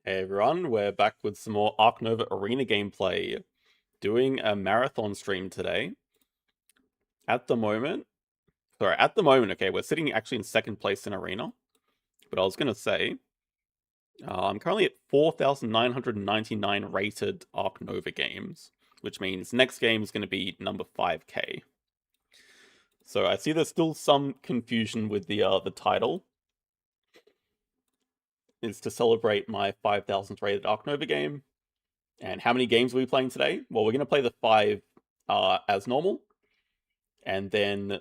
Hey everyone, we're back with some more Ark Nova Arena gameplay. Doing a marathon stream today. At the moment, okay, we're sitting actually in second place in Arena. But I was going to say, I'm currently at 4,999 rated Ark Nova games, which means next game is going to be number 5k. So I see there's still some confusion with the title. It's to celebrate my 5,000th rated Ark Nova game. And how many games are we playing today? Well, we're going to play the 5 as normal. And then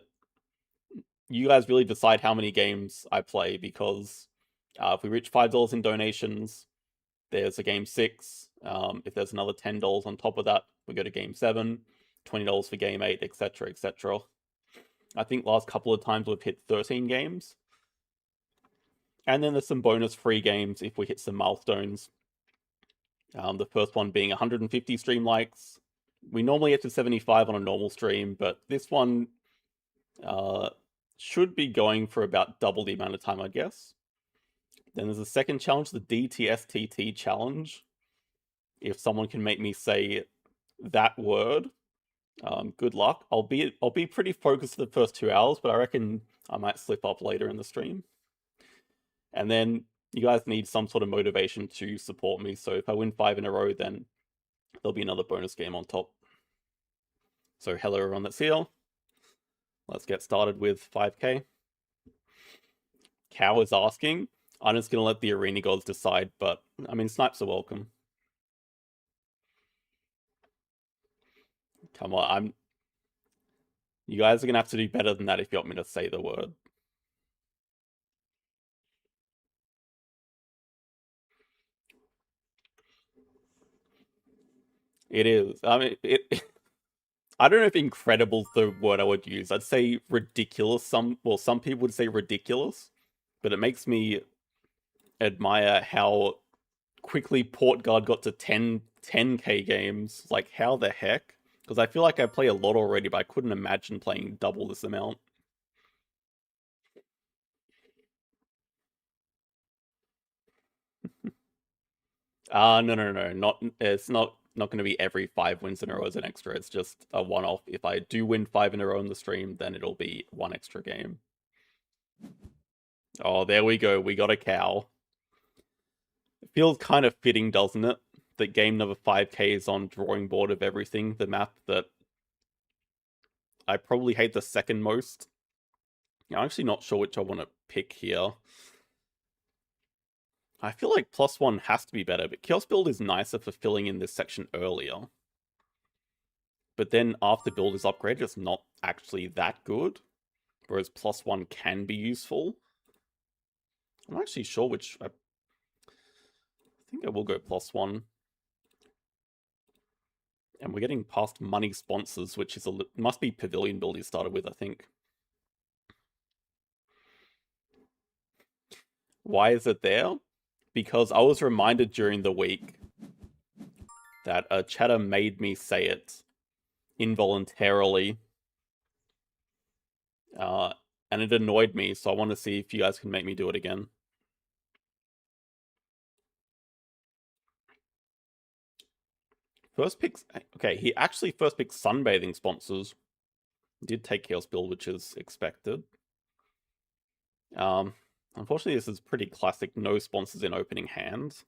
you guys really decide how many games I play, because if we reach $5 in donations, there's a game 6. If there's another $10 on top of that, we go to game 7, $20 for game 8, etc., etc. I think last couple of times we've hit 13 games. And then there's some bonus free games if we hit some milestones. The first one being 150 stream likes. We normally get to 75 on a normal stream, but this one should be going for about double the amount of time, I guess. Then there's a second challenge, the DTSTT challenge. If someone can make me say that word, good luck. I'll be pretty focused for the first 2 hours, but I reckon I might slip up later in the stream. And then you guys need some sort of motivation to support me. So if I win 5 in a row, then there'll be another bonus game on top. So hello everyone that's here. Let's get started with 5k. Cow is asking. I'm just going to let the arena gods decide, but I mean, snipes are welcome. Come on, you guys are going to have to do better than that if you want me to say the word. It is. I mean, I don't know if incredible's the word I would use. I'd say ridiculous. Some people would say ridiculous, but it makes me admire how quickly Portguard got to 10k games. Like, how the heck? Because I feel like I play a lot already, but I couldn't imagine playing double this amount. No. It's not going to be every 5 wins in a row as an extra. It's just a one-off. If I do win 5 in a row in the stream, then it'll be 1 extra game. Oh, there we go. We got a cow. It feels kind of fitting, doesn't it? That game number 5k is on drawing board of everything. The map that I probably hate the second most. I'm actually not sure which I want to pick here. I feel like +1 has to be better, but Chaos Build is nicer for filling in this section earlier. But then after build is upgraded, it's not actually that good. Whereas +1 can be useful. I'm not actually sure which. I think I will go +1. And we're getting past money sponsors, which is must be Pavilion build he started with, I think. Why is it there? Because I was reminded during the week that a chatter made me say it involuntarily. And it annoyed me, so I want to see if you guys can make me do it again. First picks. Okay, he actually first picked sunbathing sponsors. Did take Chaos Build, which is expected. Unfortunately, this is pretty classic. No sponsors in opening hand.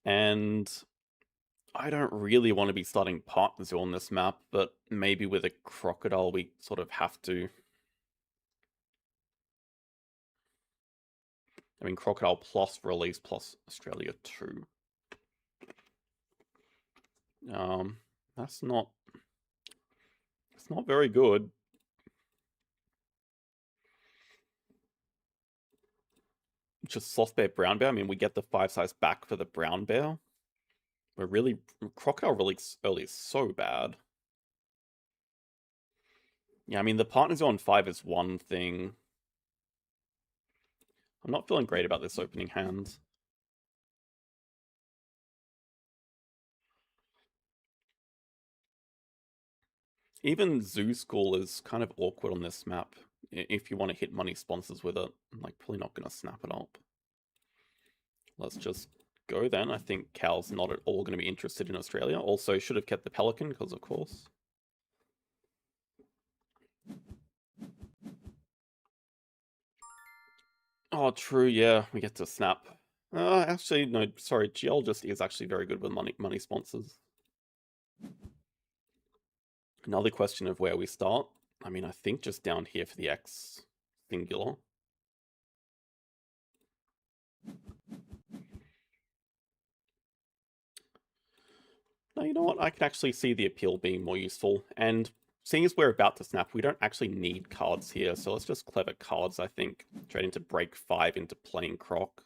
And I don't really want to be starting partners on this map, but maybe with a crocodile we sort of have to. I mean, crocodile plus release plus Australia 2. That's not. It's not very good. Just soft bear, brown bear. I mean, we get the 5 size back for the brown bear. We're really crocodile release early is so bad. Yeah, I mean the partners on 5 is one thing. I'm not feeling great about this opening hand. Even Zoo School is kind of awkward on this map. if you want to hit money sponsors with it. I'm like probably not going to snap it up. Let's just go then. I think Cal's not at all going to be interested in Australia. Also, should have kept the Pelican because of course. Oh, true. Yeah, we get to snap. Actually, no. Sorry, GL just is actually very good with money sponsors. Another question of where we start. I mean, I think just down here for the X singular. No, you know what? I can actually see the appeal being more useful. And seeing as we're about to snap, we don't actually need cards here. So let's just clever cards, I think. Trade into break 5 into playing Croc.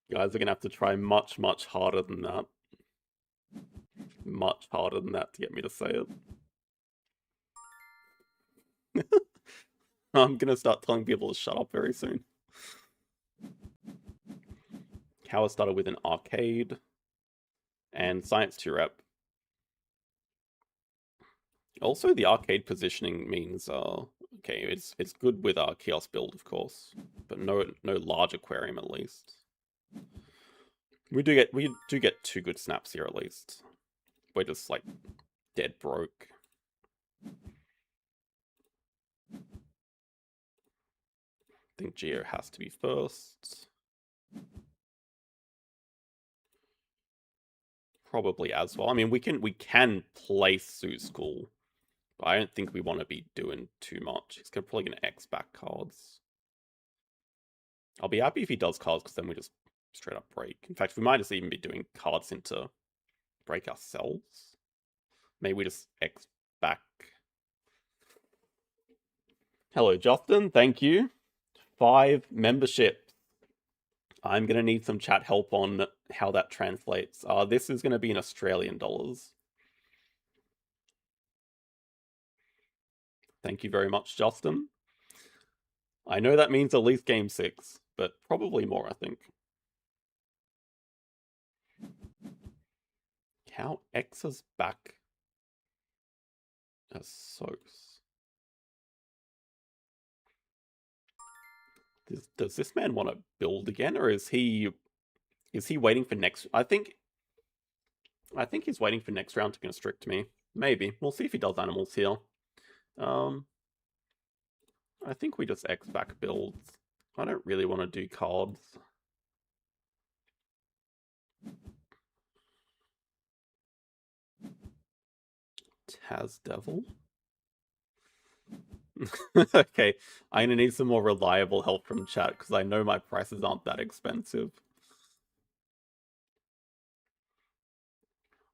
You guys are going to have to try much, much harder than that. Much harder than that to get me to say it. I'm going to start telling people to shut up very soon. Cower started with an arcade and science 2 rep. Also, the arcade positioning means, okay, it's good with our kiosk build, of course, but no large aquarium at least. We do get 2 good snaps here at least. We're just like dead broke. I think Geo has to be first. Probably as well. I mean, we can play Sue School, but I don't think we want to be doing too much. He's probably going to X back cards. I'll be happy if he does cards because then we just straight up break. In fact, we might just even be doing cards into break ourselves. Maybe we just X back. Hello, Justin. Thank you. 5 memberships. I'm going to need some chat help on how that translates. This is going to be in Australian dollars. Thank you very much, Justin. I know that means at least game 6, but probably more, I think. Cow X's back as soaks. Does this man want to build again, or is he waiting for next? I think he's waiting for next round to constrict me. Maybe we'll see if he does animals here. I think we just X back builds. I don't really want to do cards. Taz Devil. Okay, I'm gonna need some more reliable help from chat because I know my prices aren't that expensive.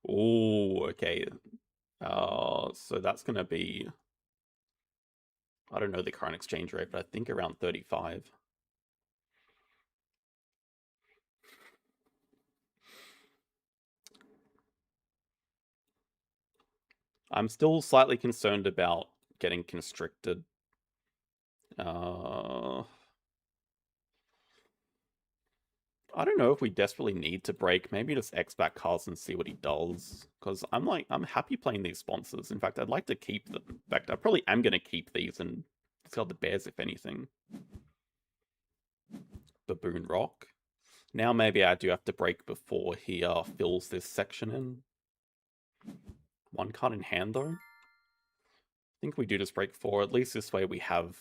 Oh, okay. So that's gonna be, I don't know the current exchange rate, but I think around 35. I'm still slightly concerned about getting constricted. I don't know if we desperately need to break. Maybe just X back cards and see what he does. Because I'm happy playing these sponsors. In fact, I'd like to keep them. In fact, I probably am going to keep these and sell the bears if anything. Baboon Rock. Now maybe I do have to break before he fills this section in. 1 card in hand though. I think we do just break 4. At least this way we have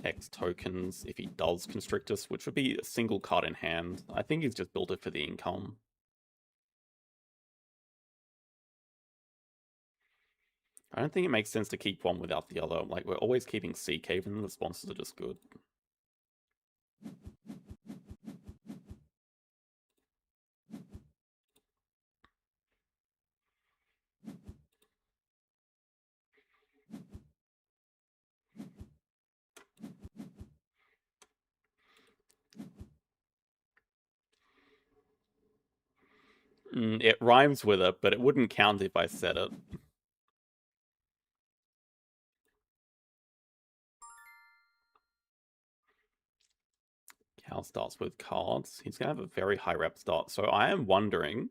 X tokens if he does constrict us, which would be a single card in hand. I think he's just built it for the income. I don't think it makes sense to keep one without the other. Like, we're always keeping Sea Cave and the sponsors are just good. It rhymes with it, but it wouldn't count if I said it. Cal starts with cards. He's going to have a very high rep start. So I am wondering...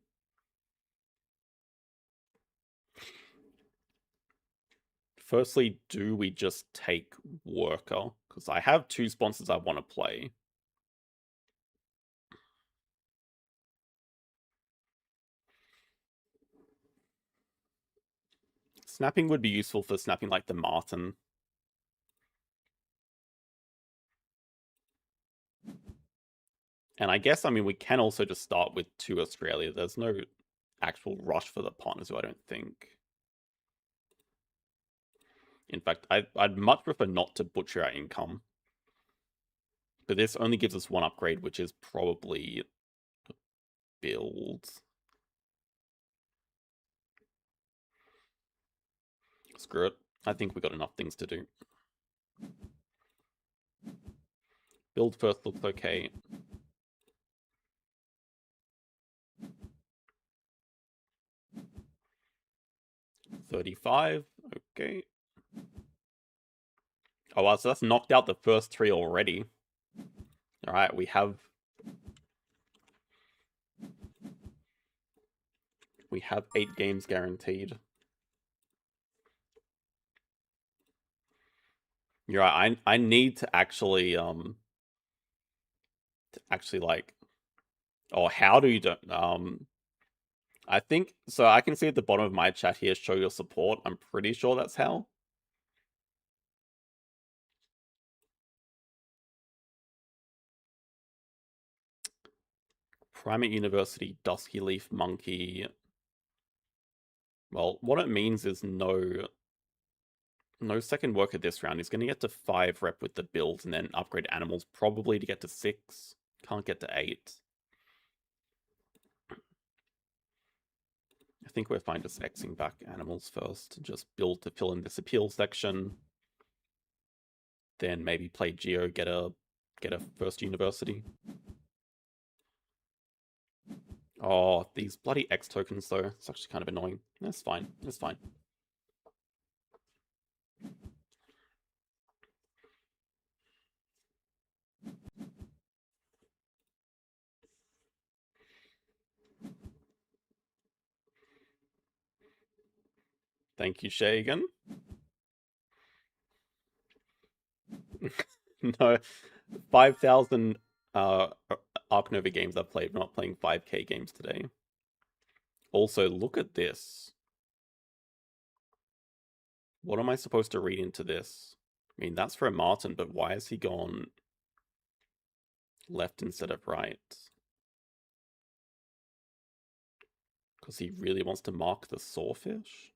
Firstly, do we just take Worker? Because I have 2 sponsors I want to play. Snapping would be useful for snapping like the Martin. And I guess, I mean, we can also just start with 2 Australia. There's no actual rush for the partners, I don't think. In fact, I'd much prefer not to butcher our income. But this only gives us 1 upgrade, which is probably build. Screw it. I think we got enough things to do. Build first looks okay. $35. Okay. Oh wow, so that's knocked out the first 3 already. Alright, we have 8 games guaranteed. You're right, I need to actually like, oh, how do you do I think so. I can see at the bottom of my chat here, show your support. I'm pretty sure that's how. Primate University, Dusky Leaf Monkey. Well, what it means is no second worker this round. He's going to get to 5 rep with the build and then upgrade animals probably to get to 6. Can't get to 8. I think we're fine just Xing back animals first. Just build to fill in this appeal section. Then maybe play Geo, get a first university. Oh, these bloody X tokens though. It's actually kind of annoying. That's fine. That's fine. Thank you, Shagan. No, 5,000 Ark Nova games I've played. I'm not playing 5K games today. Also, look at this. What am I supposed to read into this? I mean, that's for a Martin, but why has he gone left instead of right? Because he really wants to mark the sawfish?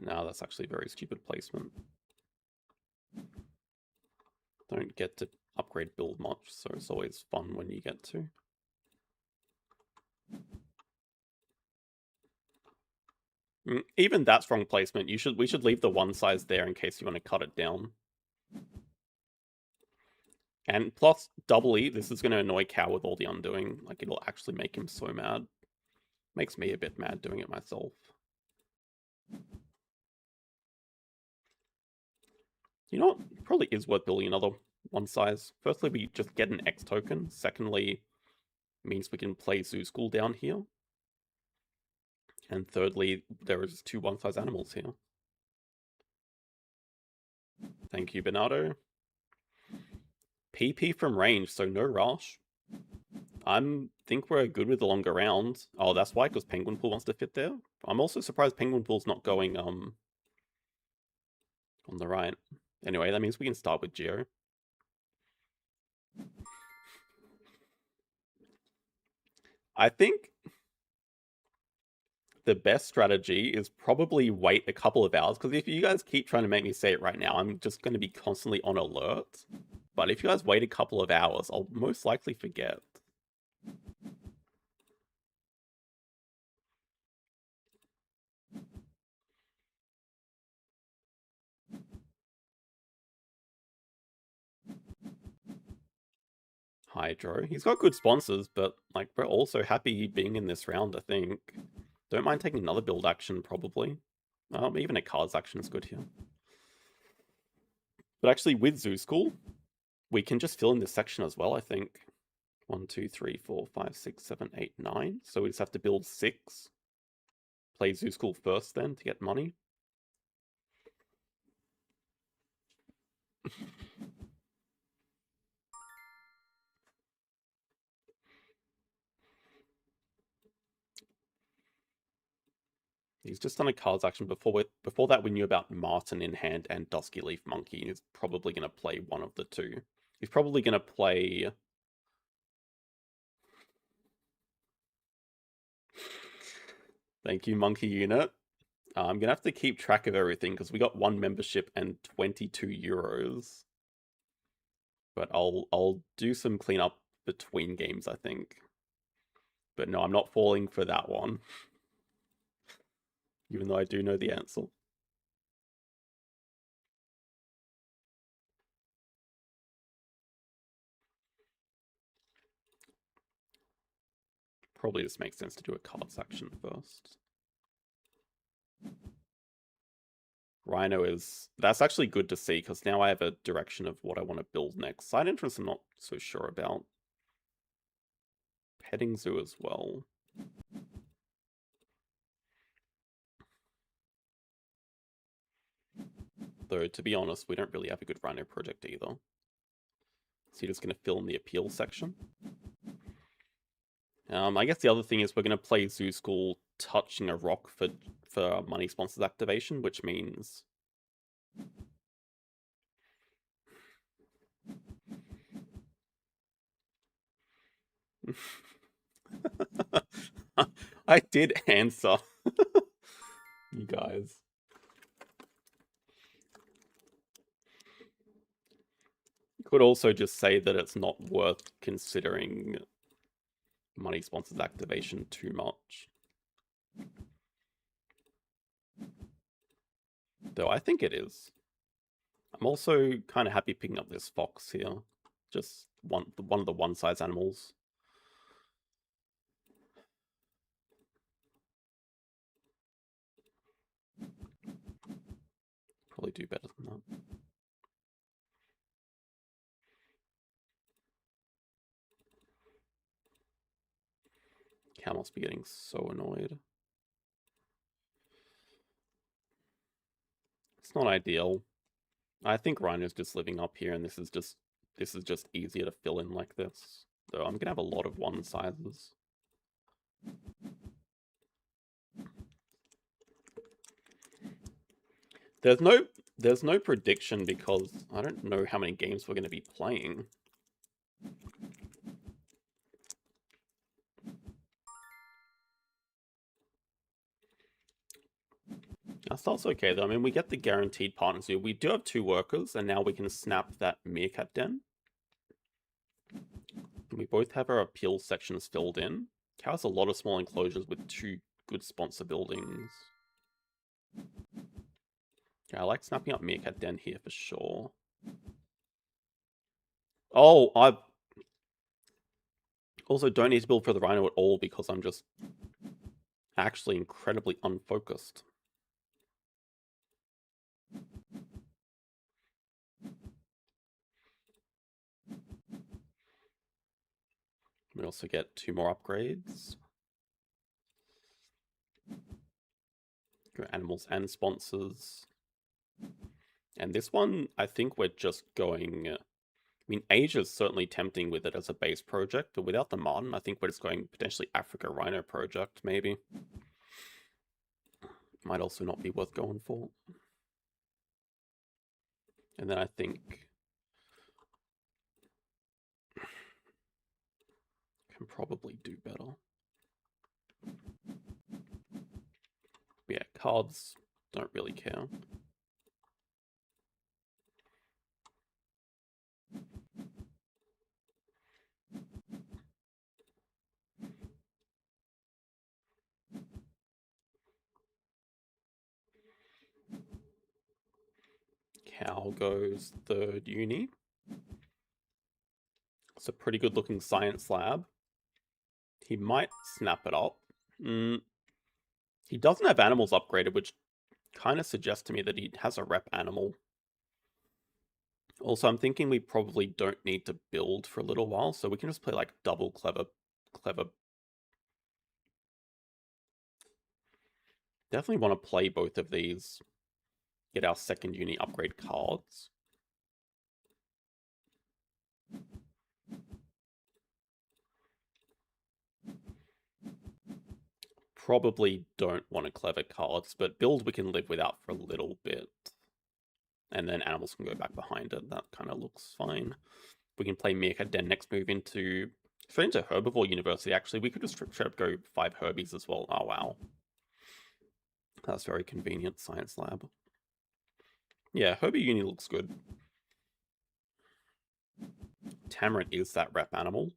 No, that's actually very stupid placement. Don't get to upgrade build much, so it's always fun when you get to. Even that's wrong placement. We should leave the 1 size there in case you want to cut it down. And plus, double E, this is going to annoy Cow with all the undoing. Like, it'll actually make him so mad. Makes me a bit mad doing it myself. You know what? It probably is worth building another 1 size. Firstly, we just get an X token. Secondly, means we can play Zoo School down here. And thirdly, there is 2 1 size animals here. Thank you, Bernardo. PP from range, so no rush. Think we're good with the longer round. Oh, that's why, because Penguin Pool wants to fit there. I'm also surprised Penguin Pool's not going on the right. Anyway, that means we can start with Geo. I think the best strategy is probably wait a couple of hours, because if you guys keep trying to make me say it right now, I'm just going to be constantly on alert. But if you guys wait a couple of hours, I'll most likely forget. Hydro. He's got good sponsors, but like we're also happy being in this round, I think. Don't mind taking another build action, probably. Even a cards action is good here. But actually, with Zoo School, we can just fill in this section as well, I think. 1, 2, 3, 4, 5, 6, 7, 8, 9. So we just have to build 6. Play Zoo School first then to get money. He's just done a cards action. Before that, we knew about Martin in hand and Dusky Leaf Monkey. He's probably going to play one of the two. He's probably going to play... Thank you, Monkey Unit. I'm going to have to keep track of everything because we got 1 membership and 22 euros. But I'll do some cleanup between games, I think. But no, I'm not falling for that one. Even though I do know the answer. Probably just makes sense to do a card section first. Rhino is... That's actually good to see, because now I have a direction of what I want to build next. Side entrance I'm not so sure about. Petting zoo as well. Though, to be honest, we don't really have a good Rhino project either. So you're just going to fill in the appeal section. I guess the other thing is we're going to play Zoo School touching a rock for money sponsors activation, which means... I did answer. You guys. You could also just say that it's not worth considering money sponsors activation too much. Though I think it is. I'm also kind of happy picking up this fox here. Just one of the one-size animals. Probably do better than that. Cow must be getting so annoyed. It's not ideal. I think Rhino's just living up here, and this is just easier to fill in like this. So I'm gonna have a lot of one sizes. There's no prediction because I don't know how many games we're gonna be playing. That's also okay though. I mean, we get the guaranteed partners here. We do have 2 workers, and now we can snap that meerkat den. We both have our appeal sections filled in. Cow has a lot of small enclosures with 2 good sponsor buildings. Yeah, I like snapping up meerkat den here for sure. Oh, I also don't need to build for the Rhino at all because I'm just actually incredibly unfocused. We also get 2 more upgrades. Go animals and sponsors. And this one, I think we're just going... I mean, Asia is certainly tempting with it as a base project, but without the Martin, I think we're just going potentially Africa Rhino project, maybe. Might also not be worth going for. And then I think... can probably do better. Yeah, cards don't really care. Cow goes 3rd uni. It's a pretty good looking science lab. He might snap it up. He doesn't have animals upgraded, which kind of suggests to me that he has a rep animal. Also, I'm thinking we probably don't need to build for a little while, so we can just play like double clever. Definitely want to play both of these. Get our second uni upgrade cards. Probably don't want to clever cards, but build we can live without for a little bit. And then animals can go back behind it. That kind of looks fine. We can play Meerkat Den next move into Herbivore University. Actually, we could just straight up go 5 Herbies as well. Oh, wow. That's very convenient, Science Lab. Yeah, Herbie Uni looks good. Tamarin is that rep animal.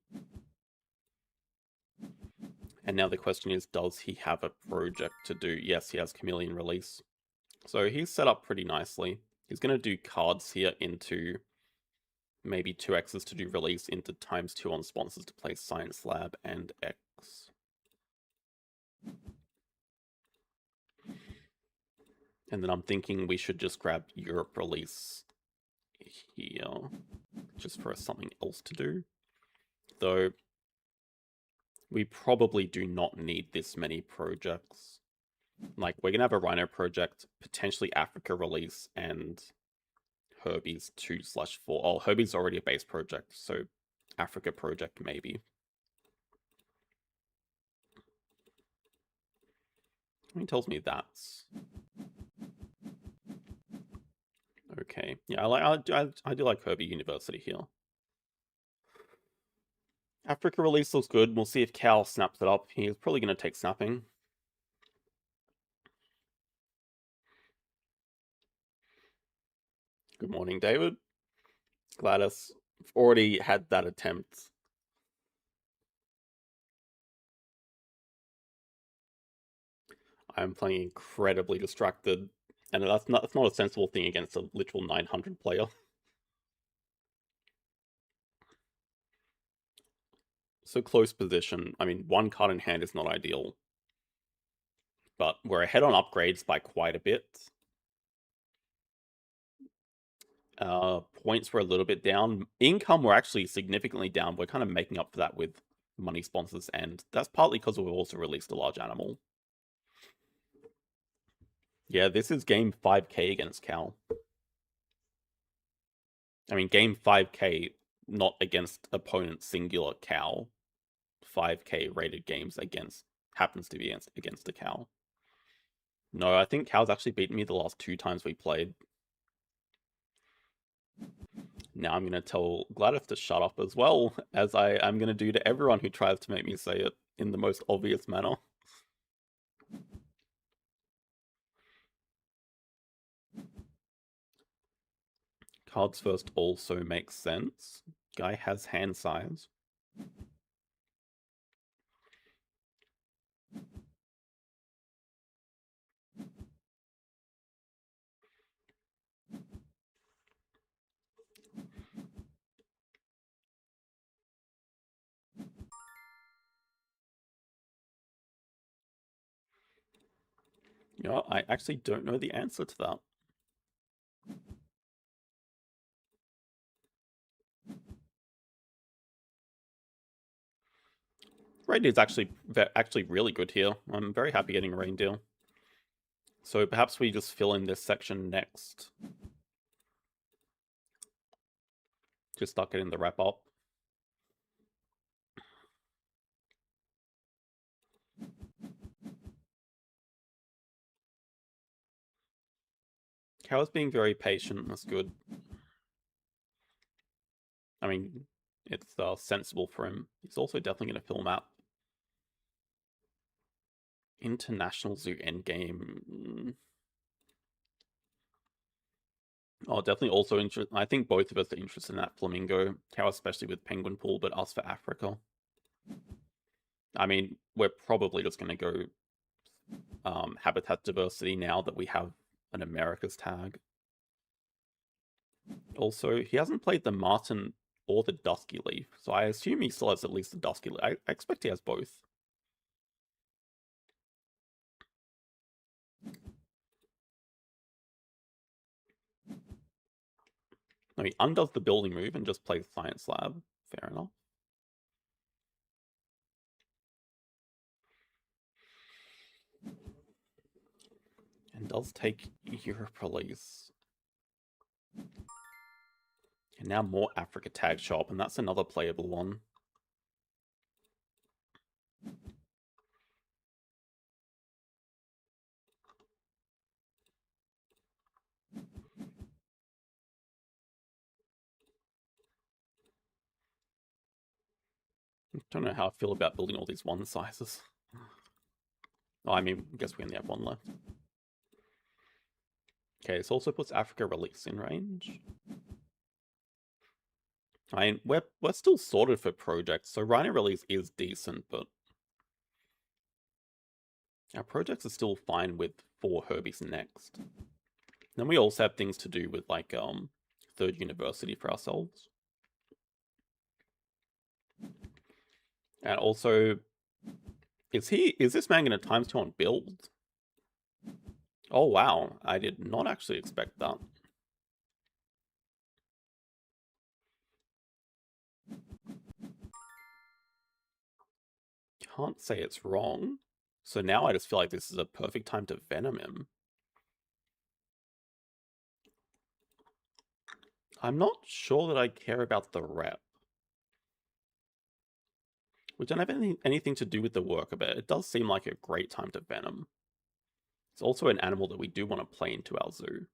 And now the question is, does he have a project to do? Yes, he has Chameleon Release. So he's set up pretty nicely. He's going to do cards here into maybe 2X's to do release into ×2 on sponsors to play Science Lab and X. And then I'm thinking we should just grab Europe release here, just for something else to do. Though, we probably do not need this many projects. Like, we're going to have a Rhino project, potentially Africa release, and Herbie's 2/4. Oh, Herbie's already a base project, so Africa project maybe. He tells me that's okay. Yeah, I do like Herbie University here. Africa release looks good. We'll see if Cal snaps it up. He's probably going to take snapping. Good morning, David. Gladys. Already had that attempt. I'm playing incredibly distracted, and that's not a sensible thing against a literal 900 player. So close position. I mean, 1 card in hand is not ideal, but we're ahead on upgrades by quite a bit. Points were a little bit down. Income were actually significantly down. We're kind of making up for that with money sponsors, and that's partly because we've also released a large animal. Yeah, this is game 5k against Cal. I mean, game 5k, not against opponent singular Cal. 5k rated games happens to be against a Cal. No, I think Cal's actually beaten me the last 2 times we played. Now I'm going to tell Gladys to shut up as well, as I am going to do to everyone who tries to make me say it in the most obvious manner. Cards first also makes sense. Guy has hand size. Yeah, I actually don't know the answer to that. Reindeer's actually really good here. I'm very happy getting a reindeer. So perhaps we just fill in this section next. Just stuck it in the wrap up. Cow's being very patient. That's good. I mean, it's sensible for him. He's also definitely going to fill map. International Zoo endgame. Oh, definitely also interested. I think both of us are interested in that flamingo cow, especially with penguin pool, but us for Africa. I mean, we're probably just going to go habitat diversity now that we have an America's tag. Also, he hasn't played the marten or the Dusky Leaf. So I assume he still has at least the Dusky Leaf. I expect he has both. No, he undoes the building move and just plays Science Lab. Fair enough. And does take Europe release. And now more Africa tag shop, and that's another playable one. I don't know how I feel about building all these one sizes. Oh, I mean, I guess we only have one left. Okay, this also puts Africa release in range. I mean, we're still sorted for projects, so Rhino release is decent, but our projects are still fine with 4 Herbies next. Then we also have things to do with like third university for ourselves. And also, is this man gonna times 2 on build? Oh wow, I did not actually expect that. Can't say it's wrong. So now I just feel like this is a perfect time to Venom him. I'm not sure that I care about the rep. We don't have anything to do with the worker, but it does seem like a great time to Venom. It's also an animal that we do want to play into our zoo.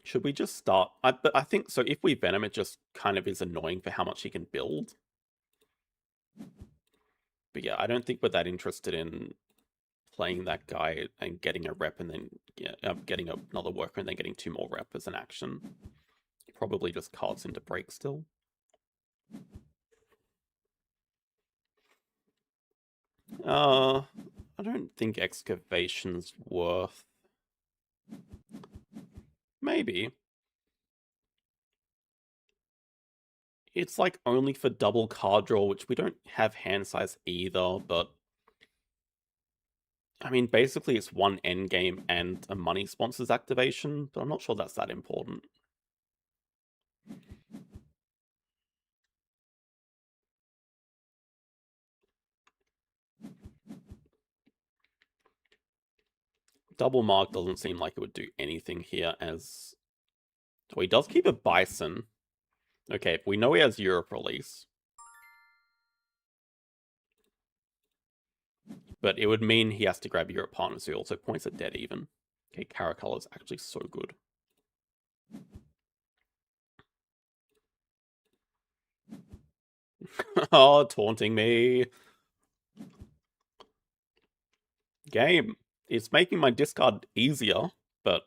Should we just start? But I think, so if we Venom, it just kind of is annoying for how much he can build. But yeah, I don't think we're that interested in playing that guy and getting a rep and then getting another worker and then getting 2 more rep as an action. Probably just cards into break still. I don't think excavation's worth. Maybe. It's like only for double card draw, which we don't have hand size either, but I mean, basically it's 1 endgame and a money sponsors activation, but I'm not sure that's that important. Double mark doesn't seem like it would do anything here as... So he does keep a Bison. Okay, we know he has Europe release. But it would mean he has to grab Europe partners, who also points at dead even. Okay, Caracal is actually so good. Oh, taunting me. Game. It's making my discard easier, but...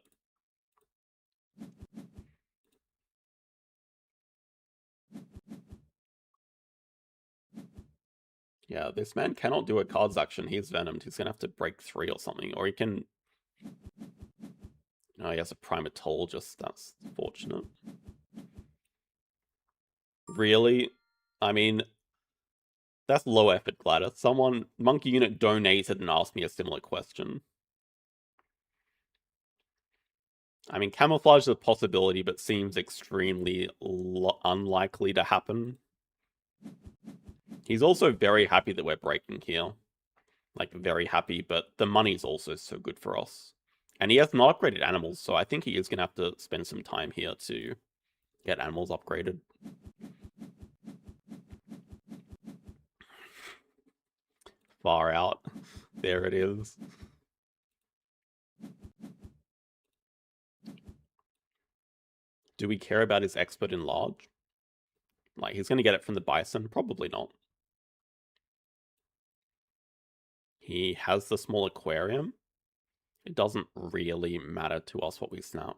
Yeah, this man cannot do a cards action. He's Venomed. He's going to have to break 3 or something. Or he can... Oh, he has a Primatologist. That's fortunate. Really? I mean... That's low effort, Gladys. Someone, Monkey Unit donated and asked me a similar question. I mean, camouflage is a possibility, but seems extremely unlikely to happen. He's also very happy that we're breaking here. Like, very happy, but the money's also so good for us. And he has not upgraded animals, so I think he is going to have to spend some time here to get animals upgraded. Far out. There it is. Do we care about his expert in large? Like, he's going to get it from the Bison? Probably not. He has the small aquarium. It doesn't really matter to us what we snap.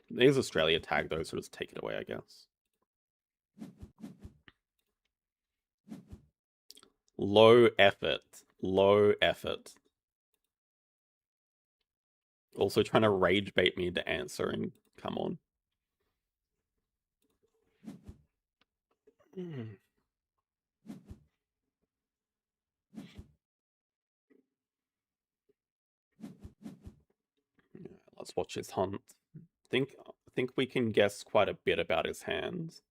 There's Australia tag though, so just take it away, I guess. Low effort. Low effort. Also trying to rage bait me into answering Come on. Mm. Yeah, let's watch his hunt. I think we can guess quite a bit about his hands.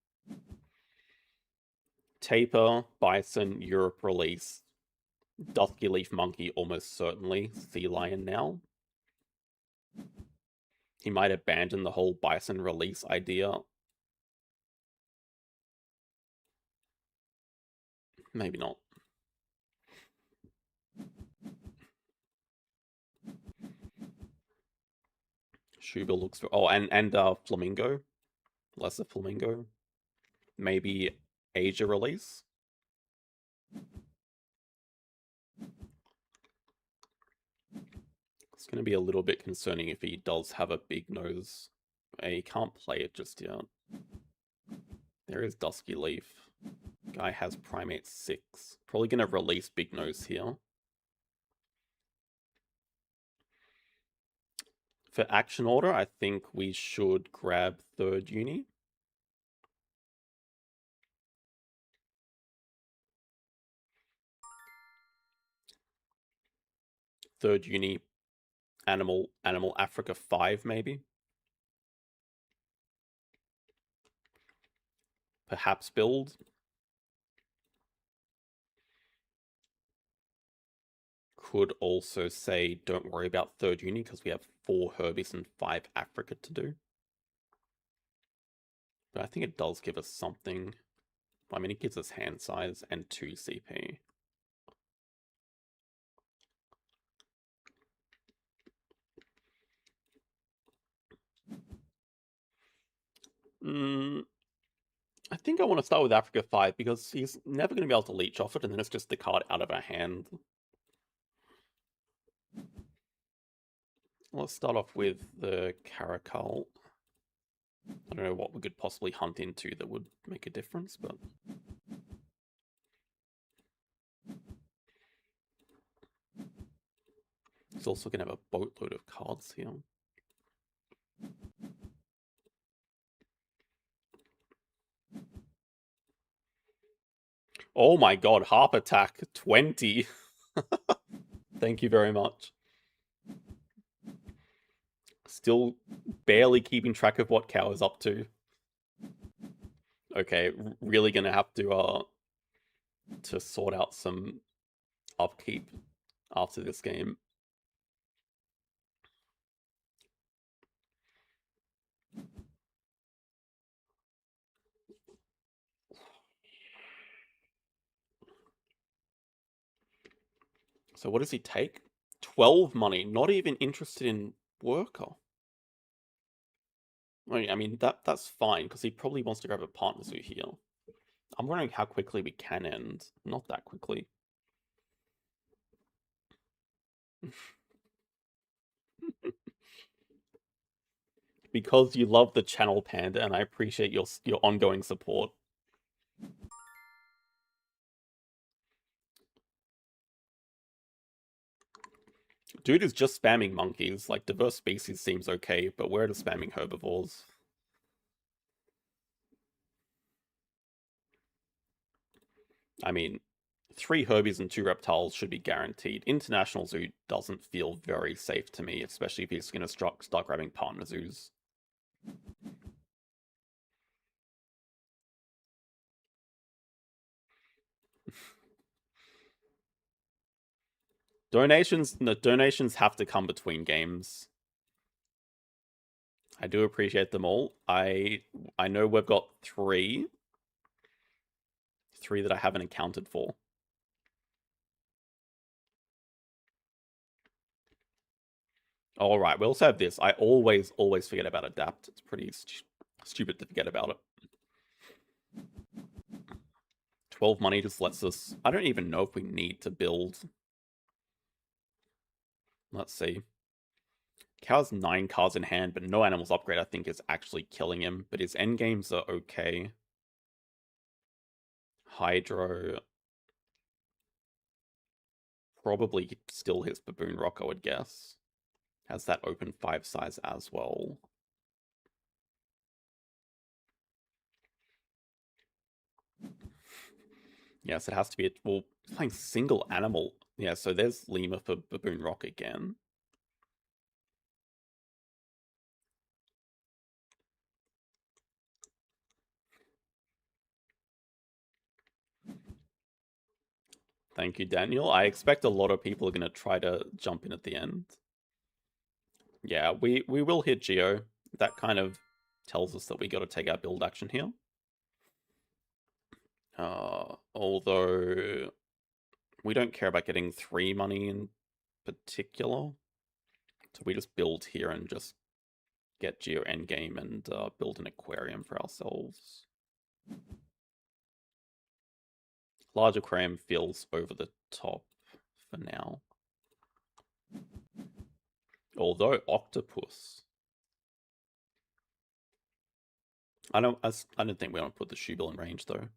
Tapir, Bison, Europe release, Dusky Leaf Monkey almost certainly, Sea Lion now. He might abandon the whole Bison release idea. Maybe not. Shuba looks for... Oh, and Flamingo. Lesser Flamingo. Maybe Asia release. It's going to be a little bit concerning if he does have a big nose. He can't play it just yet. There is Dusky Leaf. Guy has Primate 6. Probably going to release Big Nose here. For action order, I think we should grab third uni. Third uni, Animal Africa 5 maybe. Perhaps build. Could also say don't worry about third uni because we have 4 Herbies and 5 Africa to do. But I think it does give us something. I mean, it gives us hand size and 2 CP. I think I want to start with Africa 5 because he's never going to be able to leech off it, and then it's just the card out of our hand. Let's start off with the Caracal. I don't know what we could possibly hunt into that would make a difference, but... He's also going to have a boatload of cards here. Oh my god, Harp Attack 20. Thank you very much. Still barely keeping track of what Cow is up to. Okay, really gonna have to sort out some upkeep after this game. So what does he take? 12 money, not even interested in Worker. I mean, that's fine, because he probably wants to grab a Partner Zoo here. I'm wondering how quickly we can end. Not that quickly. Because you love the channel, Panda, and I appreciate your ongoing support. Dude is just spamming monkeys. Like, diverse species seems okay, but where are the spamming herbivores? I mean, 3 Herbies and 2 Reptiles should be guaranteed. International Zoo doesn't feel very safe to me, especially if he's going to start grabbing Partner Zoos. Donations have to come between games. I do appreciate them all. I know we've got 3 that I haven't accounted for. All right, we also have this. I always forget about Adapt. It's pretty stupid to forget about it. 12 money just lets us... I don't even know if we need to build. Let's see. Cow's 9 cards in hand, but no animals upgrade, I think, is actually killing him. But his endgames are okay. Hydro... Probably still his Baboon Rock, I would guess. Has that open 5 size as well. Yes, it has to be. Well, playing single animal. Yeah, so there's Lima for Baboon Rock again. Thank you, Daniel. I expect a lot of people are going to try to jump in at the end. Yeah, we will hit Geo. That kind of tells us that we got to take our build action here. Although we don't care about getting 3 money in particular. So we just build here and just get Geo endgame and build an aquarium for ourselves. Large aquarium feels over the top for now. Although octopus. I don't think we want to put the shoe bill in range though.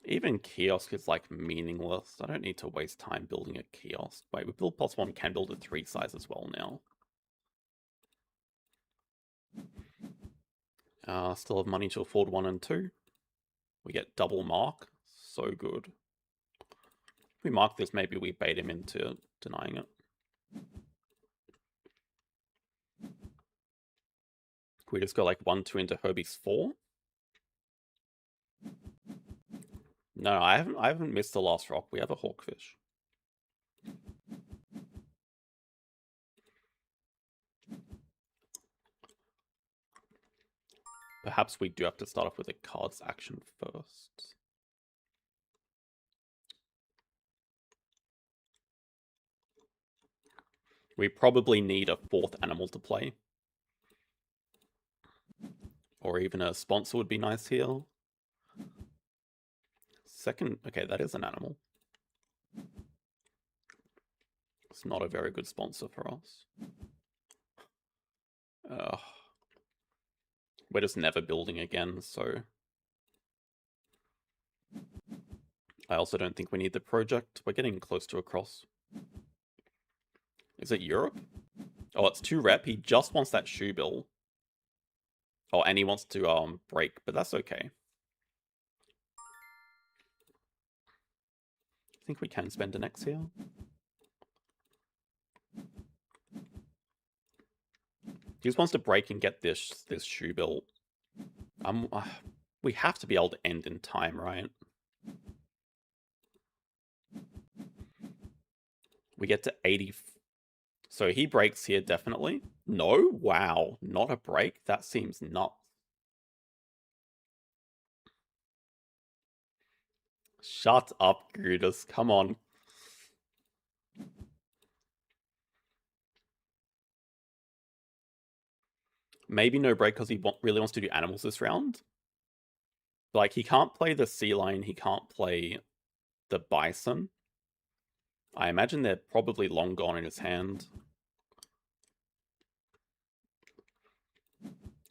Even kiosk is like meaningless. I don't need to waste time building a kiosk. Wait, we build +1, we can build a 3 size as well now. Still have money to afford 1 and 2. We get double mark. So good. If we mark this, maybe we bait him into denying it. Can we just go like 1-2 into Herbie's 4? No, I haven't missed the last rock. We have a hawkfish. Perhaps we do have to start off with a cards action first. We probably need a 4th animal to play. Or even a sponsor would be nice here. Second, okay, that is an animal. It's not a very good sponsor for us. We're just never building again, so... I also don't think we need the project. We're getting close to a cross. Is it Europe? Oh, it's 2 rep. He just wants that shoe bill. Oh, and he wants to break, but that's okay. I think we can spend an X here. He just wants to break and get this shoe bill. We have to be able to end in time, right? We get to 80. So he breaks here, definitely. No? Wow. Not a break? That seems nuts. Shut up, Gudis. Come on. Maybe no break because he really wants to do animals this round. Like, he can't play the sea lion. He can't play the bison. I imagine they're probably long gone in his hand.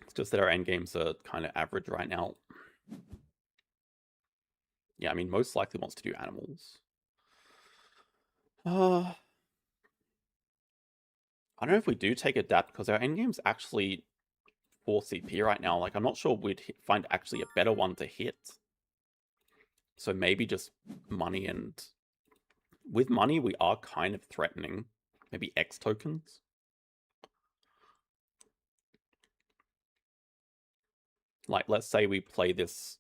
It's just that our endgames are kind of average right now. Yeah, I mean, most likely wants to do animals. I don't know if we do take adapt because our endgame's actually 4 CP right now. Like, I'm not sure we'd find actually a better one to hit. So maybe just money, and with money, we are kind of threatening. Maybe X tokens. Like, let's say we play this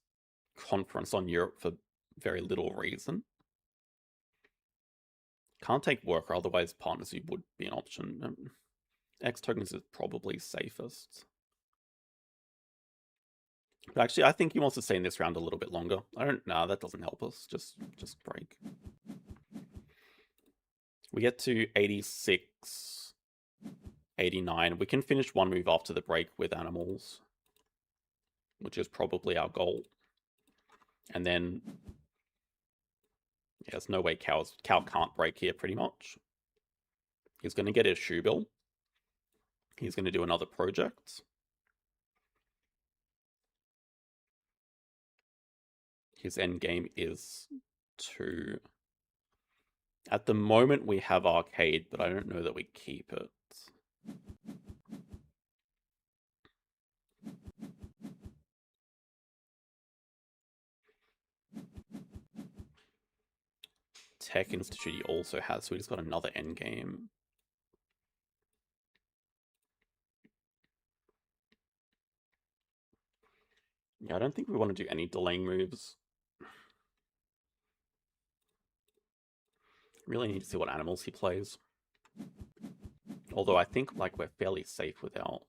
conference on Europe for very little reason. Can't take worker, otherwise partners would be an option. X tokens is probably safest. But actually, I think he wants to stay in this round a little bit longer. Nah, that doesn't help us. Just break. We get to 86, 89. We can finish 1 move after the break with animals, which is probably our goal. And then, yeah, there's no way Cow can't break here, pretty much. He's going to get his shoe bill. He's going to do another project. His end game is 2. At the moment, we have arcade, but I don't know that we keep it. Tech Institute he also has, so we just got another endgame. Yeah, I don't think we want to do any delaying moves. Really need to see what animals he plays. Although I think like we're fairly safe without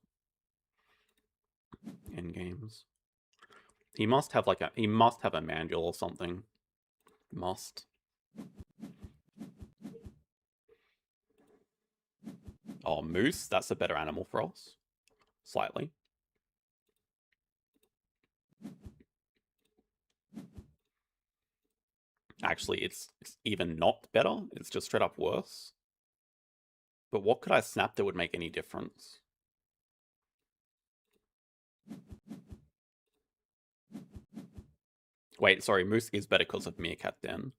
endgames. He must have like a mandrill or something. Must. Oh, moose, that's a better animal for us. Slightly. Actually, it's even not better. It's just straight up worse. But what could I snap that would make any difference? Wait, sorry, moose is better because of meerkat then.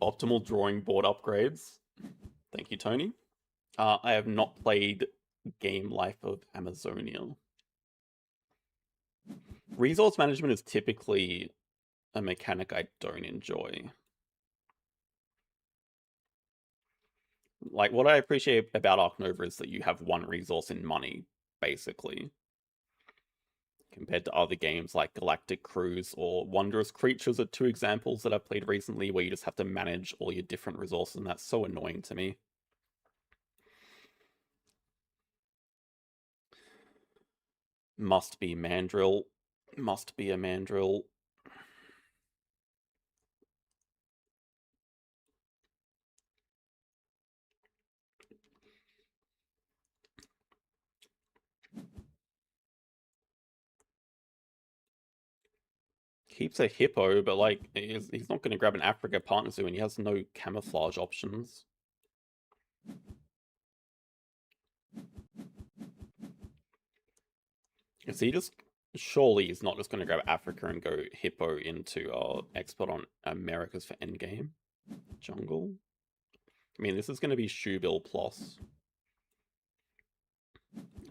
Optimal drawing board upgrades. Thank you, Tony. I have not played Game Life of Amazonia. Resource management is typically a mechanic I don't enjoy. Like, what I appreciate about Ark Nova is that you have one resource in money, basically. Compared to other games like Galactic Cruise or Wondrous Creatures are 2 examples that I've played recently where you just have to manage all your different resources, and that's so annoying to me. Must be mandrill. Must be a mandrill. Keeps a hippo, but like he's not going to grab an Africa partner zoo, and he has no camouflage options. Is he just surely he's not just going to grab Africa and go hippo into export on Americas for endgame jungle? I mean, this is going to be Shoebill plus.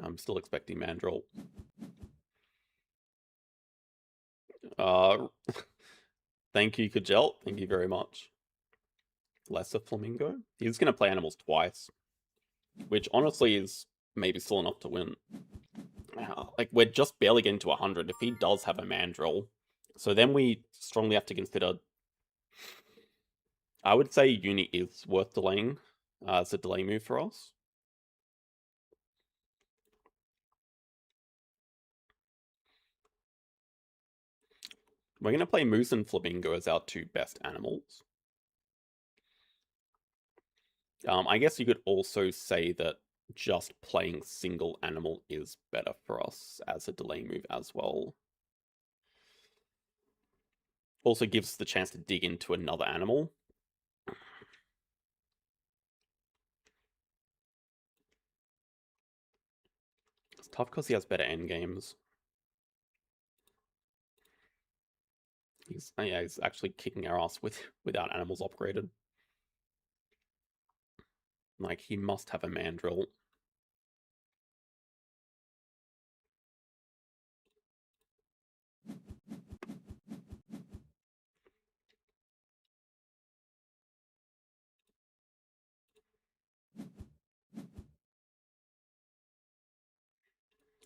I'm still expecting mandrill. Thank you, Kajel. Thank you very much. Lesser flamingo. He's going to play animals twice, which honestly is maybe still enough to win. Like, we're just barely getting to 100 if he does have a mandrill. So then we strongly have to consider... I would say Uni is worth delaying as a delay move for us. We're going to play Moose and Flamingo as our 2 best animals. I guess you could also say that just playing single animal is better for us as a delay move as well. Also gives us the chance to dig into another animal. It's tough because he has better endgames. He's actually kicking our ass without animals upgraded. Like, he must have a mandrill.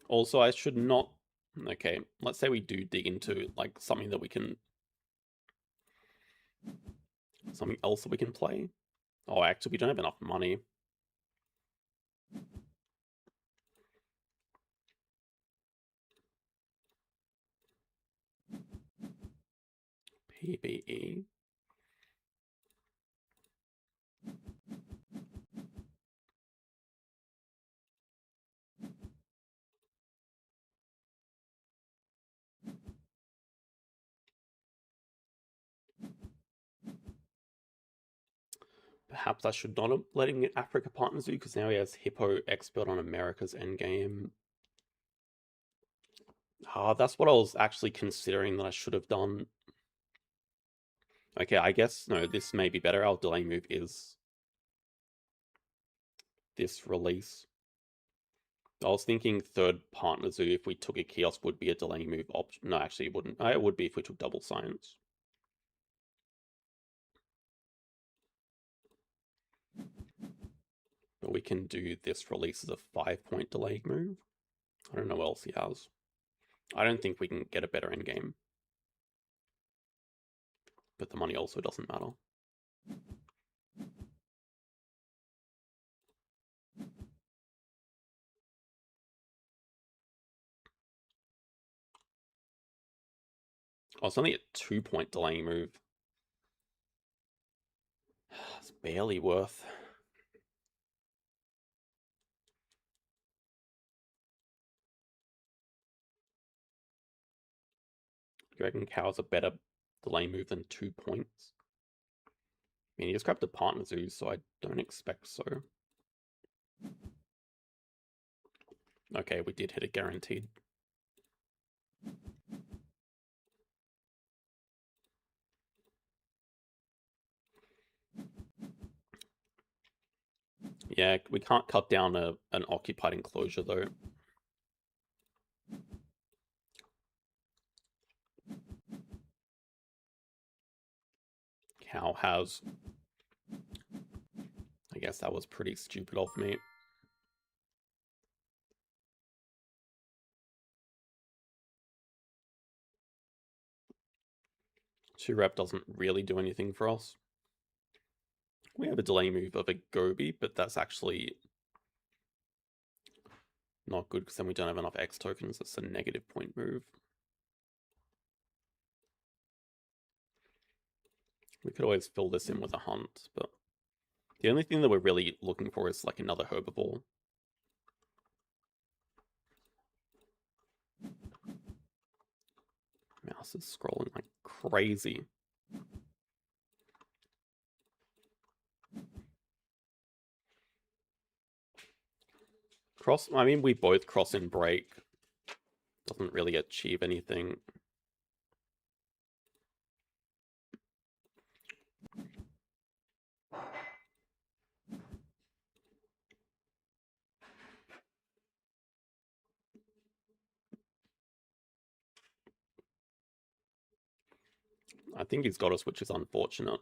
Also, I should not... Okay, let's say we do dig into, like, something that we can... Something else that we can play. Oh, actually, we don't have enough money. PBE. Perhaps I should not have letting Africa partner zoo because now he has Hippo expert on America's endgame. That's what I was actually considering that I should have done. Okay, I guess, no, this may be better. Our delay move is this release. I was thinking third partner zoo, if we took a kiosk, would be a delay move option. No, actually, it wouldn't. It would be if we took double science. But we can do this release as a 5-point delay move. I don't know what else he has. I don't think we can get a better endgame. But the money also doesn't matter. Oh, it's only a 2-point delay move. It's barely worth. Do you reckon Cow's a better delay move than 2 points? I mean, he just grabbed a partner zoo, so I don't expect so. Okay, we did hit a guaranteed. Yeah, we can't cut down an occupied enclosure, though. Cow has... I guess that was pretty stupid of me. Two rep doesn't really do anything for us. We have a delay move of a Gobi, but that's actually not good because then we don't have enough X tokens. It's a negative point move. We could always fill this in with a hunt, but the only thing that we're really looking for is like another herbivore. Mouse is scrolling like crazy. I mean, we both cross and break. Doesn't really achieve anything. I think he's got us, which is unfortunate.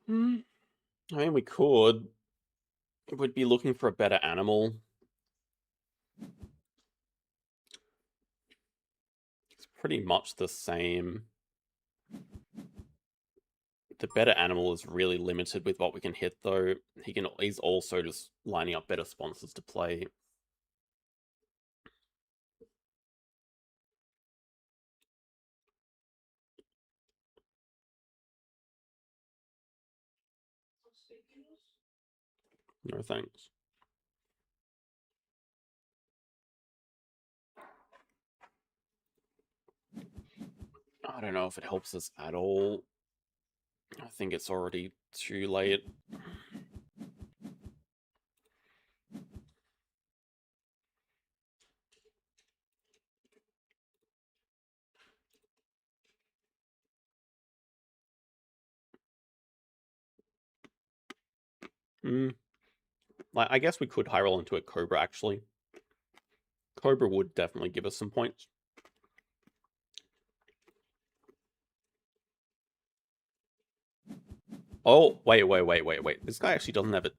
I mean, we could. We'd be looking for a better animal. It's pretty much the same. The better animal is really limited with what we can hit, though. He's also just lining up better sponsors to play. No thanks. I don't know if it helps us at all. I think it's already too late. Like, I guess we could high roll into a Cobra, actually. Cobra would definitely give us some points. Oh, wait. This guy actually doesn't have it.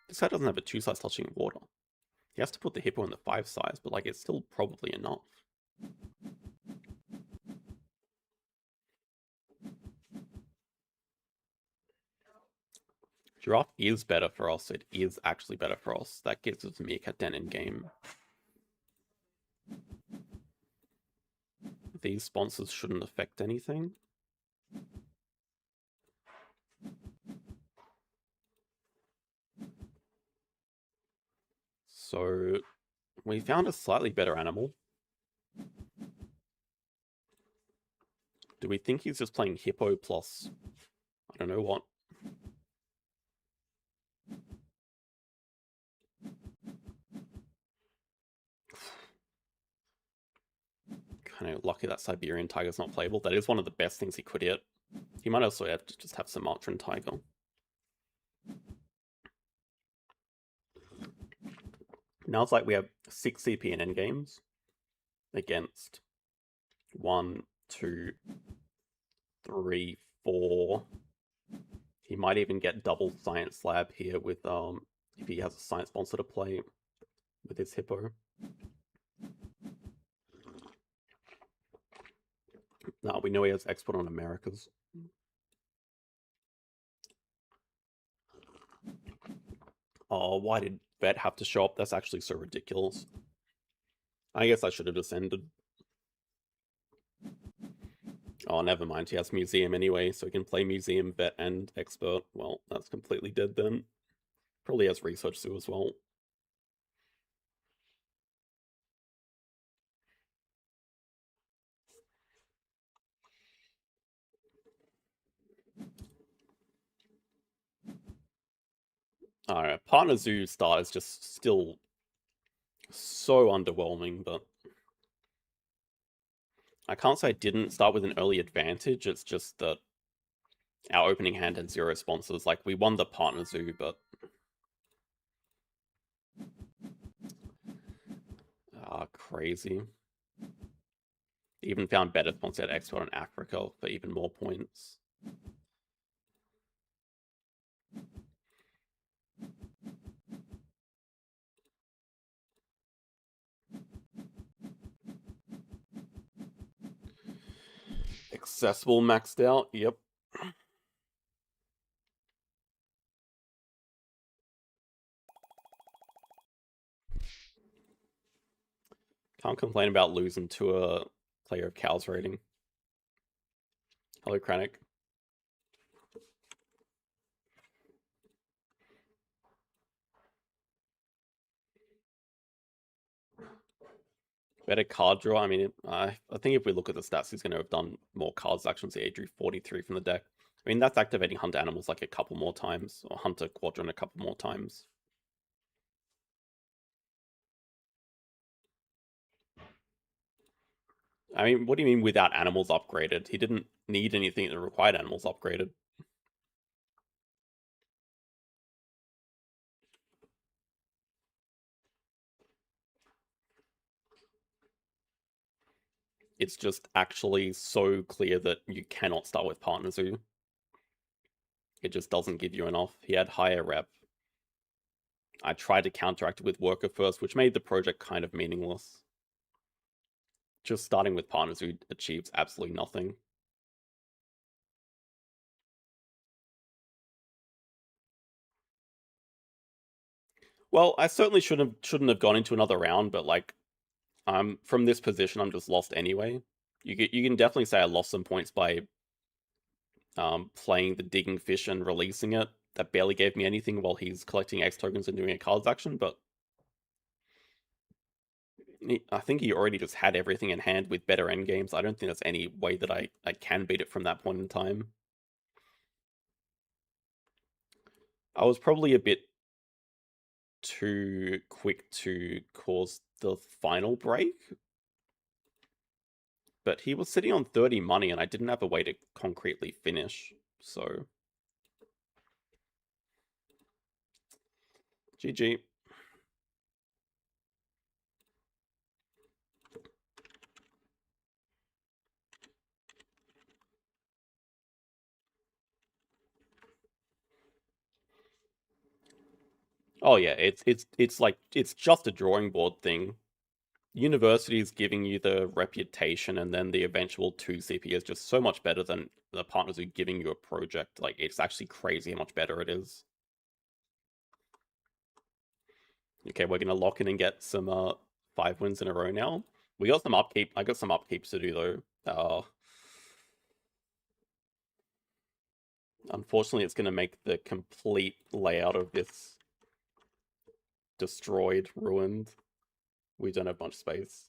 This guy doesn't have a 2 size touching water. He has to put the hippo in the 5 size, but like it's still probably enough. Giraffe is better for us. It is actually better for us. That gives us Meerkat Den in game. These sponsors shouldn't affect anything. So So we found a slightly better animal. Do we think he's just playing hippo plus I don't know what? Kind of lucky that Siberian tiger's not playable. That is one of the best things he could hit. He might also have to just have Sumatran tiger. Now it's like we have 6 CP and N games against 1, 2, 3, 4. He might even get double Science Lab here with if he has a science sponsor to play with his hippo. No, we know he has export on Americas. Oh, why did Vet have to show up? That's actually so ridiculous. I guess I should have just ended. Oh, never mind. He has Museum anyway, so he can play Museum, Vet, and Expert. Well, that's completely dead then. Probably has Research Zoo as well. Alright, Partner Zoo start is just still so underwhelming, but I can't say I didn't start with an early advantage. It's just that our opening hand had 0 sponsors. Like, we won the Partner Zoo, but crazy. Even found better sponsor at Export in Africa for even more points. Accessible maxed out, yep. Can't complain about losing to a player of Cal's rating. Hello, Kranich. Better card draw. I mean, I think if we look at the stats, he's going to have done more cards actions. He drew 43 from the deck. I mean, that's activating Hunt Animals like a couple more times, or Hunter Quadrant a couple more times. I mean, what do you mean without animals upgraded? He didn't need anything that required animals upgraded. It's just actually so clear that you cannot start with Partner Zoo. It just doesn't give you enough. He had higher rep. I tried to counteract it with Worker first, which made the project kind of meaningless. Just starting with Partner Zoo achieves absolutely nothing. Well, I certainly shouldn't have gone into another round, but like, from this position, I'm just lost anyway. You can definitely say I lost some points by playing the Digging Fish and releasing it. That barely gave me anything while he's collecting X tokens and doing a cards action, but I think he already just had everything in hand with better endgames. I don't think there's any way that I can beat it from that point in time. I was probably a bit too quick to cause the final break, but he was sitting on 30 money and I didn't have a way to concretely finish, so GG. Oh yeah, it's like it's just a drawing board thing. University is giving you the reputation, and then the eventual 2 CP is just so much better than the partners who are giving you a project. Like, it's actually crazy how much better it is. Okay, we're gonna lock in and get some 5 wins in a row now. We got some upkeep. I got some upkeeps to do though. Unfortunately, it's gonna make the complete layout of this destroyed, ruined. We don't have much space.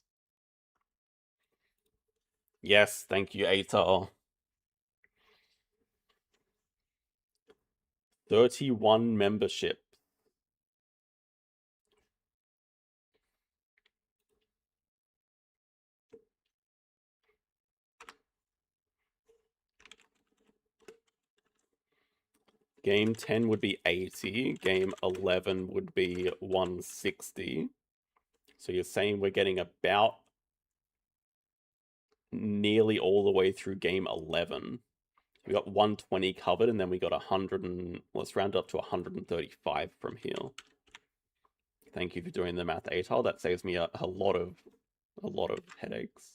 Yes, thank you, Atar. 31 membership. Game 10 would be 80. Game 11 would be 160. So you're saying we're getting about nearly all the way through game 11. We got 120 covered, and then we got 100 and let's round up to 135 from here. Thank you for doing the math, Atal. That saves me a lot of headaches.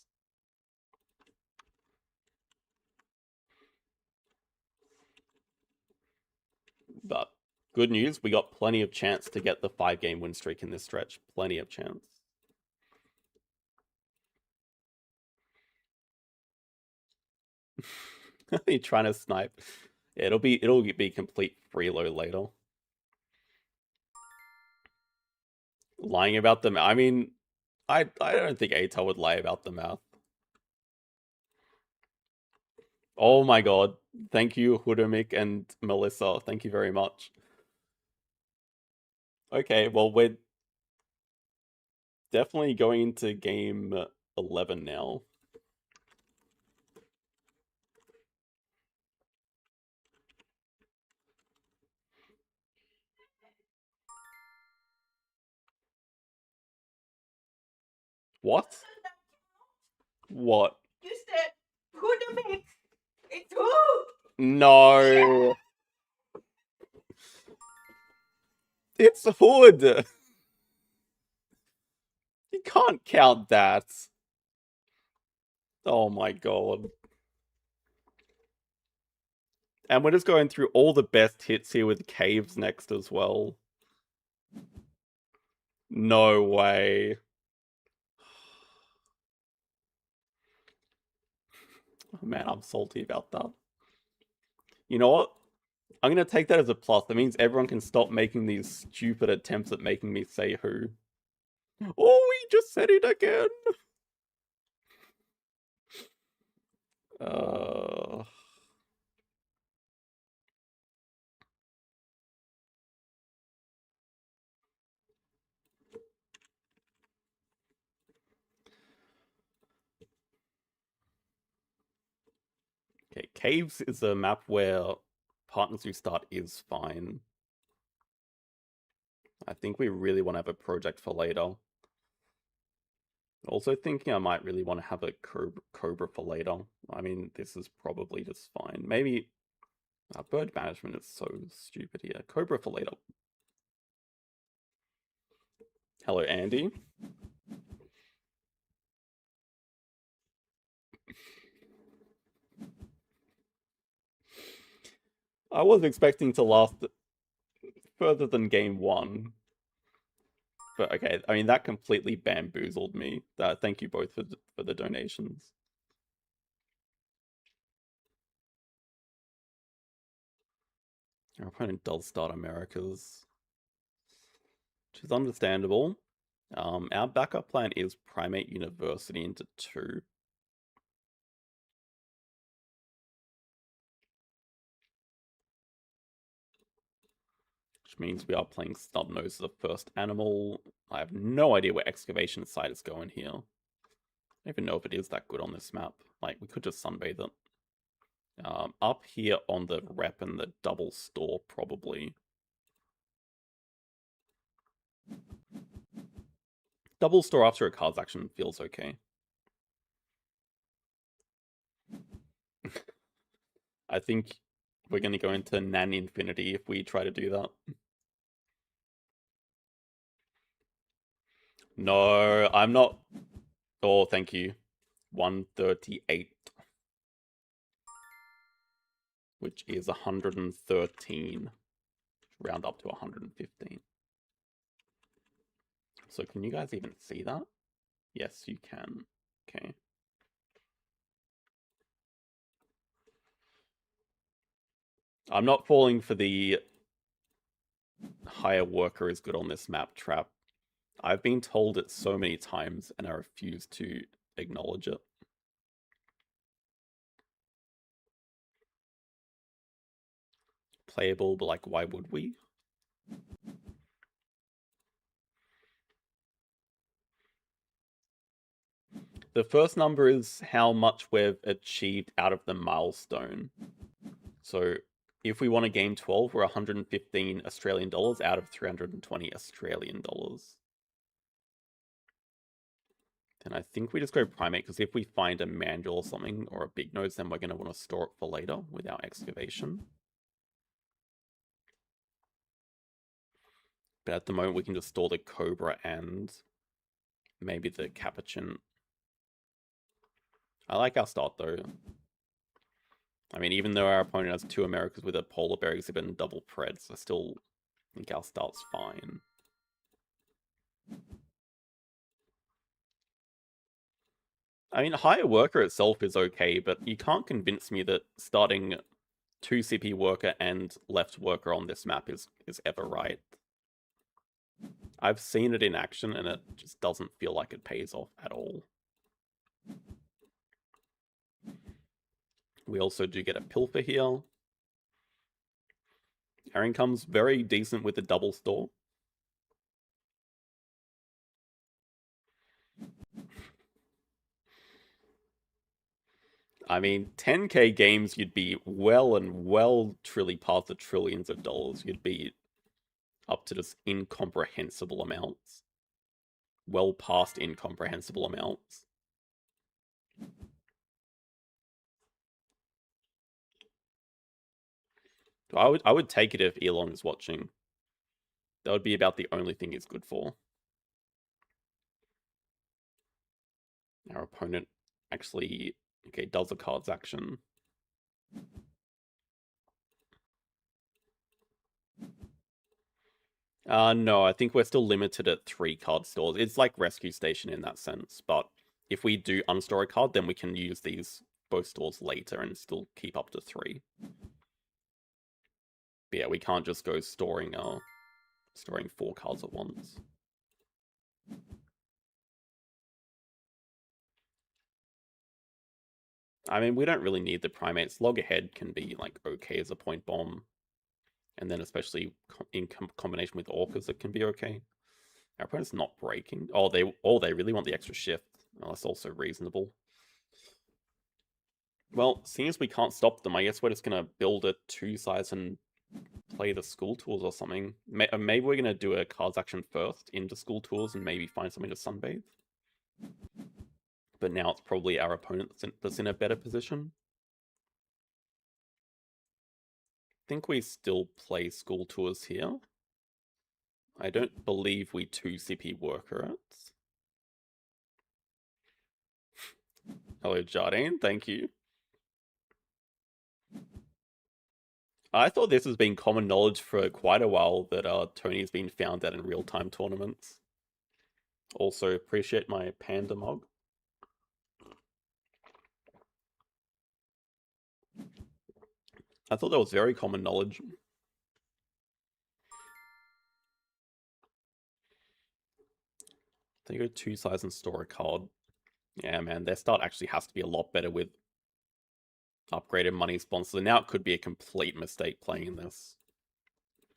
But good news, we got plenty of chance to get the 5-game win streak in this stretch. Plenty of chance. You're trying to snipe. Yeah, it'll be complete freeload later. Lying about the math. I mean, I don't think Atal would lie about the math. Oh my god. Thank you, Hudamik and Melissa. Thank you very much. Okay, well, we're definitely going into game 11 now. What? What? You said Hudamik. It's who? No. It's Hood. You can't count that. Oh my god. And we're just going through all the best hits here with caves next as well. No way. Oh man, I'm salty about that. You know what? I'm going to take that as a plus. That means everyone can stop making these stupid attempts at making me say who. Oh, we just said it again. Okay, Caves is a map where Partners Who Start is fine. I think we really want to have a project for later. Also thinking I might really want to have a Cobra for later. I mean, this is probably just fine. Maybe bird management is so stupid here. Cobra for later. Hello, Andy. I was expecting to last further than game 1. But okay, I mean, that completely bamboozled me. Thank you both for the donations. Our opponent does start Americas, which is understandable. Our backup plan is Primate University into 2. Which means we are playing Snubnose as the first animal. I have no idea where Excavation Site is going here. I don't even know if it is that good on this map. Like, we could just sunbathe it. Up here on the rep and the double store, probably. Double store after a card's action feels okay. I think we're going to go into Nan Infinity if we try to do that. No, I'm not. Oh, thank you. 138. Which is 113. Round up to 115. So can you guys even see that? Yes, you can. Okay. I'm not falling for the Hire worker is good on this map trap. I've been told it so many times and I refuse to acknowledge it. Playable, but like, why would we? The first number is how much we've achieved out of the milestone. So if we want to game 12, we're 115 Australian dollars out of 320 Australian dollars. Then I think we just go primate, because if we find a manual or something, or a big nose, then we're going to want to store it for later with our excavation. But at the moment, we can just store the Cobra and maybe the Capuchin. I like our start, though. I mean, even though our opponent has 2 Americas with a Polar Bear exhibit and double Preds, I still think our start's fine. I mean, higher worker itself is okay, but you can't convince me that starting 2 CP worker and left worker on this map is ever right. I've seen it in action and it just doesn't feel like it pays off at all. We also do get a pilfer here. Our income's very decent with the double store. I mean, 10k games, you'd be well and well truly past the trillions of dollars. You'd be up to just incomprehensible amounts. Well past incomprehensible amounts. I would take it if Elon is watching. That would be about the only thing he's good for. Our opponent actually, okay, does a cards action. No, I think we're still limited at 3 card stores. It's like Rescue Station in that sense, but if we do unstore a card, then we can use these both stores later and still keep up to 3. But yeah, we can't just go storing 4 cards at once. I mean, we don't really need the primates. Log ahead can be like okay as a point bomb, and then especially in combination with orcas, it can be okay. Our opponent's not breaking. Oh, they really want the extra shift. Oh, that's also reasonable. Well, seeing as we can't stop them, I guess we're just gonna build a 2 size and play the school tours or something. Maybe we're gonna do a cards action first into school tours and maybe find something to sunbathe. But now it's probably our opponent that's in a better position. I think we still play school tours here. I don't believe we 2 CP worker it. Hello, Jardine. Thank you. I thought this has been common knowledge for quite a while that Tony's been found out in real-time tournaments. Also, appreciate my panda mug. I thought that was very common knowledge. They go 2 size and store a card. Yeah, man, their start actually has to be a lot better with upgraded money sponsor. Now it could be a complete mistake playing this.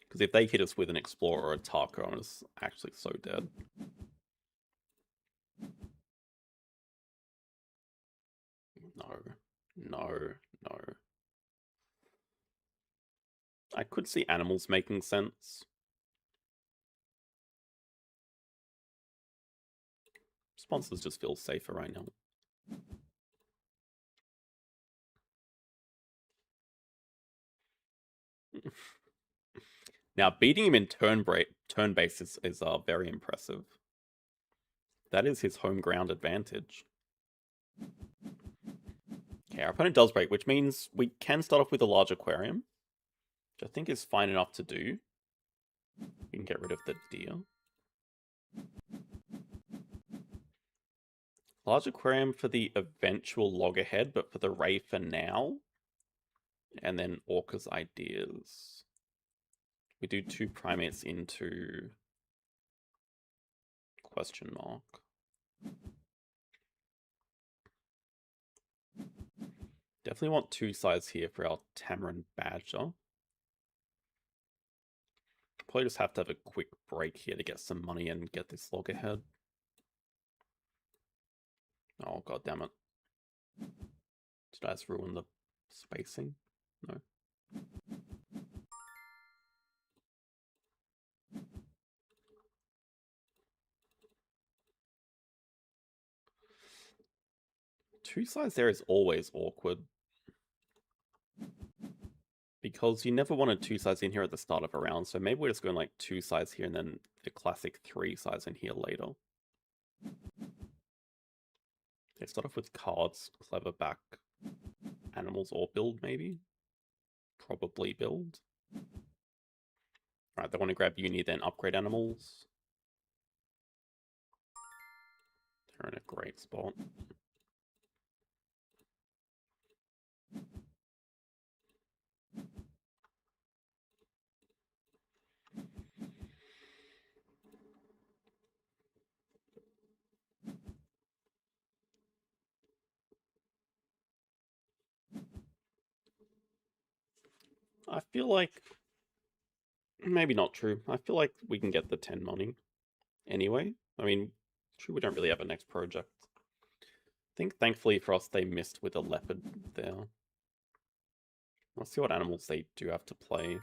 Because if they hit us with an Explorer or a Taco, I'm just actually so dead. No. I could see animals making sense. Sponsors just feel safer right now. Now, beating him in turn base is very impressive. That is his home ground advantage. Okay, our opponent does break, which means we can start off with a large aquarium, which I think is fine enough to do. We can get rid of the deer. Large aquarium for the eventual loggerhead, but for the ray for now. And then Orca's ideas. We do 2 primates into question mark. Definitely want 2 sides here for our Tamarin Badger. Probably just have to have a quick break here to get some money and get this loggerhead. Oh, god damn it. Did I just ruin the spacing? No. Two sides there is always awkward. Because you never wanted 2 sides in here at the start of a round, so maybe we're just going like 2 sides here and then the classic 3 sides in here later. They start off with cards, clever back, animals, or build maybe? Probably build. Alright, they want to grab uni, then upgrade animals. They're in a great spot. I feel like... maybe not true. I feel like we can get the 10 money anyway. I mean, true, we don't really have a next project. I think thankfully for us they missed with a leopard there. Let's see what animals they do have to play.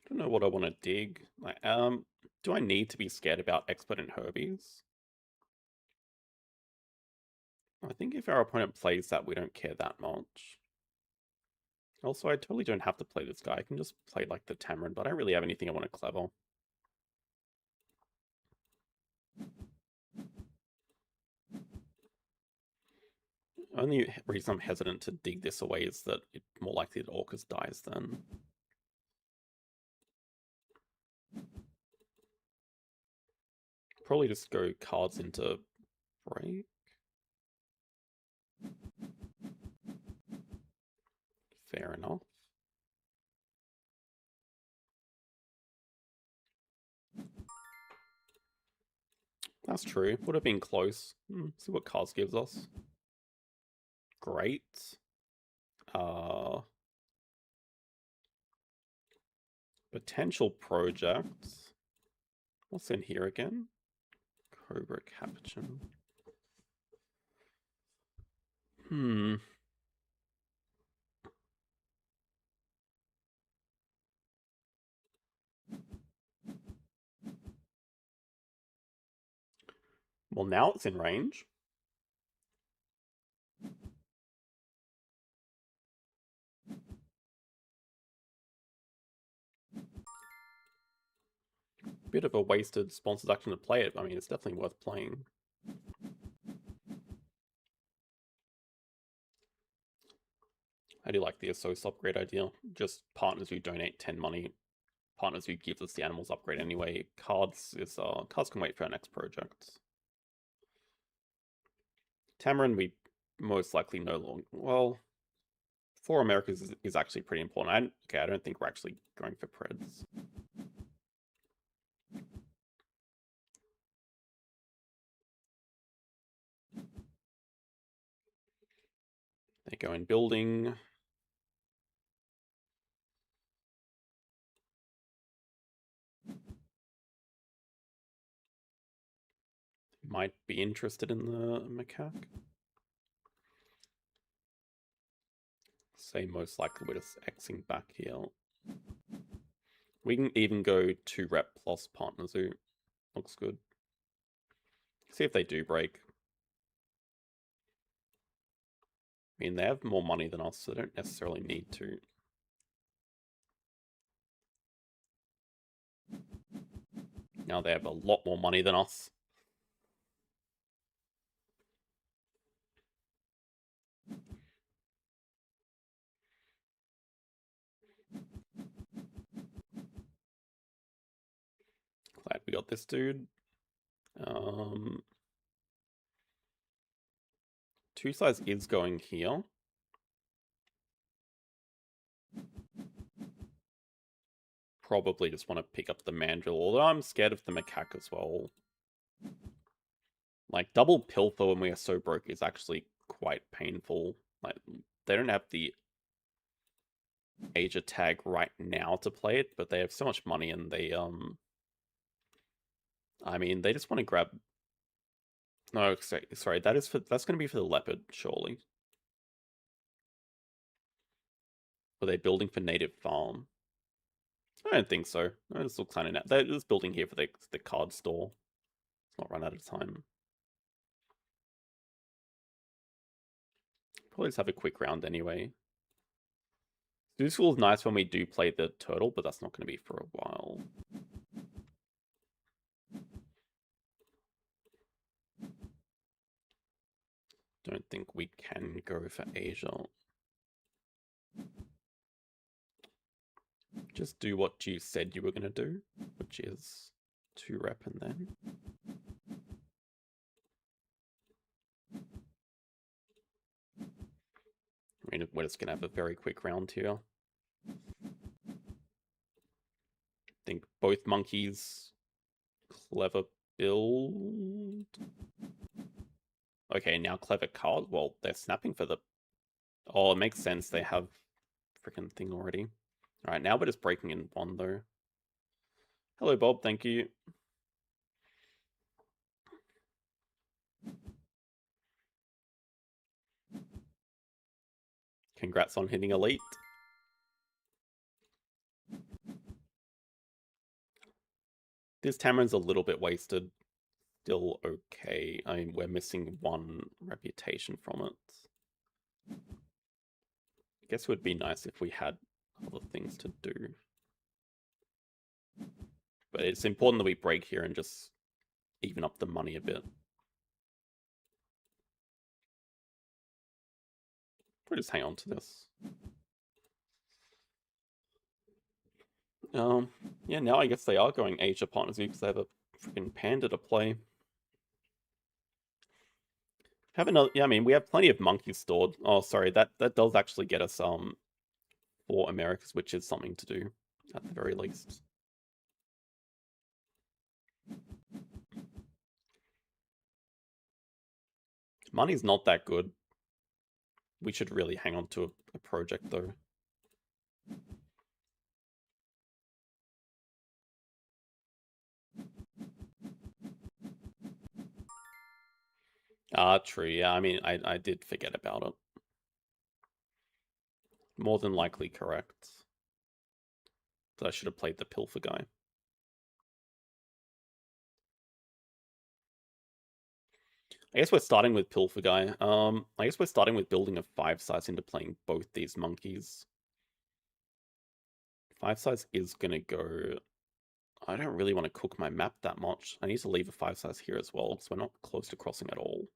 I don't know what I want to dig. Do I need to be scared about expert and Herbies? I think if our opponent plays that, we don't care that much. Also, I totally don't have to play this guy. I can just play like the Tamarin, but I don't really have anything I want to clever. Only reason I'm hesitant to dig this away is that it's more likely that Orcus dies then. Probably just go cards into break. Fair enough. That's true. Would have been close. See what cards gives us. Great. Potential projects. What's in here again? Cobra Capuchin. Well, now it's in range. Bit of a wasted sponsored action to play it. I mean, it's definitely worth playing. I do like the Asos upgrade idea. Just partners who donate 10 money, partners who give us the animals upgrade anyway. Cards can wait for our next project. Tamarin, we most likely no longer. Well, for Americas is actually pretty important. I don't think we're actually going for Preds. They go in building. Might be interested in the macaque. Say most likely we're just Xing back here. We can even go 2 rep plus partner zoo. Looks good. See if they do break. I mean, they have more money than us, so they don't necessarily need to. Now they have a lot more money than us. we got this dude. Two size is going here. Probably just want to pick up the mandrill, although I'm scared of the macaque as well. Like, double pilfer when we are so broke is actually quite painful. Like, they don't have the Asia tag right now to play it, but they have so much money and they, I mean, they just want to grab... No, sorry, that's going to be for the leopard, surely. Were they building for native farm? I don't think so. I just look kind of... They're just building here for the card store. It's not run out of time. Probably just have a quick round anyway. This feels nice when we do play the turtle, but that's not going to be for a while. Don't think we can go for Asia. Just do what you said you were going to do, which is 2 rep and then... I mean, we're just going to have a very quick round here. I think both monkeys. Clever build. Okay, now clever card. Well, they're snapping for the... Oh, it makes sense. They have freaking thing already. Alright, now we're just breaking in 1, though. Hello, Bob. Thank you. Congrats on hitting elite. This Tamarin's a little bit wasted. Still okay. I mean, we're missing 1 reputation from it. I guess it would be nice if we had other things to do. But it's important that we break here and just even up the money a bit. We'll just hang on to this. Yeah, now I guess they are going Asia Partners because they have a freaking panda to play. Have another... Yeah, I mean, we have plenty of monkeys stored. Oh, sorry, that does actually get us 4 Americas, which is something to do, at the very least. Money's not that good. We should really hang on to a project, though. True. Yeah, I mean, I did forget about it. More than likely correct. So I should have played the pilfer guy. I guess we're starting with pilfer guy. I guess we're starting with building a 5 size into playing both these monkeys. 5 size is gonna go... I don't really want to cook my map that much. I need to leave a 5 size here as well, because we're not close to crossing at all.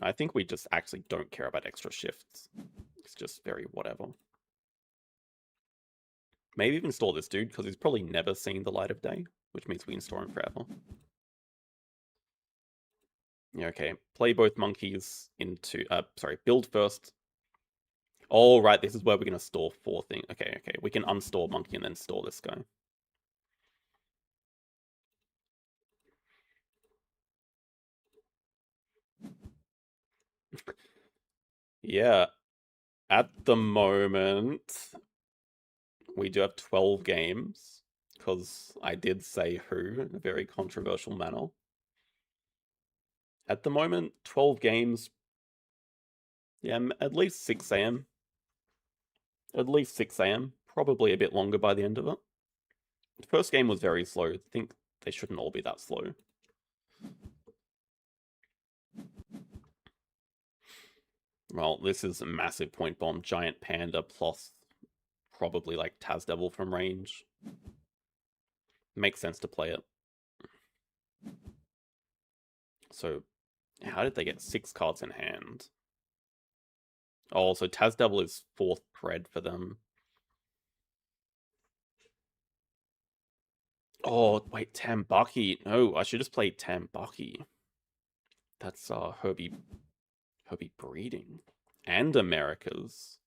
I think we just actually don't care about extra shifts. It's just very whatever. Maybe even store this dude, because he's probably never seen the light of day, which means we can store him forever. Yeah, okay. Play both monkeys into... sorry, build first. Oh, right, this is where we're going to store 4 things. Okay, okay. We can unstore monkey and then store this guy. Yeah. At the moment, we do have 12 games, because I did say who in a very controversial manner. At the moment, 12 games. Yeah, at least 6 AM. At least 6 AM. Probably a bit longer by the end of it. The first game was very slow. I think they shouldn't all be that slow. Well, this is a massive point bomb. Giant panda plus probably like Taz Devil from range. Makes sense to play it. So, how did they get 6 cards in hand? Oh, so Taz Devil is 4th pred for them. Oh, wait, Tambucky. No, I should just play Tambucky. That's Herbie breeding. And Americas.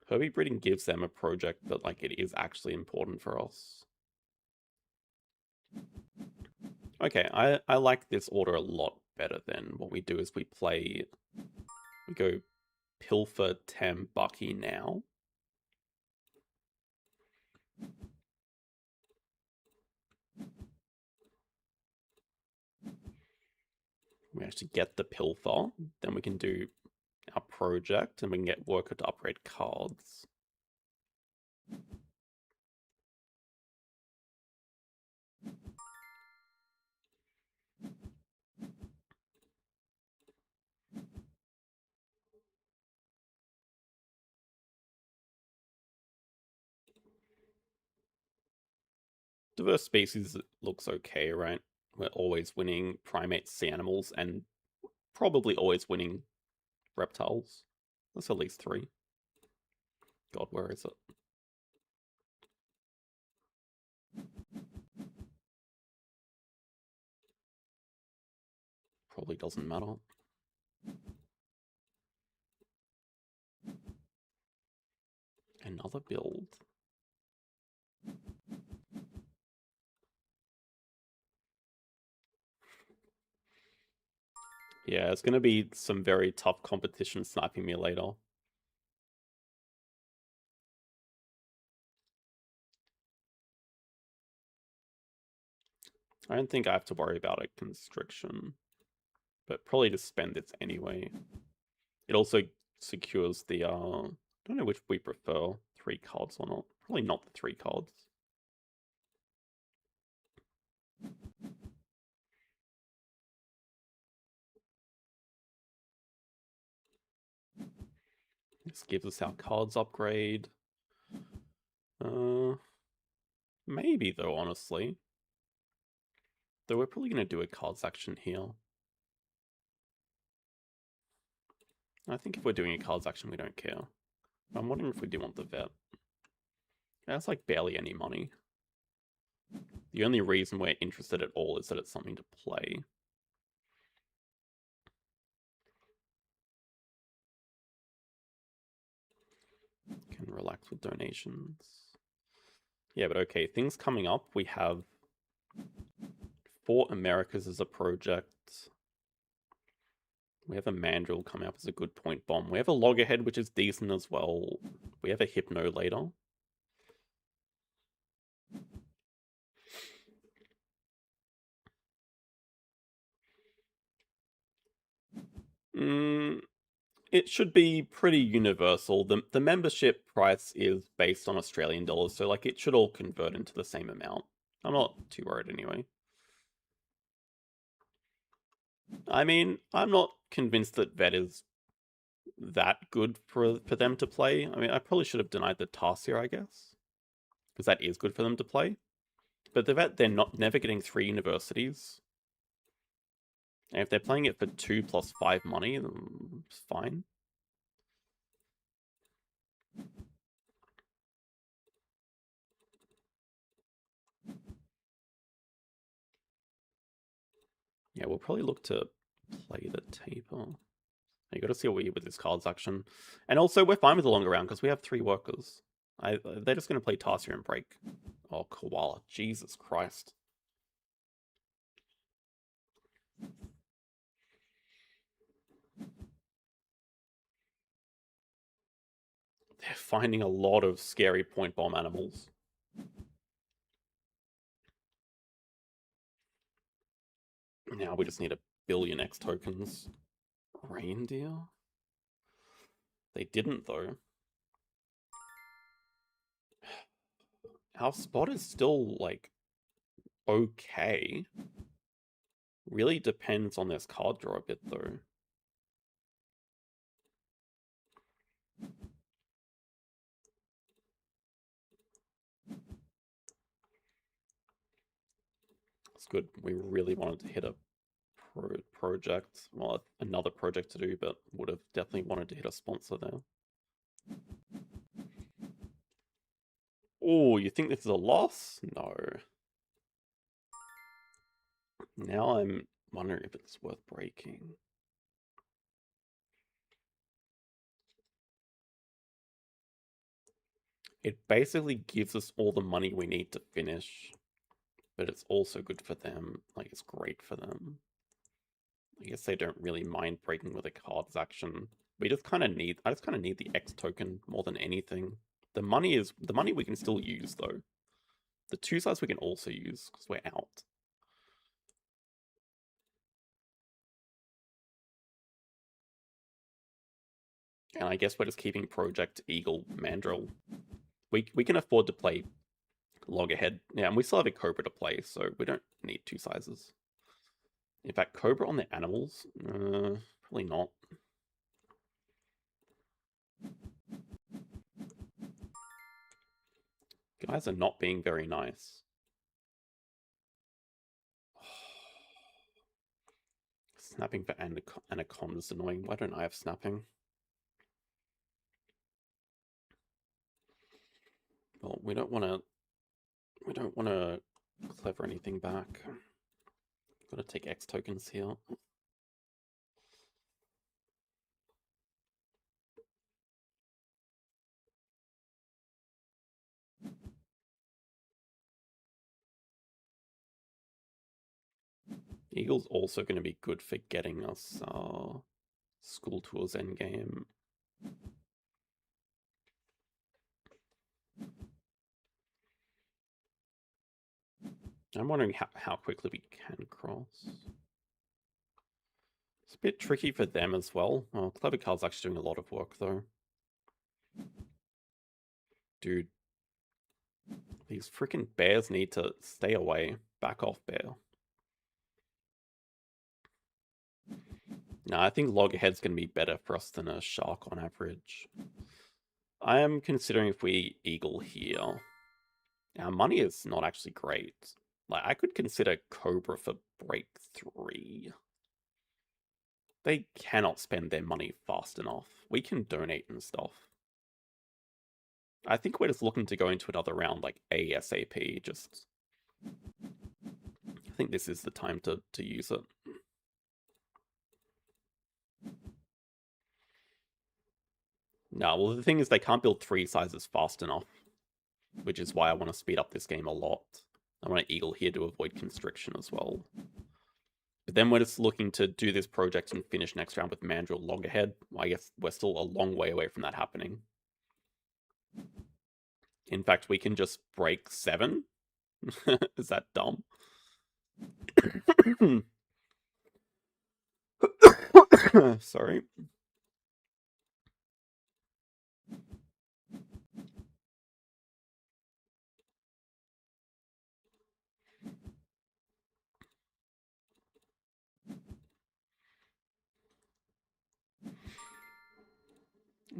Herbie breeding gives them a project, but like it is actually important for us. Okay, I like this order a lot better than what we do is we go Pilfer Tambucky now. We actually get the Pilfer, then we can do our project and we can get Worker to upgrade cards. Diverse species looks okay, right? We're always winning primates, sea animals, and probably always winning reptiles. That's at least 3. God, where is it? Probably doesn't matter. Another build. Yeah, it's going to be some very tough competition sniping me later. I don't think I have to worry about a constriction, but probably just spend it anyway. It also secures the, I don't know which we prefer, 3 cards or not. Probably not the 3 cards. This gives us our cards upgrade. Maybe though, honestly. Though we're probably going to do a cards action here. I think if we're doing a cards action, we don't care. I'm wondering if we do want the vet. That's like barely any money. The only reason we're interested at all is that it's something to play. Can relax with donations. Yeah, but okay, things coming up. We have 4 Americas as a project. We have a Mandrill coming up as a good point bomb. We have a Loggerhead, which is decent as well. We have a Hypno later. It should be pretty universal. The membership price is based on Australian dollars, so like it should all convert into the same amount. I'm not too worried anyway. I mean, I'm not convinced that vet is that good for them to play. I mean, I probably should have denied the Tarsier, I guess, because that is good for them to play. But the vet, they're never getting 3 universities. And if they're playing it for 2 plus 5 money, then it's fine. Yeah, we'll probably look to play the Taper. You got to see what we get with this cards action. And also, we're fine with the longer round because we have 3 workers. They're just going to play Tarsier and break. Oh, Koala. Jesus Christ. They're finding a lot of scary point bomb animals. Now we just need 1,000,000,000 X tokens. Reindeer? They didn't, though. Our spot is still, like, okay. Really depends on this card draw a bit, though. It's good. We really wanted to hit a project. Well, another project to do, but would have definitely wanted to hit a sponsor there. Oh, you think this is a loss? No. Now I'm wondering if it's worth breaking. It basically gives us all the money we need to finish, but it's also good for them. Like, it's great for them. I guess they don't really mind breaking with a card's action. I just kind of need the X token more than anything. The money we can still use though. The 2 sides we can also use because we're out. And I guess we're just keeping Project, Eagle, Mandrill. We can afford to play Loggerhead. Yeah, and we still have a Cobra to play, so we don't need 2 sizes. In fact, Cobra on the animals? Probably not. Guys are not being very nice. Snapping for Anaconda is annoying. Why don't I have snapping? Well, we don't want to clever anything back. Gotta take X tokens here. Eagle's also going to be good for getting us school tours endgame. I'm wondering how quickly we can cross. It's a bit tricky for them as well. Clever Card's actually doing a lot of work though. Dude. These freaking bears need to stay away. Back off, bear. No, I think Loggerhead's going to be better for us than a Shark on average. I am considering if we Eagle here. Our money is not actually great. Like, I could consider Cobra for break 3. They cannot spend their money fast enough. We can donate and stuff. I think we're just looking to go into another round, like, ASAP, just... I think this is the time to use it. No, well, the thing is they can't build 3 sizes fast enough, which is why I want to speed up this game a lot. I want to Eagle here to avoid constriction as well. But then we're just looking to do this project and finish next round with Mandrill Loggerhead. I guess we're still a long way away from that happening. In fact, we can just break 7. Is that dumb? Sorry.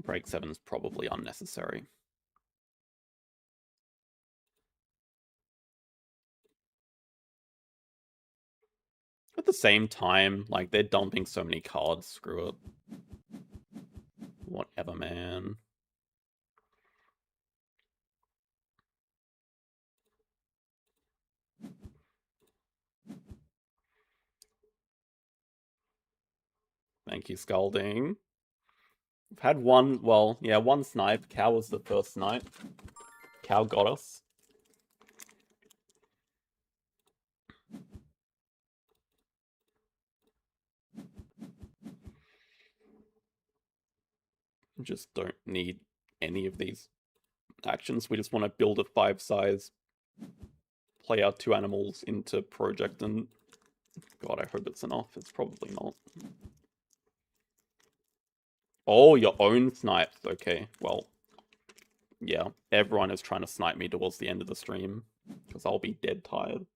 Break 7 is probably unnecessary. At the same time, like, they're dumping so many cards, screw it. Whatever, man. Thank you, Scalding. We've had one, well, yeah, one snipe. Cow was the first snipe. Cow got us. Just don't need any of these actions. We just want to build a 5 size, play our 2 animals into project, and God, I hope it's enough. It's probably not. Oh, your own snipes. Okay, well, yeah, everyone is trying to snipe me towards the end of the stream because I'll be dead tired.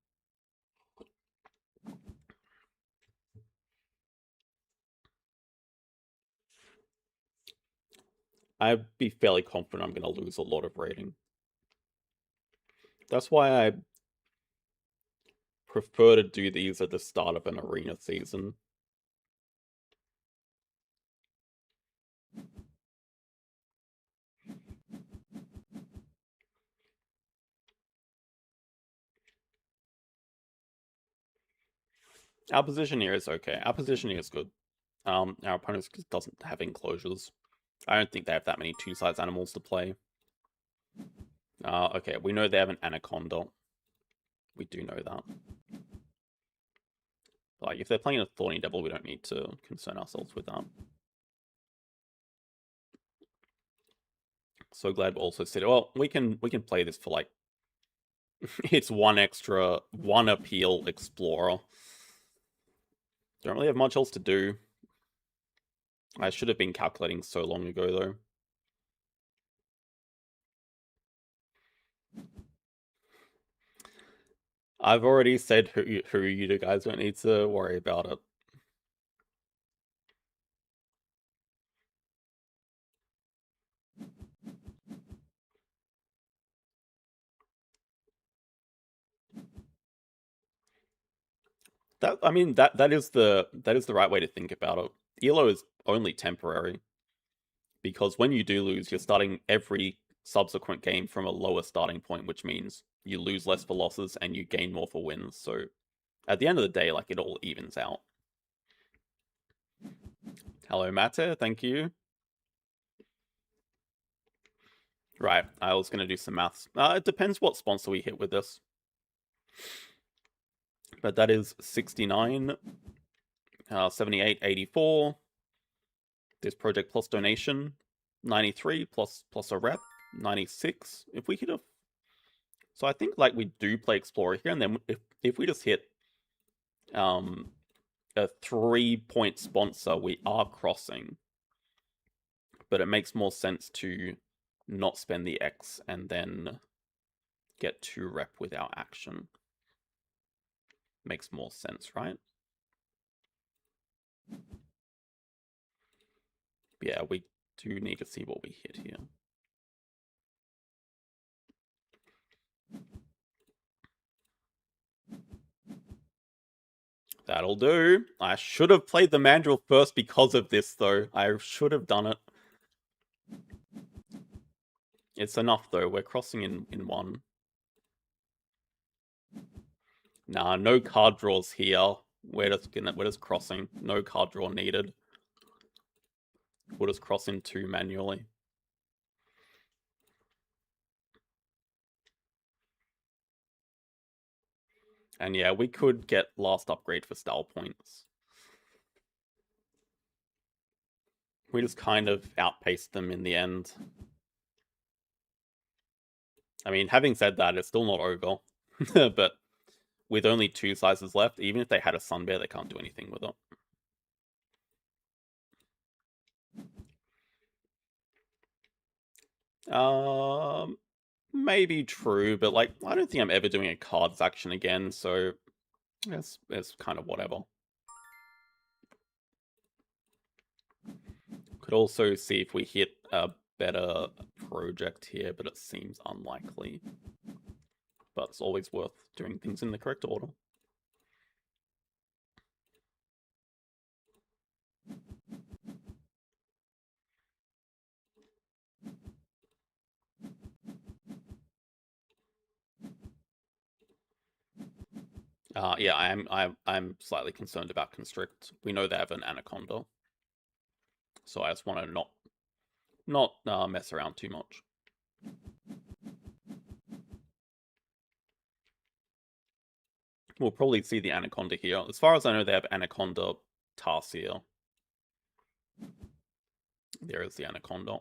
I'd be fairly confident I'm going to lose a lot of rating. That's why I prefer to do these at the start of an arena season. Our position here is okay. Our position here is good. Our opponent doesn't have enclosures. I don't think they have that many two-size animals to play. Okay, we know they have an anaconda. We do know that. Like, if they're playing a thorny devil, we don't need to concern ourselves with that. So glad we also said, well, we can play this for like it's one appeal explorer. Don't really have much else to do. I should have been calculating so long ago though. I've already said who you guys don't need to worry about it. That is the right way to think about it. ELO is only temporary. Because when you do lose, you're starting every subsequent game from a lower starting point, which means you lose less for losses and you gain more for wins. So at the end of the day, like, it all evens out. Hello, Mate. Thank you. Right, I was going to do some maths. It depends what sponsor we hit with this. But that is 69, 78, 84. This project plus donation, 93 plus a rep, 96. If we hit a... So I think, like, we do play Explorer here, and then if we just hit a 3-point sponsor, we are crossing. But it makes more sense to not spend the X and then get 2 rep with our action. Makes more sense, right? Yeah, we do need to see what we hit here. That'll do. I should have played the Mandrill first because of this, though. I should have done it. It's enough, though. We're crossing in 1. Nah, no card draws here. We're just crossing. No card draw needed. We'll just cross in 2 manually. And yeah, we could get last upgrade for style points. We just kind of outpaced them in the end. I mean, having said that, it's still not over. But with only 2 sizes left, even if they had a Sun Bear, they can't do anything with it. Maybe true, but like, I don't think I'm ever doing a cards action again, so it's kind of whatever. Could also see if we hit a better project here, but it seems unlikely. But it's always worth doing things in the correct order. Yeah, I'm slightly concerned about Constrict. We know they have an Anaconda, so I just want to not mess around too much. We'll probably see the Anaconda here. As far as I know, they have Anaconda Tarsier. There is the Anaconda.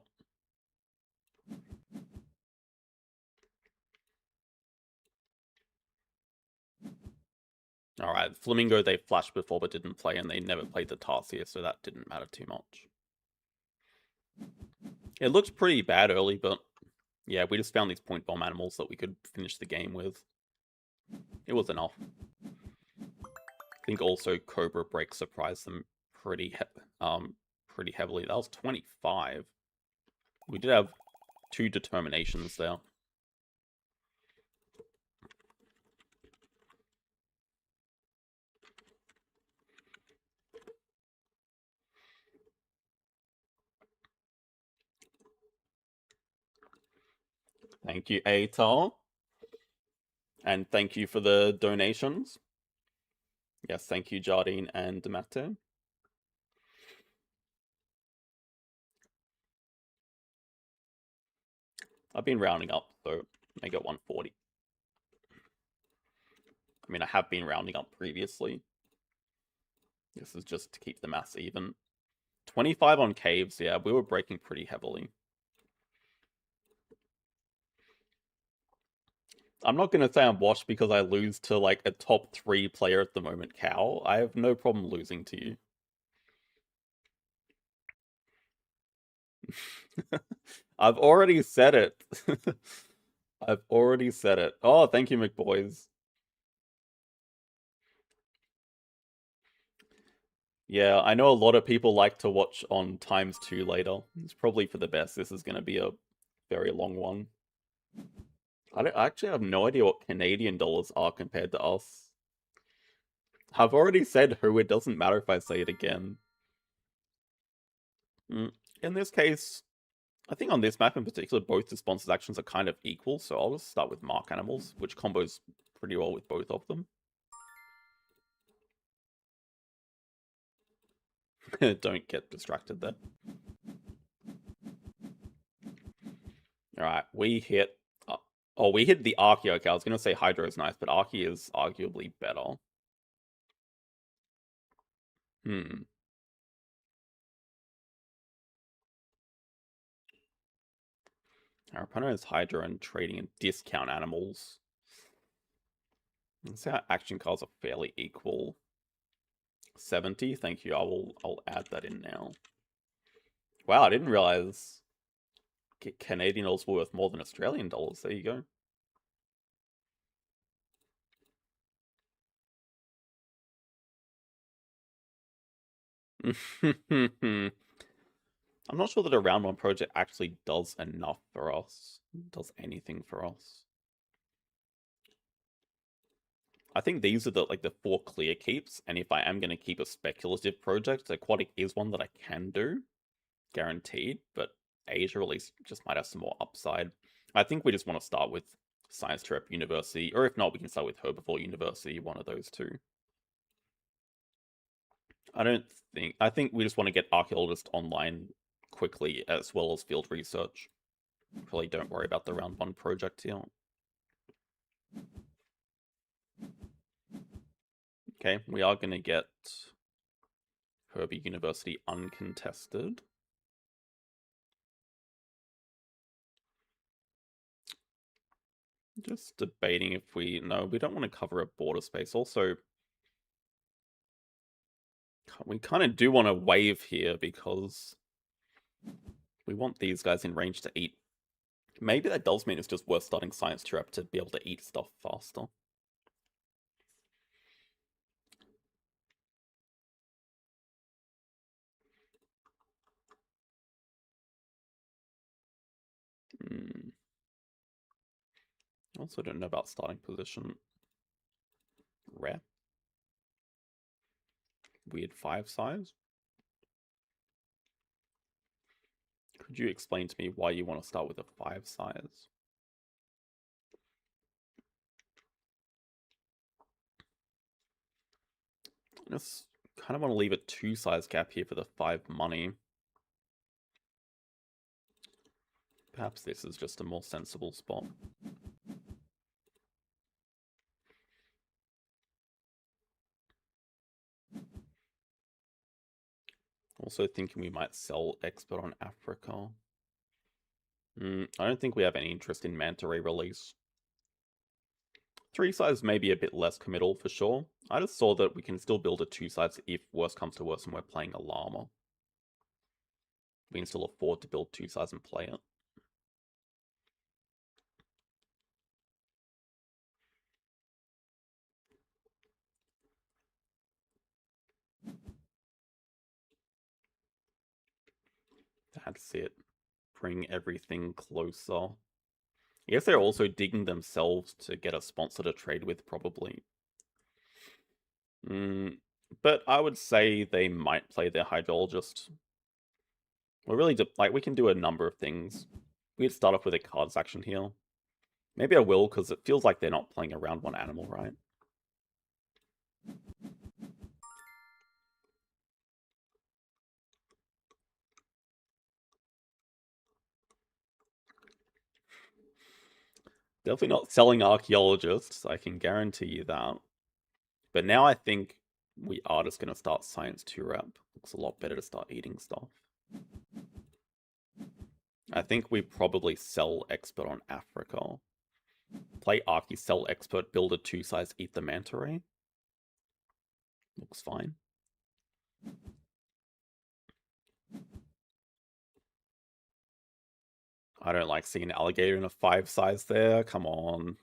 Alright, Flamingo they flashed before but didn't play, and they never played the Tarsier, so that didn't matter too much. It looked pretty bad early, but yeah, we just found these point bomb animals that we could finish the game with. It was enough. I think also Cobra Break surprised them pretty heavily. That was 25. We did have 2 determinations there. Thank you, Atar. And thank you for the donations. Yes, thank you, Jardine and Demate. I've been rounding up, so make it 140. I mean, I have been rounding up previously. This is just to keep the maths even. 25 on caves, yeah, we were breaking pretty heavily. I'm not going to say I'm washed because I lose to, like, a top 3 player at the moment, Cow. I have no problem losing to you. I've already said it. I've already said it. Oh, thank you, McBoys. Yeah, I know a lot of people like to watch on ×2 later. It's probably for the best. This is going to be a very long one. I actually have no idea what Canadian dollars are compared to us. I've already said who, it doesn't matter if I say it again. In this case, I think on this map in particular, both the sponsors' actions are kind of equal, so I'll just start with Mark Animals, which combos pretty well with both of them. Don't get distracted there. Alright, we hit... oh, we hit the Arky. Okay, I was going to say Hydro is nice, but Arky is arguably better. Our opponent is Hydra and trading in discount animals. Let's say our action cards are fairly equal. 70, thank you. I'll add that in now. Wow, I didn't realize Canadian dollars were worth more than Australian dollars. There you go. I'm not sure that a round 1 project actually does enough for us. Does anything for us. I think these are the 4 clear keeps, and if I am going to keep a speculative project, Aquatic is one that I can do, guaranteed, but Asia at least just might have some more upside. I think we just want to start with Science Trip University, or if not, we can start with Herbivore University, one of those two. I think we just want to get Archaeologist online quickly, as well as field research. Probably don't worry about the round 1 project here. Okay, we are going to get Herbie University uncontested. Just debating if no, we don't want to cover a border space. Also, we kind of do want to wave here because we want these guys in range to eat. Maybe that does mean it's just worth starting Science Trap to be able to eat stuff faster. Also don't know about starting position. Rare. Weird 5 size. Could you explain to me why you want to start with a 5 size? I just kind of want to leave a 2 size gap here for the 5 money. Perhaps this is just a more sensible spot. Also thinking we might sell Expert on Africa. I don't think we have any interest in Manta Ray release. 3 size may be a bit less committal for sure. I just saw that we can still build a 2 size if worse comes to worse and we're playing a llama. We can still afford to build 2 size and play it. That's it. Bring everything closer. I guess they're also digging themselves to get a sponsor to trade with, probably. But I would say they might play their Hydrologist. We're really, we can do a number of things. We could start off with a cards action here. Maybe I will, because it feels like they're not playing around one animal, right? Definitely not selling archaeologists, I can guarantee you that. But now I think we are just going to start science 2 rep. Looks a lot better to start eating stuff. I think we probably sell expert on Africa. Play Arky, sell expert, build a 2-size, eat the manta ray. Looks fine. I don't like seeing an alligator in a 5-size there. Come on.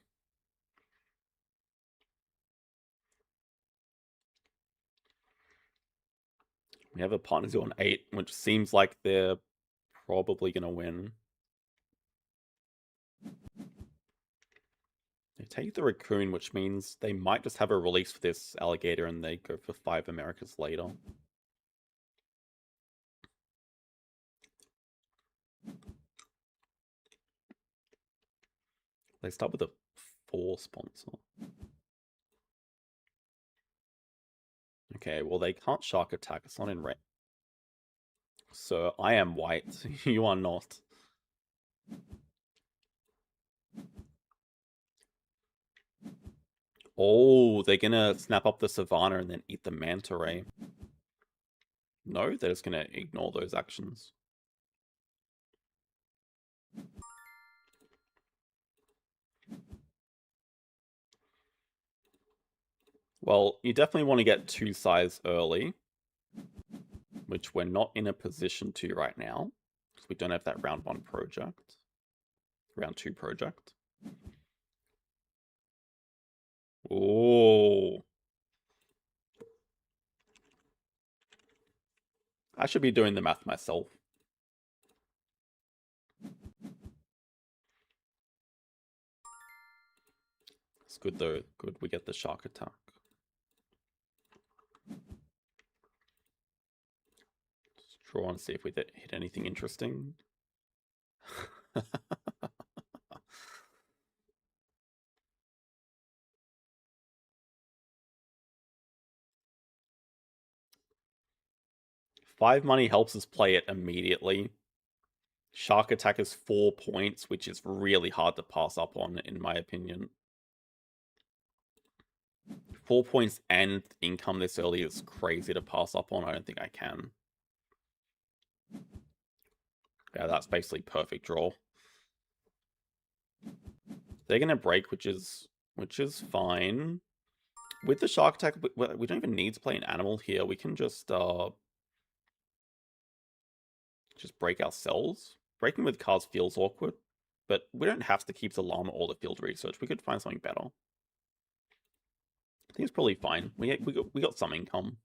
We have a partners on 8, which seems like they're probably going to win. They take the raccoon, which means they might just have a release for this alligator and they go for 5 Americas later. They start with a 4 sponsor. Okay, well they can't shark attack. It's not in red. So I am white. You are not. Oh, they're gonna snap up the savannah and then eat the manta ray. No, they're just gonna ignore those actions. Well, you definitely want to get 2-size early, which we're not in a position to right now, because we don't have that round 1 project. Round 2 project. Oh. I should be doing the math myself. It's good though. Good, we get the shark attack. Just draw and see if we hit anything interesting. 5 money helps us play it immediately. Shark attack is 4 points, which is really hard to pass up on, in my opinion. 4 points and income this early is crazy to pass up on. I don't think I can. Yeah, that's basically perfect draw. They're gonna break, which is fine. With the shark attack, we don't even need to play an animal here. We can just break ourselves. Breaking with cards feels awkward, but we don't have to keep the llama or the field research. We could find something better. I think it's probably fine. We got some income.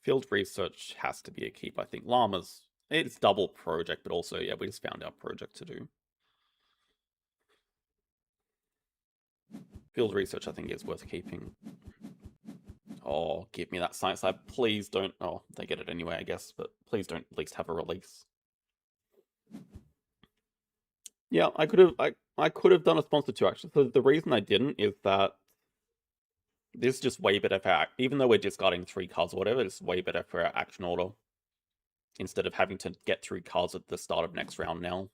Field research has to be a keep, I think. Llamas, it's double project, but also, yeah, we just found our project to do. Field research, I think, is worth keeping. Oh, give me that science lab. Please don't. Oh, they get it anyway, I guess, but please don't at least have a release. Yeah, I could have done a sponsor too, actually. So the reason I didn't is that this is just way better for even though we're discarding 3 cards or whatever, it's way better for our action order. Instead of having to get through cards at the start of next round now.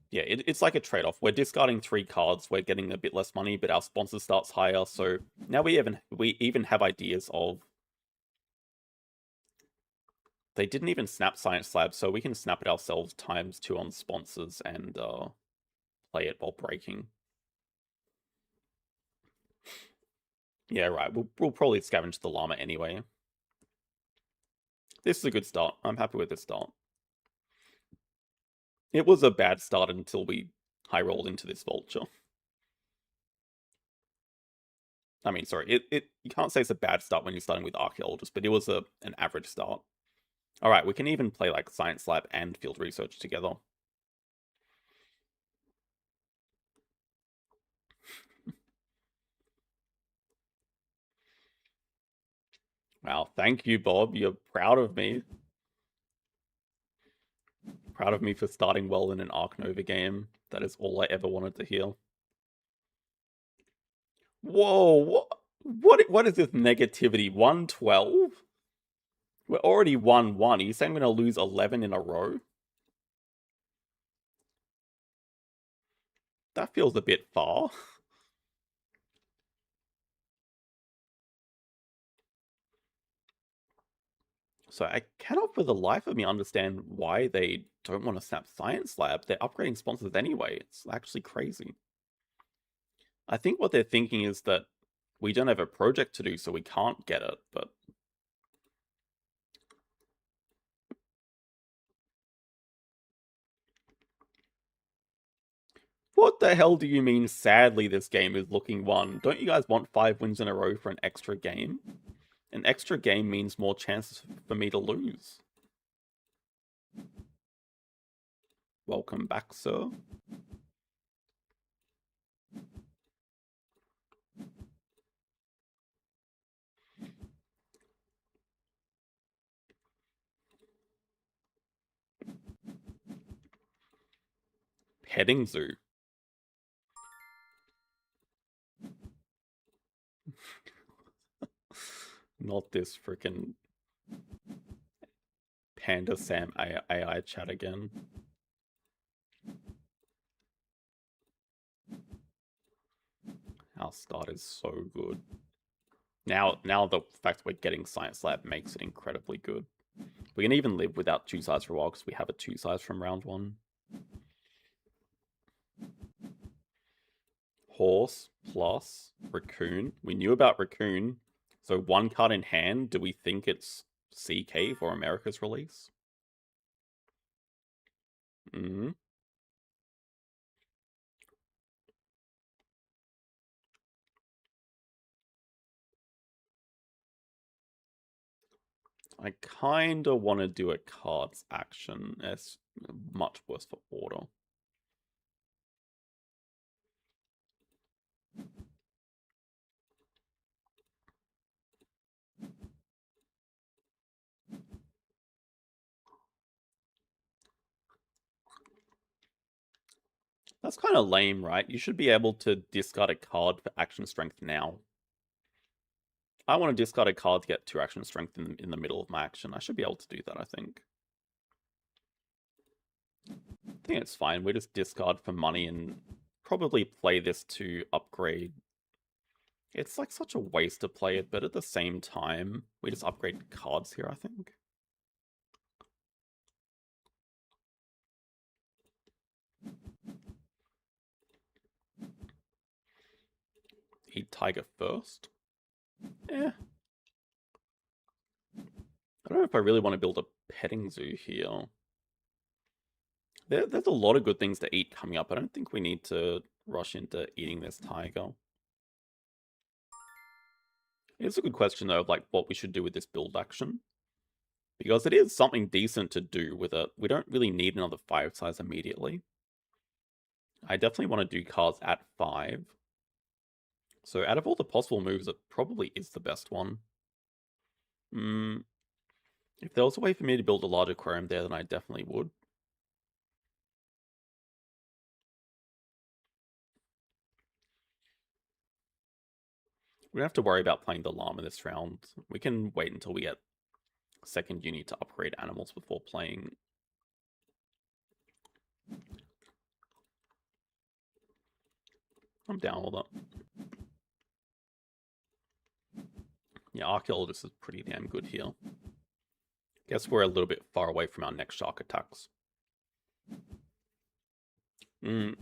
Yeah, it's like a trade-off. We're discarding 3 cards, we're getting a bit less money, but our sponsor starts higher, so now we even have ideas of... They didn't even snap Science Lab, so we can snap it ourselves ×2 on sponsors and play it while breaking. Yeah, right. We'll probably scavenge the llama anyway. This is a good start. I'm happy with this start. It was a bad start until we high rolled into this vulture. I mean, sorry, you can't say it's a bad start when you're starting with archaeologists, but it was an average start. All right, we can even play like Science Lab and Field Research together. Wow, thank you, Bob. You're proud of me. Proud of me for starting well in an Ark Nova game. That is all I ever wanted to hear. Whoa, what is this negativity? 112? We're already 1-1. Are you saying I'm going to lose 11 in a row? That feels a bit far. So I cannot for the life of me understand why they don't want to snap Science Lab. They're upgrading sponsors anyway. It's actually crazy. I think what they're thinking is that we don't have a project to do, so we can't get it, but... What the hell do you mean, sadly, this game is looking won? Don't you guys want 5 wins in a row for an extra game? An extra game means more chances for me to lose. Welcome back, sir. Petting zoo. Not this freaking Panda Sam AI chat again. Our start is so good. Now the fact we're getting Science Lab makes it incredibly good. We can even live without 2 sides for a while because we have a 2 sides from round 1. Horse plus Raccoon. We knew about Raccoon. So 1 card in hand. Do we think it's Sea Cave or America's Release? Mm-hmm. I kind of want to do a cards action. It's much worse for order. That's kind of lame, right? You should be able to discard a card for action strength now. I want to discard a card to get 2 action strength in the middle of my action. I should be able to do that, I think. I think it's fine. We just discard for money and probably play this to upgrade. It's like such a waste to play it, but at the same time, we just upgrade cards here, I think. Eat Tiger first? Eh. I don't know if I really want to build a petting zoo here. There's a lot of good things to eat coming up. I don't think we need to rush into eating this tiger. It's a good question, though, of like what we should do with this build action. Because it is something decent to do with it. We don't really need another 5 size immediately. I definitely want to do cards at 5. So out of all the possible moves, it probably is the best one. If there was a way for me to build a large aquarium there, then I definitely would. We don't have to worry about playing the llama this round. We can wait until we get second uni to upgrade animals before playing. I'm down with it. Yeah, Archaeologist is pretty damn good here. Guess we're a little bit far away from our next shark attacks. You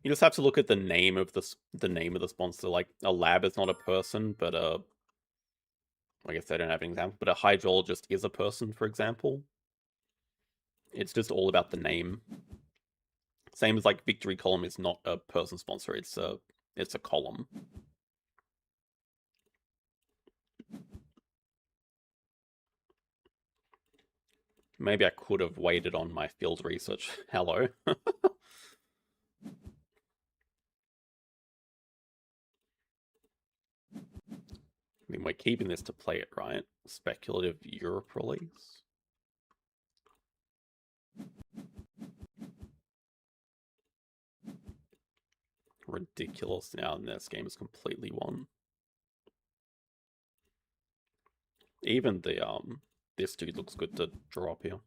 just have to look at the name of the sponsor. Like, a lab is not a person, but I guess I don't have an example, but a hydrologist is a person, for example. It's just all about the name. Same as like Victory Column is not a person sponsor, it's a column. Maybe I could have waited on my field research. Hello. Be We're keeping this to play it, right? Speculative Europe release. Ridiculous now, and this game is completely won. Even the this dude looks good to drop here.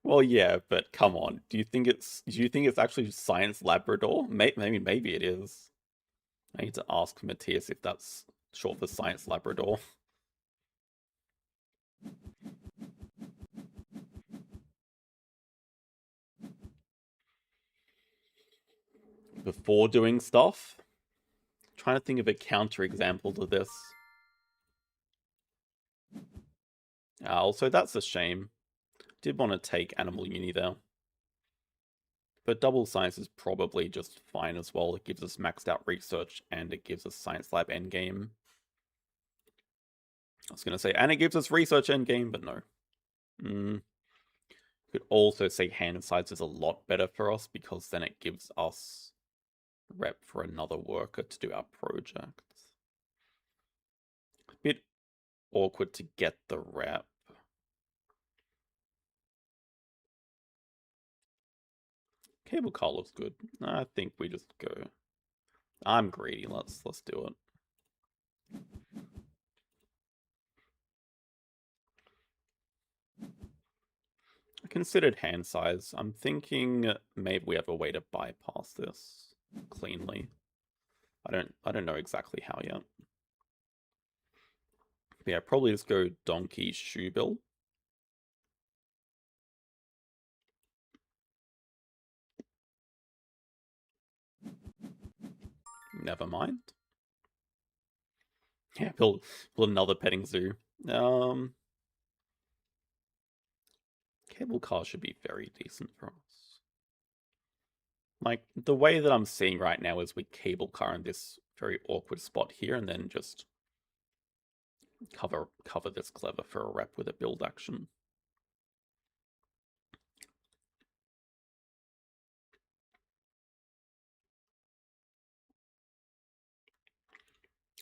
Well, yeah, but come on. Do you think it's actually Science Labrador? Maybe it is. I need to ask Matthias if that's short for Science Labrador. Before doing stuff, trying to think of a counterexample to this. Also, that's a shame. Did want to take Animal Uni there. But double science is probably just fine as well. It gives us maxed out research and it gives us Science Lab endgame. I was going to say, and it gives us research endgame, but no. Could also say hand size is a lot better for us because then it gives us rep for another worker to do our projects. A bit awkward to get the rep. Cable car looks good. I think we just go. I'm greedy. Let's do it. I considered hand size. I'm thinking maybe we have a way to bypass this cleanly. I don't know exactly how yet. But yeah, probably just go donkey shoe bill. Never mind. Yeah, build another petting zoo. Cable car should be very decent for us. Like, the way that I'm seeing right now is we cable car in this very awkward spot here and then just cover this clever for a rep with a build action.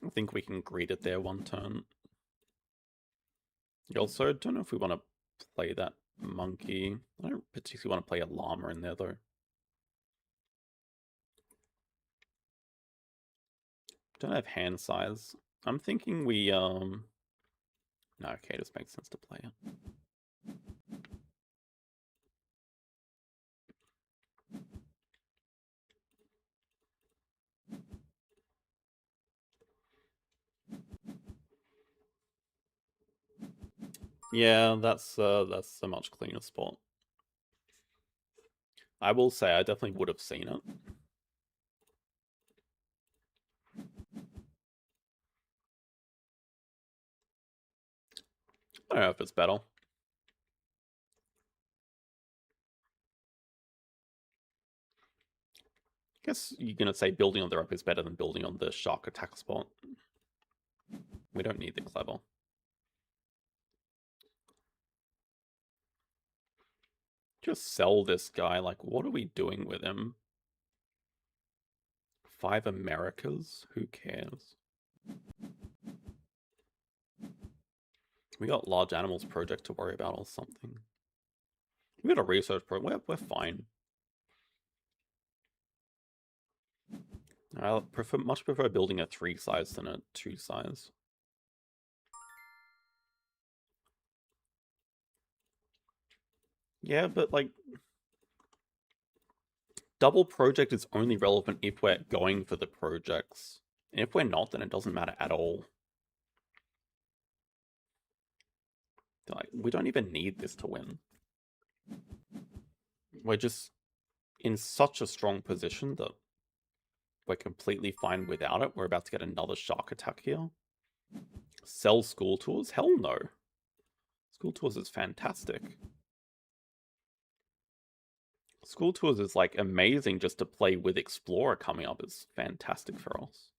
I think we can greet it there one turn. You also don't know if we want to play that monkey. I don't particularly want to play a llama in there though. Don't have hand size. I'm thinking we no, okay, this makes sense to play it. Yeah, that's a much cleaner spot. I will say I definitely would have seen it. I don't know if it's better. I guess you're gonna say building on the rep is better than building on the shark attack spot. We don't need the clever. Just sell this guy. Like, what are we doing with him? 5 Americas? Who cares? We got large animals project to worry about or something. We got a research project. We're fine. I much prefer building a 3 size than a 2 size. Yeah, but like double project is only relevant if we're going for the projects. And if we're not, then it doesn't matter at all. Like, we don't even need this to win. We're just in such a strong position that we're completely fine without it. We're about to get another shark attack here. Sell school tours? Hell no. School tours is fantastic. School tours is like amazing just to play with Explorer coming up is fantastic for us.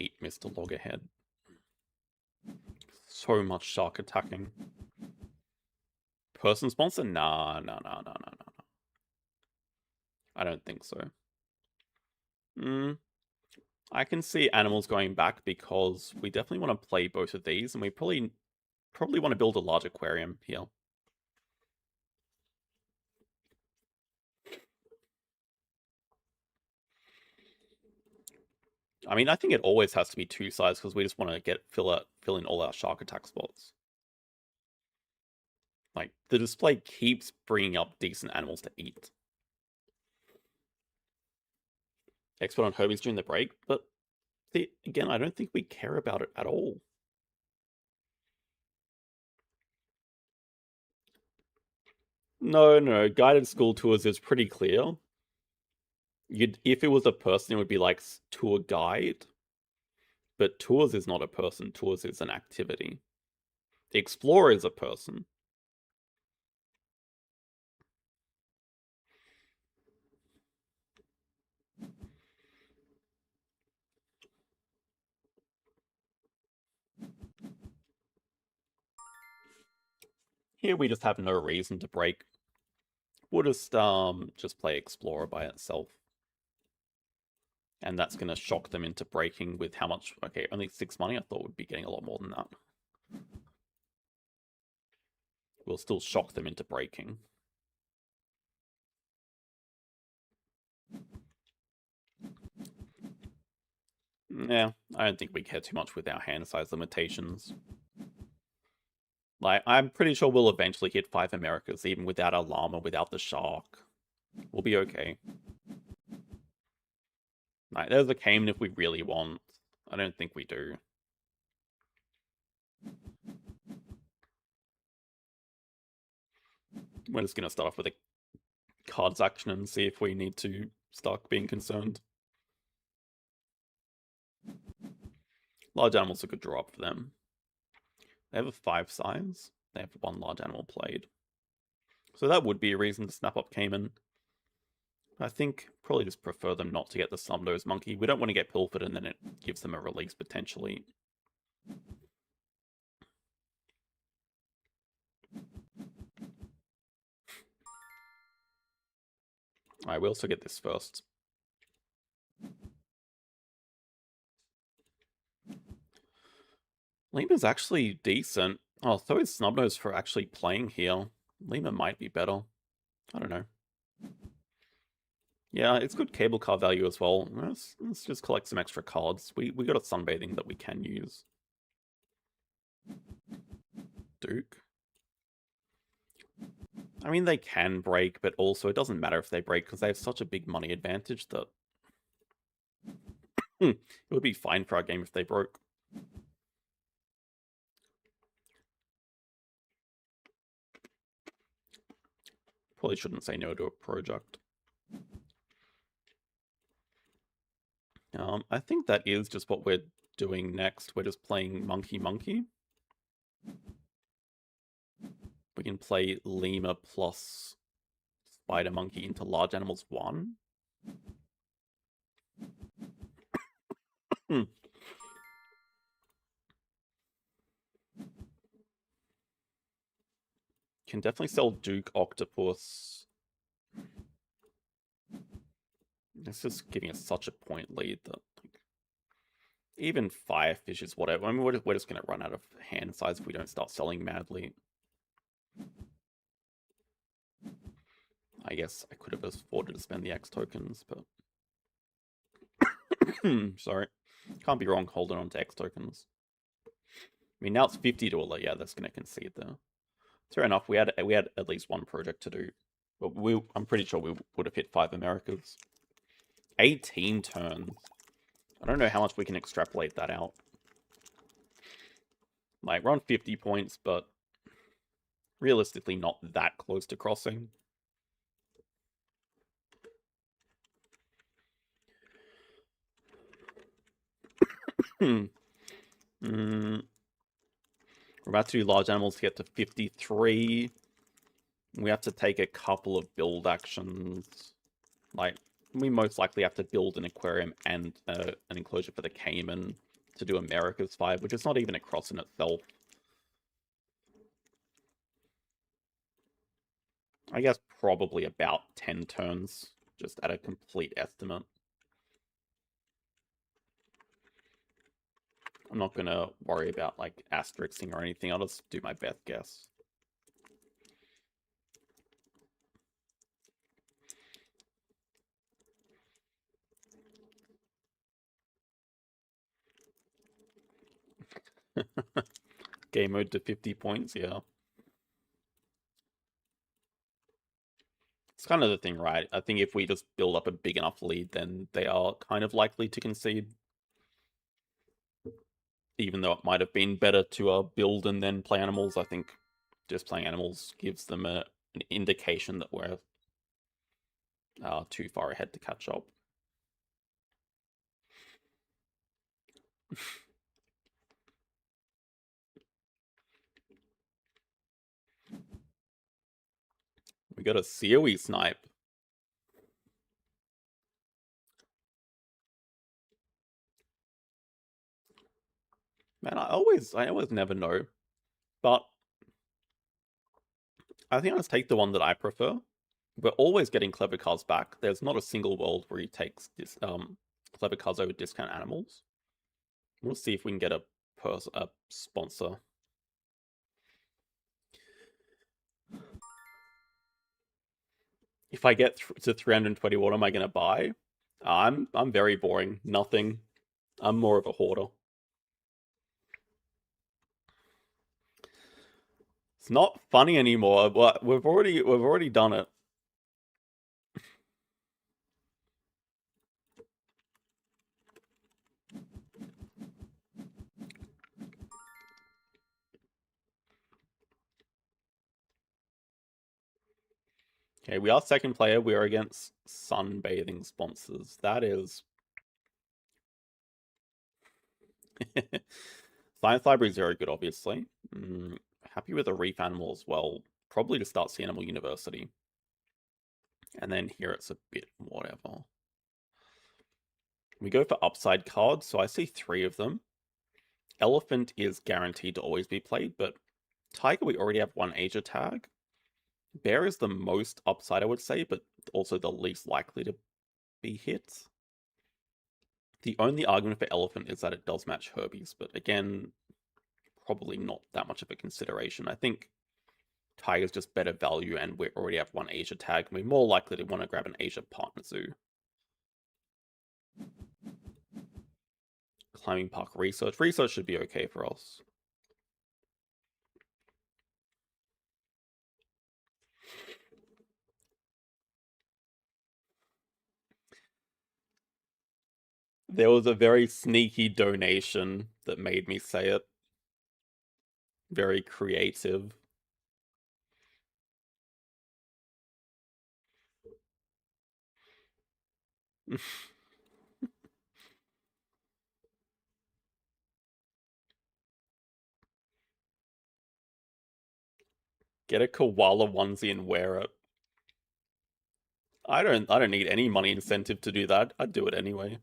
eat Mr. Loggerhead. So much shark attacking. Person sponsor? Nah. I don't think so. I can see animals going back because we definitely want to play both of these, and we probably want to build a large aquarium here. I mean, I think it always has to be two sides because we just want to fill in all our shark attack spots. Like, the display keeps bringing up decent animals to eat. Expert on Herbies during the break, but see, again, I don't think we care about it at all. No, guided school tours is pretty clear. If it was a person, it would be like tour guide. But tours is not a person, tours is an activity. The explorer is a person. Here we just have no reason to break. We'll just play explorer by itself. And that's going to shock them into breaking with how much... Okay, only 6 money? I thought we'd be getting a lot more than that. We'll still shock them into breaking. Yeah, I don't think we care too much with our hand size limitations. Like, I'm pretty sure we'll eventually hit 5 Americas, even without our llama, without the shark. We'll be okay. Like, there's a Cayman if we really want. I don't think we do. We're just going to start off with a cards action and see if we need to start being concerned. Large animals are a good draw up for them. They have a 5 size. They have 1 large animal played. So that would be a reason to snap up Cayman. I think probably just prefer them not to get the Snub-Nosed Monkey. We don't want to get pilfered and then it gives them a release potentially. Alright, we also get this first. Lima's actually decent. Oh, so is Snubnose for actually playing here. Lima might be better. I don't know. Yeah, it's good cable car value as well. Let's just collect some extra cards. We got a sunbathing that we can use. Duke. I mean, they can break, but also it doesn't matter if they break because they have such a big money advantage that it would be fine for our game if they broke. Probably shouldn't say no to a project. I think that is just what we're doing next. We're just playing Monkey. We can play Lima plus Spider Monkey into Large Animals 1. Can definitely sell Duke Octopus. It's just giving us such a point lead that like, even Firefish is whatever. I mean, we're just going to run out of hand size if we don't start selling madly. I guess I could have afforded to spend the X tokens, but... Sorry. Can't be wrong holding on to X tokens. I mean, now it's 50 to a lot. Yeah, that's going to concede there. Fair enough. We had at least one project to do. But I'm pretty sure we would have hit 5 Americas. 18 turns. I don't know how much we can extrapolate that out. Like, we're on 50 points, but realistically not that close to crossing. We're about to do large animals to get to 53. We have to take a couple of build actions. Like, we most likely have to build an aquarium and an enclosure for the Cayman. to do America's 5, which is not even a cross in itself. I guess probably about 10 turns, just at a complete estimate. I'm not going to worry about, like, asterixing or anything. I'll just do my best guess. Game mode to 50 points, yeah. It's kind of the thing, right? I think if we just build up a big enough lead, then they are kind of likely to concede. Even though it might have been better to build and then play animals, I think just playing animals gives them an indication that we're too far ahead to catch up. We got a COE snipe. Man, I always never know. But I think I'll just take the one that I prefer. We're always getting clever cards back. There's not a single world where he takes this clever cards over discount animals. We'll see if we can get a sponsor. If I get to 320, what am I going to buy? I'm very boring. Nothing. I'm more of a hoarder. It's not funny anymore, but we've already done it. Okay, we are second player. We are against sunbathing sponsors. That is... Science Library is very good, obviously. Happy with a reef animal as well. Probably to start Sea Animal University. And then here it's a bit whatever. We go for upside cards, so I see 3 of them. Elephant is guaranteed to always be played, but Tiger we already have 1 Asia tag. Bear is the most upside, I would say, but also the least likely to be hit. The only argument for Elephant is that it does match Herbie's, but again, probably not that much of a consideration. I think Tiger's just better value, and we already have 1 Asia tag, and we're more likely to want to grab an Asia partner zoo. Climbing Park Research. Research should be okay for us. There was a very sneaky donation that made me say it. Very creative. Get a koala onesie and wear it. I don't need any money incentive to do that. I'd do it anyway.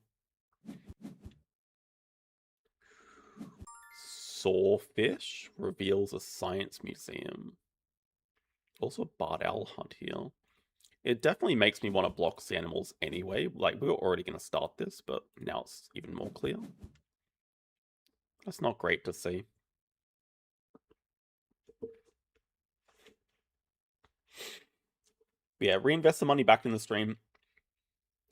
Sawfish reveals a science museum. Also a barred owl hunt here. It definitely makes me want to block the animals anyway. Like, we were already going to start this, but now it's even more clear. That's not great to see. But yeah, reinvest the money back in the stream.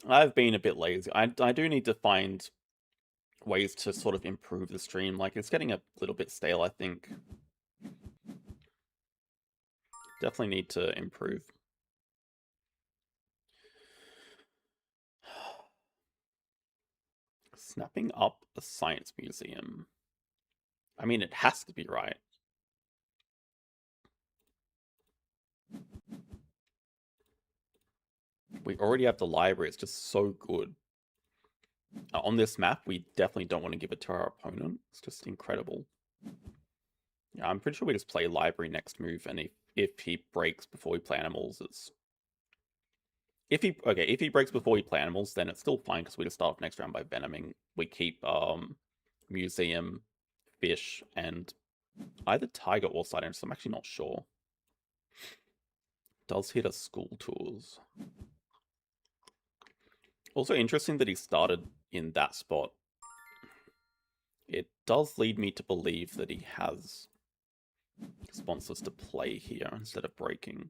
I've been a bit lazy. I do need to find ways to sort of improve the stream. Like, it's getting a little bit stale, I think. Definitely need to improve. Snapping up a science museum. I mean, it has to be right. We already have the library. It's just so good. On this map, we definitely don't want to give it to our opponent. It's just incredible. Yeah, I'm pretty sure we just play library next move, and if he breaks before we play animals, it's... If he breaks before we play animals, then it's still fine, because we just start off next round by venoming. We keep museum, fish, and either tiger or side entrance. I'm actually not sure. Does hit us school tours. Also interesting that he started in that spot. It does lead me to believe that he has sponsors to play here instead of breaking.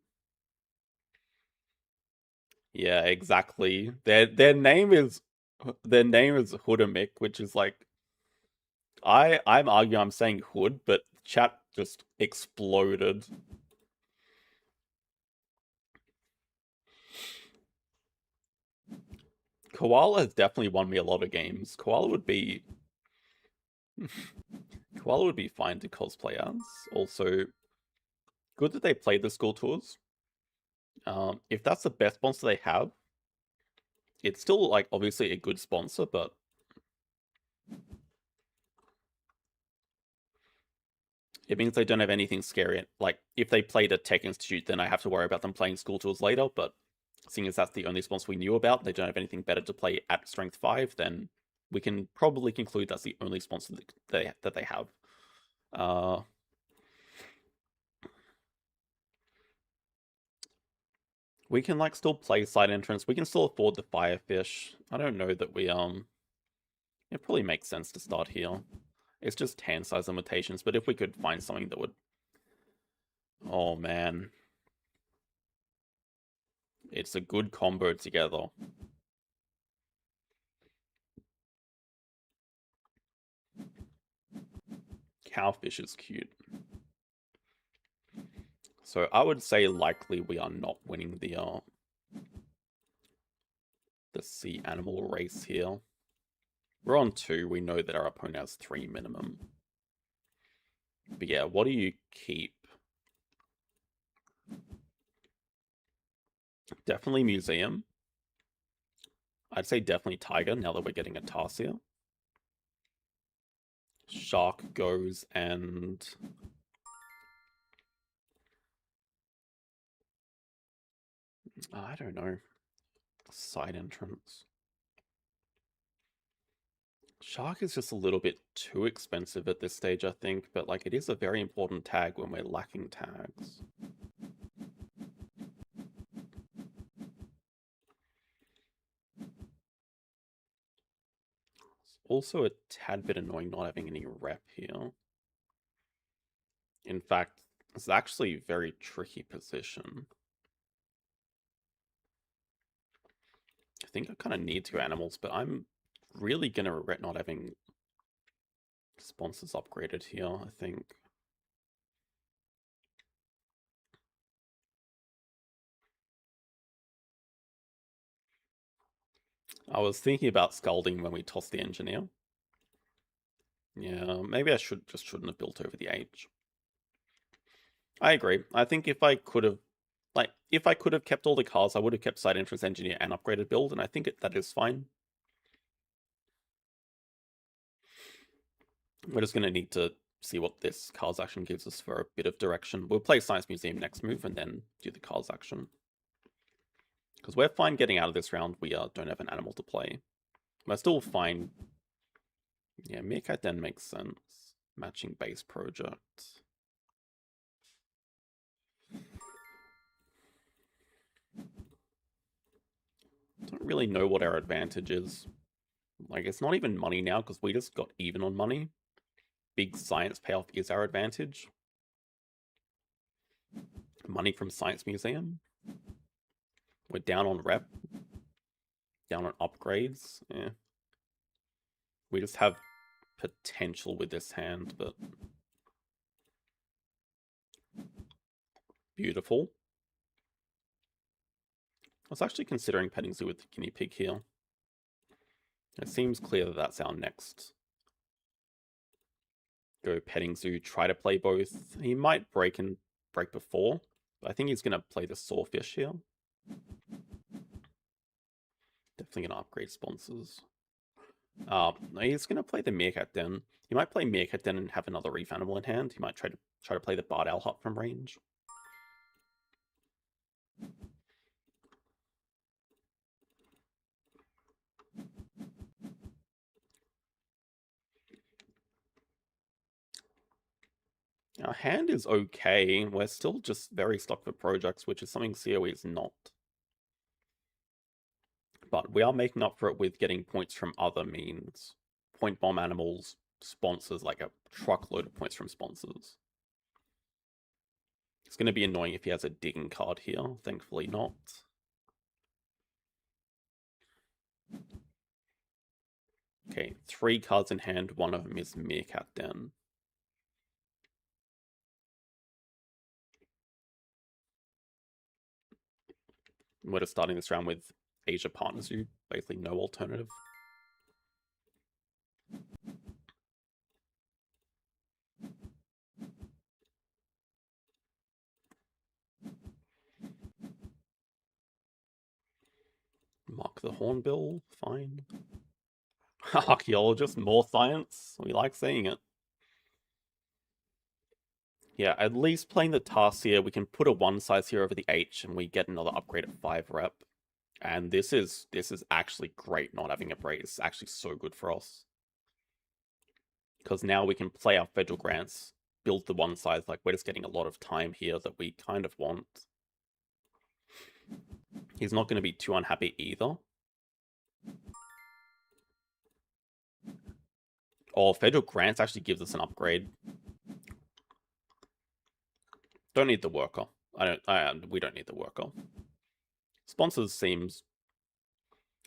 Yeah, exactly. Their name is Hoodamic, which is like I'm arguing I'm saying hood, but chat just exploded. Koala has definitely won me a lot of games. Koala would be fine to cosplay as. Also, good that they played the school tours. If that's the best sponsor they have, it's still like obviously a good sponsor, but it means they don't have anything scary. Like if they played a Tech Institute, then I have to worry about them playing school tours later. But seeing as that's the only sponsor we knew about, they don't have anything better to play at Strength 5, then we can probably conclude that's the only sponsor that they have. We can like still play side entrance. We can still afford the Firefish. I don't know that we it probably makes sense to start here. It's just hand size limitations, but if we could find something that would... Oh man. It's a good combo together. Cowfish is cute. So I would say likely we are not winning the sea animal race here. We're on 2. We know that our opponent has 3 minimum. But yeah, what do you keep? Definitely museum. I'd say definitely tiger now that we're getting a Tarsier. Shark goes and... I don't know. Side entrance. Shark is just a little bit too expensive at this stage, I think, but like it is a very important tag when we're lacking tags. It's also a tad bit annoying not having any rep here. In fact, it's actually a very tricky position. I think I kind of need 2 animals, but I'm really going to regret not having sponsors upgraded here, I think. I was thinking about scalding when we tossed the engineer. Yeah, maybe I shouldn't have built over the H. I agree. I think if I could have kept all the cars, I would have kept side entrance engineer and upgraded build, and I think that is fine. We're just going to need to see what this cars action gives us for a bit of direction. We'll play Science Museum next move and then do the cars action. Because we're fine getting out of this round. We don't have an animal to play. We're still fine. Yeah, Meerkat Den makes sense. Matching base project. Don't really know what our advantage is. Like, it's not even money now because we just got even on money. Big science payoff is our advantage. Money from Science Museum. We're down on rep. Down on upgrades. Yeah. We just have potential with this hand, but... Beautiful. I was actually considering petting zoo with the guinea pig here. It seems clear that that's our next. Go petting zoo, try to play both. He might break before, but I think he's going to play the sawfish here. Definitely going to upgrade sponsors. No, he's going to play the Meerkat Den. He might play Meerkat Den and have another reef animal in hand. He might try to play the Bard Owl Hut from range. Our hand is okay. We're still just very stuck for projects, which is something COE is not. But we are making up for it with getting points from other means. Point bomb animals, sponsors, like a truckload of points from sponsors. It's going to be annoying if he has a digging card here. Thankfully not. Okay, 3 cards in hand. One of them is Meerkat Den. We're just starting this round with Asia Partners Zoo. Basically no alternative. Mark the Hornbill, fine. Archaeologist, more science. We like seeing it. Yeah, at least playing the Tarsier, we can put a 1 size here over the H and we get another upgrade at 5 rep. And this is actually great not having a break. It's actually so good for us. Because now we can play our federal grants, build the 1 size, like we're just getting a lot of time here that we kind of want. He's not going to be too unhappy either. Oh, federal grants actually gives us an upgrade. Don't need the worker. We don't need the worker. Sponsors seems...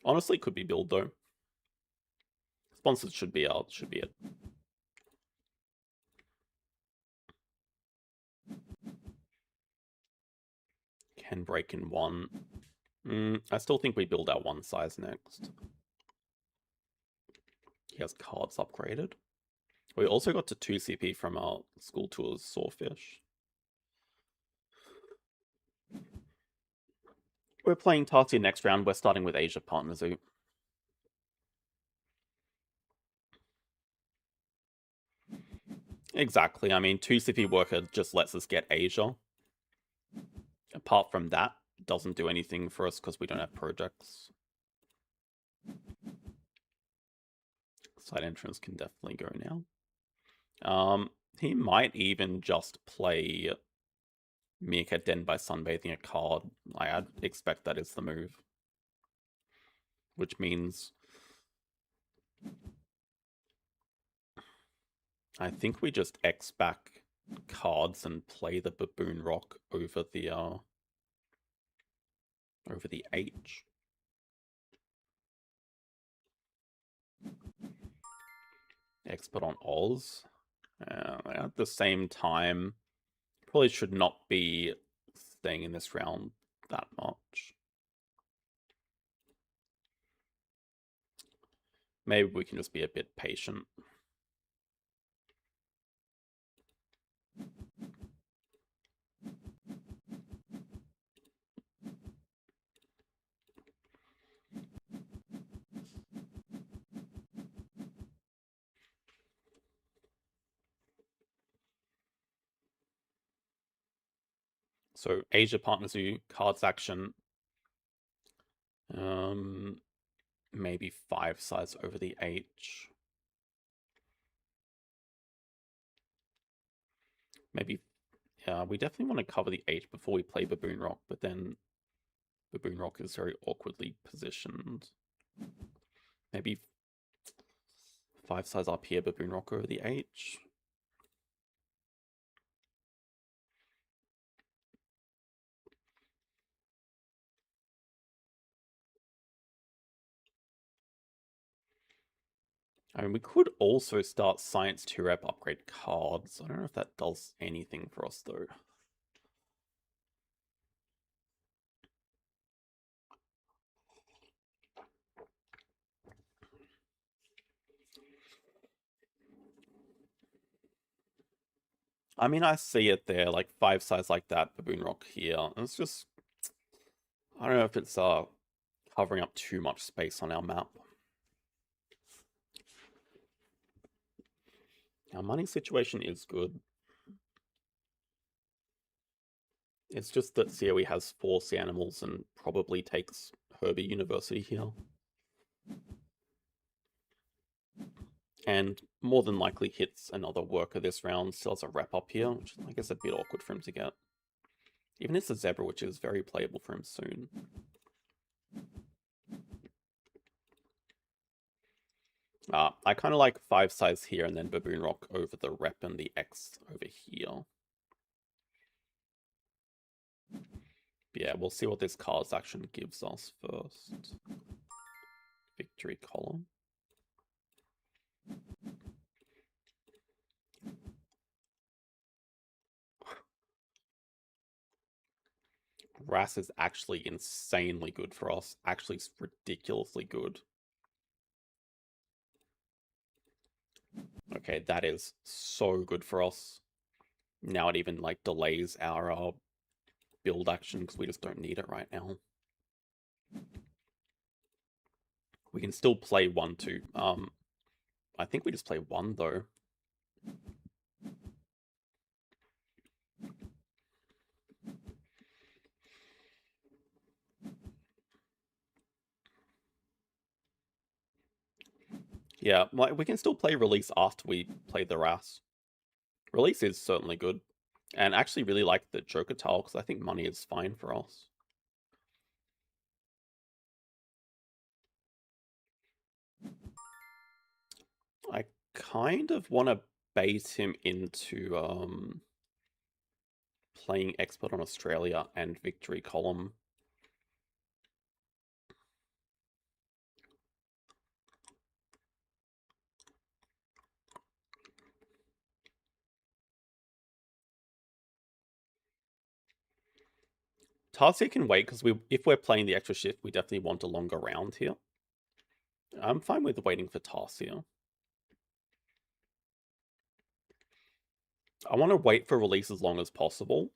Honestly, could be build though. Sponsors should be it. Can break in 1. I still think we build our 1 size next. He has cards upgraded. We also got to 2 CP from our school tours Sawfish. We're playing Tarsier next round. We're starting with Asia Partner Zoo. Exactly. I mean, 2 CP worker just lets us get Asia. Apart from that, doesn't do anything for us because we don't have projects. Side entrance can definitely go now. He might even just play Meerkat Den by sunbathing a card. I'd expect that is the move. Which means... I think we just X back cards and play the Baboon Rock over the H. Expert on Oz. At the same time, probably should not be staying in this round that much. Maybe we can just be a bit patient. So Asia Partners Zoo, cards action. Maybe 5 size over the H. Maybe, yeah, we definitely want to cover the H before we play Baboon Rock, but then Baboon Rock is very awkwardly positioned. Maybe 5 size up here, Baboon Rock over the H. I mean, we could also start Science 2 rep upgrade cards. I don't know if that does anything for us, though. I mean, I see it there, like 5 size like that, Baboon Rock here. And it's just... I don't know if it's covering up too much space on our map. Our money situation is good. It's just that COE has 4 sea animals and probably takes Herbie University here. And more than likely hits another worker this round, still has a wrap up here, which I guess is a bit awkward for him to get. Even it's a zebra, which is very playable for him soon. I kind of like 5 size here and then Baboon Rock over the rep and the X over here. But yeah, we'll see what this card's action gives us first. Victory column. Ras is actually insanely good for us. Actually ridiculously good. Okay, that is so good for us. Now it even like delays our build action because we just don't need it right now. We can still play 1-2. I think we just play 1 though. Yeah, we can still play Release after we play the Ras. Release is certainly good. And I actually really like the Joker tile because I think money is fine for us. I kind of want to bait him into playing Expert on Australia and Victory column. Tarsier can wait because if we're playing the extra shift, we definitely want a longer round here. I'm fine with waiting for Tarsier. I want to wait for release as long as possible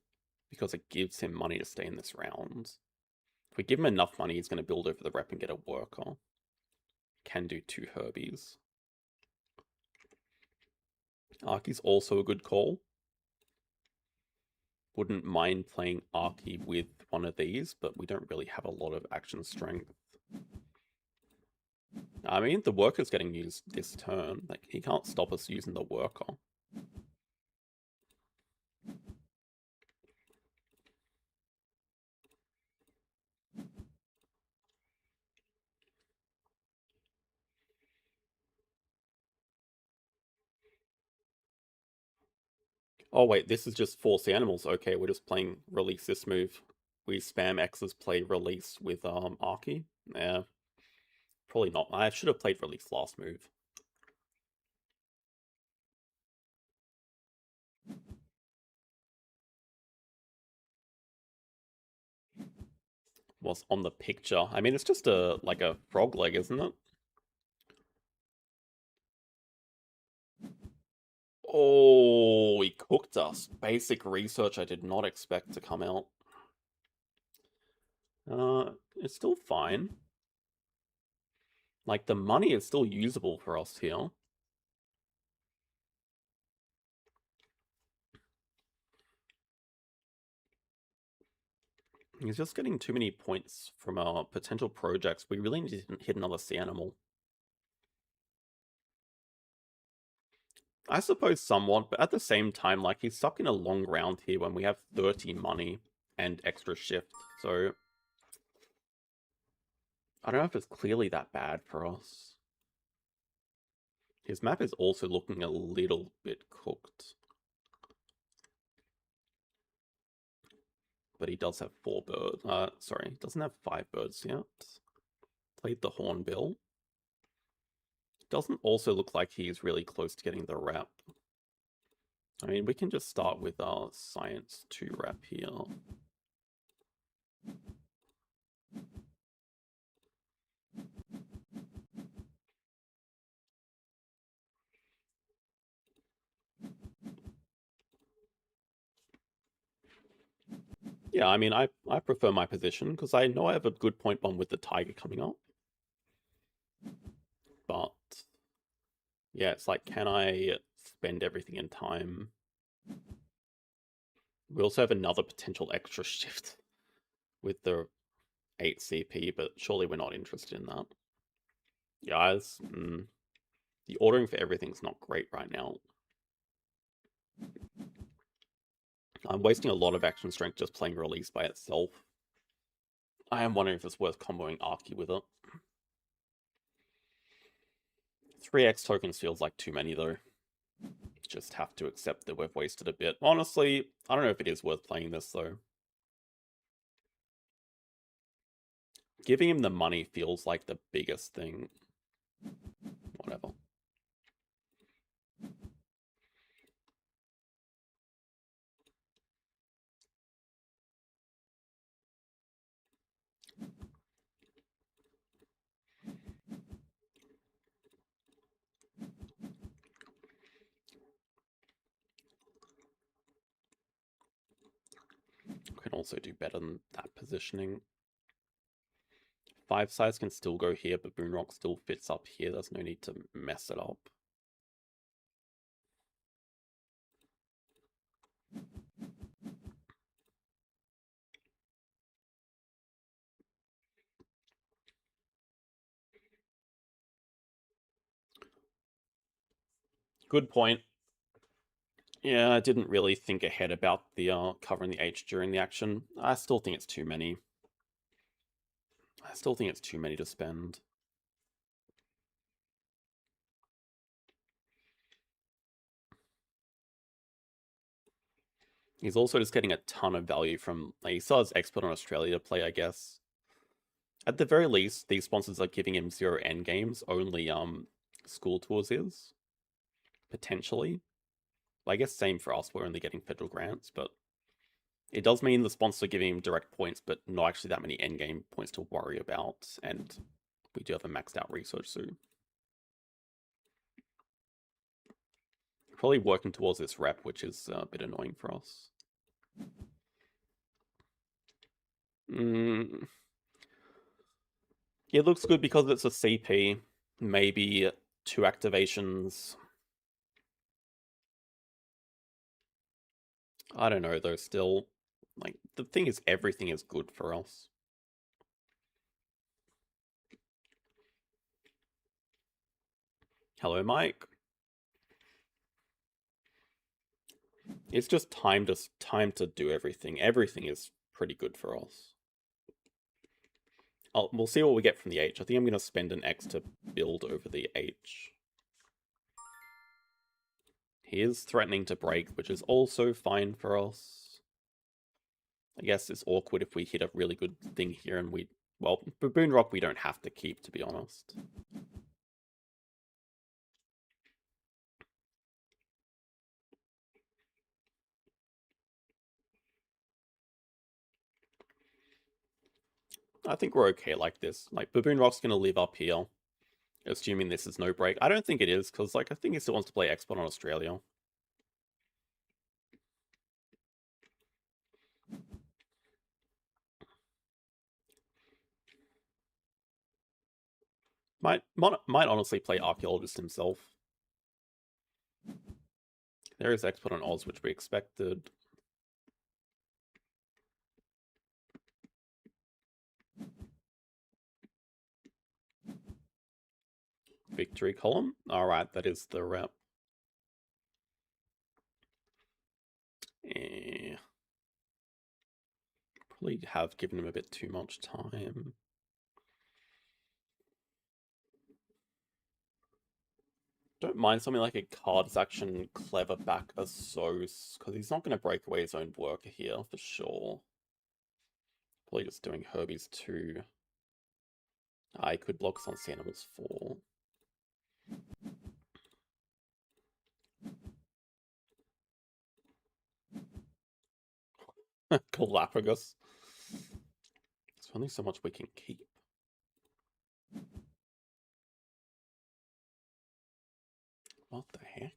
because it gives him money to stay in this round. If we give him enough money, he's going to build over the rep and get a worker. Can do 2 Herbies. Arky's also a good call. Wouldn't mind playing Arky with one of these, but we don't really have a lot of action strength. I mean, the worker's getting used this turn. Like, he can't stop us using the worker. Oh wait, this is just force the animals. Okay, we're just playing release this move. We spam X's play release with Arky. Yeah. Probably not. I should have played release last move. Was on the picture. I mean, it's just like a frog leg, isn't it? Oh, he cooked us. Basic research I did not expect to come out. It's still fine. Like, the money is still usable for us here. He's just getting too many points from our potential projects. We really need to hit another sea animal. I suppose somewhat, but at the same time, like, he's stuck in a long round here when we have 30 money and extra shift, so I don't know if it's clearly that bad for us. His map is also looking a little bit cooked. But he does have 4 birds. Sorry, he doesn't have 5 birds yet. Played the Hornbill. Doesn't also look like he's really close to getting the wrap. I mean, we can just start with our Science 2 wrap here. Yeah, I mean, I prefer my position because I know I have a good point bomb with the Tiger coming up. But yeah, it's like, can I spend everything in time? We also have another potential extra shift with the 8 CP, but surely we're not interested in that. Yeah, The ordering for everything's not great right now. I'm wasting a lot of action strength just playing release by itself. I am wondering if it's worth comboing Arky with it. 3x tokens feels like too many though. Just have to accept that we've wasted a bit. Honestly, I don't know if it is worth playing this though. Giving him the money feels like the biggest thing. Whatever. Can also do better than that positioning. 5 sides can still go here, but Boonrock still fits up here. There's no need to mess it up. Good point. Yeah, I didn't really think ahead about the covering the H during the action. I still think it's too many. I still think it's too many to spend. He's also just getting a ton of value from, like, he still has Expert on Australia to play, I guess. At the very least, these sponsors are giving him 0 endgames, only school tours is. Potentially. I guess same for us, we're only getting federal grants, but it does mean the sponsors are giving him direct points, but not actually that many endgame points to worry about, and we do have a maxed out research soon. Probably working towards this rep, which is a bit annoying for us. It looks good because it's a CP. Maybe 2 activations. I don't know though, still. Like, the thing is, everything is good for us. Hello, Mike. It's just time to do everything. Everything is pretty good for us. We'll see what we get from the H. I think I'm going to spend an X to build over the H. He is threatening to break, which is also fine for us. I guess it's awkward if we hit a really good thing here and we... Well, Baboon Rock we don't have to keep, to be honest. I think we're okay like this. Like, Baboon Rock's going to live up here, assuming this is no break. I don't think it is, because, like, I think he still wants to play Expert on Australia. Might honestly play Archaeologist himself. There is Expert on Oz, which we expected. Victory column? Alright, that is the rep. Probably have given him a bit too much time. Don't mind something like a cards action clever back as Sos, because he's not going to break away his own worker here for sure. Probably just doing Herbie's 2. I could block us on Sea Animals 4. Galapagos. There's only so much we can keep. What the heck?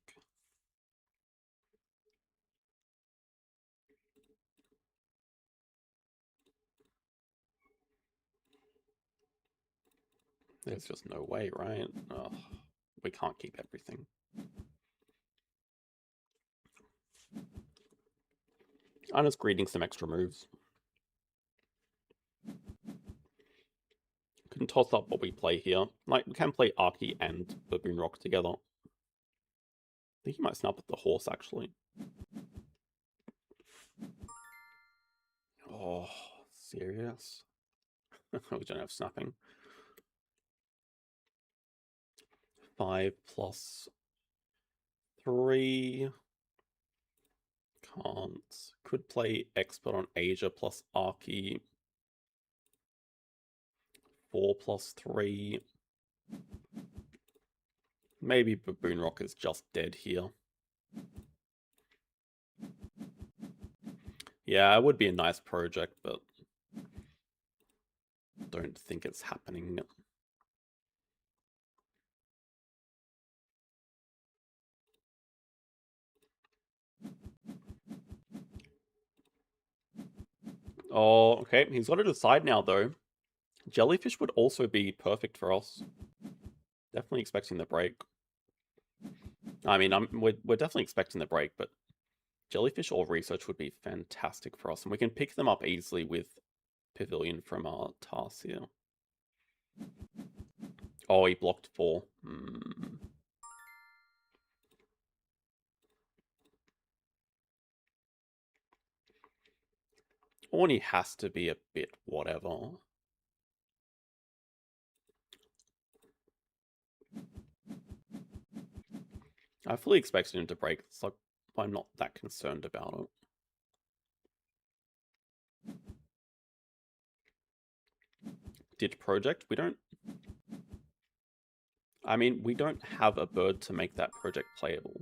There's just no way, right? Ugh, we can't keep everything. I'm just greeting some extra moves. Can toss up what we play here. Like, we can play Arky and Baboon Rock together. I think he might snap at the horse, actually. Oh, serious? We don't have snapping. 5 plus 3. Can't. Could play Expert on Asia plus Arky. 4 plus 3. Maybe Baboon Rock is just dead here. Yeah, it would be a nice project, but don't think it's happening. Oh, okay. He's got to decide now, though. Jellyfish would also be perfect for us. Definitely expecting the break. I mean, we're definitely expecting the break, but Jellyfish or Research would be fantastic for us, and we can pick them up easily with Pavilion from our task here. Oh, he blocked 4. Orny has to be a bit whatever. I fully expected him to break, so I'm not that concerned about it. Did project? We don't... I mean, we don't have a bird to make that project playable.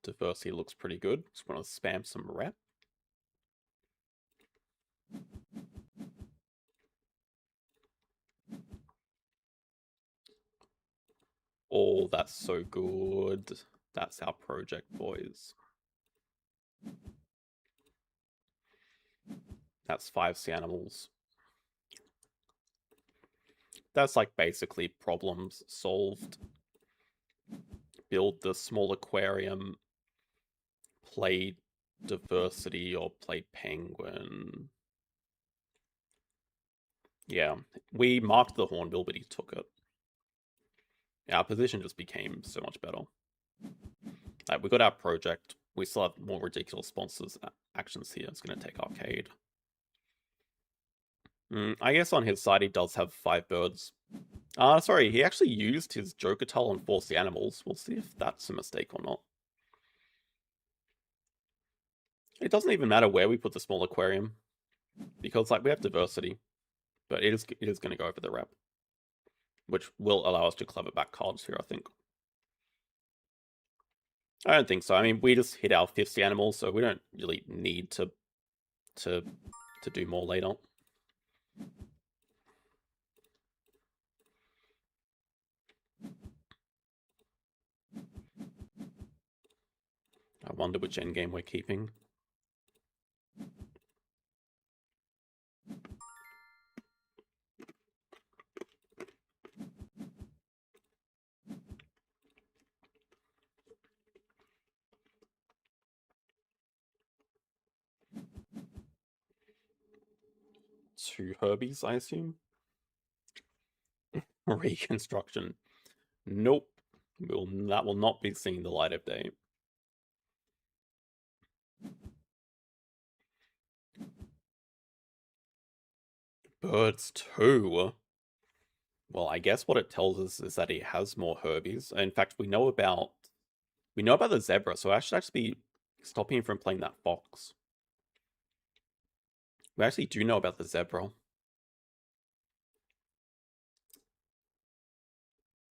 Diversity looks pretty good. Just want to spam some rep. Oh, that's so good. That's our project, boys. That's 5 sea animals. That's like basically problems solved. Build the small aquarium, play diversity, or play penguin. Yeah, we marked the hornbill, but he took it. Our position just became so much better. We got our project. We still have more ridiculous sponsors actions here. It's going to take Arcade. I guess on his side he does have 5 birds. Sorry, he actually used his Joker Tull on 4 sea animals. We'll see if that's a mistake or not. It doesn't even matter where we put the small aquarium, because like we have diversity, but it is going to go over the rep, which will allow us to clever back cards here, I think. I don't think so. I mean, we just hit our 5th sea animal, so we don't really need to do more later. I wonder which endgame we're keeping. Two Herbies, I assume? Reconstruction. Nope. That will not be seeing the light of day. Birds too. Well, I guess what it tells us is that he has more Herbies. In fact, we know about the zebra, so I should actually be stopping him from playing that fox. We actually do know about the zebra.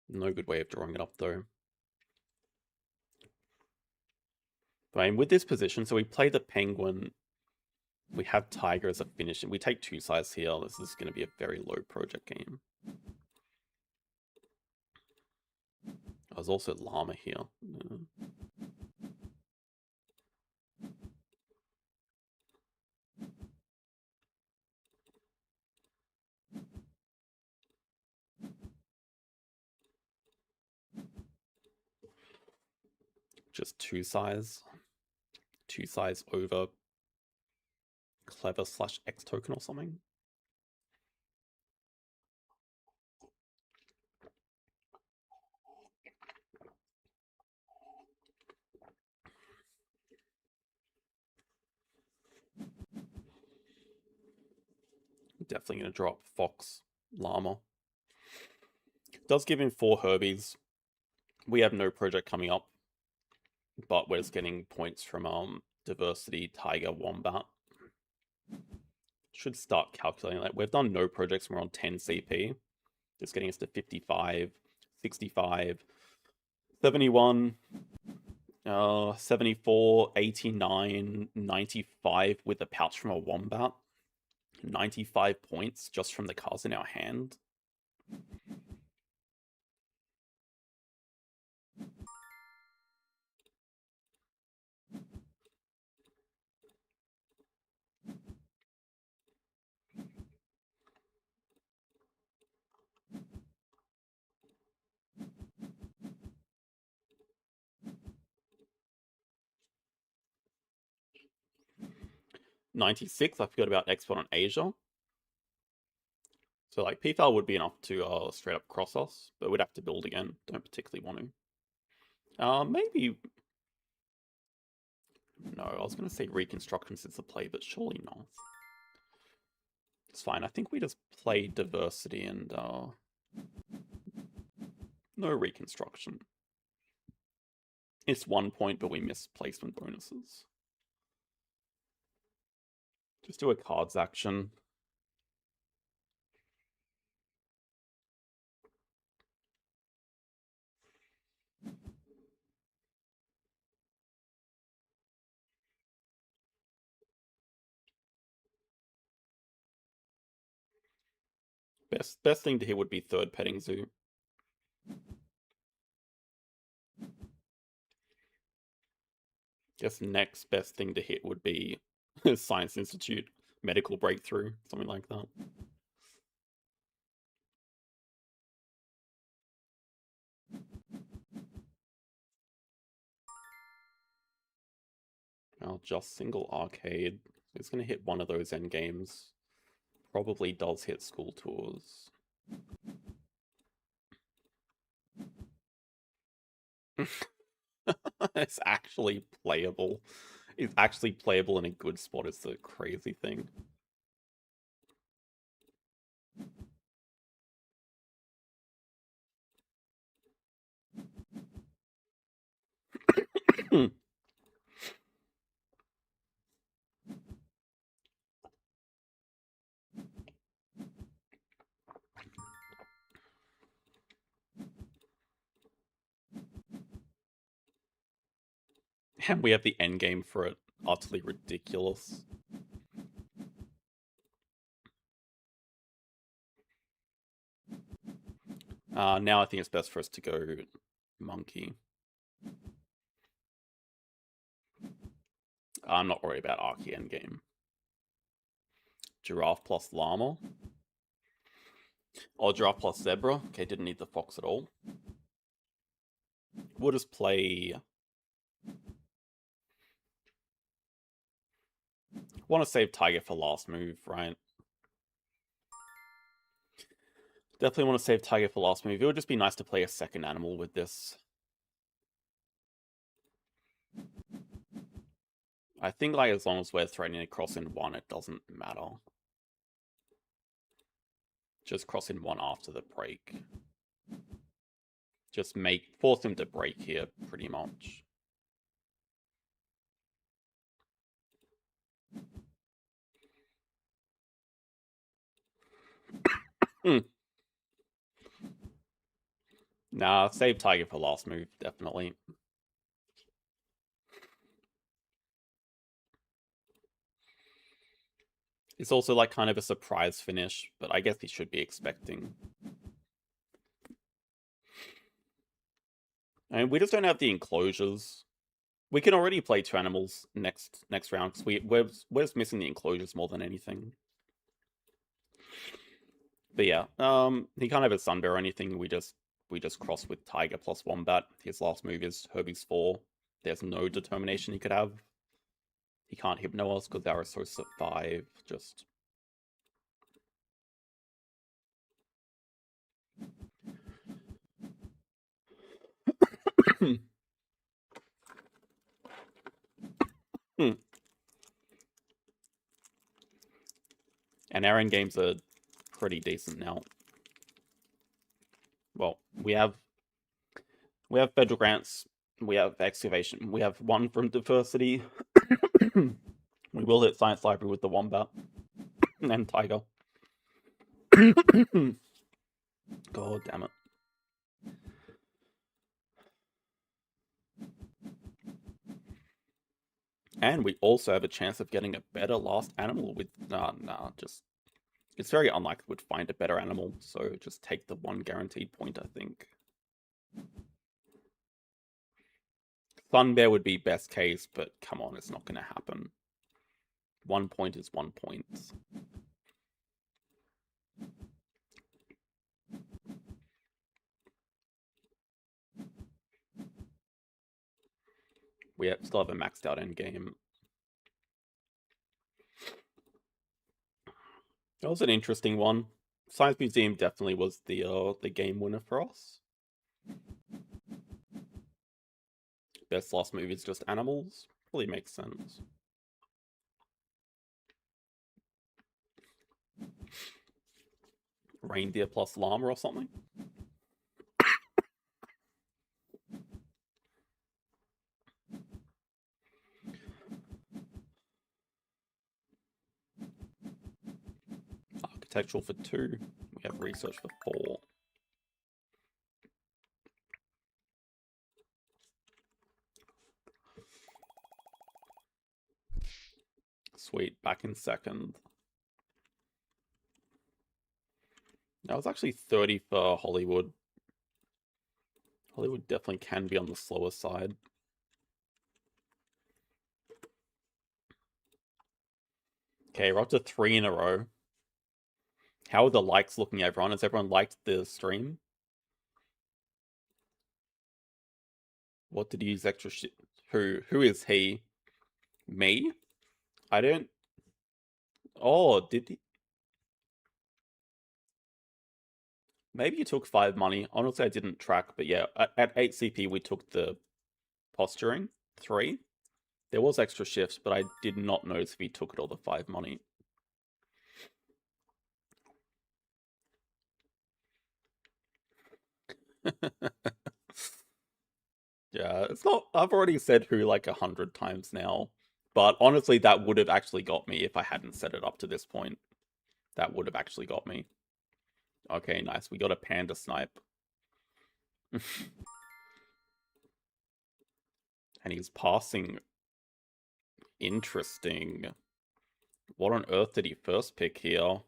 No good way of drawing it up, though. But I mean, with this position, so we play the penguin. We have tiger as a finish, and we take 2 sides here. This is going to be a very low project game. There's also llama here. Just 2 size. 2 size over clever/X token or something. Definitely going to drop Fox Llama. Does give him 4 Herbies. We have no project coming up, but we're just getting points from Diversity, Tiger, Wombat. Should start calculating that. We've done no projects when we're on 10 CP. Just getting us to 55, 65, 71, 74, 89, 95 with the pouch from a Wombat. 95 points just from the cards in our hand. $96, I forgot about export on Asia. So like PFAL would be enough to straight up cross us, but we'd have to build again. Don't particularly want to. Maybe. No, I was going to say reconstruction since the play, but surely not. It's fine. I think we just play diversity and no reconstruction. It's 1 point, but we miss placement bonuses. Just do a cards action. Best thing to hit would be third petting zoo. Guess next best thing to hit would be Science Institute, medical breakthrough, something like that. Now just single arcade. It's going to hit one of those end games. Probably does hit school tours. It's actually playable. It's actually playable in a good spot is the crazy thing. And we have the end game for it. Utterly ridiculous. Now I think it's best for us to go monkey. I'm not worried about Arky endgame. Giraffe plus llama. Oh, giraffe plus zebra. Okay, didn't need the fox at all. We'll just play... Want to save tiger for last move, right? Definitely want to save tiger for last move. It would just be nice to play a second animal with this. I think like as long as we're threatening to cross in 1, it doesn't matter. Just cross in 1 after the break. Just force him to break here, pretty much. Nah, save tiger for last move, definitely. It's also like kind of a surprise finish, but I guess he should be expecting. And we just don't have the enclosures. We can already play 2 animals next round because we're just missing the enclosures more than anything. But yeah, he can't have a Sunbear or anything. We just cross with Tiger plus Wombat. His last move is Herbie's 4. there's no determination he could have. He can't Hypno us because our Source at 5. Just... And our end games are pretty decent now. Well, we have federal grants, we have excavation, we have one from diversity. We will hit science library with the wombat and tiger. God damn it. And we also have a chance of getting a better last animal with... just... It's very unlikely we'd find a better animal, so just take the one guaranteed point, I think. Sun Bear would be best case, but come on, it's not going to happen. 1 point is 1 point. We still have a maxed out endgame. That was an interesting one. Science Museum definitely was the game winner for us. Best last movie is just animals. Really makes sense. Reindeer plus llama or something. Architectural for 2. We have research for 4. Sweet, back in second. That was actually 30 for Hollywood. Hollywood definitely can be on the slower side. Okay, we're up to 3 in a row. How are the likes looking, everyone? Has everyone liked the stream? What did he use extra shit? Who is he? Me? I don't... Oh, did he? Maybe you took 5 money. Honestly, I didn't track, but yeah, at 8 CP we took the posturing, 3. There was extra shifts, but I did not notice if he took it or the 5 money. Yeah, it's not... I've already said who like 100 times now. But honestly, that would have actually got me if I hadn't set it up to this point. That would have actually got me. Okay, nice. We got a panda snipe. And he's passing. Interesting. What on earth did he first pick here?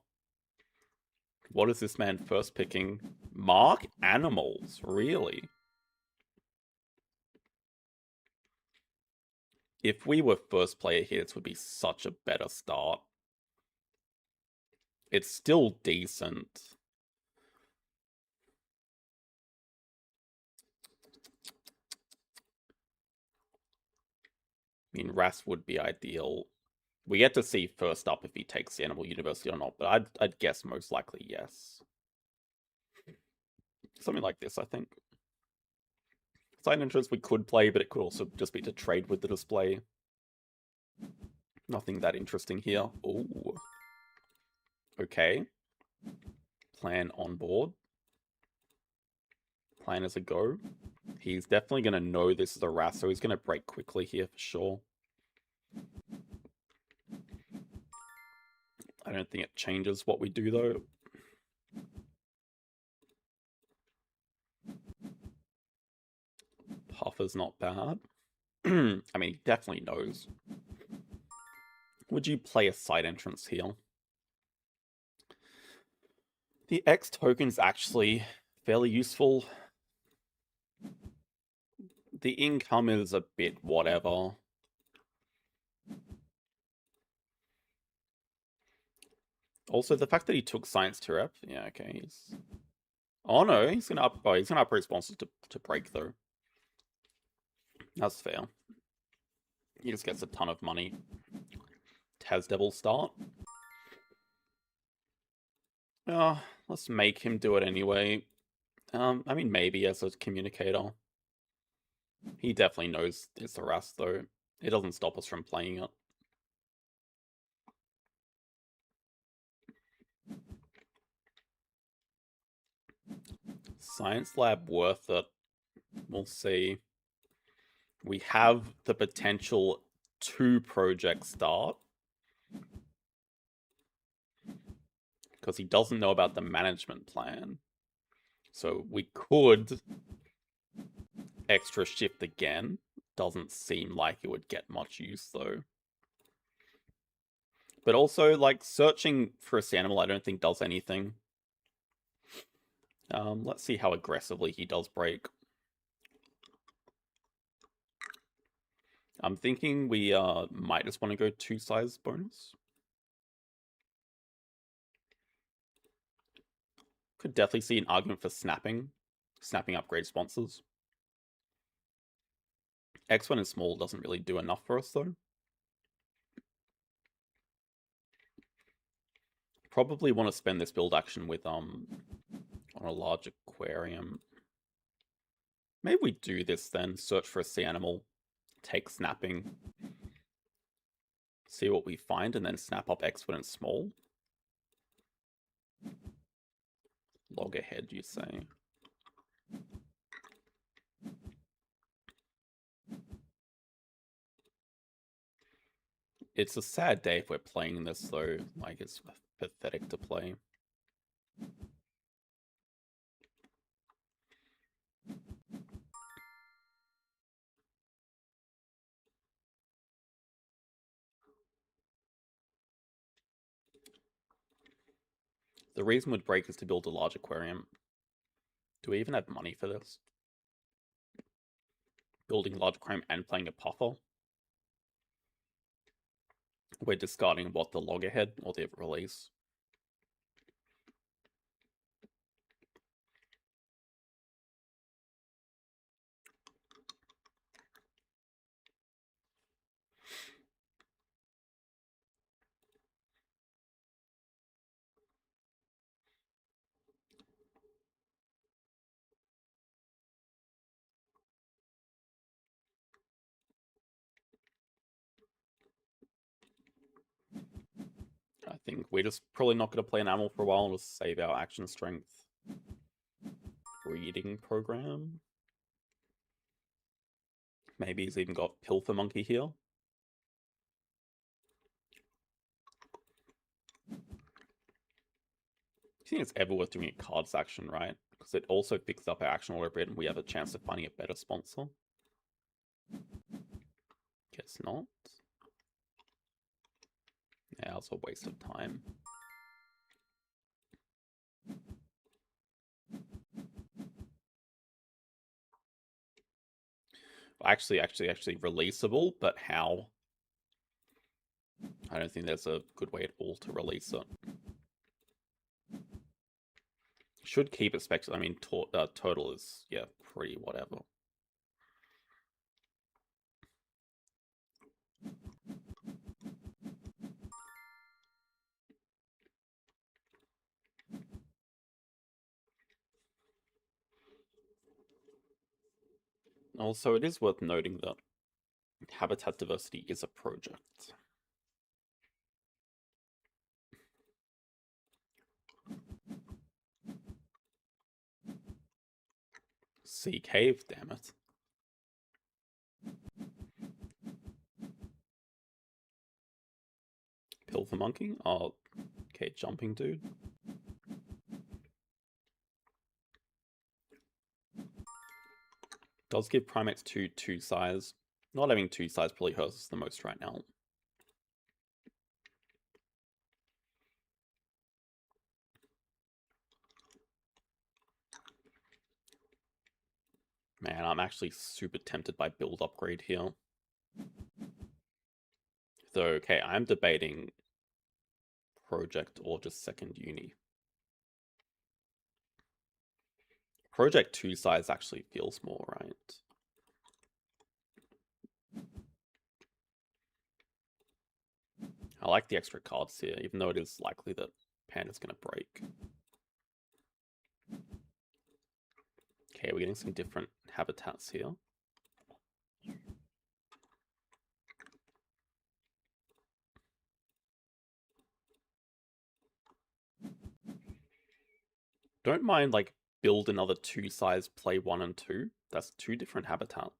What is this man first picking? Mark animals, really? If we were first player here, this would be such a better start. It's still decent. I mean, Ras would be ideal. We get to see first up if he takes the Animal University or not, but I'd guess most likely yes. Something like this, I think. Side interest we could play, but it could also just be to trade with the display. Nothing that interesting here. Ooh. Okay. Plan on board. Plan as a go. He's definitely going to know this is a Ras, so he's going to break quickly here for sure. I don't think it changes what we do, though. Puffer's not bad. I mean, he definitely knows. Would you play a side entrance here? The X token's actually fairly useful. The income is a bit whatever. Also, the fact that he took science to rep, yeah, okay. Oh no, he's gonna up. Oh, he's gonna upgrade sponsors to break though. That's fair. He just gets a ton of money. Taz Devil start. Let's make him do it anyway. I mean, maybe as a communicator. He definitely knows it's a Rast, though. It doesn't stop us from playing it. Science lab worth it. We'll see. We have the potential 2 projects start. Because he doesn't know about the management plan. So we could extra shift again. Doesn't seem like it would get much use though. But also, like, searching for a sea animal I don't think does anything. Let's see how aggressively he does break. I'm thinking we might just want to go 2 size bonus. Could definitely see an argument for snapping upgrade sponsors. X1 and small doesn't really do enough for us though. Probably want to spend this build action with on a large aquarium. Maybe we do this then, search for a sea animal, take snapping, see what we find, and then snap up X1 and small. Log ahead, you say. It's a sad day if we're playing this though, like it's pathetic to play. The reason we'd break is to build a large aquarium. Do we even have money for this? Building a large aquarium and playing a puffer? We're discarding what, the loggerhead or the release? I think we're just probably not going to play an animal for a while and just save our action strength. Breeding program. Maybe he's even got Pilfer Monkey here. I think it's ever worth doing a cards action, right? Because it also picks up our action order a bit and we have a chance of finding a better sponsor. Guess not. Yeah, it's a waste of time. Actually releasable, but how? I don't think there's a good way at all to release it. Should keep it spectacle. I mean, total is, yeah, pretty whatever. Also, it is worth noting that habitat diversity is a project. Sea cave, damn it. Pilfer monkey? Oh, okay, jumping dude. Does give Primax 2 size. Not having 2 size probably hurts us the most right now. Man, I'm actually super tempted by build upgrade here. So, okay, I'm debating project or just second uni. Project 2 size actually feels more right. I like the extra cards here, even though it is likely that Panda's going to break. Okay, we're getting some different habitats here. Don't mind, like, build another 2 size, play 1 and 2. That's 2 different habitats.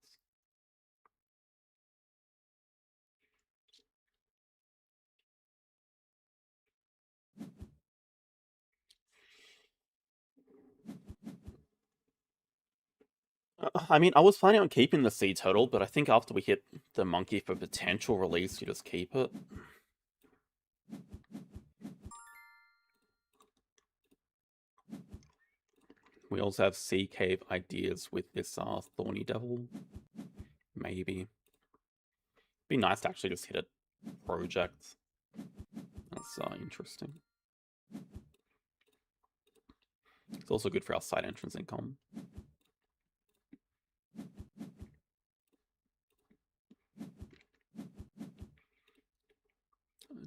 I mean, I was planning on keeping the sea turtle, but I think after we hit the monkey for potential release, you just keep it. We also have sea cave ideas with this thorny devil. Maybe. Be nice to actually just hit a project. That's interesting. It's also good for our side entrance income.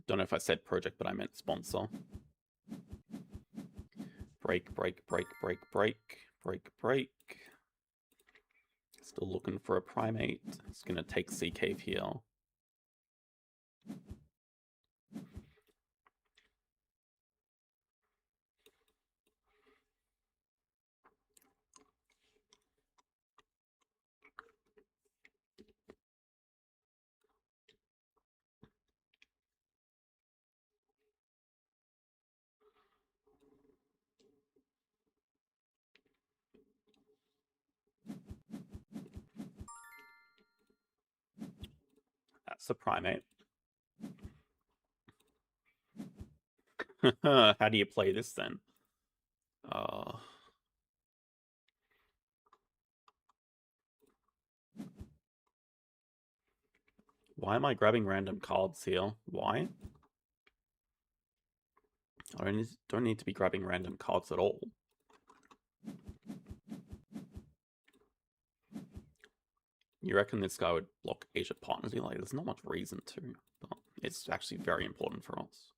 Don't know if I said project, but I meant sponsor. Break, break, break, break, break, break, break. Still looking for a primate. It's gonna take Sea Cave here. That's a primate. How do you play this then? Why am I grabbing random cards here? Why? I don't need to be grabbing random cards at all. You reckon this guy would block Asia Partners? Like, there's not much reason to, but it's actually very important for us.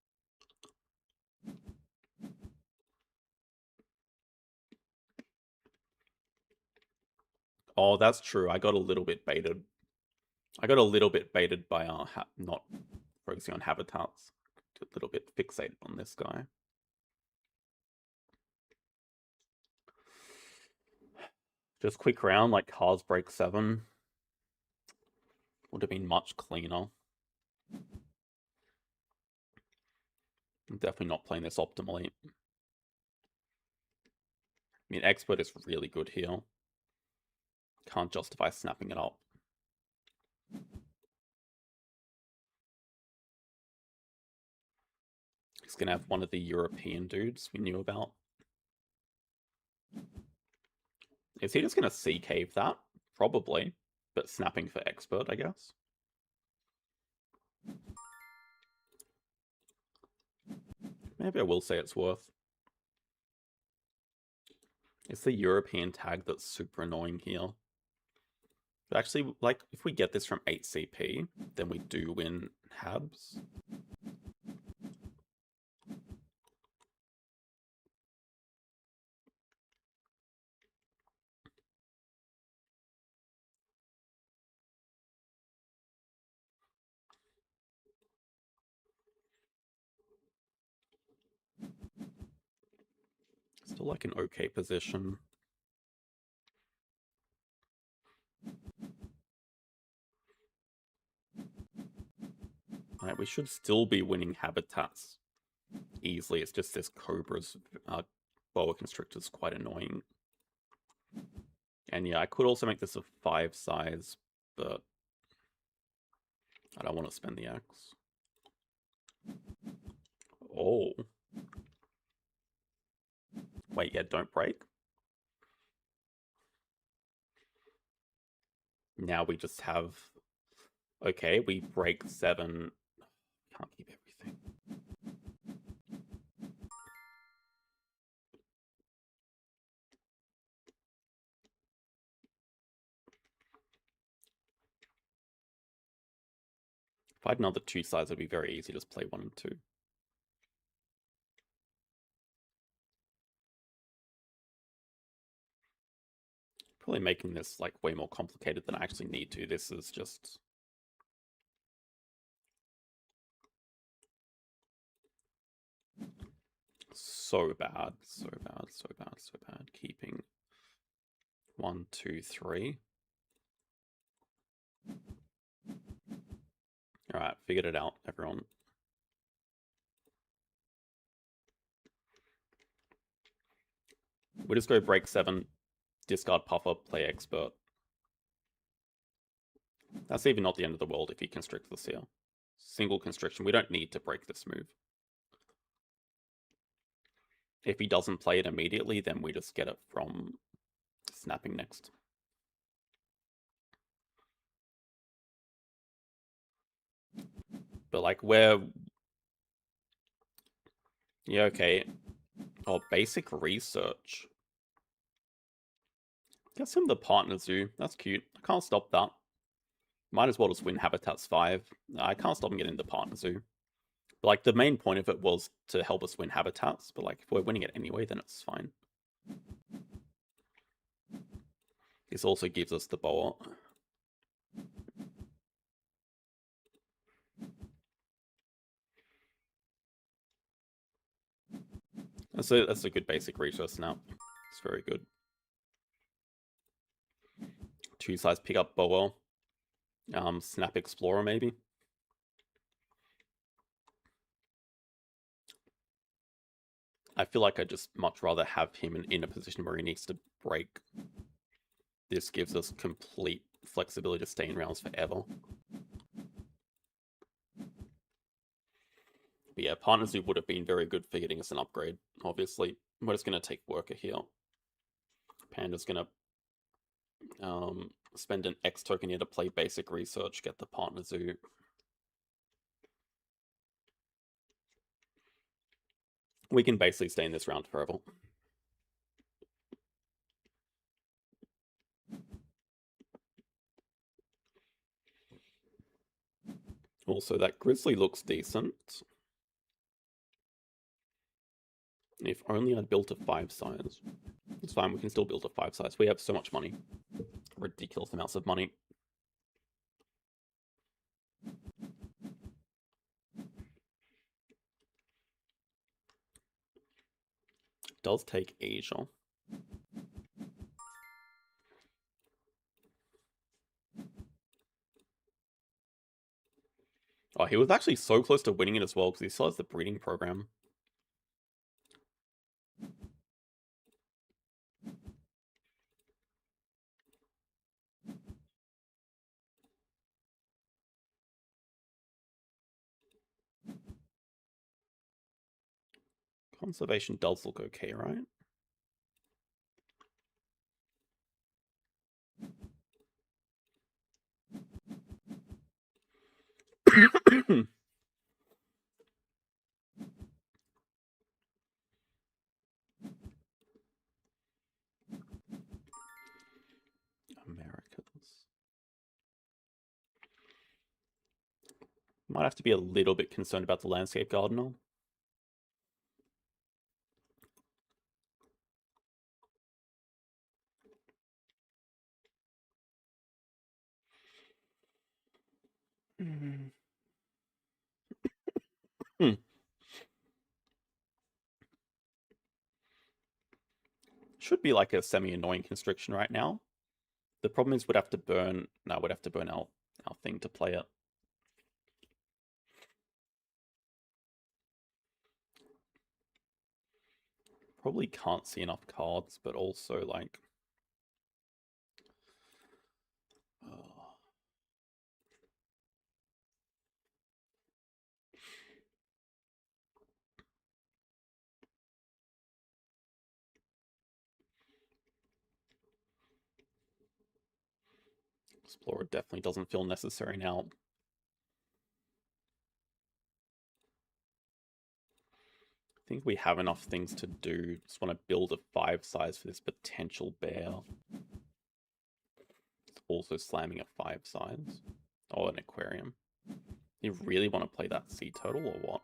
Oh, that's true. I got a little bit baited. I got a little bit baited by not focusing on habitats. A little bit fixated on this guy. Just quick round, like cards break 7. Would have been much cleaner. I'm definitely not playing this optimally. I mean, Expert is really good here. Can't justify snapping it up. He's gonna have one of the European dudes we knew about. Is he just gonna Sea Cave that? Probably. But snapping for Expert, I guess. Maybe I will say it's worth. It's the European tag that's super annoying here. But actually, like, if we get this from 8 CP, then we do win Habs. Still like an okay position. Right, we should still be winning habitats easily. It's just this Cobra's boa constrictor is quite annoying. And yeah, I could also make this a 5 size, but I don't want to spend the X. Oh. Wait, yeah, don't break. Now we just have... Okay, we break 7. Can't keep everything. If I had another 2 size, it'd be very easy to just play 1 and 2. Probably making this like way more complicated than I actually need to. This is just so bad, so bad, so bad, so bad. Keeping 1, 2, 3. Alright, figured it out, everyone. We'll just go break 7, discard puffer, play expert. That's even not the end of the world if he constricts this here. Single constriction. We don't need to break this move. If he doesn't play it immediately, then we just get it from snapping next. But like we're... Yeah, okay. Oh, basic research. Gets him the partner zoo. That's cute. I can't stop that. Might as well just win Habitats 5. I can't stop him getting the partner zoo. But like the main point of it was to help us win Habitats, but like if we're winning it anyway, then it's fine. This also gives us the boa. That's a good basic resource now. It's very good. 2 size pick up boa. Snap Explorer maybe. I feel like I'd just much rather have him in a position where he needs to break. This gives us complete flexibility to stay in rounds forever. But yeah, Partner Zoo would have been very good for getting us an upgrade, obviously. We're just going to take Worker here. Panda's going to spend an X token here to play basic research, get the Partner Zoo. We can basically stay in this round forever. Also, that Grizzly looks decent. If only I'd built a 5 size. It's fine, we can still build a 5 size. We have so much money. Ridiculous amounts of money. Does take Asia. Oh, he was actually so close to winning it as well because he still has the breeding program. Conservation does look okay, right? Americans. Might have to be a little bit concerned about the landscape gardener. Should be like a semi-annoying constriction right now. The problem is we'd have to burn... No, we'd have to burn our thing to play it. Probably can't see enough cards, but also like... Explorer definitely doesn't feel necessary now. I think we have enough things to do. Just want to build a 5 size for this potential bear. It's also slamming a 5 size. Oh, an aquarium. You really want to play that sea turtle or what?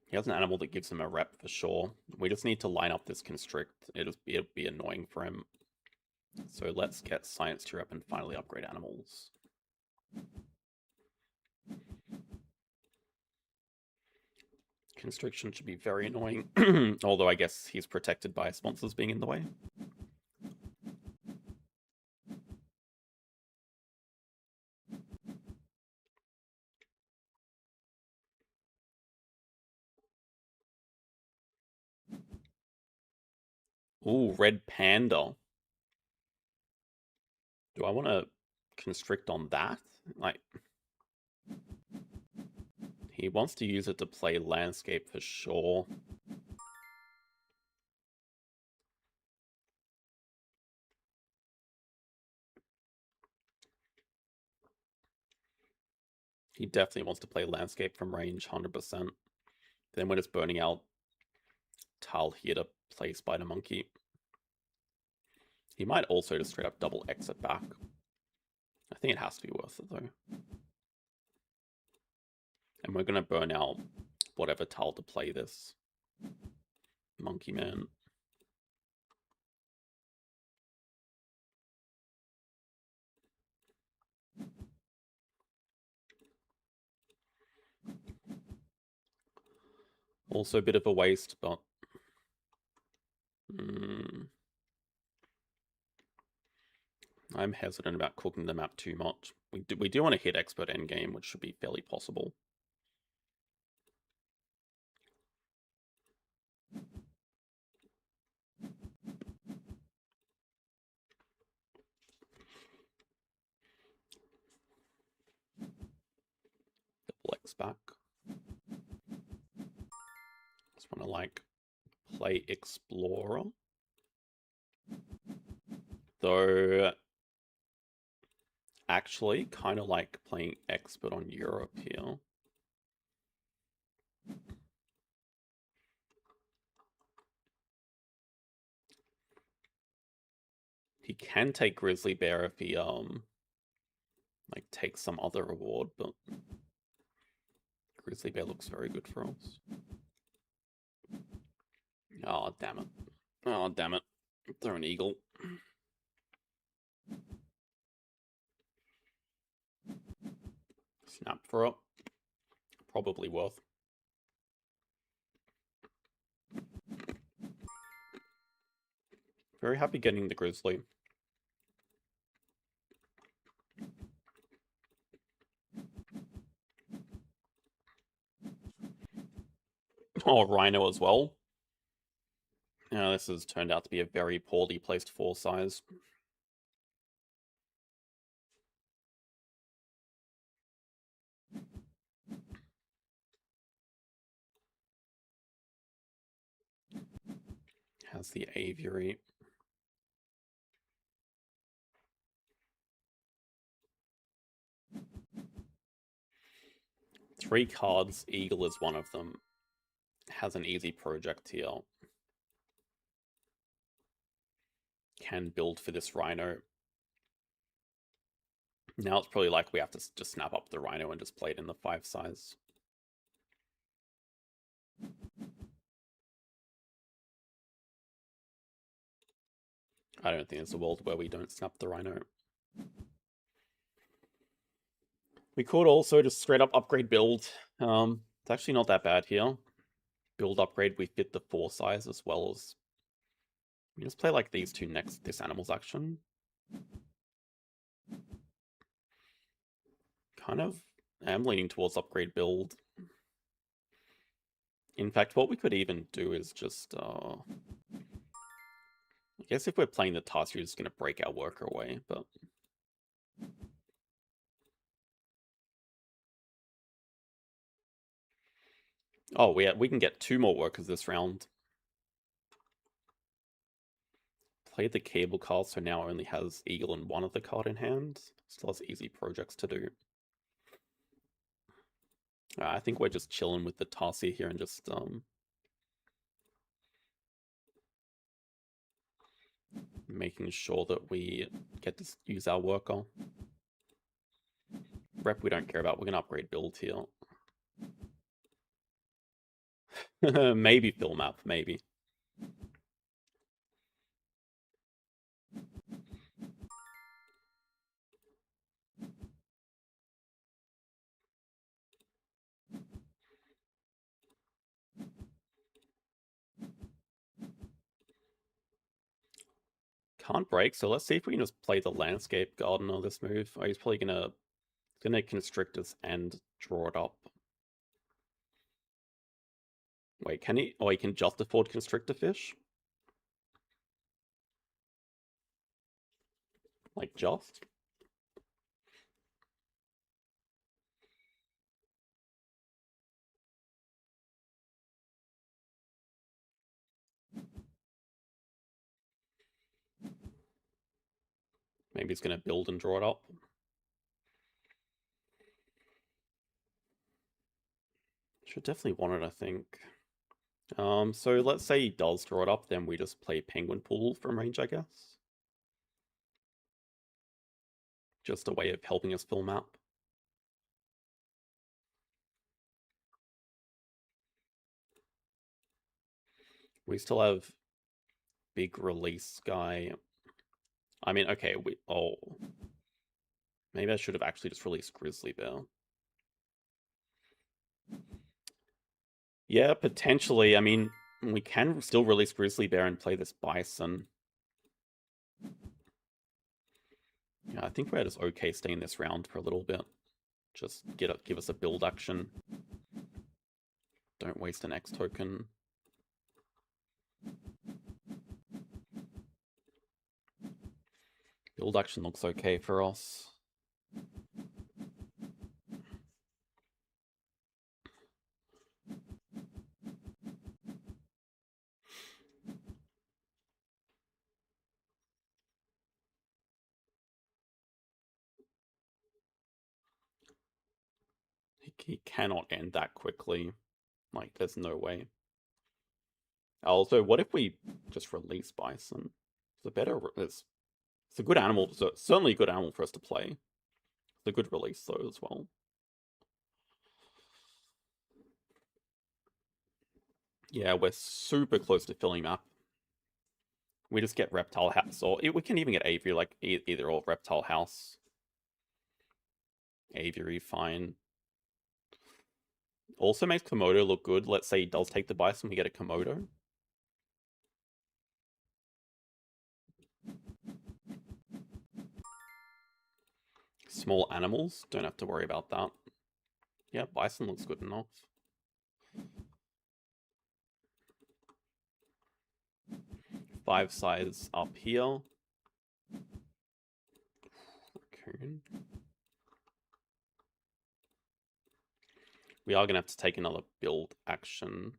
He has an animal that gives him a rep for sure. We just need to line up this constrict. It'll be annoying for him. So let's get science to rep and finally upgrade animals. Constriction should be very annoying, although I guess he's protected by sponsors being in the way. Ooh, red panda. Do I want to constrict on that? Like, he wants to use it to play landscape for sure. He definitely wants to play landscape from range, 100%. Then we're just burning out Tal here to play Spider Monkey. He might also just straight up double exit back. I think it has to be worth it though. And we're going to burn out whatever Tal to play this Monkey Man. Also a bit of a waste, but... I'm hesitant about cooking the map too much. We do want to hit expert endgame, which should be fairly possible. Double X back. Just want to like play Explorer. Though actually kind of like playing expert on Europe here. He can take Grizzly Bear if he like takes some other reward, but Grizzly Bear looks very good for us. Oh damn it. Oh damn it. Throw an eagle. Snap for it. Probably worth. Very happy getting the Grizzly. Oh, Rhino as well. Yeah, this has turned out to be a very poorly placed 4 size. Has the aviary. Three cards, Eagle is one of them. Has an easy project here. Can build for this Rhino. Now it's probably like we have to just snap up the Rhino and just play it in the 5 size. I don't think there's a world where we don't snap the Rhino. We could also just straight up upgrade build. It's actually not that bad here. Build upgrade, we fit the 4 size as well as... We just play like these two next this animal's action. Kind of am leaning towards upgrade build. In fact, what we could even do is just... I guess if we're playing the task, you're just going to break our worker away, but... Oh, we can get 2 more workers this round. Played the cable card, so now only has Eagle and 1 of the card in hand. Still has easy projects to do. I think we're just chilling with the Tarsier here and just... Making sure that we get to use our worker. Rep we don't care about. We're going to upgrade build here. Maybe fill map, maybe. Can't break, so let's see if we can just play the landscape gardener this move. Oh, he's probably gonna constrict us and draw it up. Wait, can he? Oh, he can just afford constrictor fish? Like just? Maybe he's gonna build and draw it up. Should definitely want it, I think. So let's say he does draw it up, then we just play Penguin Pool from range, I guess. Just a way of helping us fill map. We still have big release guy. I mean, okay, maybe I should have actually just released Grizzly Bear. Yeah, potentially. I mean, we can still release Grizzly Bear and play this Bison. Yeah, I think we're just okay staying this round for a little bit. Just give us a build action. Don't waste an X token. Build action looks okay for us. He cannot end that quickly. Like, there's no way. Also, what if we just release Bison? It's a good animal. So certainly a good animal for us to play. It's a good release though as well. Yeah, we're super close to filling map. We just get Reptile House, or we can even get Aviary, like either or Reptile House. Aviary, fine. Also makes Komodo look good. Let's say he does take the Bison, we get a Komodo. Small animals, don't have to worry about that. Yeah, Bison looks good enough. Five sides up here. Raccoon. We are going to have to take another build action.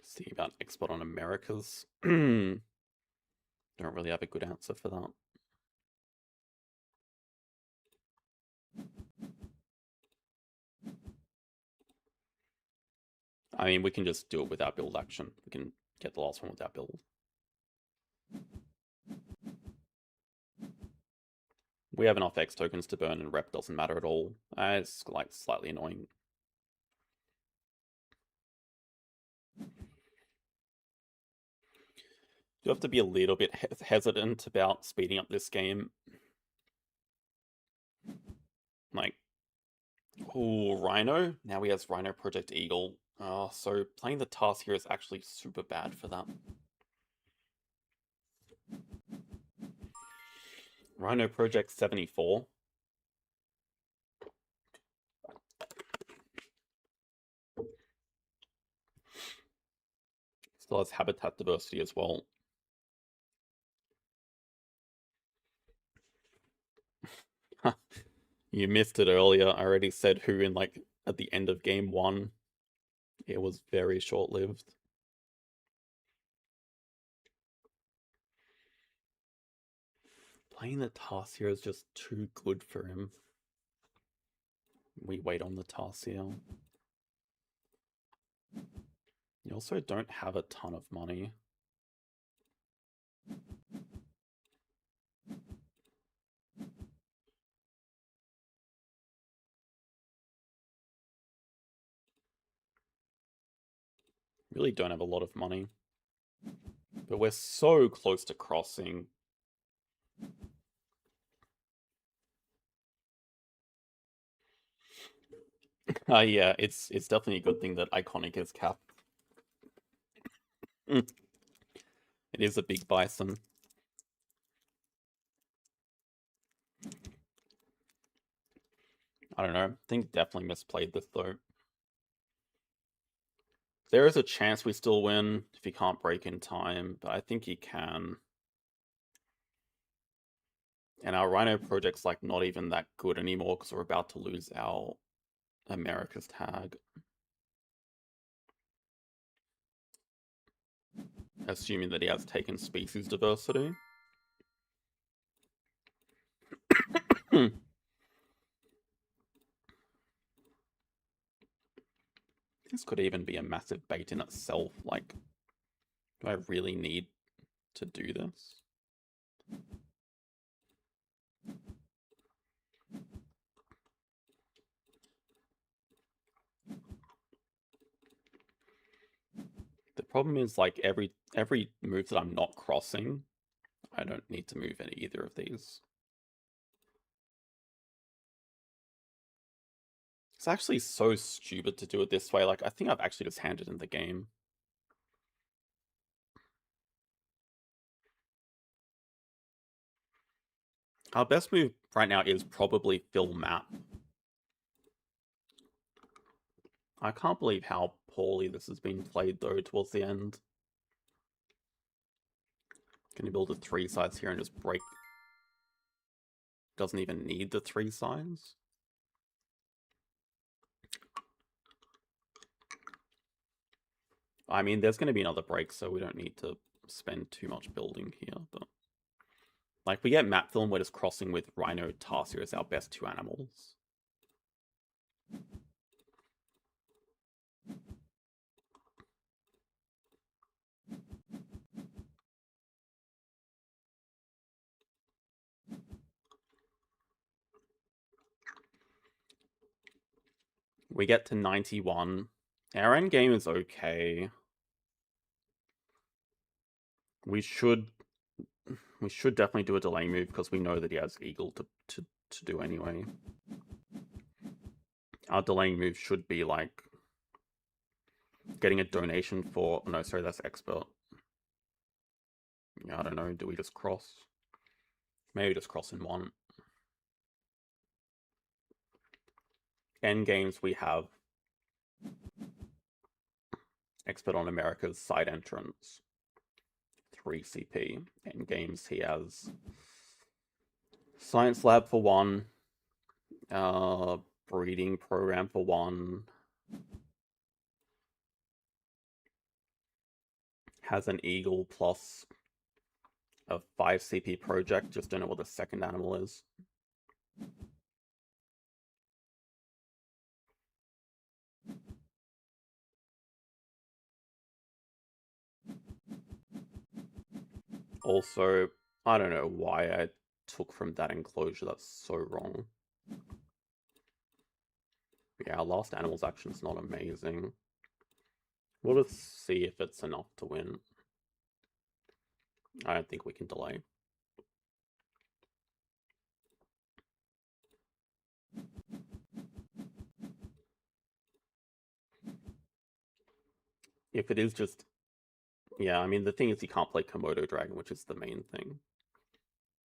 See about export on Americas. Don't really have a good answer for that. I mean, we can just do it without build action. We can get the last one without build. We have enough X tokens to burn and rep doesn't matter at all. It's like slightly annoying. You have to be a little bit hesitant about speeding up this game. Like, oh, Rhino. Now he has Rhino Project Eagle. So playing the task here is actually super bad for that. Rhino Project 74. Still has habitat diversity as well. You missed it earlier. I already said who in like at the end of game 1. It was very short-lived. Playing the task here is just too good for him. We wait on the Tarsier. You also don't have a ton of money. Really don't have a lot of money. But we're so close to crossing. Yeah, it's definitely a good thing that Iconic is capped. It is a big bison. I don't know. I think definitely misplayed this though. There is a chance we still win if he can't break in time, but I think he can. And our Rhino project's like not even that good anymore because we're about to lose our America's tag. Assuming that he has taken species diversity. This could even be a massive bait in itself. Like, do I really need to do this? The problem is, like, every move that I'm not crossing, I don't need to move any either of these. It's actually so stupid to do it this way. Like, I think I've actually just handed in the game. Our best move right now is probably fill map. I can't believe how poorly this has been played, though, towards the end. Can you build a 3 sides here and just break? Doesn't even need the 3 sides. I mean, there's going to be another break, so we don't need to spend too much building here, but... Like, we get map fill and we're just crossing with Rhino Tarsier as our best 2 animals. We get to 91. Our end game is okay. We should definitely do a delay move because we know that he has Eagle to do anyway. Our delaying move should be like getting a donation for... No, sorry, that's expert. Yeah, I don't know. Do we just cross? Maybe just cross in 1. End games we have expert on America's side entrance. 3 CP. End games he has science lab for 1. Breeding program for 1. Has an eagle plus a 5 CP project. Just don't know what the second animal is. Also, I don't know why I took from that enclosure. That's so wrong. Yeah, our last animal's action's not amazing. We'll just see if it's enough to win. I don't think we can delay. If it is just... Yeah, I mean, the thing is you can't play Komodo Dragon, which is the main thing.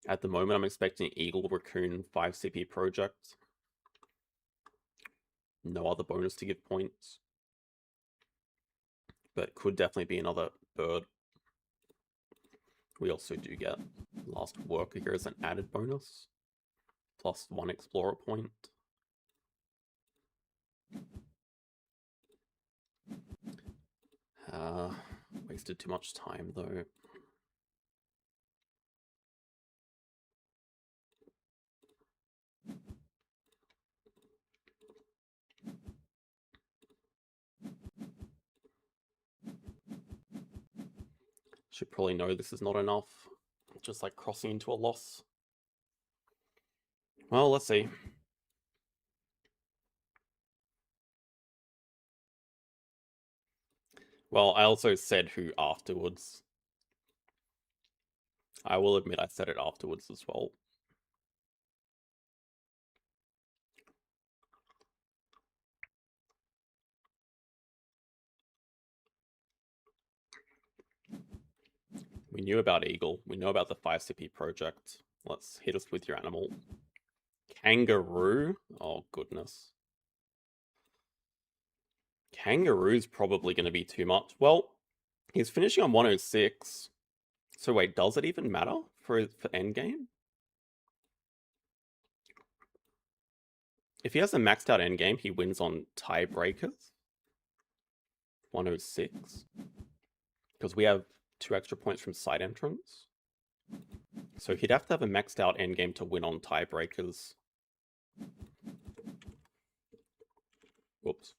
At the moment, I'm expecting Eagle, Raccoon, 5 CP project. No other bonus to give points. But could definitely be another bird. We also do get last worker here as an added bonus. Plus 1 explorer point. Wasted too much time though. Should probably know this is not enough. Just like crossing into a loss. Well, let's see. Well, I also said who afterwards. I will admit I said it afterwards as well. We knew about Eagle. We know about the 5CP project. Let's hit us with your animal. Kangaroo? Oh, goodness. Kangaroo's probably going to be too much. Well, he's finishing on 106. So wait, does it even matter for endgame? If he has a maxed out endgame, he wins on tiebreakers. 106. Because we have 2 extra points from side entrance. So he'd have to have a maxed out endgame to win on tiebreakers. Whoops.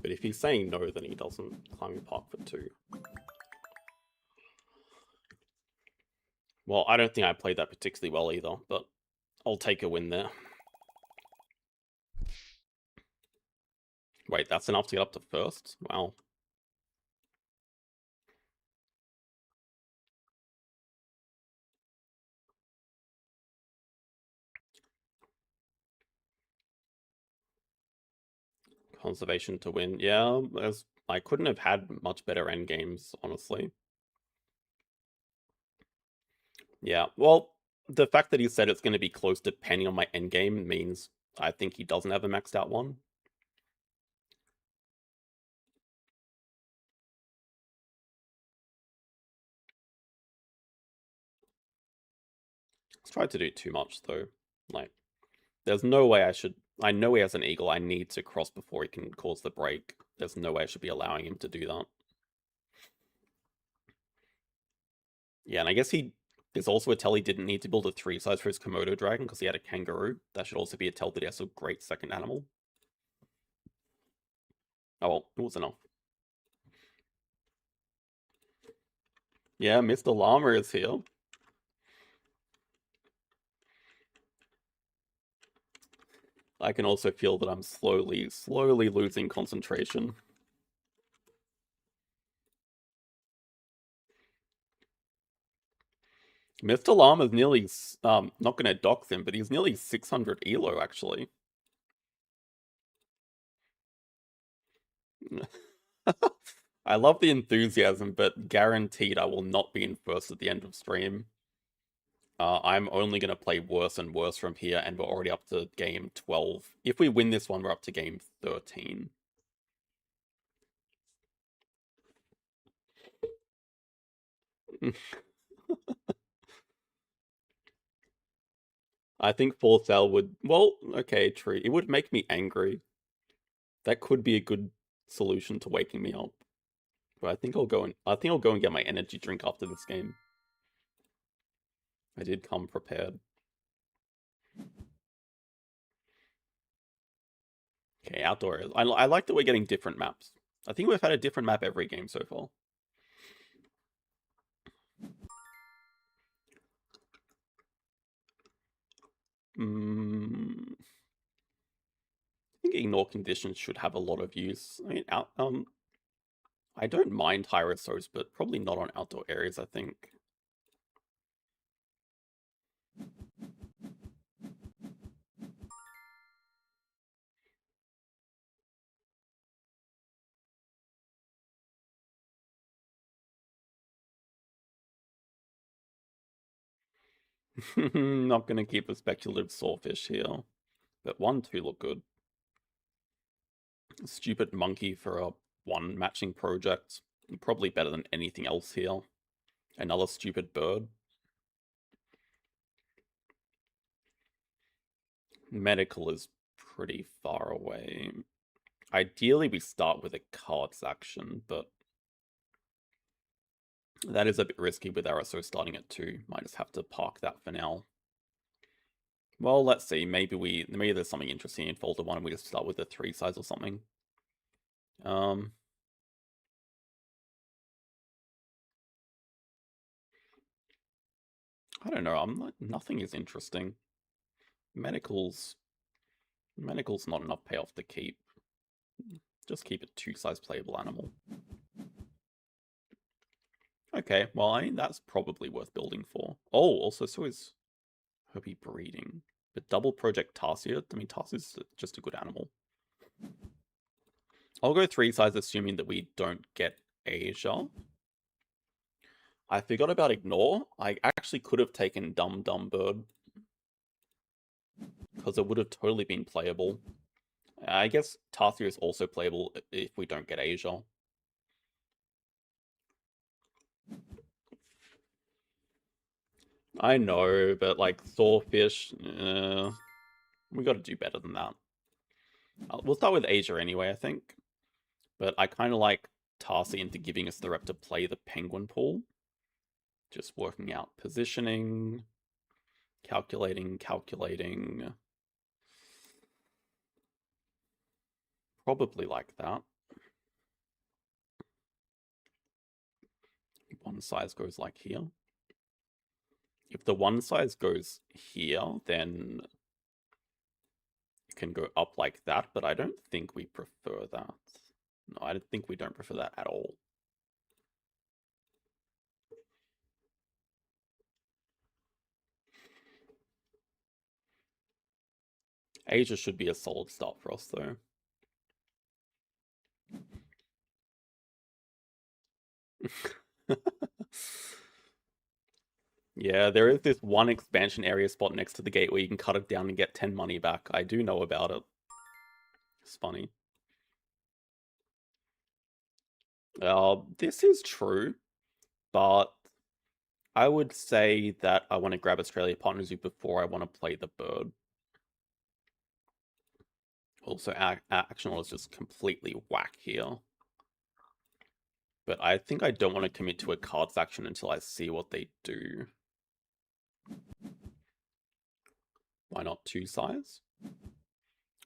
But if he's saying no, then he doesn't climb the park for 2. Well, I don't think I played that particularly well either, but I'll take a win there. Wait, that's enough to get up to first? Wow. Conservation to win. Yeah, I couldn't have had much better end games, honestly. Yeah, well, the fact that he said it's going to be close depending on my end game means I think he doesn't have a maxed out one. Let's try to do too much, though. Like, there's no way I should... I know he has an eagle. I need to cross before he can cause the break. There's no way I should be allowing him to do that. Yeah, and I guess there's also a tell he didn't need to build a 3 size for his Komodo dragon because he had a kangaroo. That should also be a tell that he has a great second animal. Oh well, it was enough. Yeah, Mr. Llama is here. I can also feel that I'm slowly losing concentration. Mr. Llama's nearly, not going to dox him, but he's nearly 600 elo, actually. I love the enthusiasm, but guaranteed I will not be in first at the end of stream. I'm only going to play worse and worse from here, and we're already up to game 12. If we win this one, we're up to game 13. I think Full Sail would... Well, okay, true. It would make me angry. That could be a good solution to waking me up. But I think I'll go and get my energy drink after this game. I did come prepared. Okay, outdoor. I like that we're getting different maps. I think we've had a different map every game so far. I think ignore conditions should have a lot of use. I mean, I don't mind high resource, but probably not on outdoor areas, I think. Not gonna keep a speculative sawfish here. But 1-2 look good. Stupid monkey for a 1 matching project. Probably better than anything else here. Another stupid bird. Medical is pretty far away. Ideally, we start with a cards action, but that is a bit risky with RSO starting at 2. Might just have to park that for now. Well, let's see. Maybe there's something interesting in folder 1 and we just start with the 3 size or something. I don't know. I'm like, nothing is interesting. Medical's not enough payoff to keep. Just keep a 2 size playable animal. Okay, well, I mean, that's probably worth building for. Oh, also, so is Herbie breeding. But double Project Tarsier? I mean, Tarsier's just a good animal. I'll go 3 size, assuming that we don't get Asia. I forgot about Ignore. I actually could have taken Dumb Dumb Bird. Because it would have totally been playable. I guess Tarsier is also playable if we don't get Asia. I know, but like Thorfish, we got to do better than that. We'll start with Asia anyway, I think. But I kind of like Tarsier into giving us the rep to play the Penguin pool. Just working out positioning, calculating. Probably like that. One size goes like here. If the one size goes here, then it can go up like that, but I don't think we prefer that. No, I don't think we don't prefer that at all. Asia should be a solid start for us, though. Yeah, there is this one expansion area spot next to the gate where you can cut it down and get 10 money back. I do know about it. It's funny. This is true, but I would say that I want to grab Australia Partners before I want to play the bird. Also, action order is just completely whack here. But I think I don't want to commit to a cards action until I see what they do. Why not 2 size?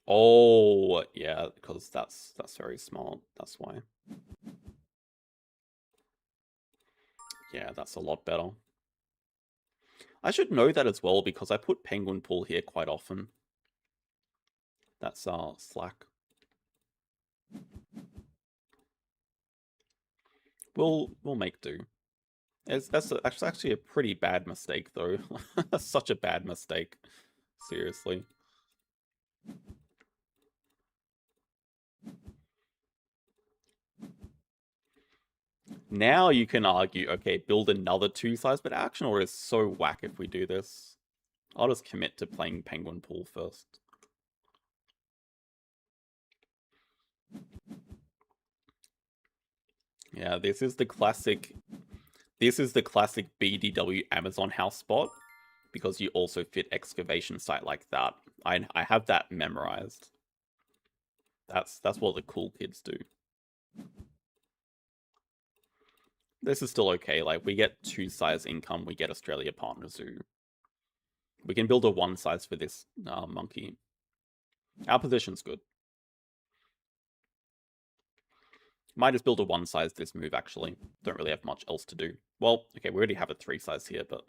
Oh, yeah, because that's very smart. That's why. Yeah, that's a lot better. I should know that as well because I put Penguin Pool here quite often. That's slack. We'll make do. That's actually a pretty bad mistake though. That's such a bad mistake. Seriously. Now you can argue, okay, build another 2 size, but action order is so whack if we do this. I'll just commit to playing Penguin Pool first. Yeah, this is the classic BDW Amazon house spot because you also fit excavation site like that. I have that memorized. That's what the cool kids do. This is still okay. Like, we get 2 size income, we get Australia Partner Zoo. We can build a 1 size for this monkey. Our position's good. Might just build a 1 size this move, actually. Don't really have much else to do. Well, okay, we already have a 3 size here, but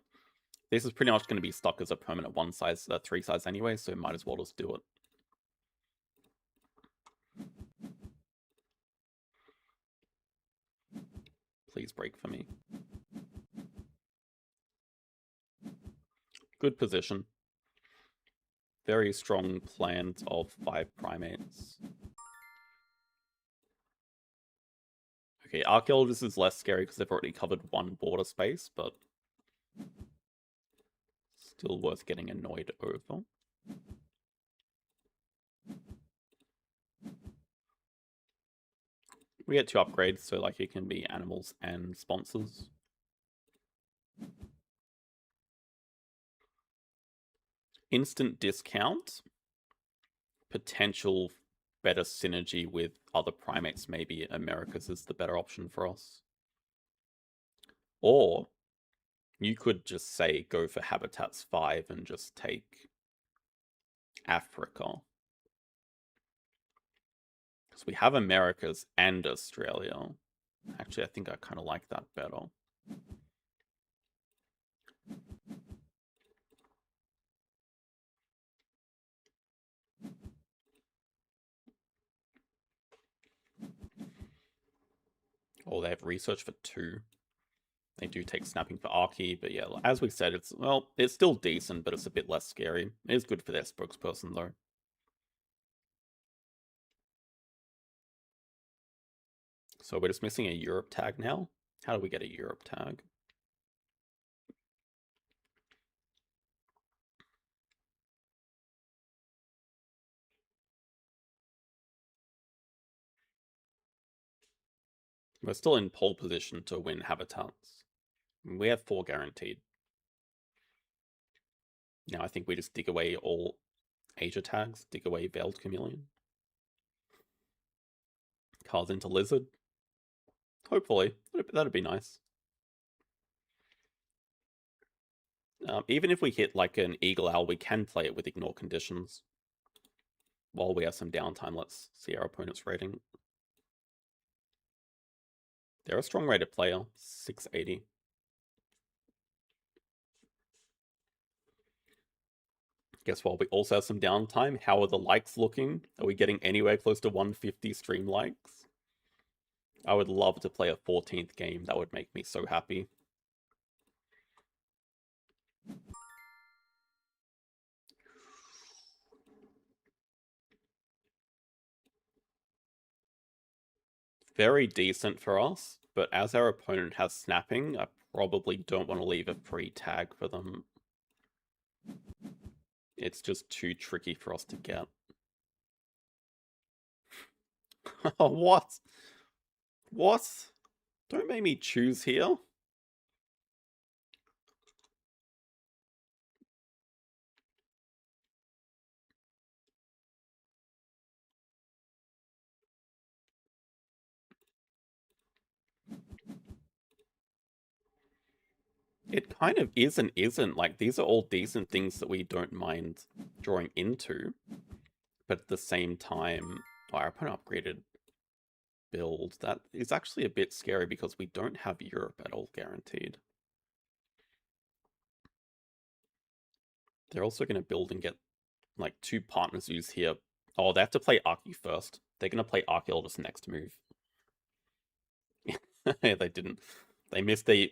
this is pretty much going to be stuck as a permanent 1 size, 3 size anyway, so might as well just do it. Please break for me. Good position. Very strong plans of 5 primates. Okay, Archaeologist is less scary because they've already covered 1 border space, but still worth getting annoyed over. We get 2 upgrades, so like it can be animals and sponsors. Instant discount. Potential better synergy with other primates. Maybe Americas is the better option for us. Or you could just say go for Habitats 5 and just take Africa. Because we have Americas and Australia. Actually, I think I kind of like that better. Oh, they have research for 2. They do take snapping for Arky, but yeah, as we said, it's still decent, but it's a bit less scary. It is good for their spokesperson, though. So we're just missing a Europe tag now? How do we get a Europe tag? We're still in pole position to win habitats. We have 4 guaranteed. Now I think we just dig away all Asia tags, dig away Veiled Chameleon. Cards into Lizard. Hopefully. That'd be nice. Even if we hit like an Eagle Owl, we can play it with Ignore Conditions. While we have some downtime, let's see our opponent's rating. They're a strong rated player, 680. Guess what? We also have some downtime. How are the likes looking? Are we getting anywhere close to 150 stream likes? I would love to play a 14th game. That would make me so happy. Very decent for us, but as our opponent has snapping, I probably don't want to leave a free tag for them. It's just too tricky for us to get. What? What? Don't make me choose here. It kind of is and isn't. Like, these are all decent things that we don't mind drawing into. But at the same time, our opponent upgraded build. That is actually a bit scary because we don't have Europe at all guaranteed. They're also going to build and get like 2 partner zoos here. Oh, they have to play Arky first. They're going to play Archaeologist next move. They didn't. They missed their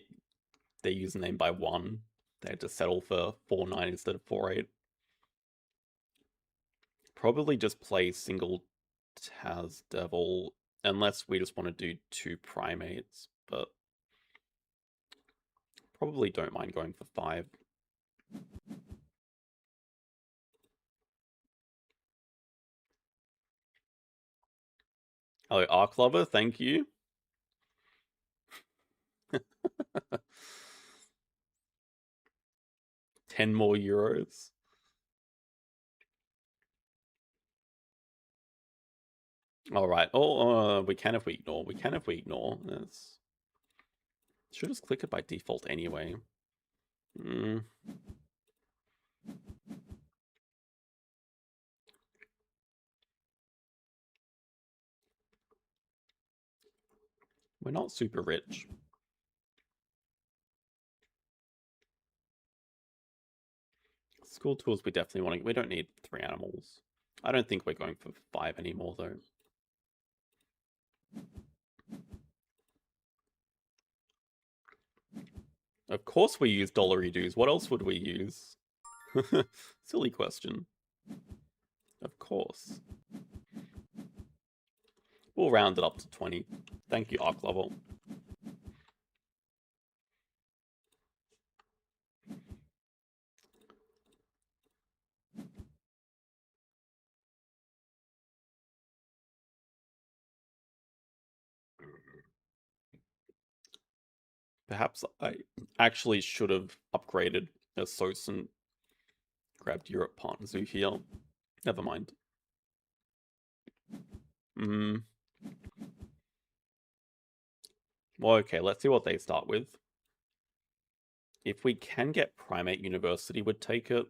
username by 1. They had to settle for 4-9 instead of 4-8. Probably just play single Taz Devil, unless we just want to do 2 primates, but probably don't mind going for 5. Hello, Ark Lover, thank you. €10 more. All right. Oh, we can if we ignore. We can if we ignore. That's... Should just click it by default anyway. We're not super rich. School tools we definitely want to... We don't need 3 animals. I don't think we're going for 5 anymore, though. Of course we use dollar dues. What else would we use? Silly question. Of course. We'll round it up to 20. Thank you, Ark Level. Perhaps I actually should have upgraded a Sosin. Grabbed Europe Partner Zoo here. Never mind. Well, okay, let's see what they start with. If we can get Primate University, would take it.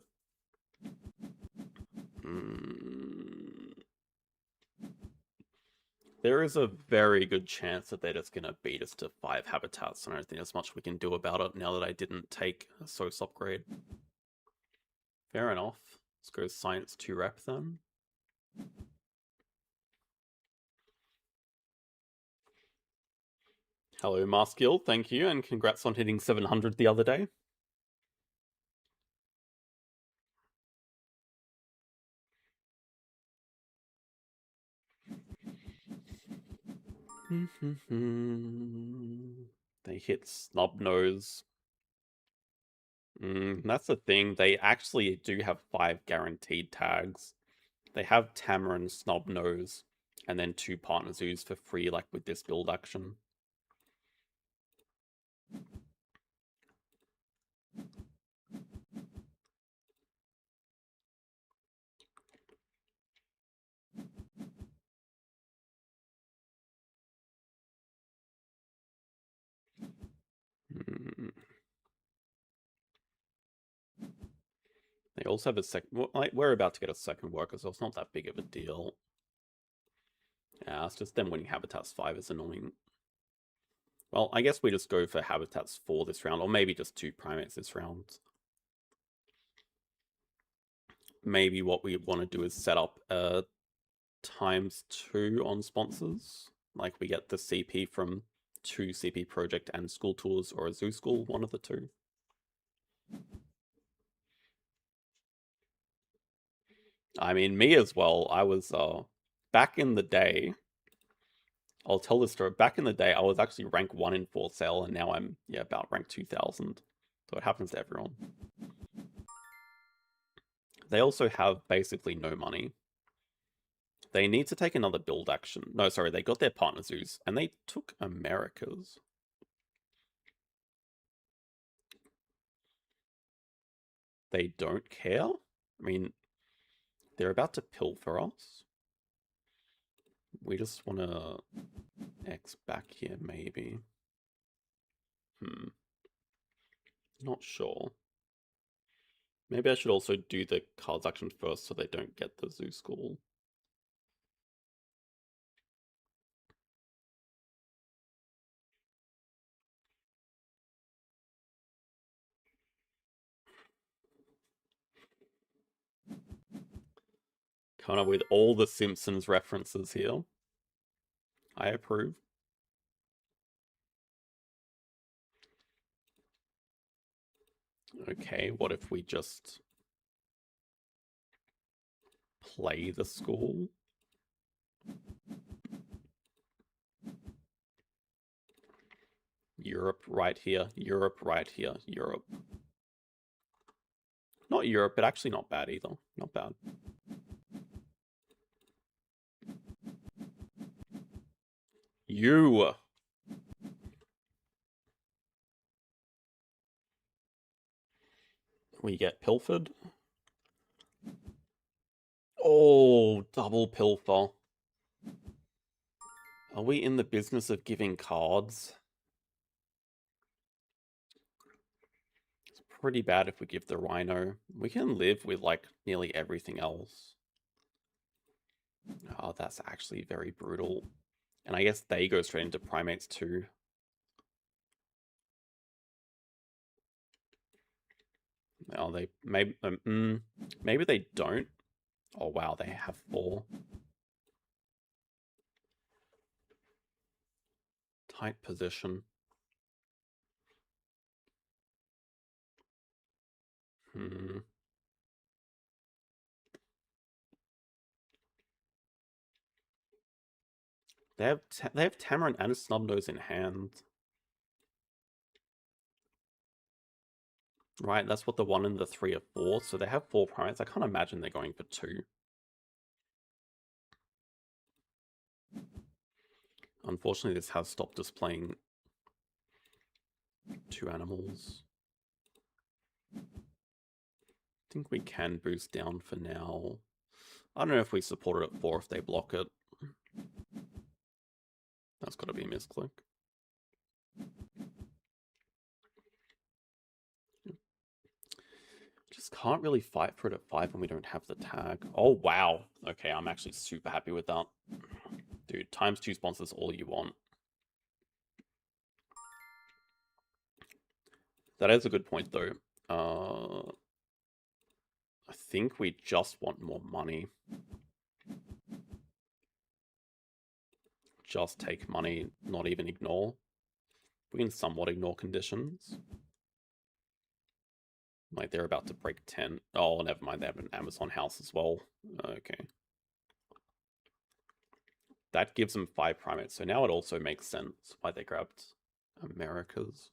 There is a very good chance that they're just going to beat us to 5 habitats, and I don't think there's much we can do about it now that I didn't take a SOS upgrade. Fair enough. Let's go Science 2 rep then. Hello, Maskill, thank you, and congrats on hitting 700 the other day. They hit Snubnose. That's the thing, they actually do have 5 guaranteed tags. They have Tamarin, Snubnose, and then 2 Partner Zoos for free, like with this build action. They also have a second, like, we're about to get a second worker, so it's not that big of a deal. Yeah, it's just them winning Habitats 5 is annoying. Well, I guess we just go for Habitats 4 this round, or maybe just 2 Primates this round. Maybe what we want to do is set up a ×2 on sponsors. Like, we get the CP from 2 CP Project and School Tours, or a Zoo School, one of the 2. I mean, me as well. I was, back in the day, I'll tell this story. Back in the day, I was actually rank 1 in For Sale, and now I'm, yeah, about rank 2000. So it happens to everyone. They also have basically no money. They need to take another build action. No, sorry, they got their Partner Zoos, and they took America's. They don't care? I mean, they're about to pilfer us. We just want to X back here, maybe. Not sure. Maybe I should also do the cards action first so they don't get the Zoo School. Kind of with all the Simpsons references here. I approve. Okay, what if we just play the school? Europe right here, Europe right here, Europe. Not Europe, but actually not bad either. Not bad. You! We get pilfered. Oh, double pilfer. Are we in the business of giving cards? It's pretty bad if we give the Rhino. We can live with, like, nearly everything else. Oh, that's actually very brutal. And I guess they go straight into Primates too. Oh, they maybe they don't. Oh wow, they have 4. Tight position. They have Tamarin and Snubnose in hand. Right, that's what the 1 and the 3 are for. So they have 4 primates. I can't imagine they're going for 2. Unfortunately, this has stopped us playing 2 animals. I think we can boost down for now. I don't know if we support it at 4 if they block it. That's got to be a misclick. Just can't really fight for it at 5 when we don't have the tag. Oh, wow. Okay, I'm actually super happy with that. Dude, ×2 sponsors all you want. That is a good point, though. I think we just want more money. Just take money, not even ignore. We can somewhat ignore conditions. Like, they're about to break 10. Oh, never mind, they have an Amazon house as well. Okay. That gives them 5 primates, so now it also makes sense why they grabbed Americas.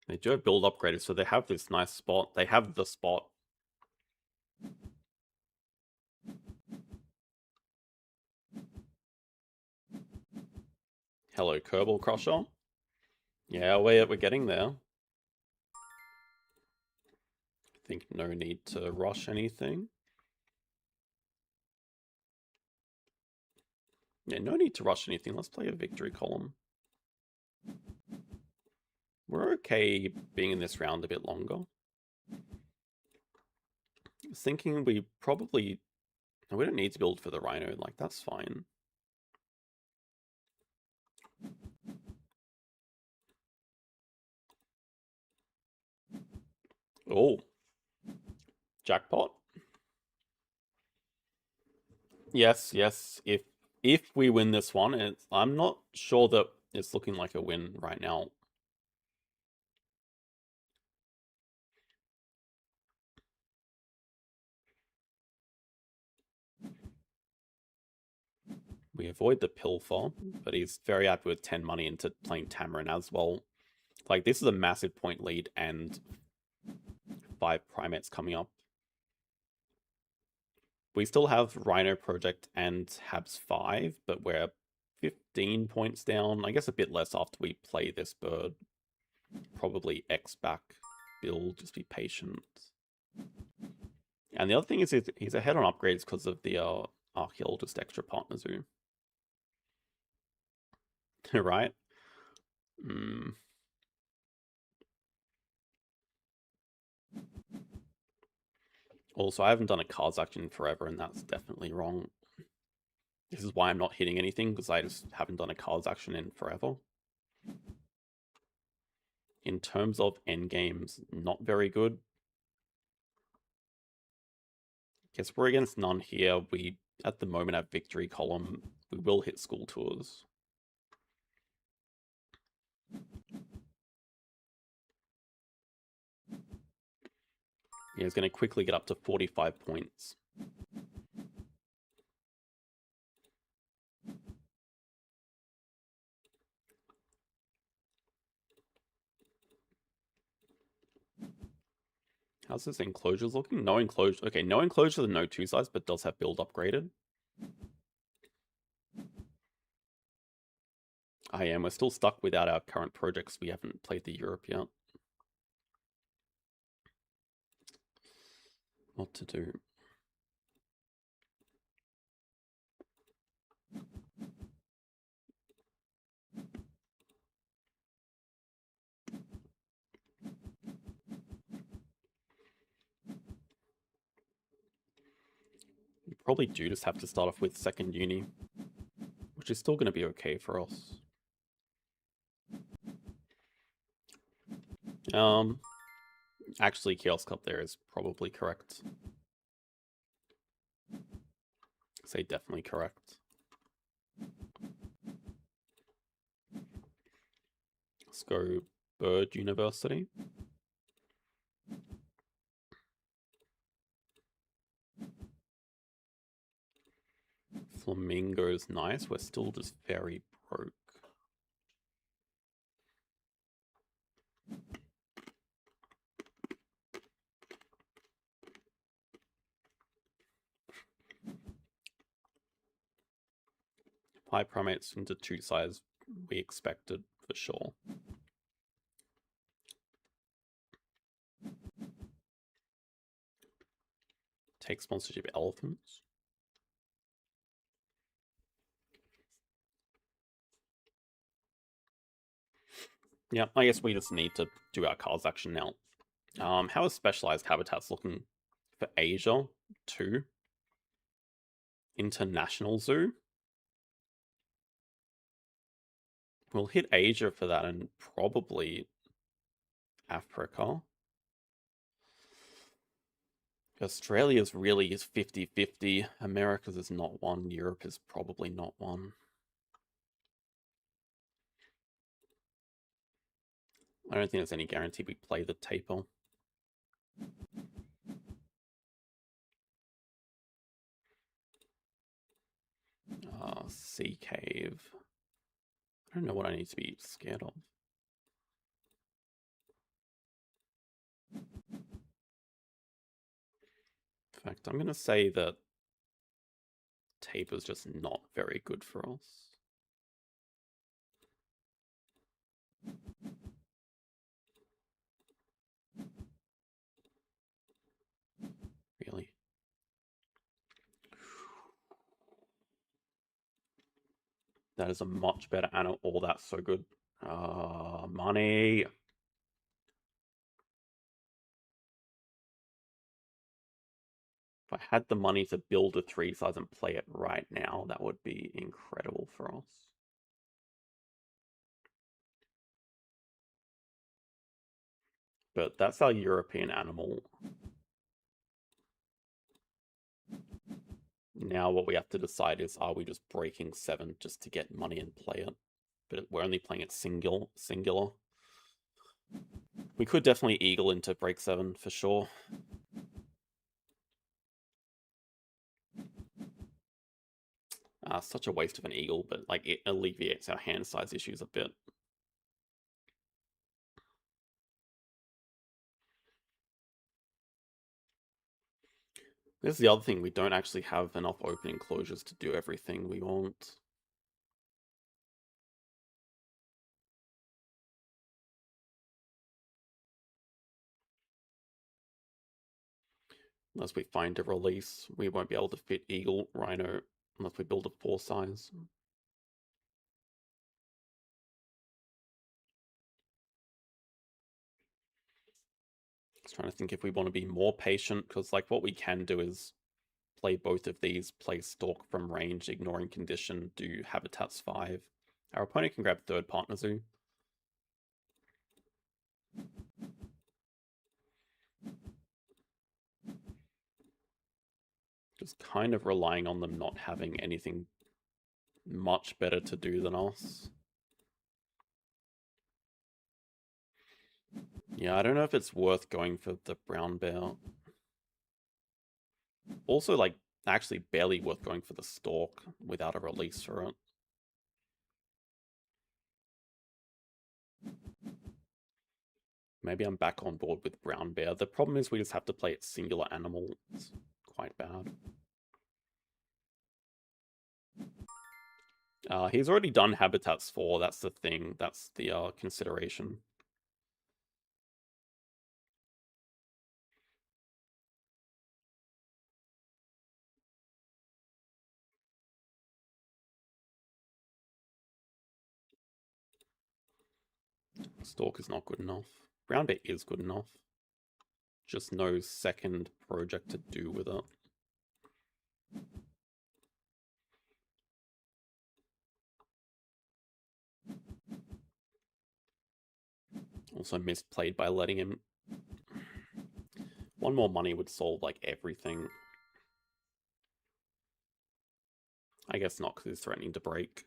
They do have build upgraded, so they have this nice spot. They have the spot. Hello, Kerbal Crusher. Yeah, we're getting there. I think no need to rush anything. Yeah, no need to rush anything. Let's play a victory column. We're okay being in this round a bit longer. I was thinking we probably... We don't need to build for the Rhino, like, that's fine. Oh. Jackpot. Yes, yes. If we win this one, I'm not sure that it's looking like a win right now. We avoid the Pilfer, but he's very happy with 10 money into playing Tamarin as well. Like, this is a massive point lead and 5 primates coming up. We still have Rhino Project and Habs 5, but we're 15 points down. I guess a bit less after we play this bird. Probably X back build, just be patient. And the other thing is he's ahead on upgrades because of the archaeologist extra partner zoo. Right? Also, I haven't done a cards action in forever, and that's definitely wrong. This is why I'm not hitting anything, because I just haven't done a cards action in forever. In terms of endgames, not very good. Guess we're against none here. We, at the moment, have victory column. We will hit school tours. Yeah, he's going to quickly get up to 45 points. How's this enclosures looking? No enclosure. Okay, no enclosure, no 2 sides, but does have build upgraded. I am. We're still stuck without our current projects. We haven't played the Europe yet. What to do? We probably do just have to start off with second uni, which is still going to be okay for us. Actually, Chaos Cup there is probably correct. Say definitely correct. Let's go Bird University. Flamingo's nice. We're still just very broke. Five primates into 2 sides we expected for sure. Take sponsorship elephants. Yeah, I guess we just need to do our cards action now. How is specialized habitats looking for Asia 2? International Zoo? We'll hit Asia for that and probably Africa. Australia's really is 50-50. America's is not one. Europe is probably not one. I don't think there's any guarantee we play the taper. Sea Cave. I don't know what I need to be scared of. In fact, I'm going to say that taper's just not very good for us. Really. That is a much better animal. Oh, that's so good. Money. If I had the money to build a 3 size and play it right now, that would be incredible for us. But that's our European animal. Now what we have to decide is, are we just breaking 7 just to get money and play it? But we're only playing it singular. We could definitely eagle into break 7 for sure. Such a waste of an eagle, but like it alleviates our hand size issues a bit. This is the other thing, we don't actually have enough opening closures to do everything we want. Unless we find a release, we won't be able to fit eagle, rhino, unless we build a 4 size. Just trying to think if we want to be more patient, because like what we can do is play both of these, play stalk from range, ignoring condition, do habitats 5. Our opponent can grab third partner zoo. Just kind of relying on them not having anything much better to do than us. Yeah, I don't know if it's worth going for the brown bear. Also, like, actually barely worth going for the stalk without a release for it. Maybe I'm back on board with brown bear. The problem is we just have to play it singular animal. It's quite bad. He's already done habitats 4. That's the thing. That's the consideration. Stalk is not good enough. Brown bear is good enough. Just no second project to do with it. Also misplayed by letting him. One more money would solve like everything. I guess not, because he's threatening to break.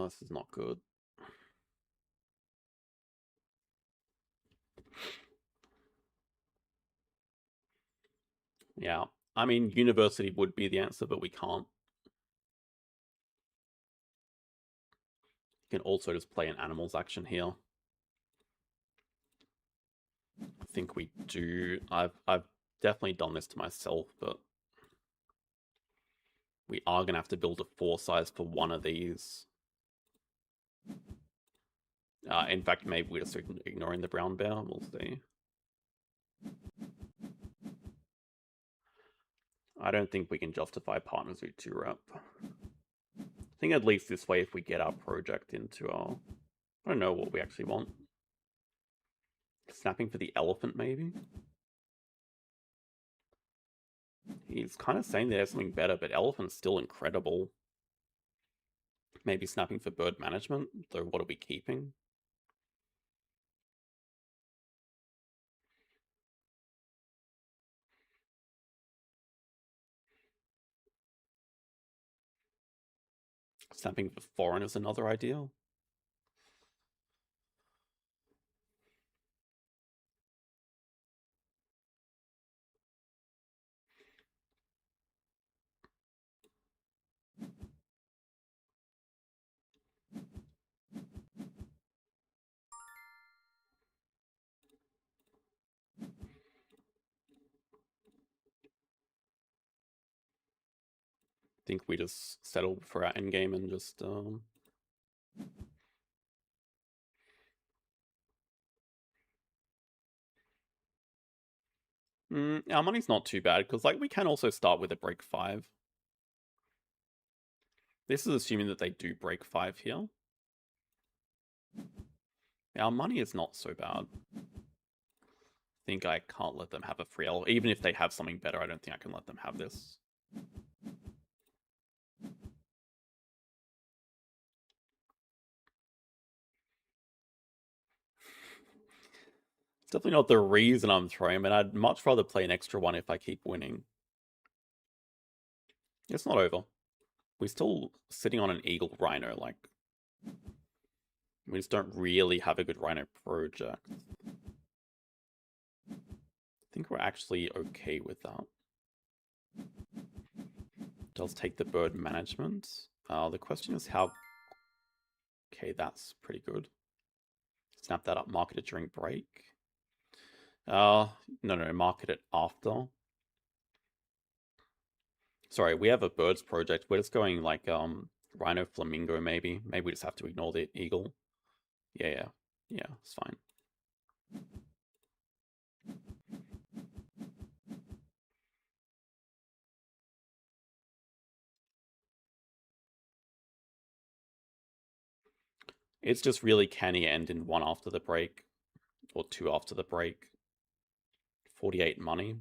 This is not good. Yeah, I mean, university would be the answer, but we can't. You can also just play an animals action here. I think we do. I've definitely done this to myself, but we are going to have to build a 4 size for one of these. In fact, maybe we're just ignoring the brown bear. We'll see. I don't think we can justify partners with 2 rep. I think at least this way, if we get our project into our... I don't know what we actually want. Snapping for the elephant, maybe? He's kind of saying there's something better, but elephant's still incredible. Maybe snapping for bird management, though what are we keeping? Snapping for foreign is another idea. I think we just settle for our endgame and just our money's not too bad, because like we can also start with a break 5. This is assuming that they do break 5 here. Our money is not so bad. I think I can't let them have a free L. Even if they have something better, I don't think I can let them have this. It's definitely not the reason I'm throwing him, and I'd much rather play an extra one if I keep winning. It's not over. We're still sitting on an eagle rhino, like... We just don't really have a good rhino project. I think we're actually okay with that. Does take the bird management. The question is how... Okay, that's pretty good. Snap that up, market it during break. No, market it after. Sorry, we have a birds project. We're just going like rhino flamingo maybe. Maybe we just have to ignore the eagle. Yeah, it's fine. It's just really, can he end in 1 after the break? Or 2 after the break? 48 money.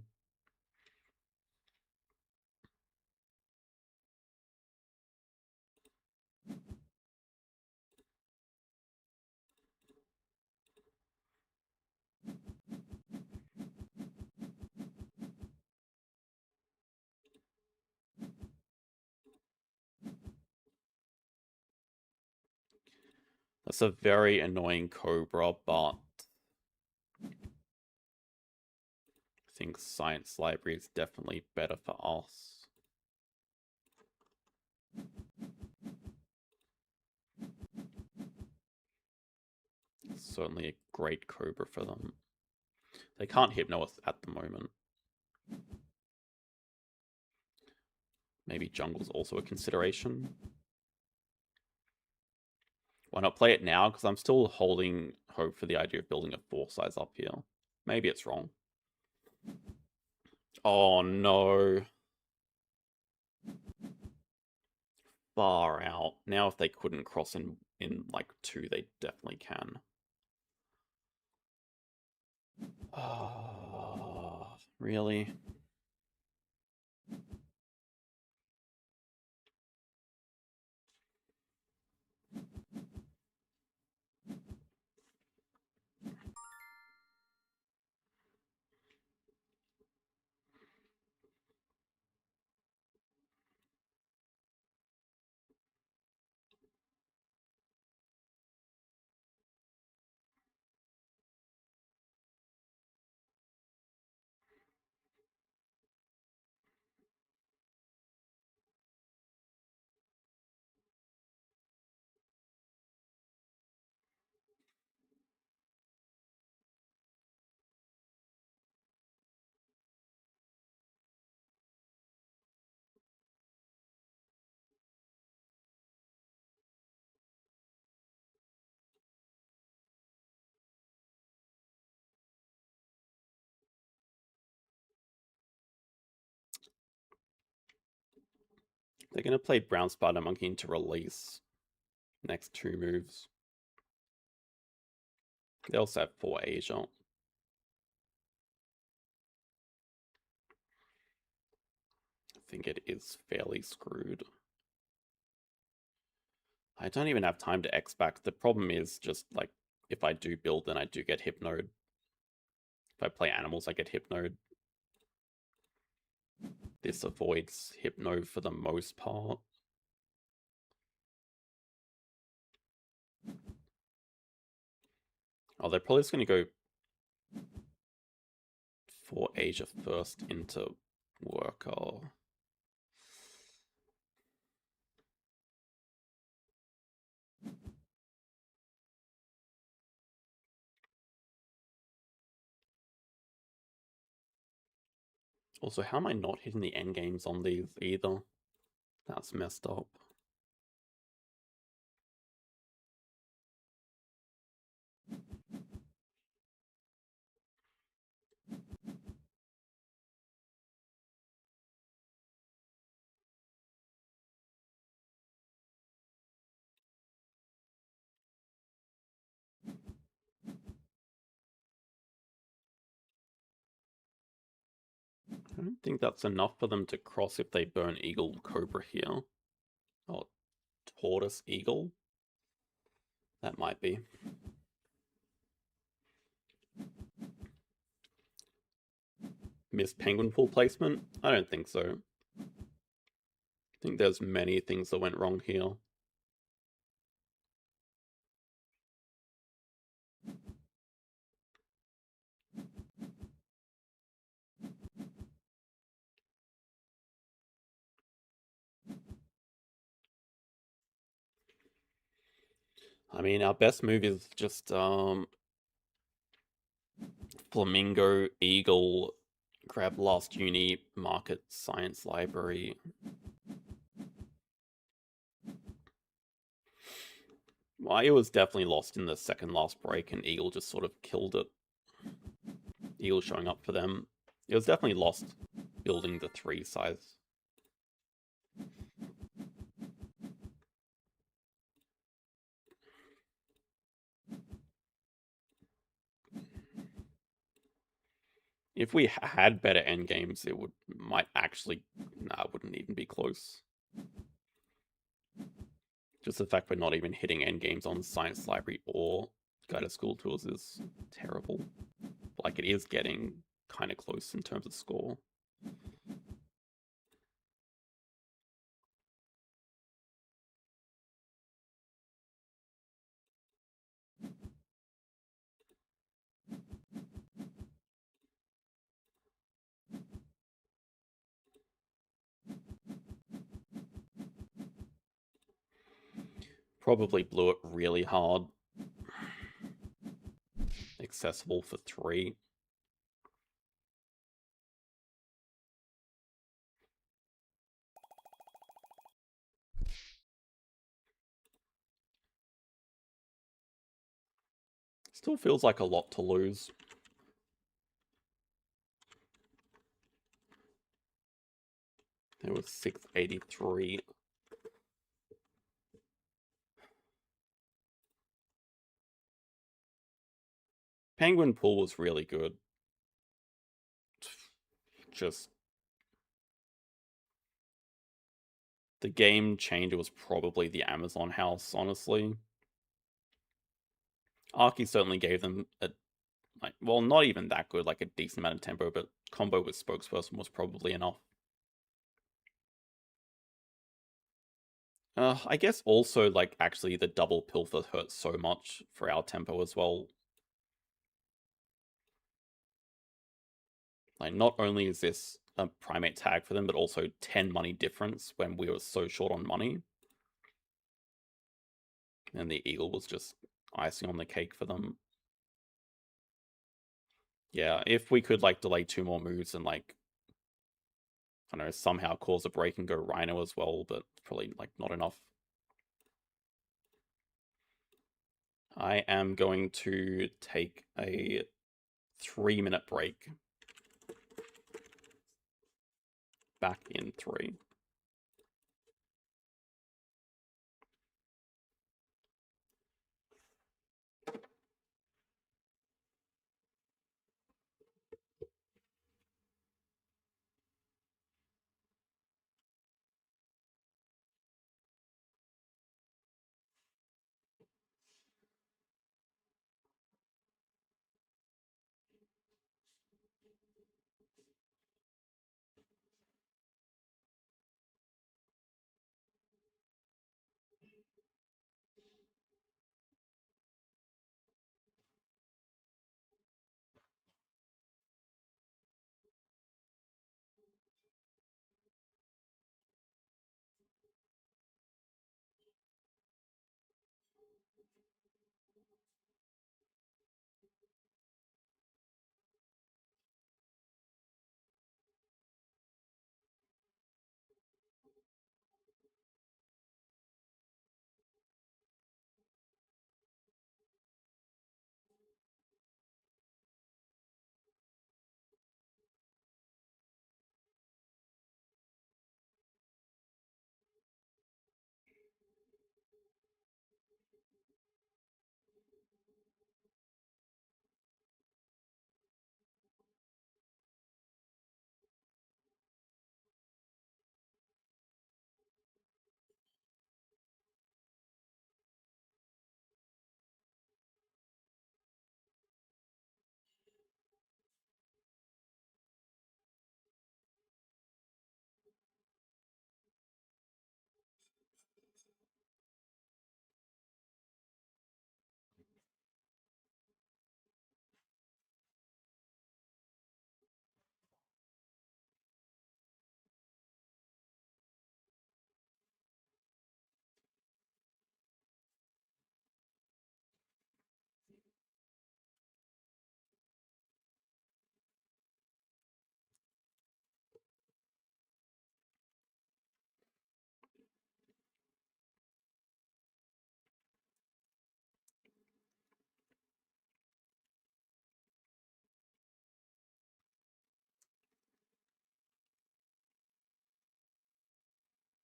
That's a very annoying cobra, but I think science library is definitely better for us. It's certainly a great cobra for them. They can't hypno us at the moment. Maybe jungle's also a consideration. Why not play it now? Because I'm still holding hope for the idea of building a 4 size up here. Maybe it's wrong. Oh no. Far out. Now if they couldn't cross in like 2, they definitely can. Oh, really? They're going to play Brown Spider Monkey into release. Next 2 moves. They also have 4 Asia. I think it is fairly screwed. I don't even have time to X back. The problem is just like if I do build, then I do get Hypnode. If I play animals, I get Hypnode. This avoids Hypno for the most part. Oh, they're probably just going to go for Asia first into Worker. Also, how am I not hitting the endgames on these either? That's messed up. I don't think that's enough for them to cross if they burn Eagle Cobra here. Oh, Tortoise Eagle? That might be. Missed Penguin Pool placement? I don't think so. I think there's many things that went wrong here. I mean, our best move is just Flamingo, Eagle, grab last uni, market, science library. Well, it was definitely lost in the second last break, and Eagle just sort of killed it. Eagle showing up for them. It was definitely lost building the 3 size. If we had better endgames, it might actually... Nah, it wouldn't even be close. Just the fact we're not even hitting endgames on Science Library or Guided School Tours is terrible. Like, it is getting kind of close in terms of score. Probably blew it really hard. Accessible for 3. Still feels like a lot to lose. It was 683. Penguin Pool was really good. Just... the game changer was probably the Amazon house, honestly. Arky certainly gave them a... like, well, not even that good, like a decent amount of tempo, but combo with Spokesperson was probably enough. I guess also, like, actually the double Pilfer hurt so much for our tempo as well. Like, not only is this a primate tag for them, but also 10 money difference when we were so short on money. And the Eagle was just icing on the cake for them. Yeah, if we could, like, delay 2 more moves and, like, I don't know, somehow cause a break and go Rhino as well, but probably, like, not enough. I am going to take a 3-minute break. Back in 3.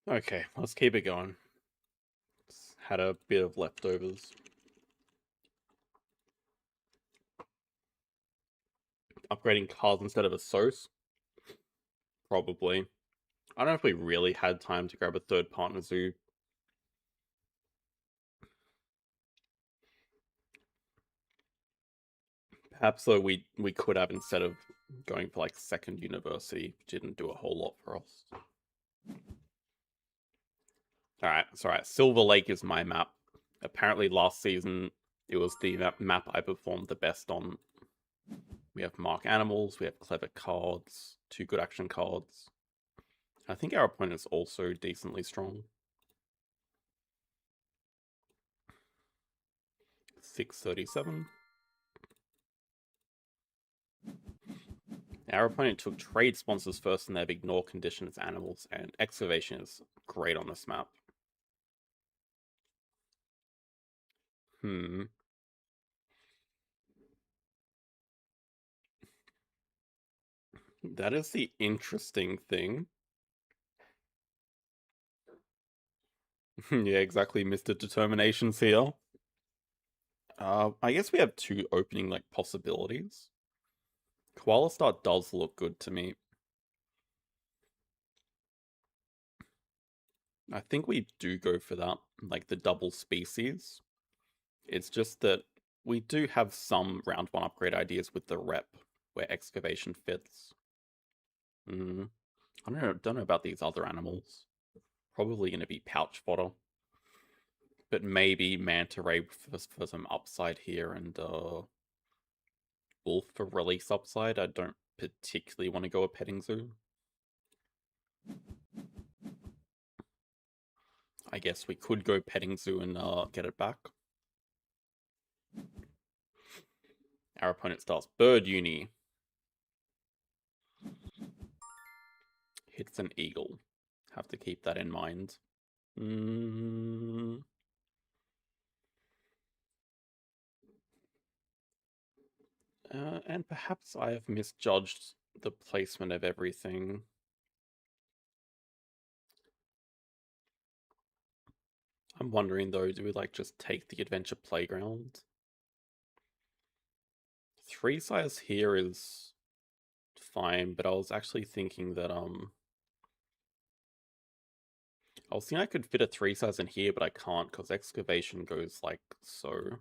Okay, let's keep it going. Had a bit of leftovers. Upgrading cards instead of a sauce? Probably. I don't know if we really had time to grab a third partner zoo. Perhaps though we could have instead of going for like second university, didn't do a whole lot for us. Alright, it's alright. Silver Lake is my map. Apparently last season it was the map I performed the best on. We have mark animals, we have clever cards, 2 good action cards. I think our opponent's also decently strong. 637. Our opponent took trade sponsors first and they have ignore conditions animals, and excavation is great on this map. That is the interesting thing. Yeah, exactly, Mr. Determination's here. I guess we have 2 opening like possibilities. Koala Star does look good to me. I think we do go for that, like the double species. It's just that we do have some round 1 upgrade ideas with the rep, where excavation fits. I don't know about these other animals. Probably going to be pouch fodder. But maybe Manta Ray for some upside here, and Wolf for release upside. I don't particularly want to go a petting zoo. I guess we could go petting zoo and get it back. Our opponent starts Bird Uni. Hits an eagle. Have to keep that in mind. And perhaps I have misjudged the placement of everything. I'm wondering though, do we like just take the adventure playground? 3 size here is fine, but I was actually thinking that I was thinking I could fit a 3 size in here, but I can't because excavation goes like so.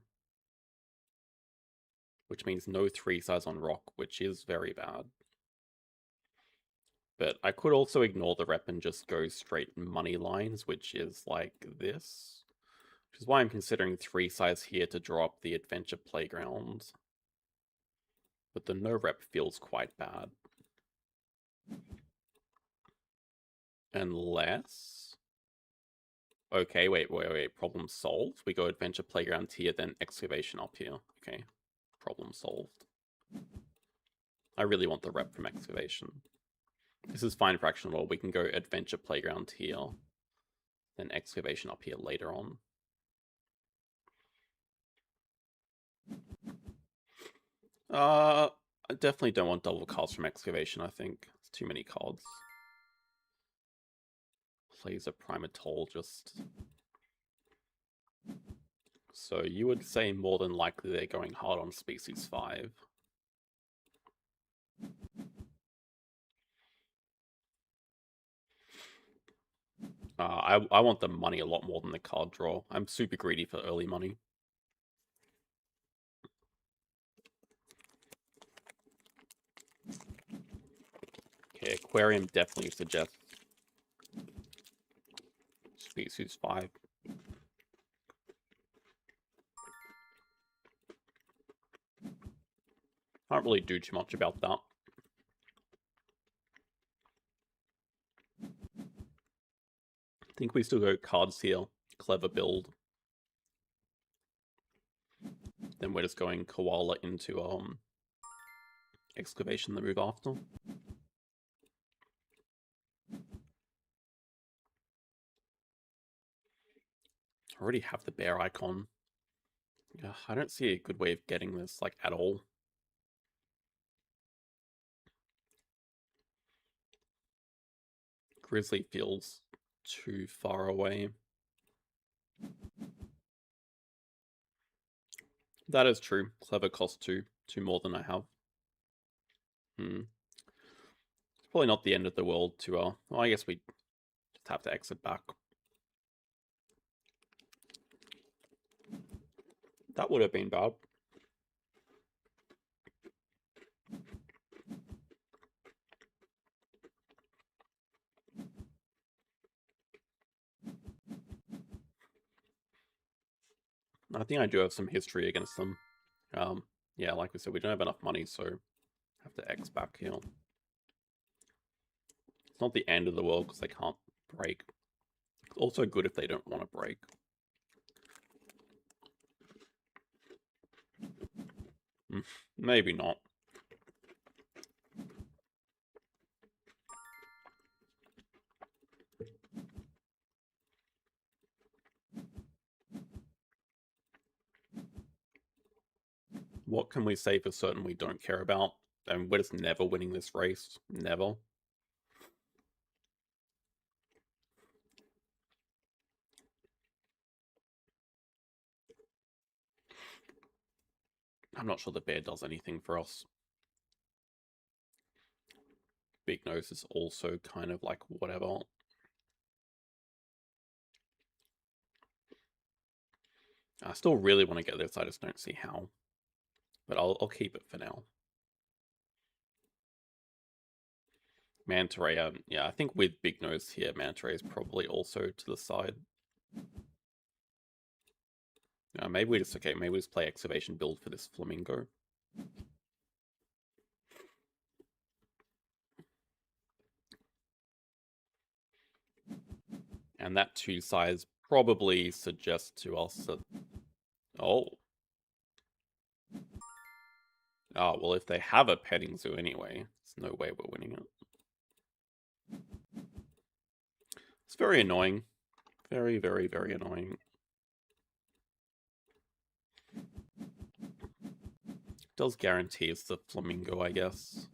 Which means no 3 size on rock, which is very bad. But I could also ignore the rep and just go straight money lines, which is like this. Which is why I'm considering 3 size here to draw up the adventure playground. But the no rep feels quite bad. Unless... Okay, wait. Problem solved. We go adventure playground here, then excavation up here. Okay, problem solved. I really want the rep from excavation. This is fine for action roll. We can go adventure playground here, then excavation up here later on. I definitely don't want double cards from excavation, I think. It's too many cards. Plays a primatologist. So you would say more than likely they're going hard on species 5. I want the money a lot more than the card draw. I'm super greedy for early money. Okay, aquarium definitely suggests species 5. Can't really do too much about that. I think we still go cards here. Clever build. Then we're just going koala into excavation the move after. I already have the bear icon. I don't see a good way of getting this like at all. Grizzly feels too far away. That is true. Clever costs two more than I have. It's probably not the end of the world to, well, I guess we just have to exit back. That would have been bad. I think I do have some history against them. Yeah, like we said, we don't have enough money, so have to X back here. It's not the end of the world because they can't break. It's also good if they don't want to break. Maybe not. What can we say for certain we don't care about? And we're just never winning this race. Never. I'm not sure the bear does anything for us. Big nose is also kind of like whatever. I still really want to get this, I just don't see how. But I'll keep it for now. Manta Ray, yeah, I think with Big Nose here, Manta Ray is probably also to the side. Maybe we just, okay, maybe we just play Excavation build for this Flamingo. And that 2 size probably suggests to us that... Oh. Oh, well, if they have a petting zoo anyway, there's no way we're winning it. It's very annoying. Very, very, very annoying. Does guarantee it's the Flamingo, I guess.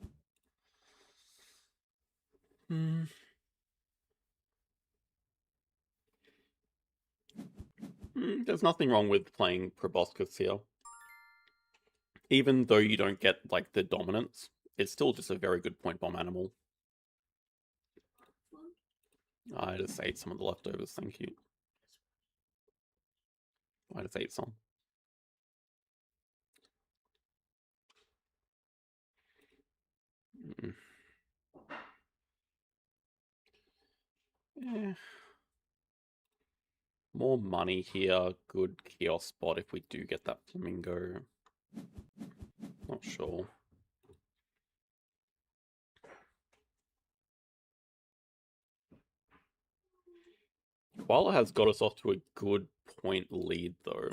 There's nothing wrong with playing Proboscis here. Even though you don't get, like, the dominance, it's still just a very good point bomb animal. I just ate some of the leftovers, thank you. I just ate some. Yeah. More money here, good kiosk spot if we do get that Flamingo. Not sure. Koala has got us off to a good point lead, though.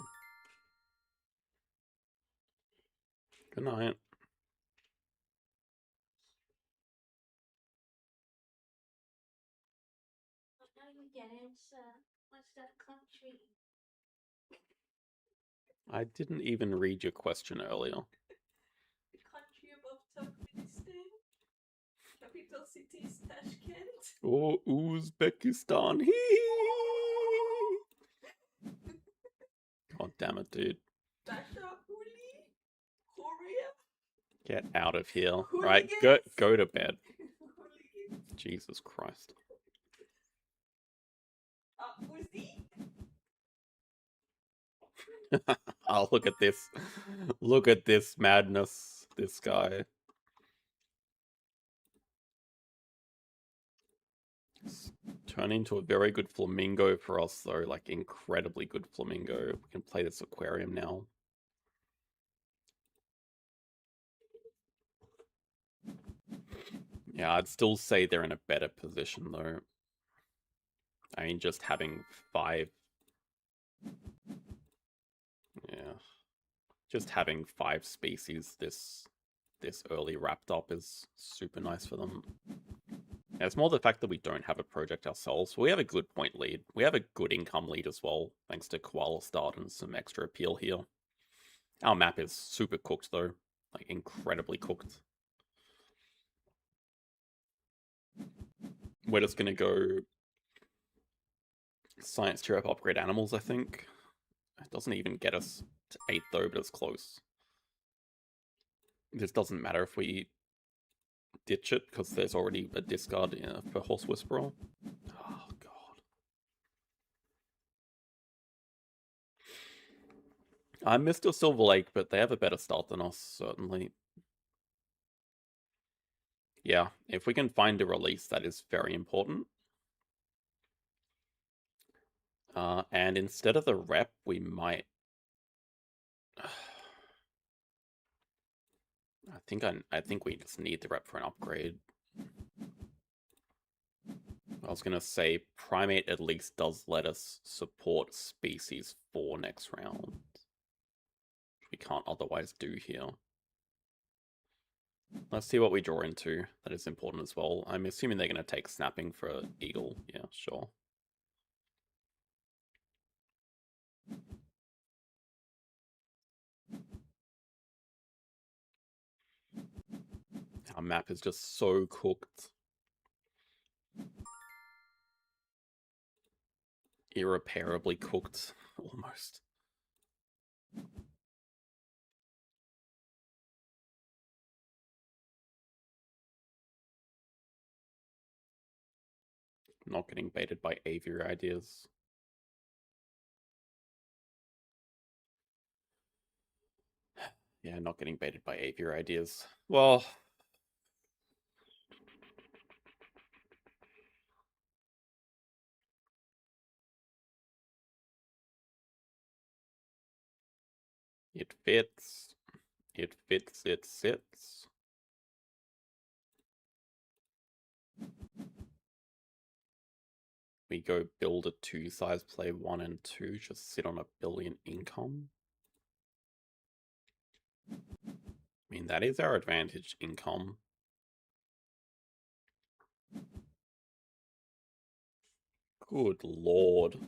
Good night. What's that country? I didn't even read your question earlier. The country above Turkmenistan. Capital city is Tashkent. Oh, Uzbekistan. God damn it, dude. Russia, Korea. Get out of here. Hooligans. Right, go to bed. Jesus Christ. Uzi. Oh, look at this. Look at this madness. This guy. Turn into a very good Flamingo for us, though. Like, incredibly good Flamingo. We can play this aquarium now. Yeah, I'd still say they're in a better position, though. I mean, just having 5... Yeah. Just having 5 species this early wrapped up is super nice for them. Yeah, it's more the fact that we don't have a project ourselves. We have a good point lead. We have a good income lead as well, thanks to Koala Start and some extra appeal here. Our map is super cooked, though. Like, incredibly cooked. We're just going to go Science tier up upgrade animals, I think. It doesn't even get us to 8 though, but it's close. This doesn't matter if we ditch it, because there's already a discard for Horse Whisperer. Oh, God. I'm Mr. Silver Lake, but they have a better start than us, certainly. Yeah, if we can find a release, that is very important. And instead of the rep, we might... I think we just need the rep for an upgrade. I was gonna say Primate at least does let us support species 4 next round, which we can't otherwise do here. Let's see what we draw into. That is important as well. I'm assuming they're gonna take snapping for Eagle. Yeah, sure. Our map is just so cooked. Irreparably cooked, almost. Not getting baited by aviary ideas. Yeah, not getting baited by aviary ideas. Well... It fits. It fits, it sits. We go build a 2-size, play 1 and 2, just sit on $1 billion income. I mean, that is our advantage, income. Good lord.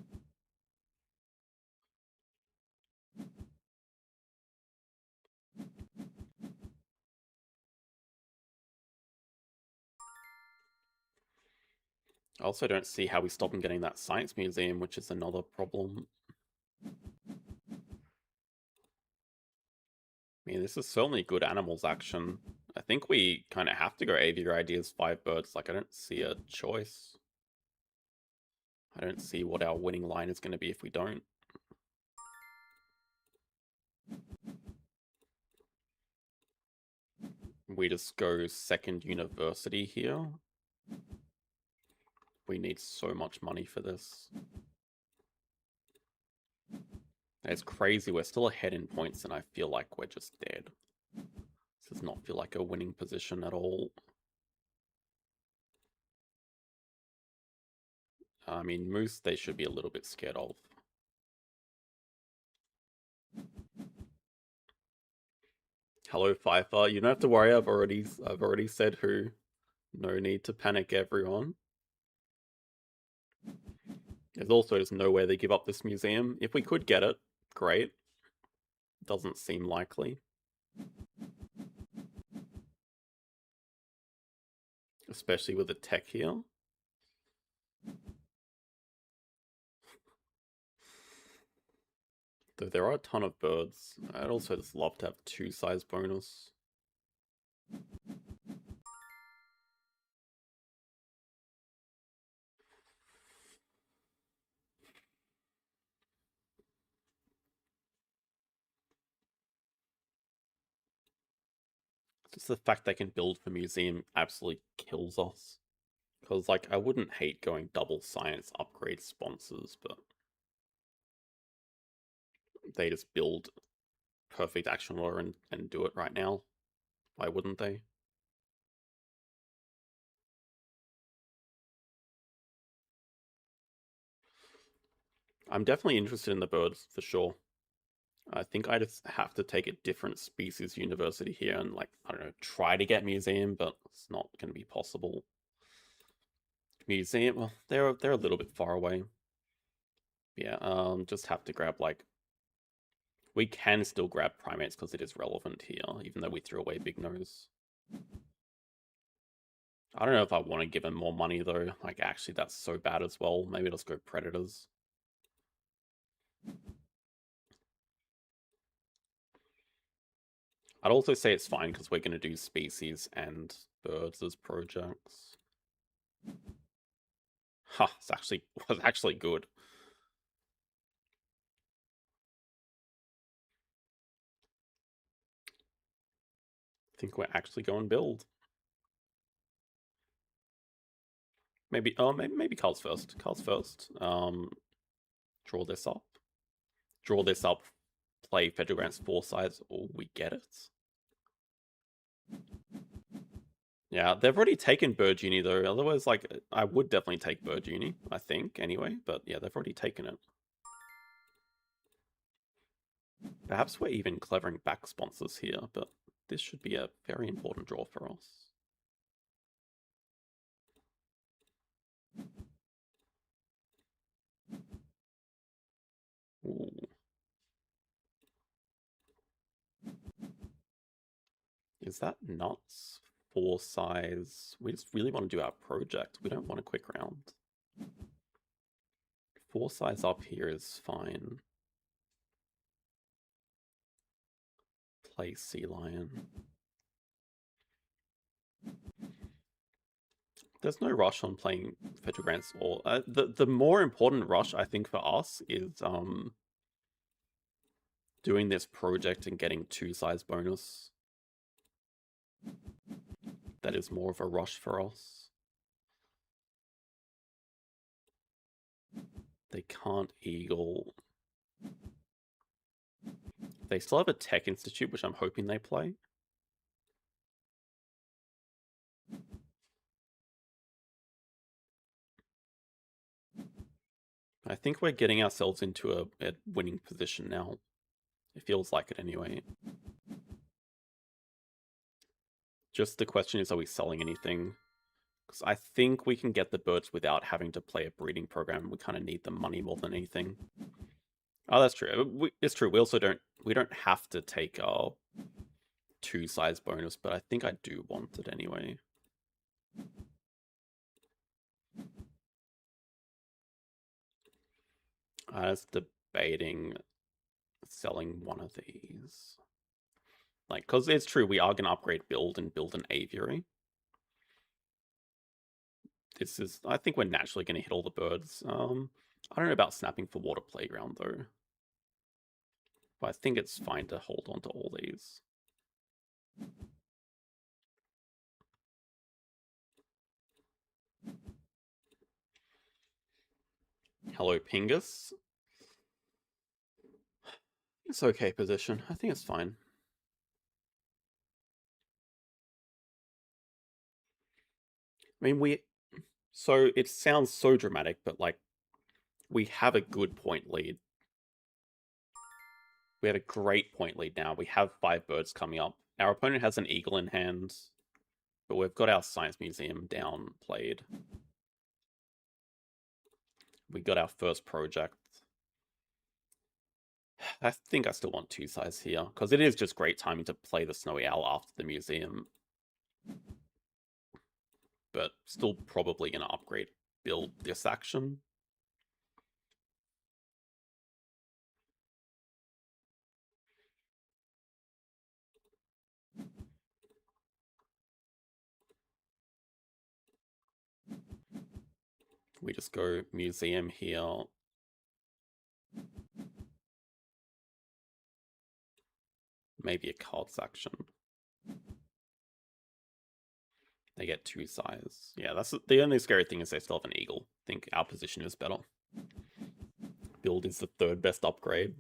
I also don't see how we stop them getting that science museum, which is another problem. I mean, this is certainly good animals action. I think we kind of have to go aviary ideas 5 birds. Like, I don't see a choice. I don't see what our winning line is going to be if we don't. We just go second university here. We need so much money for this. It's crazy, we're still ahead in points and I feel like we're just dead. This does not feel like a winning position at all. I mean, Moose, they should be a little bit scared of. Hello, Pfeiffer. You don't have to worry, I've already said who. No need to panic, everyone. There's also just no way they give up this museum. If we could get it, great. Doesn't seem likely. Especially with the tech here. Though there are a ton of birds. I'd also just love to have 2-size bonus. Just the fact they can build for museum absolutely kills us. Because, like, I wouldn't hate going double science upgrade sponsors, but they just build perfect action law and do it right now. Why wouldn't they? I'm definitely interested in the birds, for sure. I think I just have to take a different species university here and, like, I don't know, try to get museum, but it's not going to be possible. Museum, well, they're a little bit far away. Yeah, just have to grab, like, we can still grab primates because it is relevant here, even though we threw away Big Nose. I don't know if I want to give him more money though. Like, actually, that's so bad as well. Maybe let's go Predators. I'd also say it's fine because we're going to do species and birds as projects. Ha, was actually good. I think we're actually going build. Maybe maybe Carl's first. Carl's first. Draw this up. Draw this up. Play Federal Grants 4 sides, or we get it. Yeah, they've already taken Bird Uni though. Otherwise, like, I would definitely take Bird Uni, I think, anyway. But yeah, they've already taken it. Perhaps we're even clevering back sponsors here, but this should be a very important draw for us. Ooh. Is that nuts? 4 size. We just really want to do our project. We don't want a quick round. 4 size up here is fine. Play Sea Lion. There's no rush on playing Federal Grants or the more important rush I think for us is doing this project and getting 2 size bonus. That is more of a rush for us. They can't eagle. They still have a Tech Institute, which I'm hoping they play. I think we're getting ourselves into a winning position now. It feels like it anyway. Just the question is, are we selling anything? Because I think we can get the birds without having to play a breeding program. We kind of need the money more than anything. Oh, that's true. It's true. We also don't have to take our 2 size bonus, but I think I do want it anyway. I was debating selling one of these. Like, because it's true, we are going to upgrade build and build an aviary. This is, I think we're naturally going to hit all the birds. I don't know about snapping for water playground though. But I think it's fine to hold on to all these. Hello, Pingus. It's okay position. I think it's fine. I mean, so it sounds so dramatic, but like, we have a good point lead. We have a great point lead now. We have 5 birds coming up. Our opponent has an eagle in hand, but we've got our science museum down played. We got our first project. I think I still want 2 size here, because it is just great timing to play the Snowy Owl after the museum. But still probably going to upgrade build this action. We just go museum here. Maybe a cards action. They get 2 size. Yeah, that's the only scary thing is they still have an eagle. I think our position is better. Build is the 3rd best upgrade.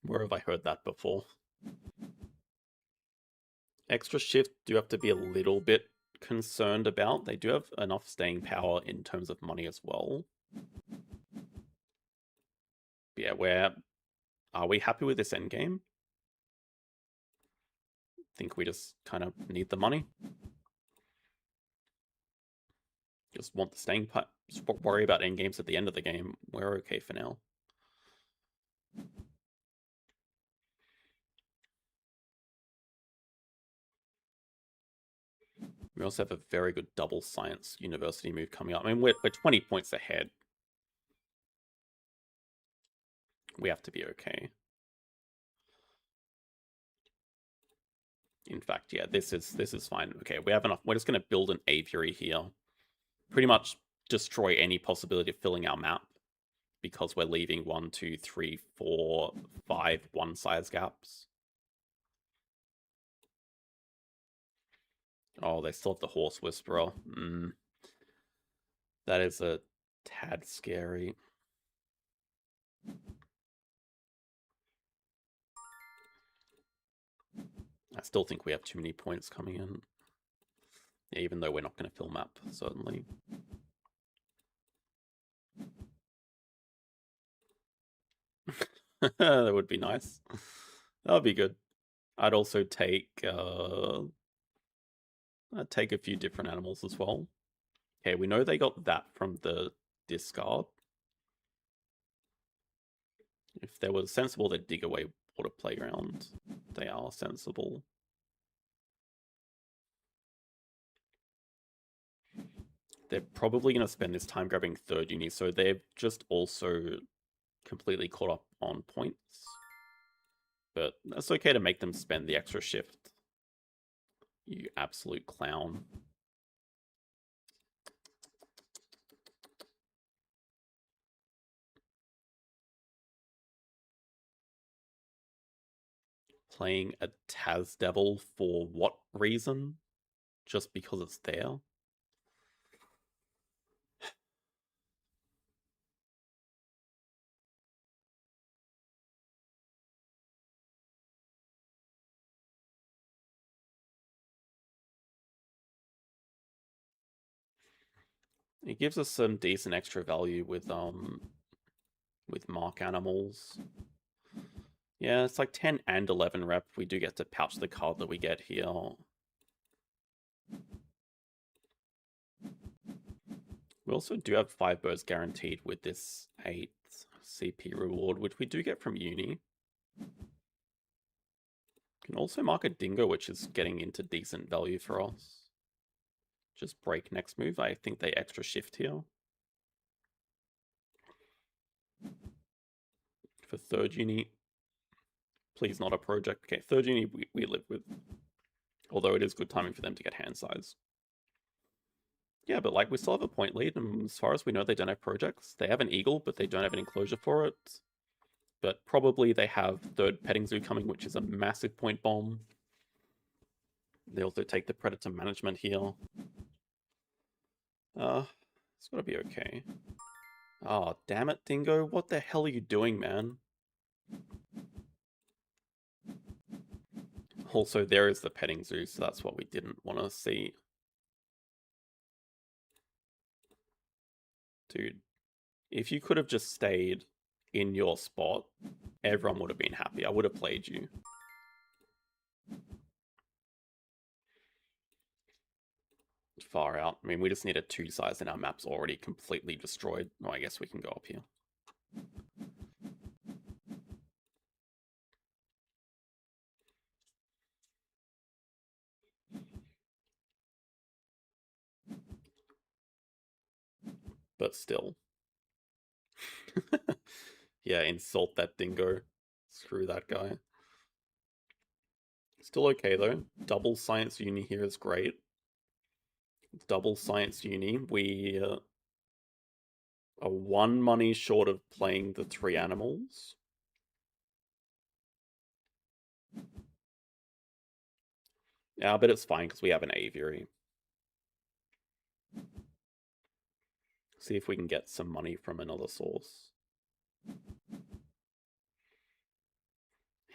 Where have I heard that before? Extra shift do have to be a little bit concerned about. They do have enough staying power in terms of money as well. But yeah, are we happy with this endgame? Think we just kind of need the money. Just want the staying power. Just worry about endgames at the end of the game. We're okay for now. We also have a very good double science university move coming up. I mean, we're 20 points ahead. We have to be okay. In fact, yeah, this is fine. Okay, we have enough. We're just going to build an aviary here. Pretty much destroy any possibility of filling our map because we're leaving 1, 2, 3, 4, 5 one-size gaps. Oh, they still have the Horse Whisperer. That is a tad scary. I still think we have too many points coming in. Yeah, even though we're not going to fill map, certainly. That would be nice. That would be good. I'd also take I'd take a few different animals as well. Okay, we know they got that from the discard. If they were sensible, they'd dig away water playground. They are sensible. They're probably going to spend this time grabbing third uni, so they've just also completely caught up on points. But that's okay to make them spend the extra shift. You absolute clown. Playing a Taz Devil for what reason? Just because it's there? It gives us some decent extra value with mark animals. Yeah, it's like 10 and 11 rep. We do get to pouch the card that we get here. We also do have 5 birds guaranteed with this 8 CP reward, which we do get from uni. Can also mark a dingo, which is getting into decent value for us. Just break next move. I think they extra shift here. For third uni, please not a project. Okay, third uni we live with. Although it is good timing for them to get hand size. Yeah, but like we still have a point lead, and as far as we know, they don't have projects. They have an eagle, but they don't have an enclosure for it. But probably they have third petting zoo coming, which is a massive point bomb. They also take the predator management here. It's gotta be okay. Oh, damn it, Dingo. What the hell are you doing, man? Also, there is the petting zoo, so that's what we didn't want to see. Dude, if you could have just stayed in your spot, everyone would have been happy. I would have played you. Far out. I mean, we just need a 2 size and our map's already completely destroyed. Oh, I guess we can go up here. But still. Yeah, insult that dingo. Screw that guy. Still okay though. Double science uni here is great. Double science uni. We are 1 money short of playing the 3 animals. Yeah, but it's fine because we have an aviary. See if we can get some money from another source.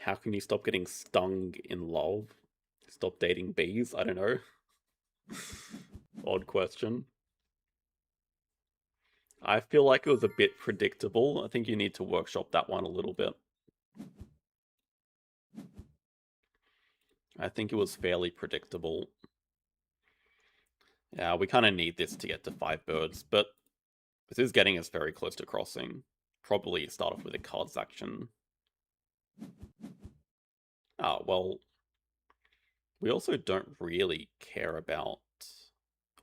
How can you stop getting stung in love? Stop dating bees? I don't know. Odd question. I feel like it was a bit predictable. I think you need to workshop that one a little bit. I think it was fairly predictable. Yeah, we kind of need this to get to 5 birds, but this is getting us very close to crossing. Probably start off with a cards action. Ah, well, we also don't really care about...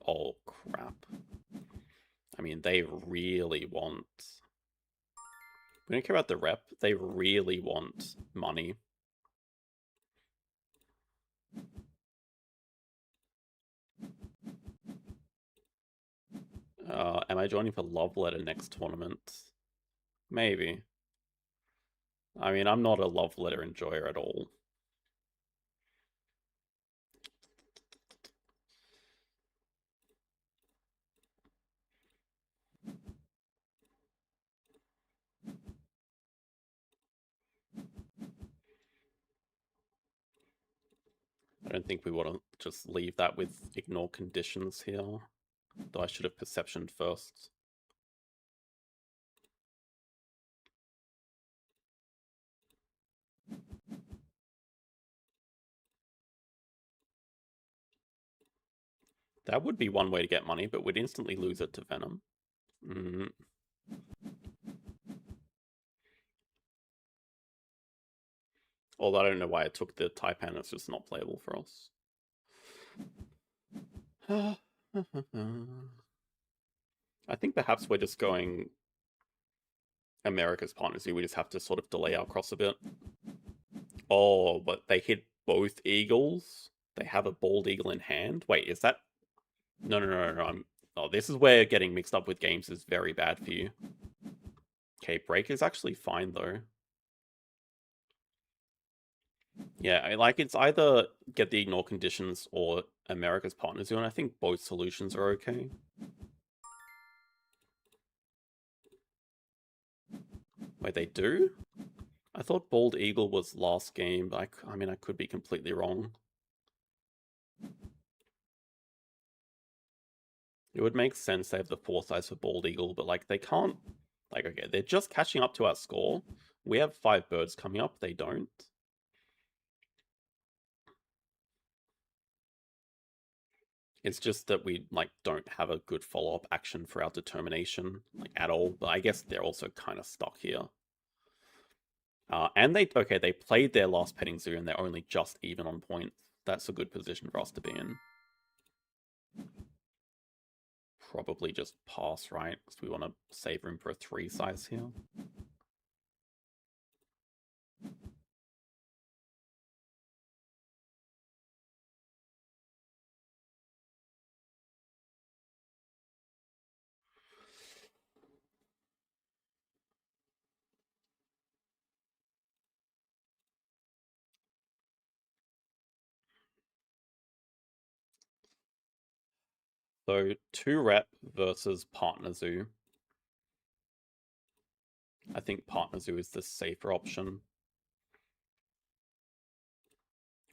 Oh, crap. I mean, they really want... We don't care about the rep. They really want money. Am I joining for Love Letter next tournament? Maybe. I mean, I'm not a Love Letter enjoyer at all. I don't think we want to just leave that with ignore conditions here. Though I should have perceptioned first. That would be one way to get money, but we'd instantly lose it to Venom. Although I don't know why I took the Taipan, it's just not playable for us. I think perhaps we're just going America's Partners. We just have to sort of delay our cross a bit. Oh, but they hit both eagles? They have a bald eagle in hand? Wait, is that... No. Oh, this is where getting mixed up with games is very bad for you. Okay, break is actually fine, though. Yeah, like, it's either get the ignore conditions or America's Partners, and I think both solutions are okay. Wait, they do? I thought Bald Eagle was last game, but I mean, I could be completely wrong. It would make sense they have the foresight for Bald Eagle, but, like, they can't... Like, okay, they're just catching up to our score. We have 5 birds coming up, they don't. It's just that we, like, don't have a good follow-up action for our determination, like, at all. But I guess they're also kind of stuck here. And they played their last petting zoo and they're only just even on points. That's a good position for us to be in. Probably just pass, right? Because we want to save room for a 3 size here. So 2 rep versus Partner Zoo. I think Partner Zoo is the safer option.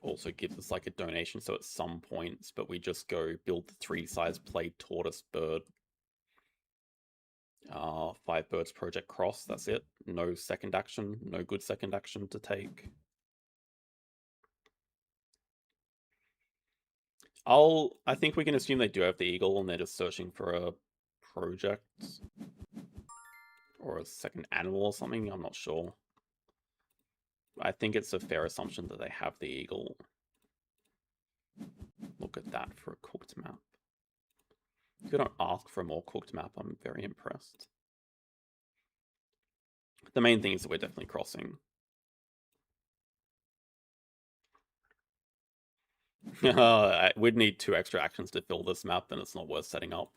Also gives us like a donation, so at some points, but we just go build the 3 size, play Tortoise Bird. 5 birds Project Cross, that's it. No second action, no good second action to take. I think we can assume they do have the eagle and they're just searching for a project. Or a second animal or something, I'm not sure. I think it's a fair assumption that they have the eagle. Look at that for a cooked map. If you don't ask for a more cooked map, I'm very impressed. The main thing is that we're definitely crossing. We'd need 2 extra actions to fill this map, then it's not worth setting up.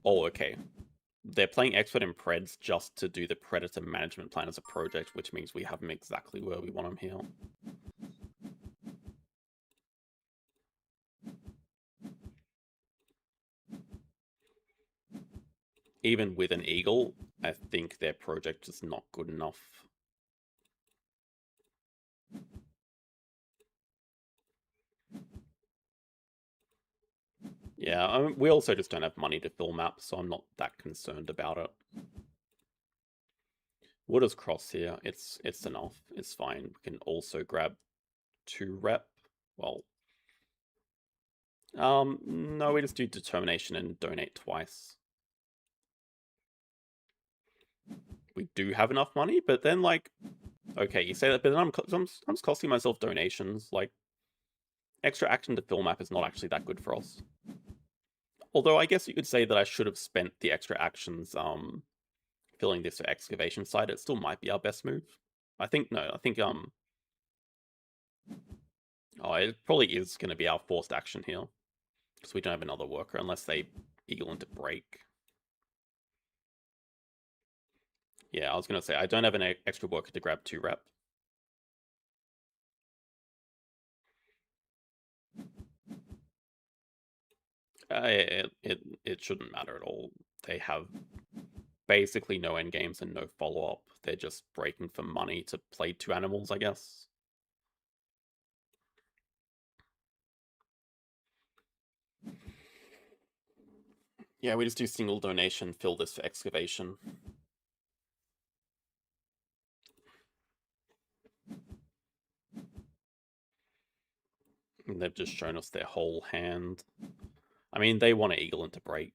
Oh, okay. They're playing Expert in Preds just to do the Predator Management Plan as a project, which means we have them exactly where we want them here. Even with an eagle, I think their project is not good enough. Yeah, I mean, we also just don't have money to fill maps, so I'm not that concerned about it. Wood is cross here. It's enough. It's fine. We can also grab 2 rep. Well, no, we just do determination and donate twice. We do have enough money, but then, like, okay, you say that, but then I'm just costing myself donations. Like, extra action to fill map is not actually that good for us. Although I guess you could say that I should have spent the extra actions filling this for excavation site, it still might be our best move. I think oh, it probably is going to be our forced action here because we don't have another worker unless they eagle into break. Yeah, I was going to say I don't have an extra worker to grab 2 rep. It shouldn't matter at all. They have basically no end games and no follow up. They're just breaking for money to play 2 animals, I guess. Yeah, we just do single donation, fill this for excavation. And they've just shown us their whole hand. I mean, they want to eagle into break,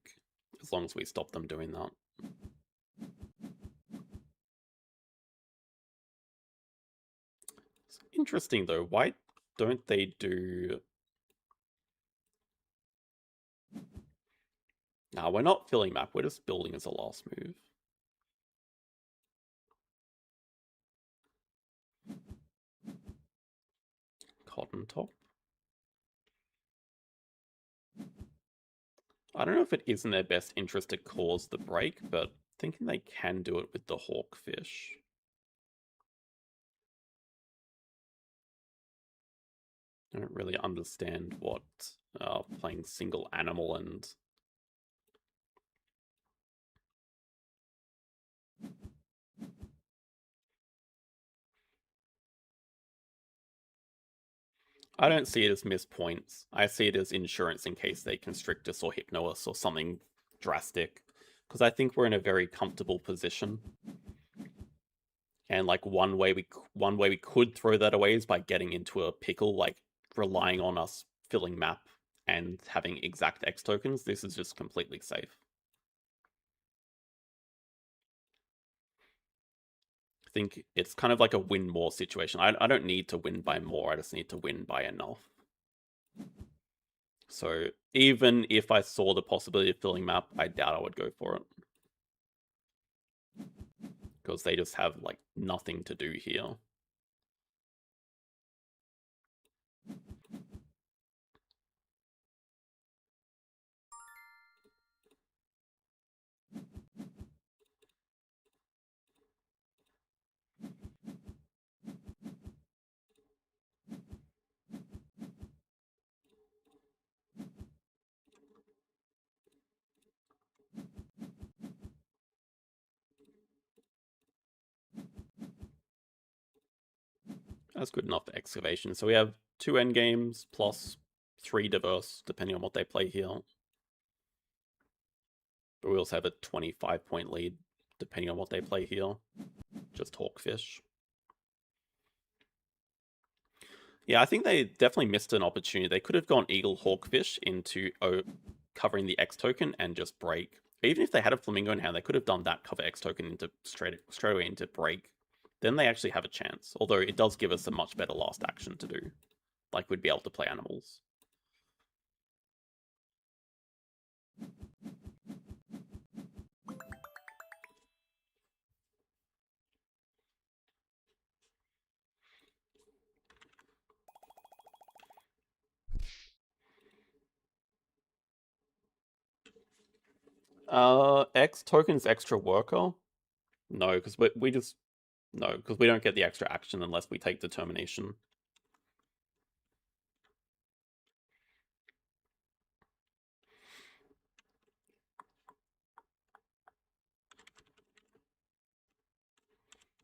as long as we stop them doing that. It's interesting though, why don't they do... Nah, we're not filling map, we're just building as a last move. Cotton top. I don't know if it is in their best interest to cause the break, but thinking they can do it with the hawkfish. I don't really understand what playing single animal and... I don't see it as missed points. I see it as insurance in case they constrict us or hypno us or something drastic. Because I think we're in a very comfortable position. And like one way we could throw that away is by getting into a pickle, like relying on us filling map and having exact X tokens. This is just completely safe. I think it's kind of like a win more situation. I don't need to win by more, I just need to win by enough. So even if I saw the possibility of filling map, I doubt I would go for it. Because they just have like nothing to do here. That's good enough for excavation. So we have 2 endgames plus 3 diverse, depending on what they play here. But we also have a 25-point lead, depending on what they play here. Just hawkfish. Yeah, I think they definitely missed an opportunity. They could have gone eagle hawkfish into covering the X token and just break. Even if they had a flamingo in hand, they could have done that, cover X token into straight away into break. Then they actually have a chance. Although it does give us a much better last action to do. Like we'd be able to play animals. X tokens extra worker? No, because we just... No, because we don't get the extra action unless we take determination.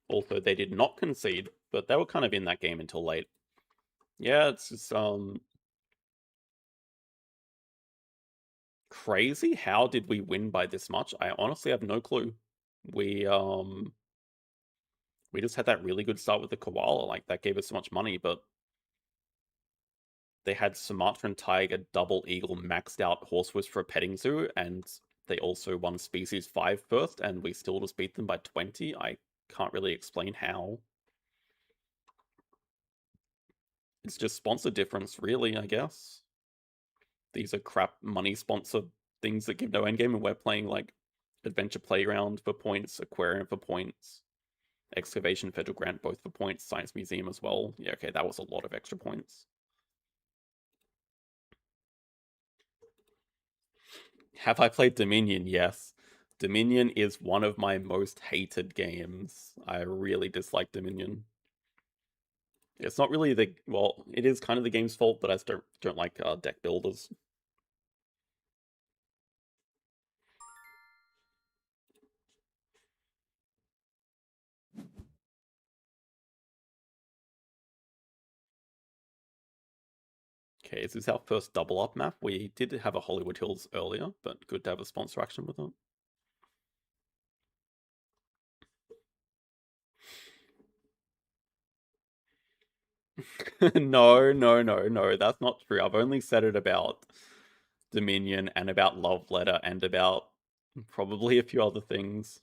Also, they did not concede, but they were kind of in that game until late. Yeah, it's just, crazy. How did we win by this much? I honestly have no clue. We just had that really good start with the koala, like that gave us so much money, but they had Sumatran tiger, double eagle, maxed out horse for a petting zoo, and they also won species 5 first, and we still just beat them by 20. I can't really explain how. It's just sponsor difference, really, I guess. These are crap money sponsor things that give no endgame, and we're playing like Adventure Playground for points, Aquarium for points, Excavation Federal Grant both for points, Science Museum as well. Yeah, okay, that was a lot of extra points. Have I played Dominion? Yes. Dominion is one of my most hated games. I really dislike Dominion. It's not really the, well, it is kind of the game's fault, but I just don't like deck builders. Okay, is this our first double up map? We did have a Hollywood Hills earlier, but good to have a sponsor action with it. No, that's not true. I've only said it about Dominion and about Love Letter and about probably a few other things.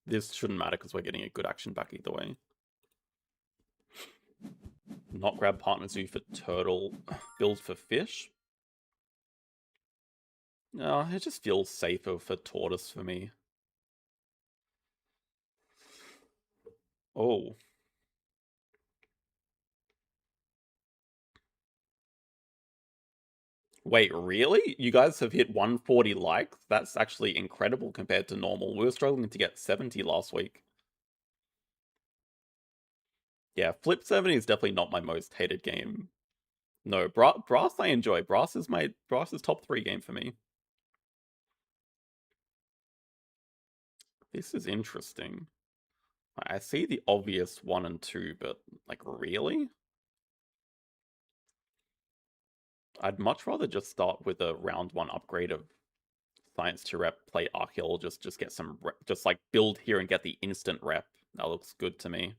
This shouldn't matter because we're getting a good action back either way. Not grab Partner Zoo for turtle, build for fish. No, it just feels safer for tortoise for me. Oh. Wait, really? You guys have hit 140 likes? That's actually incredible compared to normal. We were struggling to get 70 last week. Yeah, Flip 7 is definitely not my most hated game. No, Brass I enjoy. Brass is top 3 game for me. This is interesting. I see the obvious 1 and 2, but like really? I'd much rather just start with a round 1 upgrade of Science to rep, play Archaeologist, just get some just like build here and get the instant rep. That looks good to me.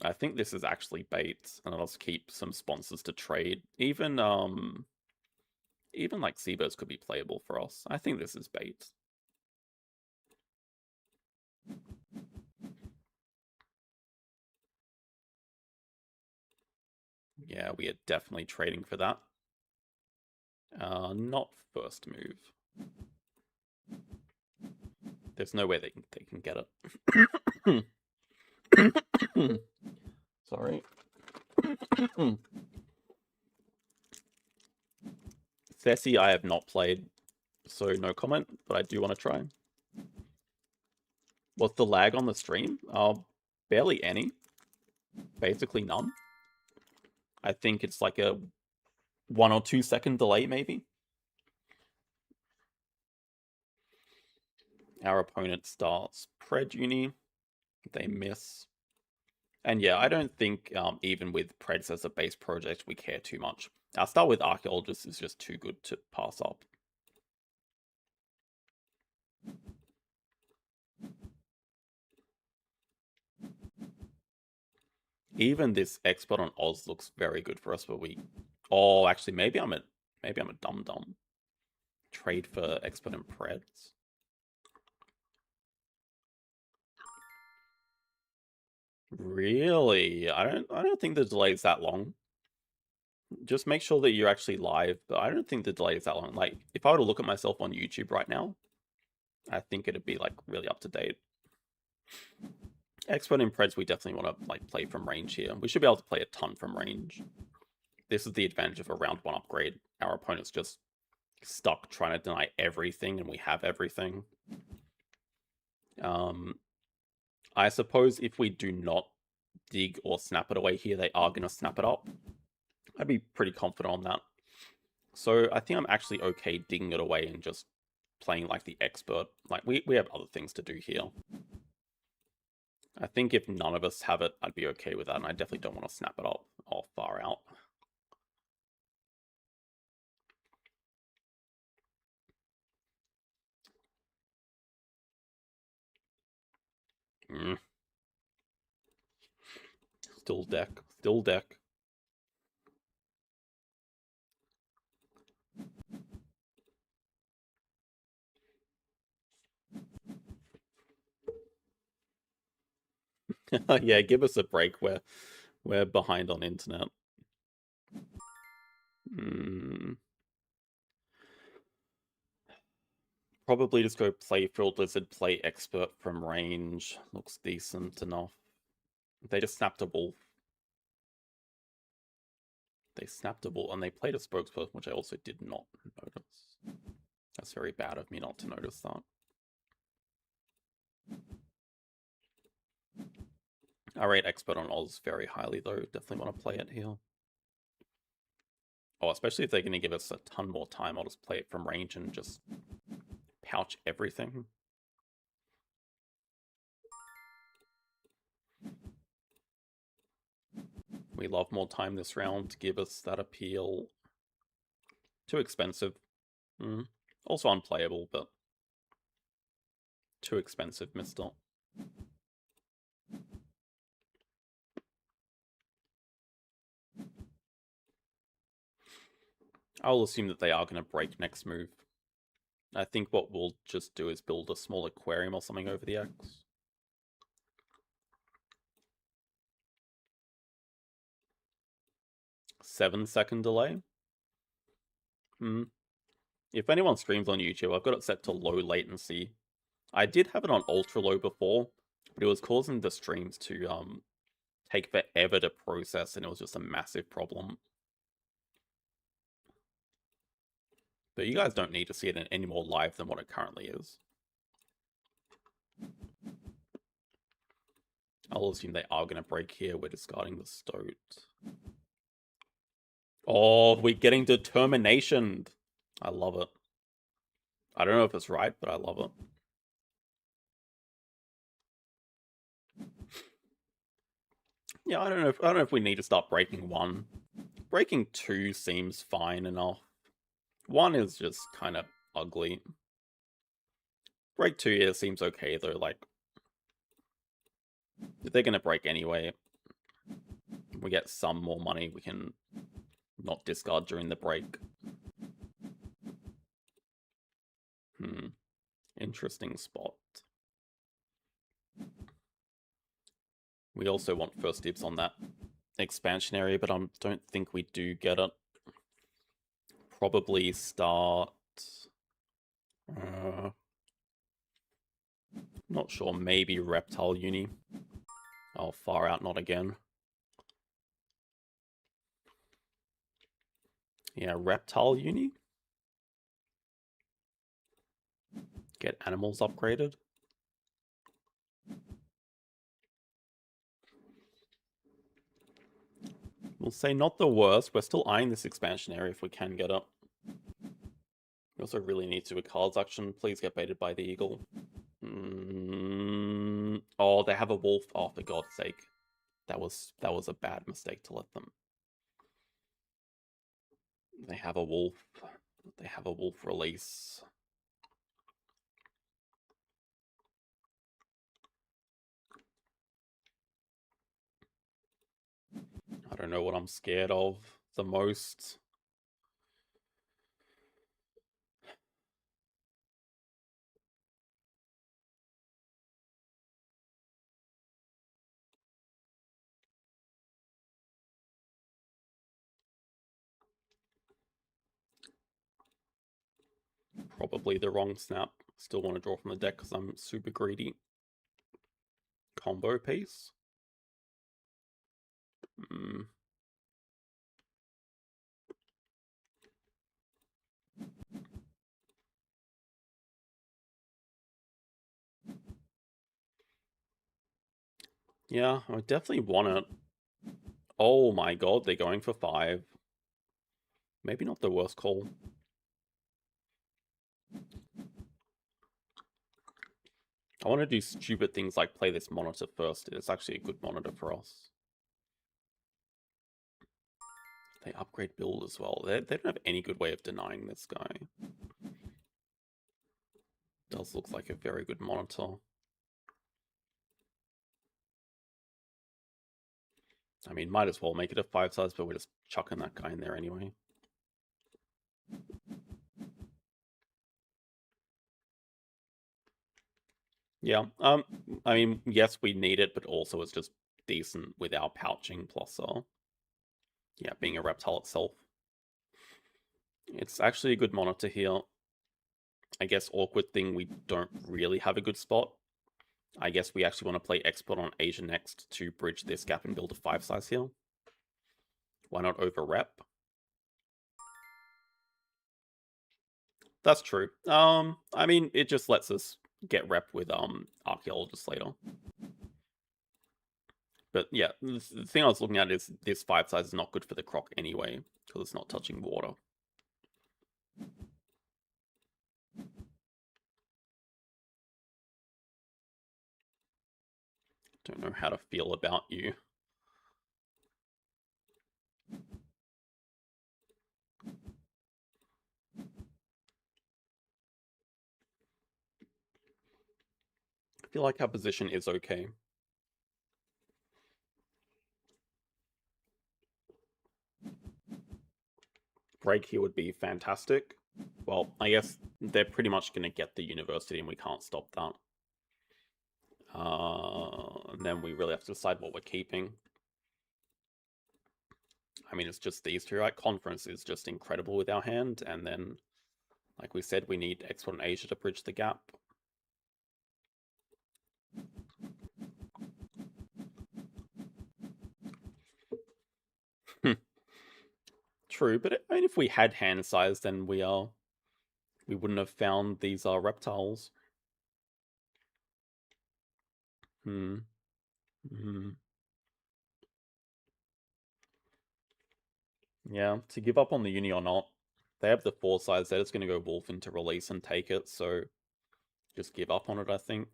I think this is actually bait, and I'll just keep some sponsors to trade. Even like Seabirds could be playable for us. I think this is bait. Yeah, we are definitely trading for that. Not first move. There's no way they can get it. Sorry. Thessie I have not played, so no comment, but I do want to try. What's the lag on the stream? Barely any. Basically none. I think it's like a 1 or 2 second delay, maybe. Our opponent starts Pred Uni. They miss. And yeah, I don't think even with Preds as a base project, we care too much. Our start with Archaeologist is just too good to pass up. Even this expert on Oz looks very good for us, but we... Oh, actually, maybe I'm a dum-dum. Trade for expert and Preds. Really? I don't think the delay is that long. Just make sure that you're actually live, but I don't think the delay is that long. Like, if I were to look at myself on YouTube right now, I think it'd be like really up to date. Expert in Preds, we definitely want to like play from range here. We should be able to play a ton from range. This is the advantage of a round 1 upgrade. Our opponent's just stuck trying to deny everything, and we have everything. I suppose if we do not dig or snap it away here, they are going to snap it up. I'd be pretty confident on that. So I think I'm actually okay digging it away and just playing like the expert. Like we have other things to do here. I think if none of us have it, I'd be okay with that, and I definitely don't want to snap it up or far out. Still deck. Yeah, give us a break. We're behind on internet. Probably just go play Field Lizard, play Expert from range. Looks decent enough. They just snapped a wolf. They snapped a wolf and they played a spokesperson, which I also did not notice. That's very bad of me not to notice that. I rate Expert on Oz very highly though. Definitely want to play it here. Oh, especially if they're going to give us a ton more time, I'll just play it from range and just pouch everything. We love more time this round to give us that appeal. Too expensive. Also unplayable, but too expensive, mister. I'll assume that they are going to break next move. I think what we'll just do is build a small aquarium or something over the X. 7-second delay. If anyone streams on YouTube, I've got it set to low latency. I did have it on ultra low before, but it was causing the streams to take forever to process, and it was just a massive problem. But you guys don't need to see it any more live than what it currently is. I'll assume they are going to break here. We're discarding the Stoat. Oh, we're getting determination. I love it. I don't know if it's right, but I love it. Yeah, I don't know if we need to start breaking 1. Breaking 2 seems fine enough. 1 is just kind of ugly. Break 2 here seems okay though, like if they're gonna break anyway, we get some more money, we can not discard during the break. Interesting spot. We also want first dibs on that expansion area, but I don't think we do get it. Probably start... not sure, maybe Reptile Uni. Oh, far out, not again. Yeah, Reptile Uni. Get animals upgraded. We'll say not the worst. We're still eyeing this expansion area if we can get it. We also really need to do a cards action. Please get baited by the eagle. Oh, they have a wolf. Oh, for God's sake. That was a bad mistake to let them. They have a wolf. They have a wolf release. I don't know what I'm scared of the most. Probably the wrong snap. Still want to draw from the deck because I'm super greedy. Combo piece. Yeah, I definitely want it. Oh my god, they're going for 5. Maybe not the worst call. I want to do stupid things like play this monitor first. It's actually a good monitor for us. They upgrade build as well. They don't have any good way of denying this guy. Does look like a very good monitor. I mean, might as well make it a 5 size, but we're just chucking that guy in there anyway. Yeah, I mean, yes, we need it, but also it's just decent with our pouching plus, yeah, being a reptile itself. It's actually a good monitor here. I guess awkward thing, we don't really have a good spot. I guess we actually want to play export on Asia next to bridge this gap and build a 5 size here. Why not over rep? That's true. I mean, it just lets us get rep with archaeologists later. But yeah, the thing I was looking at is this 5 size is not good for the croc anyway, because it's not touching water. Don't know how to feel about you. I feel like our position is okay. Break here would be fantastic. Well, I guess they're pretty much going to get the university and we can't stop that. And then we really have to decide what we're keeping. I mean, it's just these two, right? Conference is just incredible with our hand. And then, like we said, we need Export in Asia to bridge the gap. True, but I mean, if we had hand size, then we wouldn't have found these reptiles. Yeah, to give up on the uni or not. They have the 4 size, they're just going to go wolf into release and take it, so just give up on it, I think.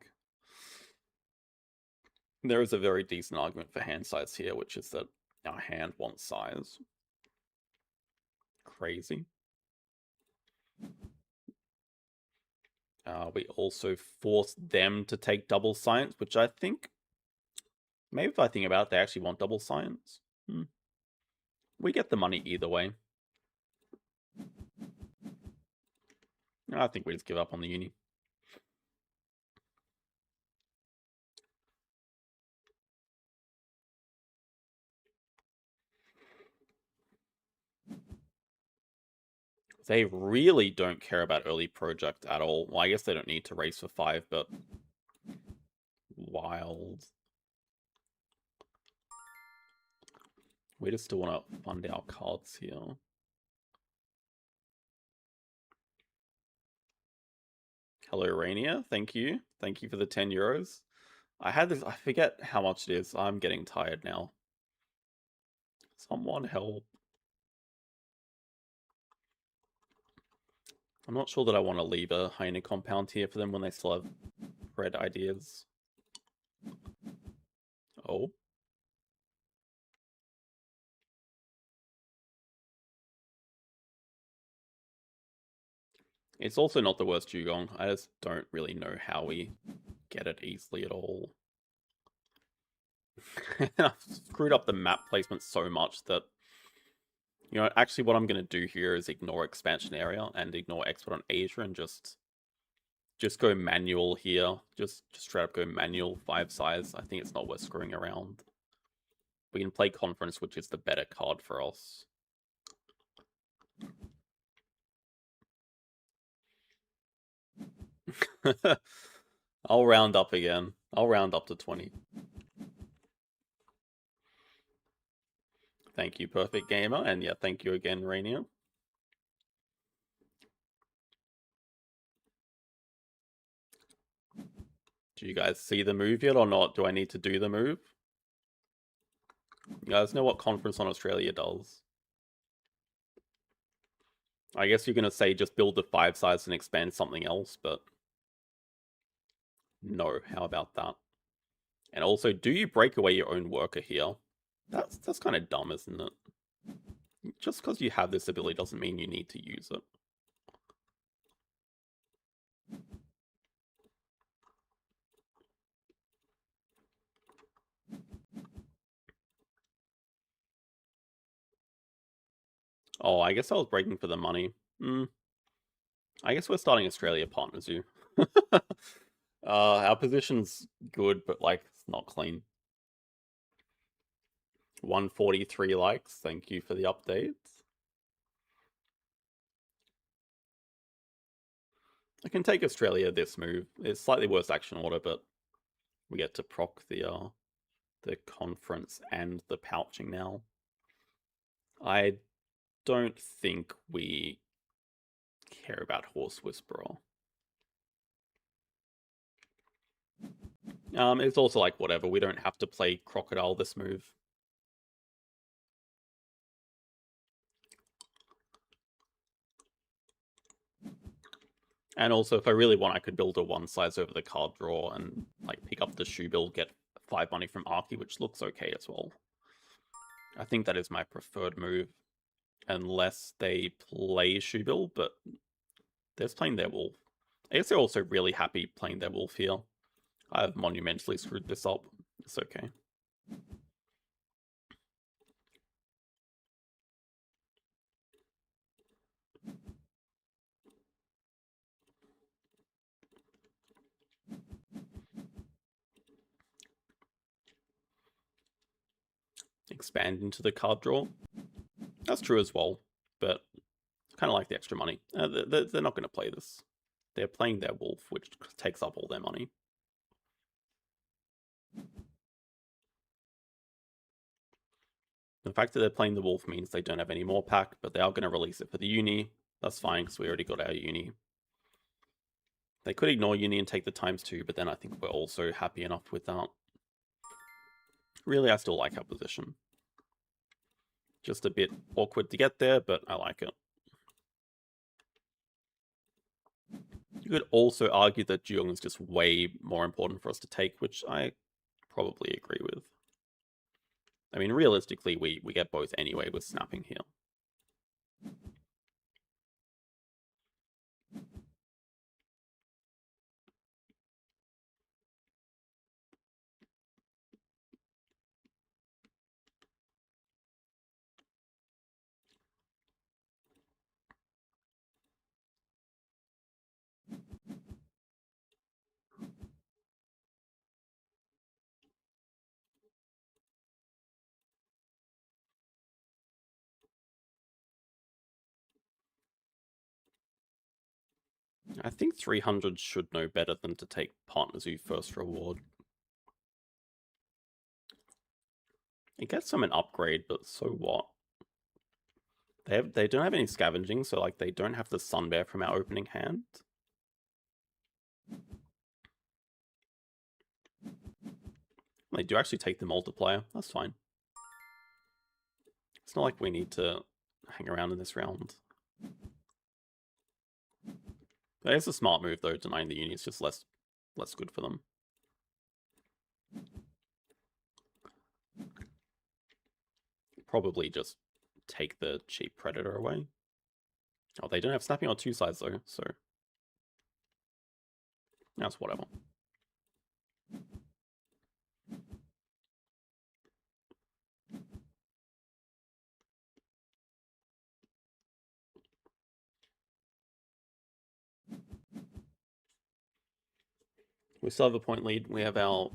There is a very decent argument for hand size here, which is that our hand wants size. Crazy. We also force them to take double science, which I think, maybe if I think about it, they actually want double science. We get the money either way. I think we just give up on the uni. They really don't care about early project at all. Well, I guess they don't need to race for 5, but wild. We just still want to fund our cards here. Hello, Rainier. Thank you. Thank you for the 10 euros. I had this, I forget how much it is. I'm getting tired now. Someone help. I'm not sure that I want to leave a hyena compound here for them when they still have red ideas. Oh. It's also not the worst dugong. I just don't really know how we get it easily at all. I've screwed up the map placement so much that, you know, actually what I'm going to do here is ignore expansion area and ignore export on Asia and just go manual here. Just straight up go manual 5 size. I think it's not worth screwing around. We can play conference, which is the better card for us. I'll round up again. I'll round up to 20. Thank you, Perfect Gamer. And yeah, thank you again, Rainier. Do you guys see the move yet or not? Do I need to do the move? You guys know what Conference on Australia does. I guess you're going to say just build the 5 size and expand something else, but no, how about that? And also, do you break away your own worker here? That's kind of dumb, isn't it? Just because you have this ability doesn't mean you need to use it. Oh, I guess I was breaking for the money. I guess we're starting Australia Partners you. Our position's good, but like it's not clean. 143 likes. Thank you for the updates. I can take Australia this move. It's slightly worse action order, but we get to proc the conference and the pouching now. I don't think we care about Horse Whisperer. It's also like whatever. We don't have to play Crocodile this move. And also, if I really want, I could build a one size over the card draw and like pick up the shoe build, get 5 money from Arky, which looks okay as well. I think that is my preferred move, unless they play shoe build, but they're playing their wolf. I guess they're also really happy playing their wolf here. I've monumentally screwed this up. It's okay. Expand into the card draw. That's true as well, but kind of like the extra money. They're not going to play this. They're playing their wolf, which takes up all their money. The fact that they're playing the wolf means they don't have any more pack, but they are going to release it for the uni. That's fine, because we already got our uni. They could ignore uni and take the ×2, but then I think we're also happy enough with that. Really, I still like our position. Just a bit awkward to get there, but I like it. You could also argue that Jung is just way more important for us to take, which I probably agree with. I mean, realistically, we get both anyway with snapping here. I think 300 should know better than to take Partner Zoo first reward. It gets them an upgrade, but so what? They don't have any scavenging, so like they don't have the Sun Bear from our opening hand. They do actually take the multiplier. That's fine. It's not like we need to hang around in this round. It's a smart move though, denying the uni is just less good for them. Probably just take the cheap Predator away. Oh, they don't have snapping on 2 sides though, so that's whatever. We still have a point lead. We have our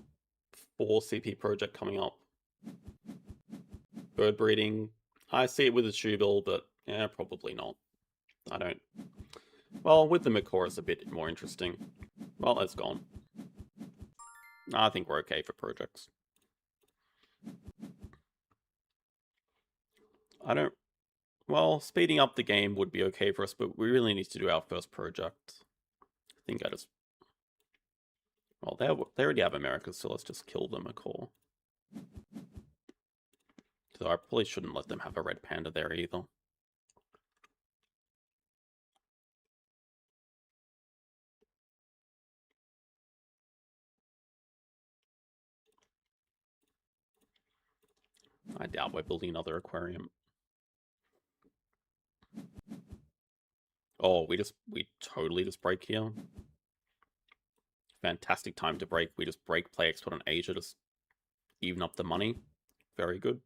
4 CP project coming up. Bird breeding. I see it with the shoe bill, but yeah, probably not. I don't. Well, with the Makor, it's a bit more interesting. Well, it's gone. I think we're okay for projects. I don't. Well, speeding up the game would be okay for us, but we really need to do our first project. I think I just. Well, they already have America, so let's just kill them a core. So I probably shouldn't let them have a red panda there either. I doubt we're building another aquarium. Oh, we totally just break here. Fantastic time to break. We just break, play export on Asia, just even up the money. Very good.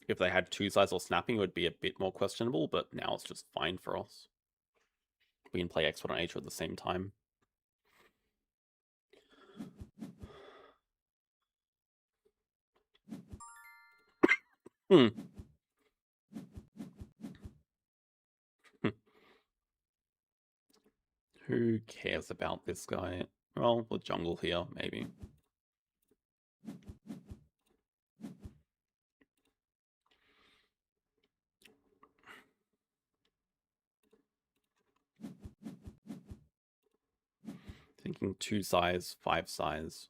If they had 2 sides or snapping, it would be a bit more questionable, but now it's just fine for us. We can play export on Asia at the same time. Who cares about this guy? Well, the jungle here, maybe. Thinking 2 size, 5 size.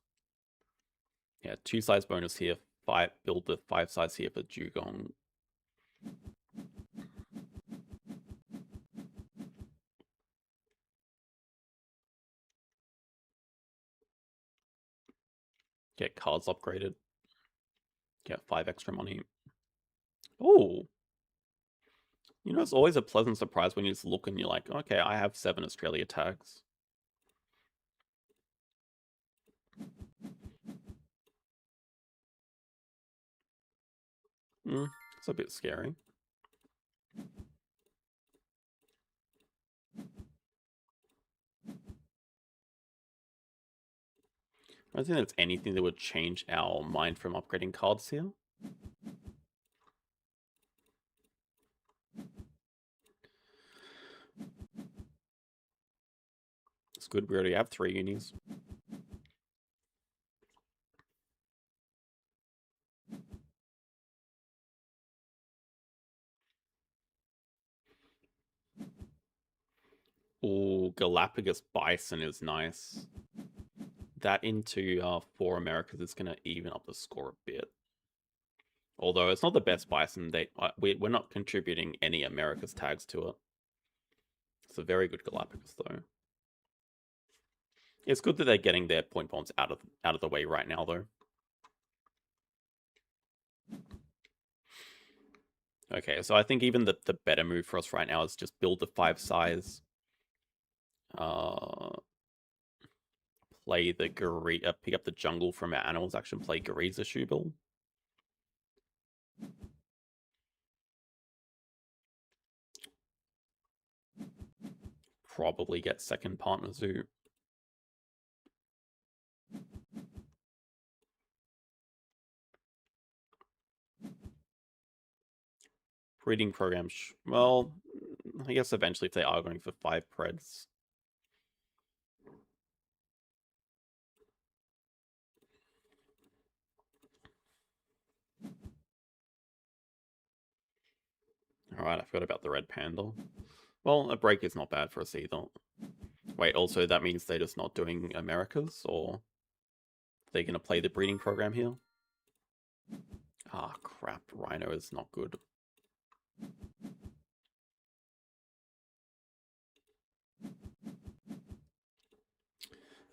Yeah, 2 size bonus here. Build the 5 size here for Dugong. Get cards upgraded. Get 5 extra money. Oh! You know, it's always a pleasant surprise when you just look and you're like, okay, I have 7 Australia tags. It's a bit scary. I don't think there's anything that would change our mind from upgrading cards here. It's good, we already have 3 unis. Ooh, Galapagos Bison is nice. That into 4 Americas is going to even up the score a bit. Although it's not the best Bison, we're not contributing any Americas tags to it. It's a very good Galapagos, though. It's good that they're getting their point bombs out of the way right now, though. Okay, so I think even the better move for us right now is just build the 5 size. Play the pick up the jungle from our animals action, play Gariza Shubil. Probably get second partner zoo. Breeding programs, well, I guess eventually if they are going for 5 preds. Alright, I forgot about the red panda. Well, a break is not bad for us either. Wait, also that means they're just not doing Americas, or they're going to play the breeding program here? Ah, crap, Rhino is not good.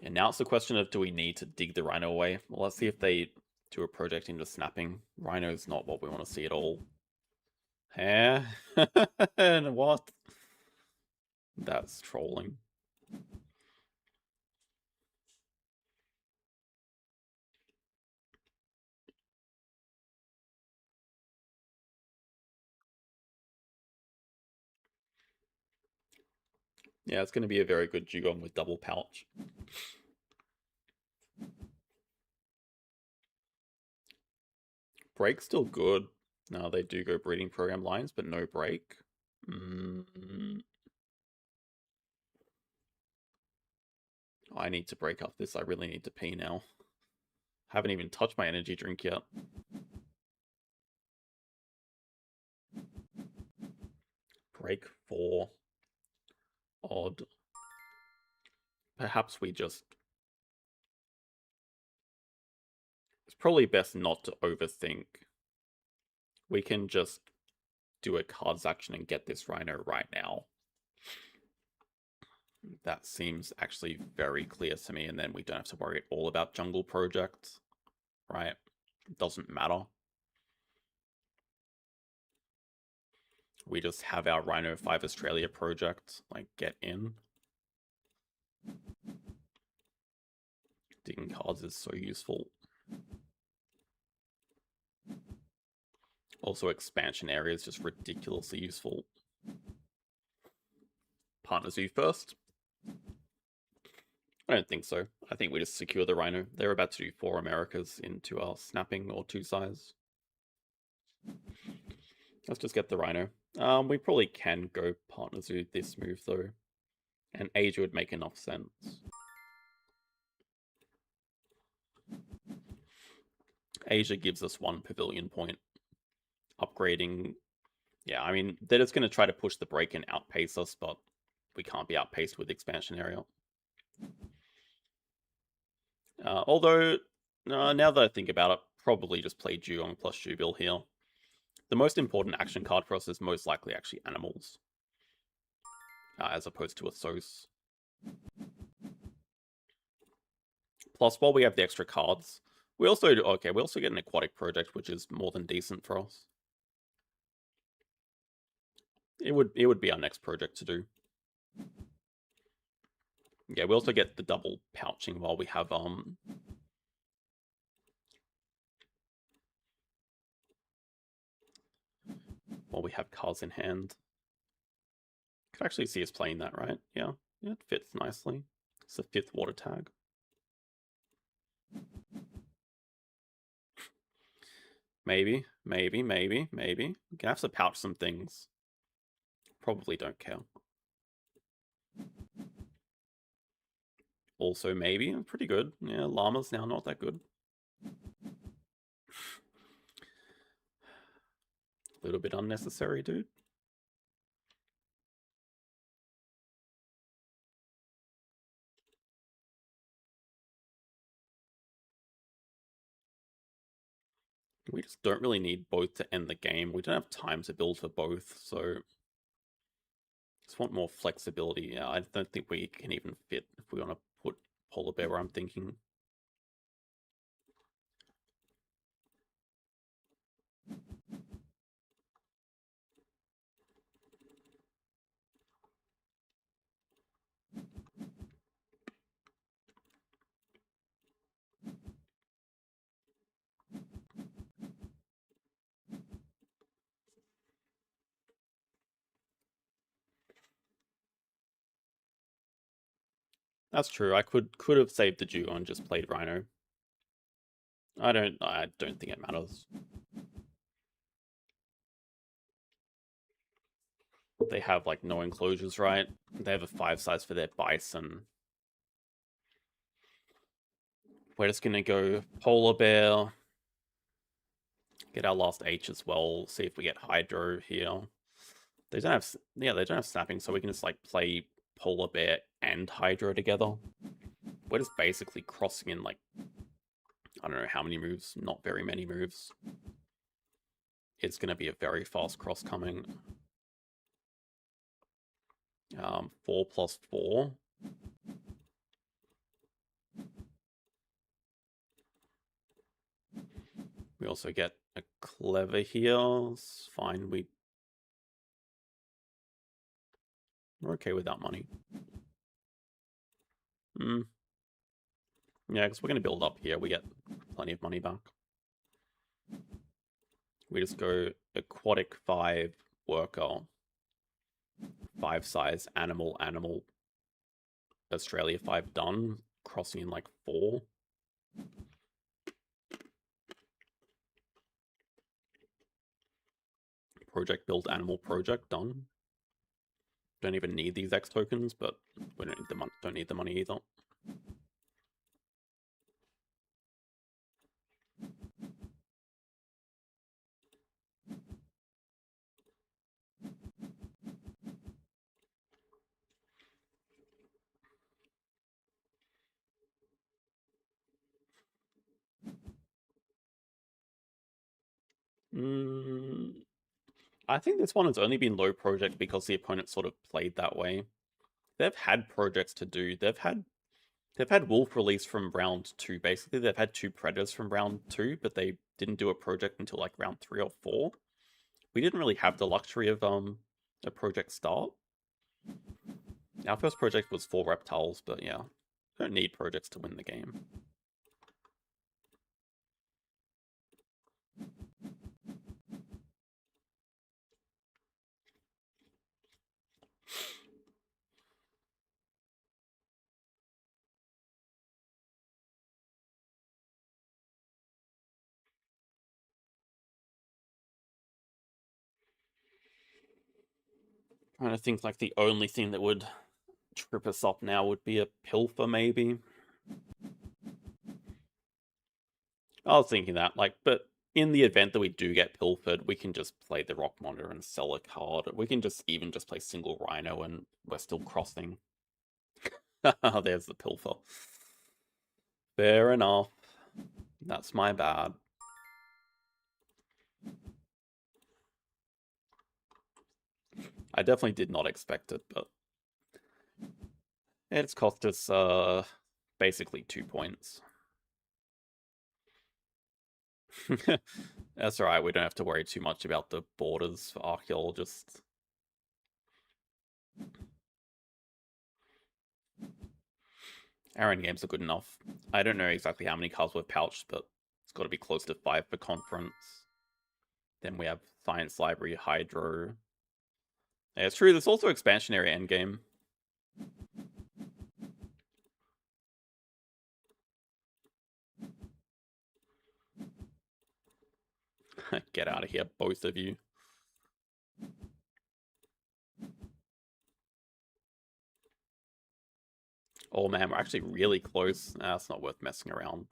And now it's the question of, do we need to dig the Rhino away? Well, let's see if they do a project into snapping. Rhino's not what we want to see at all. Eh? And what? That's trolling. Yeah, it's going to be a very good Dugong with double pouch. Break's still good. No, they do go breeding program lines, but no break. I need to break up this. I really need to pee now. Haven't even touched my energy drink yet. Break 4. Odd. Perhaps we just... It's probably best not to overthink. We can just do a cards action and get this Rhino right now. That seems actually very clear to me, and then we don't have to worry at all about jungle projects, right? It doesn't matter. We just have our Rhino 5 Australia project, like, get in. Digging cards is so useful. Also, expansion area is just ridiculously useful. Partner zoo first? I don't think so. I think we just secure the Rhino. They're about to do 4 Americas into our snapping or 2 size. Let's just get the Rhino. We probably can go partner zoo this move though. And Asia would make enough sense. Asia gives us 1 pavilion point. Upgrading... Yeah, I mean, they're just going to try to push the break and outpace us, but we can't be outpaced with expansion area. Although, now that I think about it, probably just play Dugong plus Jubil here. The most important action card for us is most likely actually animals, as opposed to a Sos. Plus, while we have the extra cards, we also get an aquatic project, which is more than decent for us. It would be our next project to do. Yeah, we also get the double pouching while we have cards in hand. Could actually see us playing that, right? Yeah, it fits nicely. It's the 5th water tag. Maybe. We can have to pouch some things. Probably don't care. Also, maybe. Pretty good. Yeah, llama's now not that good. A little bit unnecessary, dude. We just don't really need both to end the game. We don't have time to build for both, so just want more flexibility. Yeah, I don't think we can even fit if we want to put polar bear where I'm thinking. That's true. I could have saved the Dugong and just played Rhino. I don't think it matters. They have like no enclosures, right? They have a 5 size for their bison. We're just gonna go polar bear. Get our last H as well. See if we get Hydro here. They don't have snapping, so we can just like play polar bear and Hydro together. We're just basically crossing in like, I don't know how many moves, not very many moves. It's gonna be a very fast cross coming. 4+4. We also get a clever here. It's fine. We're okay with that money. Yeah, because we're going to build up here. We get plenty of money back. We just go aquatic 5, worker 5 size, animal, Australia 5 done, crossing in like 4. Project build animal project done. Don't even need these X tokens, but we don't need the money either. I think this one has only been low project because the opponent sort of played that way. They've had projects to do. They've had Wolf released from round 2, basically. They've had 2 Predators from round 2, but they didn't do a project until like round 3 or 4. We didn't really have the luxury of a project start. Our first project was 4 reptiles, but yeah, don't need projects to win the game. Trying to think like the only thing that would trip us up now would be a pilfer, maybe. I was thinking that, like, but in the event that we do get pilfered, we can just play the Rock Monitor and sell a card. We can just play single Rhino and we're still crossing. There's the pilfer. Fair enough. That's my bad. I definitely did not expect it, but it's cost us basically 2 points. That's alright, we don't have to worry too much about the borders for archaeologists. Our end games are good enough. I don't know exactly how many cards we've pouched, but it's got to be close to 5 for conference. Then we have Science Library, Hydro. Yeah, it's true, there's also expansionary endgame. Get out of here, both of you. Oh man, we're actually really close. That's not worth messing around.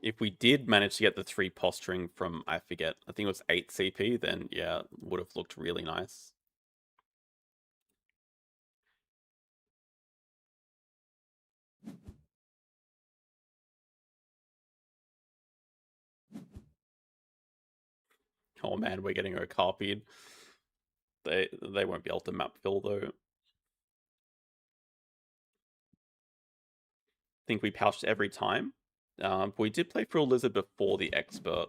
If we did manage to get the 3 posturing from, I forget, I think it was 8 CP, then yeah, would have looked really nice. Oh man, we're getting copied. They won't be able to map fill though. I think we pouched every time. We did play Frill Lizard before the expert.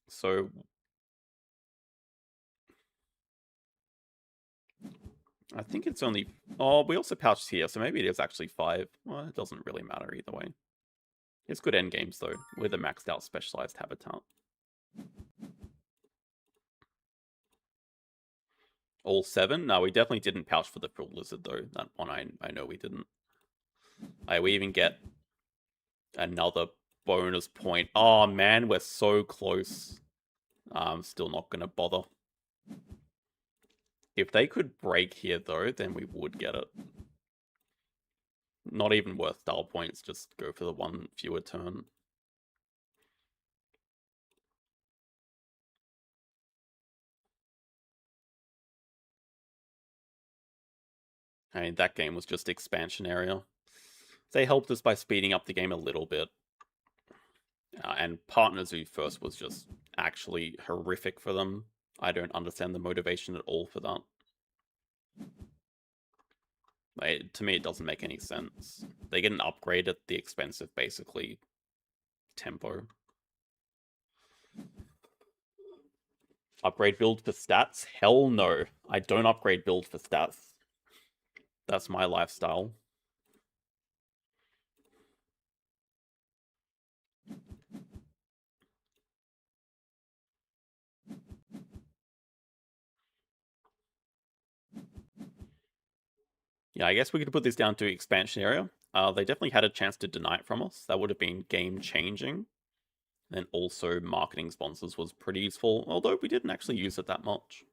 So I think it's only... Oh, we also pouched here, so maybe it is actually 5. Well, it doesn't really matter either way. It's good endgames though, with a maxed out specialized habitat. All 7? No, we definitely didn't pouch for the Frill Lizard though. That one I know we didn't. We even get another bonus point. Oh man, we're so close. I'm still not gonna bother. If they could break here though, then we would get it. Not even worth style points, just go for the 1 fewer turn. I mean, that game was just expansion area. They helped us by speeding up the game a little bit. And Partners Zoo first was just actually horrific for them. I don't understand the motivation at all for that. To me, it doesn't make any sense. They get an upgrade at the expense of basically tempo. Upgrade build for stats? Hell no. I don't upgrade build for stats. That's my lifestyle. Yeah, I guess we could put this down to expansion area. They definitely had a chance to deny it from us. That would have been game-changing. And also marketing sponsors was pretty useful, although we didn't actually use it that much.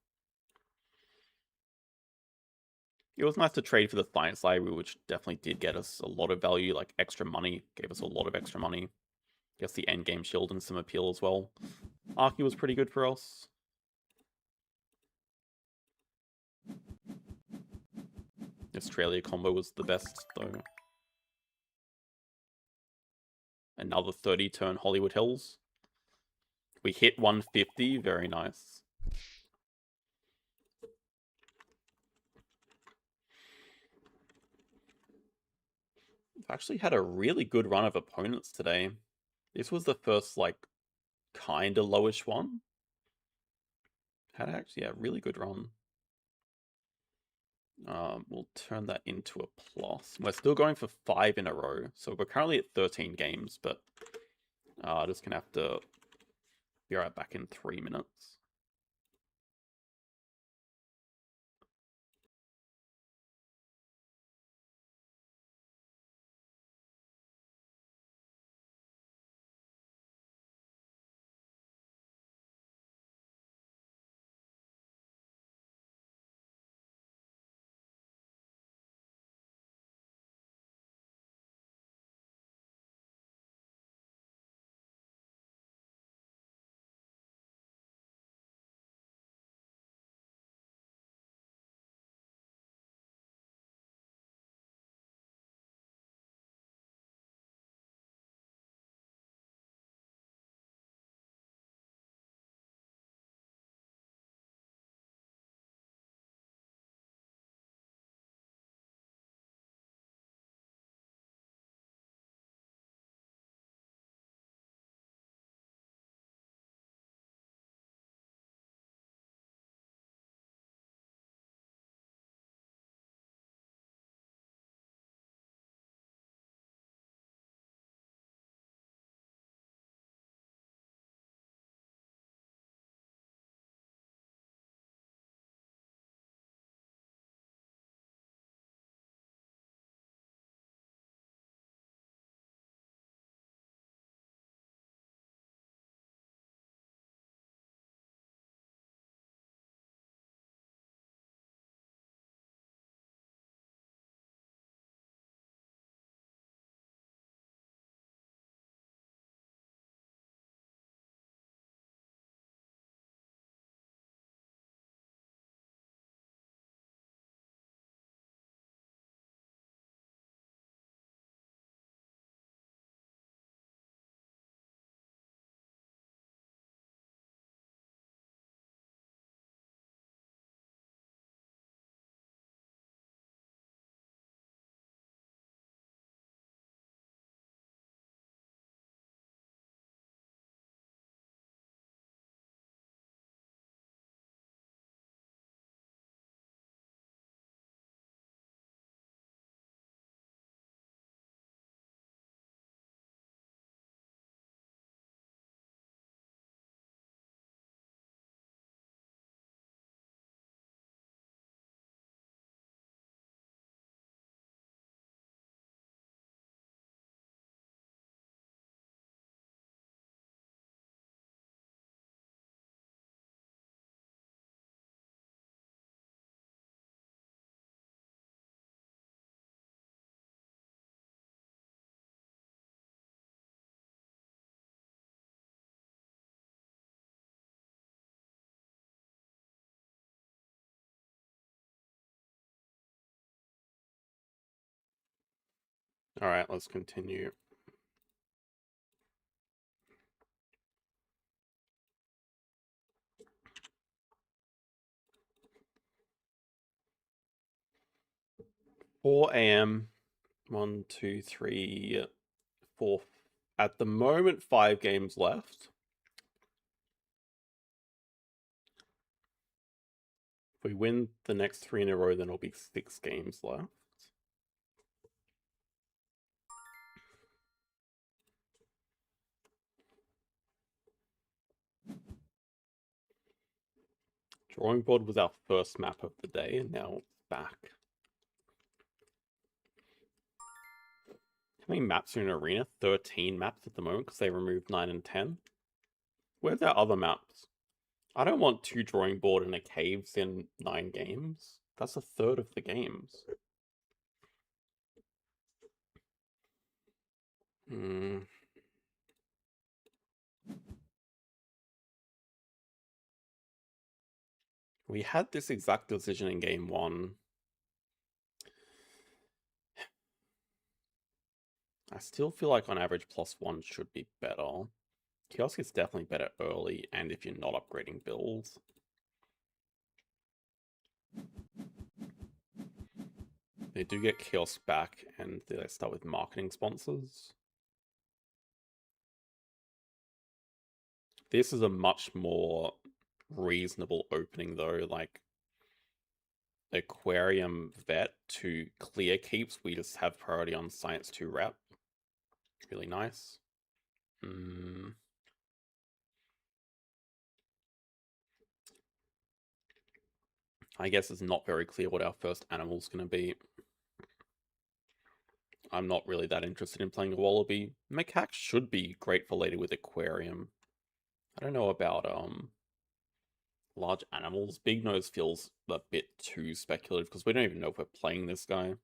It was nice to trade for the Science Library, which definitely did get us a lot of value, like extra money. Gave us a lot of extra money. Guess the endgame shield and some appeal as well. Arky was pretty good for us. Australia combo was the best, though. Another 30-turn Hollywood Hills. We hit 150, very nice. We've actually had a really good run of opponents today. This was the first, like, kind of lowish one. Had actually a really good run. We'll turn that into a plus. We're still going for 5 in a row, so we're currently at 13 games, but just gonna have to be right back in 3 minutes. Alright, let's continue. (4 a.m.) 1, 2, 3, 4. At the moment, 5 games left. If we win the next 3 in a row, then it'll be 6 games left. Drawing board was our first map of the day, and now it's back. How many maps are in Arena? 13 maps at the moment, because they removed 9 and 10. Where's our other maps? I don't want 2 drawing board and a caves in 9 games. That's a third of the games. We had this exact decision in game 1. I still feel like on average +1 should be better. Kiosk is definitely better early and if you're not upgrading builds. They do get Kiosk back and they start with marketing sponsors. This is a much more reasonable opening though, like Aquarium Vet to clear keeps, we just have priority on Science 2 rep. Really nice. I guess it's not very clear what our first animal's going to be. I'm not really that interested in playing a Wallaby. Macaque should be great for later with Aquarium. I don't know about large animals. Big Nose feels a bit too speculative because we don't even know if we're playing this guy.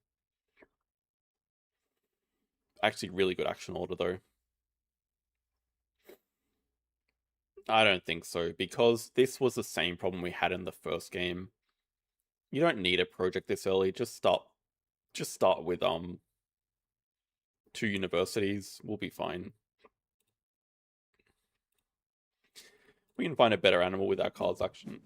Actually, really good action order though. I don't think so, because this was the same problem we had in the first game. You don't need a project this early. Just start with 2 universities. We'll be fine. We can find a better animal with our cards action.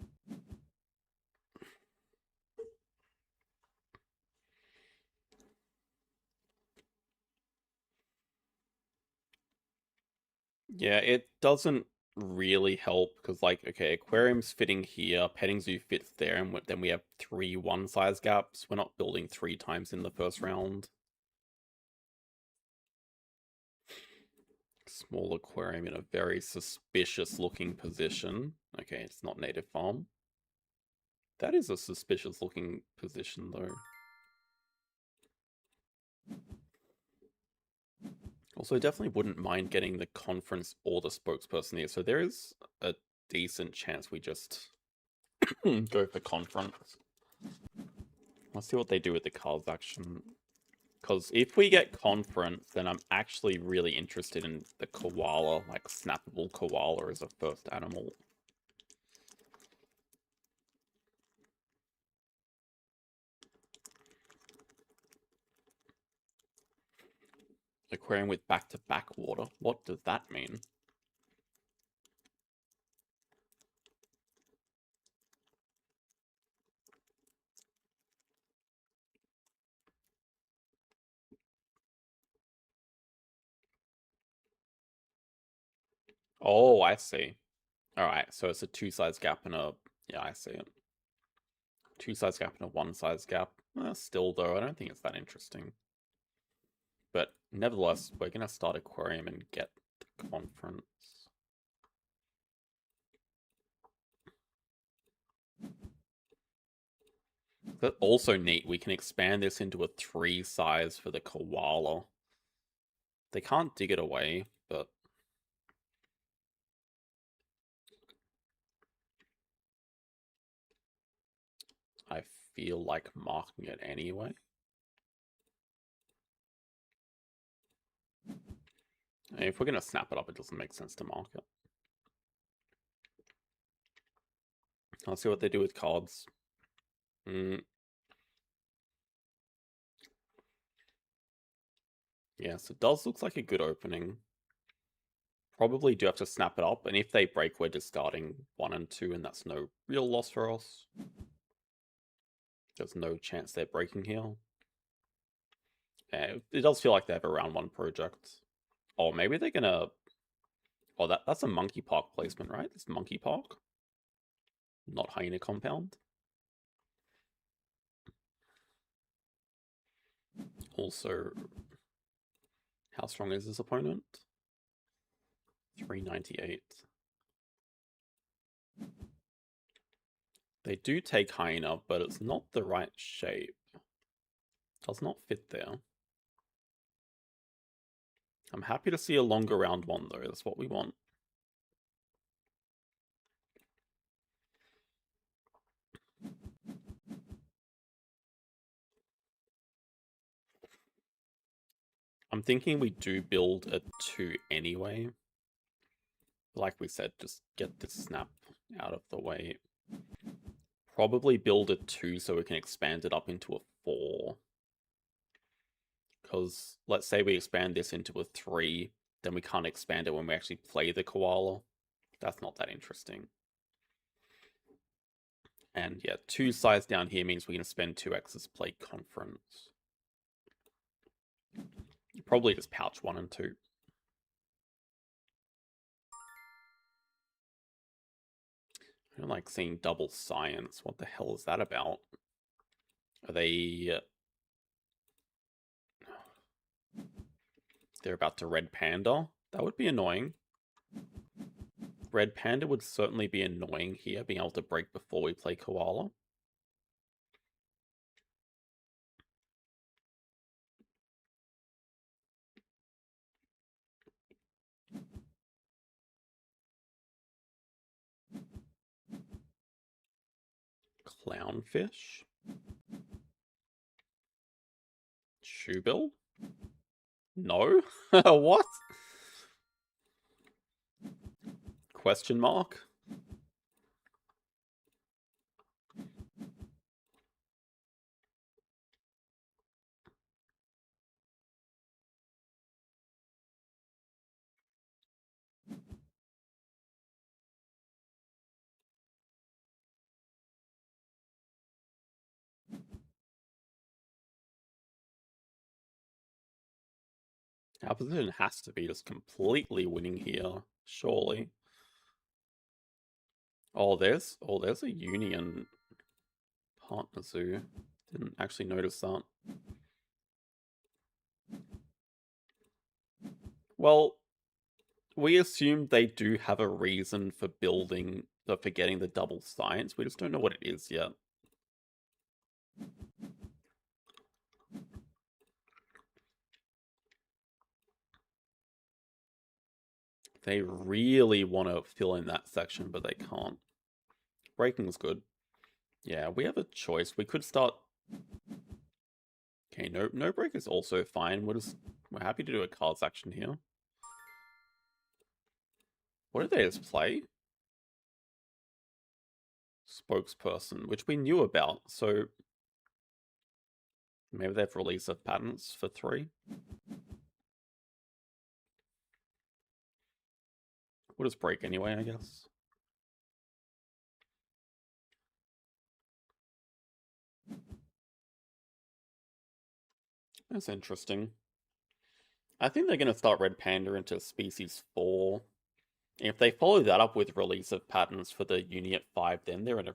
Yeah, it doesn't really help because, like, okay, Aquarium's fitting here, Petting Zoo fits there, and then we have 3 one-size gaps. We're not building 3 times in the first round. Small aquarium in a very suspicious looking position. Okay, it's not native farm. That is a suspicious looking position though. Also, definitely wouldn't mind getting the conference or the spokesperson here. So there is a decent chance we just go for conference. Let's see what they do with the cards action. Because if we get conference, then I'm actually really interested in the koala, like snappable koala as a first animal. Aquarium with back-to-back water. What does that mean? Oh, I see. Alright, so it's a 2-size gap and a... Yeah, I see it. 2-size gap and a 1-size gap. Still, though, I don't think it's that interesting. But nevertheless, we're going to start Aquarium and get the conference. But also neat, we can expand this into a 3 size for the koala. They can't dig it away, but... I feel like marking it anyway. If we're going to snap it up, it doesn't make sense to mark it. Let's see what they do with cards. Yes, it does look like a good opening. Probably do have to snap it up, and if they break, we're discarding 1 and 2, and that's no real loss for us. There's no chance they're breaking here. Yeah, it does feel like they have a round 1 project. Oh, maybe they're gonna... Oh, that's a Monkey Park placement, right? It's Monkey Park, not Hyena Compound. Also, how strong is this opponent? 398. They do take Hyena, but it's not the right shape. Does not fit there. I'm happy to see a longer round 1, though. That's what we want. I'm thinking we do build a 2 anyway. Like we said, just get this snap out of the way. Probably build a 2 so we can expand it up into a 4. Because let's say we expand this into a 3, then we can't expand it when we actually play the koala. That's not that interesting. And yeah, 2 size down here means we're going to spend 2x's play conference. Probably just pouch 1 and 2. I don't like seeing double science. What the hell is that about? Are they... They're about to Red Panda? That would be annoying. Red Panda would certainly be annoying here, being able to break before we play Koala. Clownfish? Shoebill? No? What? Question mark? Our position has to be just completely winning here, surely. Oh, there's a Union partner zoo. Didn't actually notice that. Well, we assume they do have a reason for building, for getting the double science. We just don't know what it is yet. They really want to fill in that section, but they can't. Breaking's good. Yeah, we have a choice. We could start... Okay, no break is also fine. We're happy to do a cards action here. What did they just play? Spokesperson, which we knew about, so maybe they've released of patents for 3. We'll just break anyway, I guess. That's interesting. I think they're going to start Red Panda into Species 4. If they follow that up with release of patents for the Uni at 5, then they're in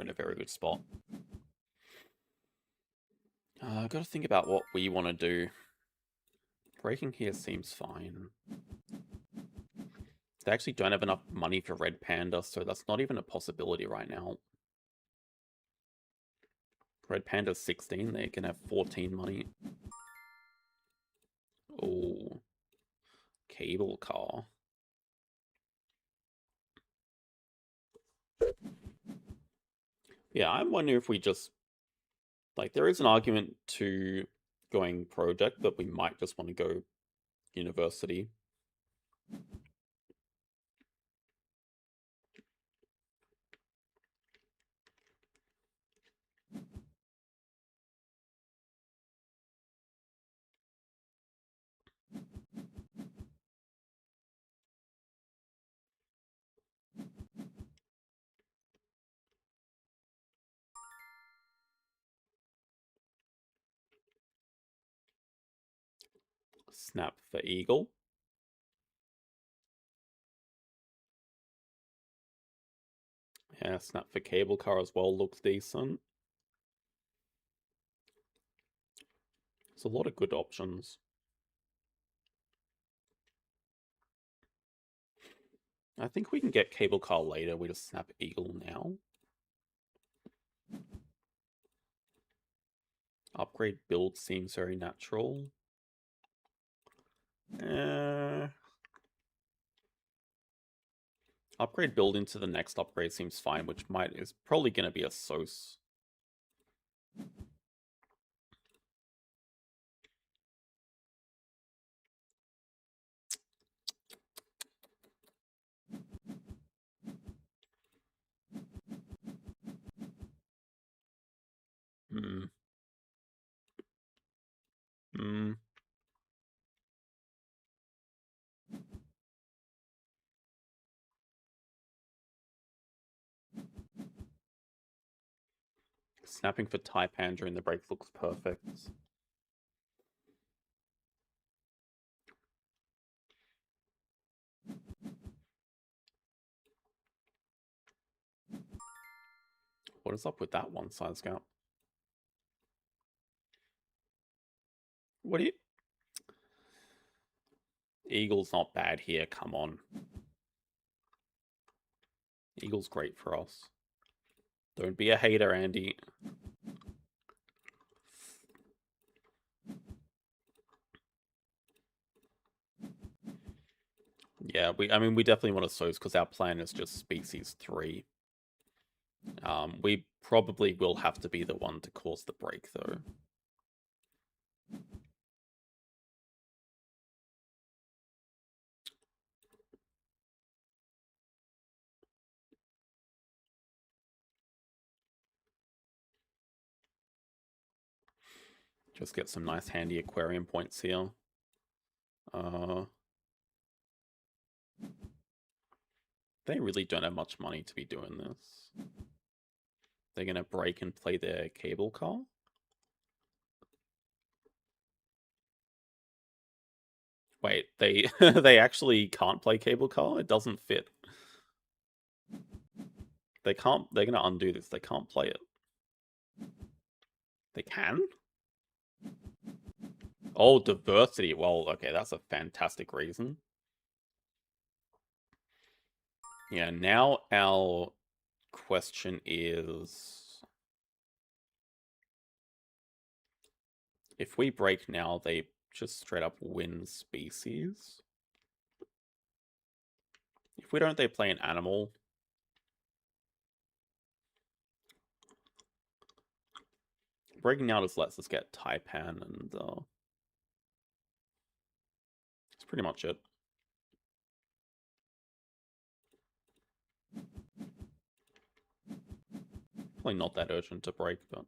a very good spot. I've got to think about what we want to do. Breaking here seems fine. They actually don't have enough money for Red Panda, so that's not even a possibility right now. Red Panda's 16, they can have 14 money. Oh. Cable car. Yeah, I'm wondering if we just... Like, there is an argument to going project, but we might just want to go university. Snap for Eagle. Yeah, snap for cable car as well looks decent. There's a lot of good options. I think we can get cable car later. We just snap Eagle now. Upgrade build seems very natural. Upgrade build into the next upgrade seems fine, which is probably going to be a SOS. Hmm. Hmm. Snapping for Taipan during the break looks perfect. What is up with that one side scout? What do you... Eagle's not bad here, come on. Eagle's great for us. Don't be a hater, Andy. Yeah, we definitely want to SOS because our plan is just species 3. We probably will have to be the one to cause the break, though. Just get some nice handy aquarium points here. They really don't have much money to be doing this. They're going to break and play their cable car? Wait, they they actually can't play cable car? It doesn't fit. They're going to undo this. They can't play it. They can? Oh, diversity. Well, okay, that's a fantastic reason. Yeah, now our question is... if we break now, they just straight up win species. If we don't, they play an animal. Breaking now just lets us get Taipan, and that's pretty much it. Probably not that urgent to break, but...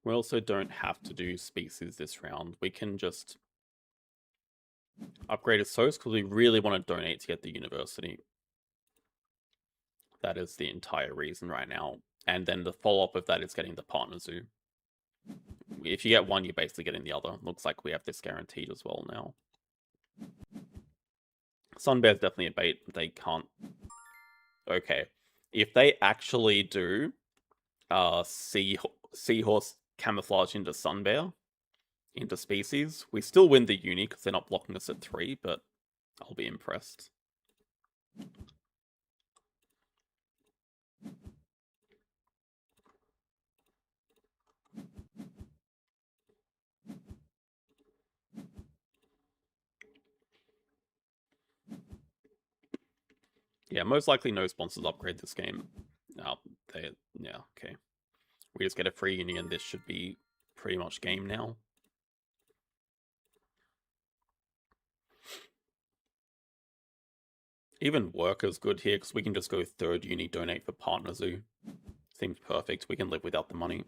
we also don't have to do species this round. We can just upgrade a SOS because we really want to donate to get the university. That is the entire reason right now. And then the follow-up of that is getting the partner zoo. If you get one, you're basically getting the other. Looks like we have this guaranteed as well now. Sunbear's definitely a bait. They can't... okay. If they actually do seahorse camouflage into Sunbear, into species, we still win the uni because they're not blocking us at 3, but I'll be impressed. Yeah, most likely no sponsors upgrade this game. Yeah, okay. We just get a free uni and this should be pretty much game now. Even worker's good here because we can just go 3rd uni, donate for partner zoo. Seems perfect. We can live without the money.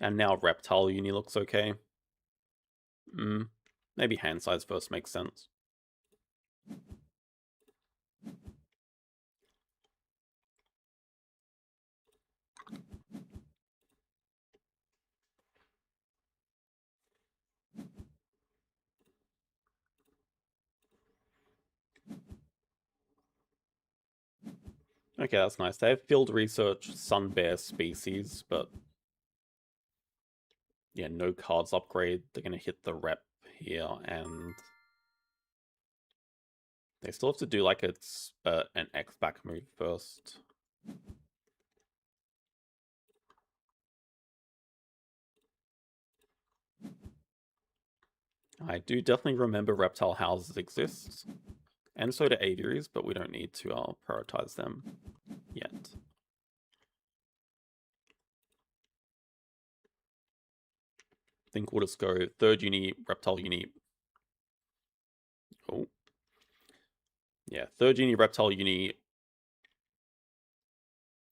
And now Reptile Uni looks okay. Maybe hand size first makes sense. Okay, that's nice. They have field research sun bear species, but yeah, no cards upgrade. They're gonna hit the rep here, and they still have to do like an X back move first. I do definitely remember reptile houses exist, and so do aviaries, but we don't need to prioritize them yet. I think we'll just go third uni, reptile uni. Oh. Yeah, third uni, reptile uni.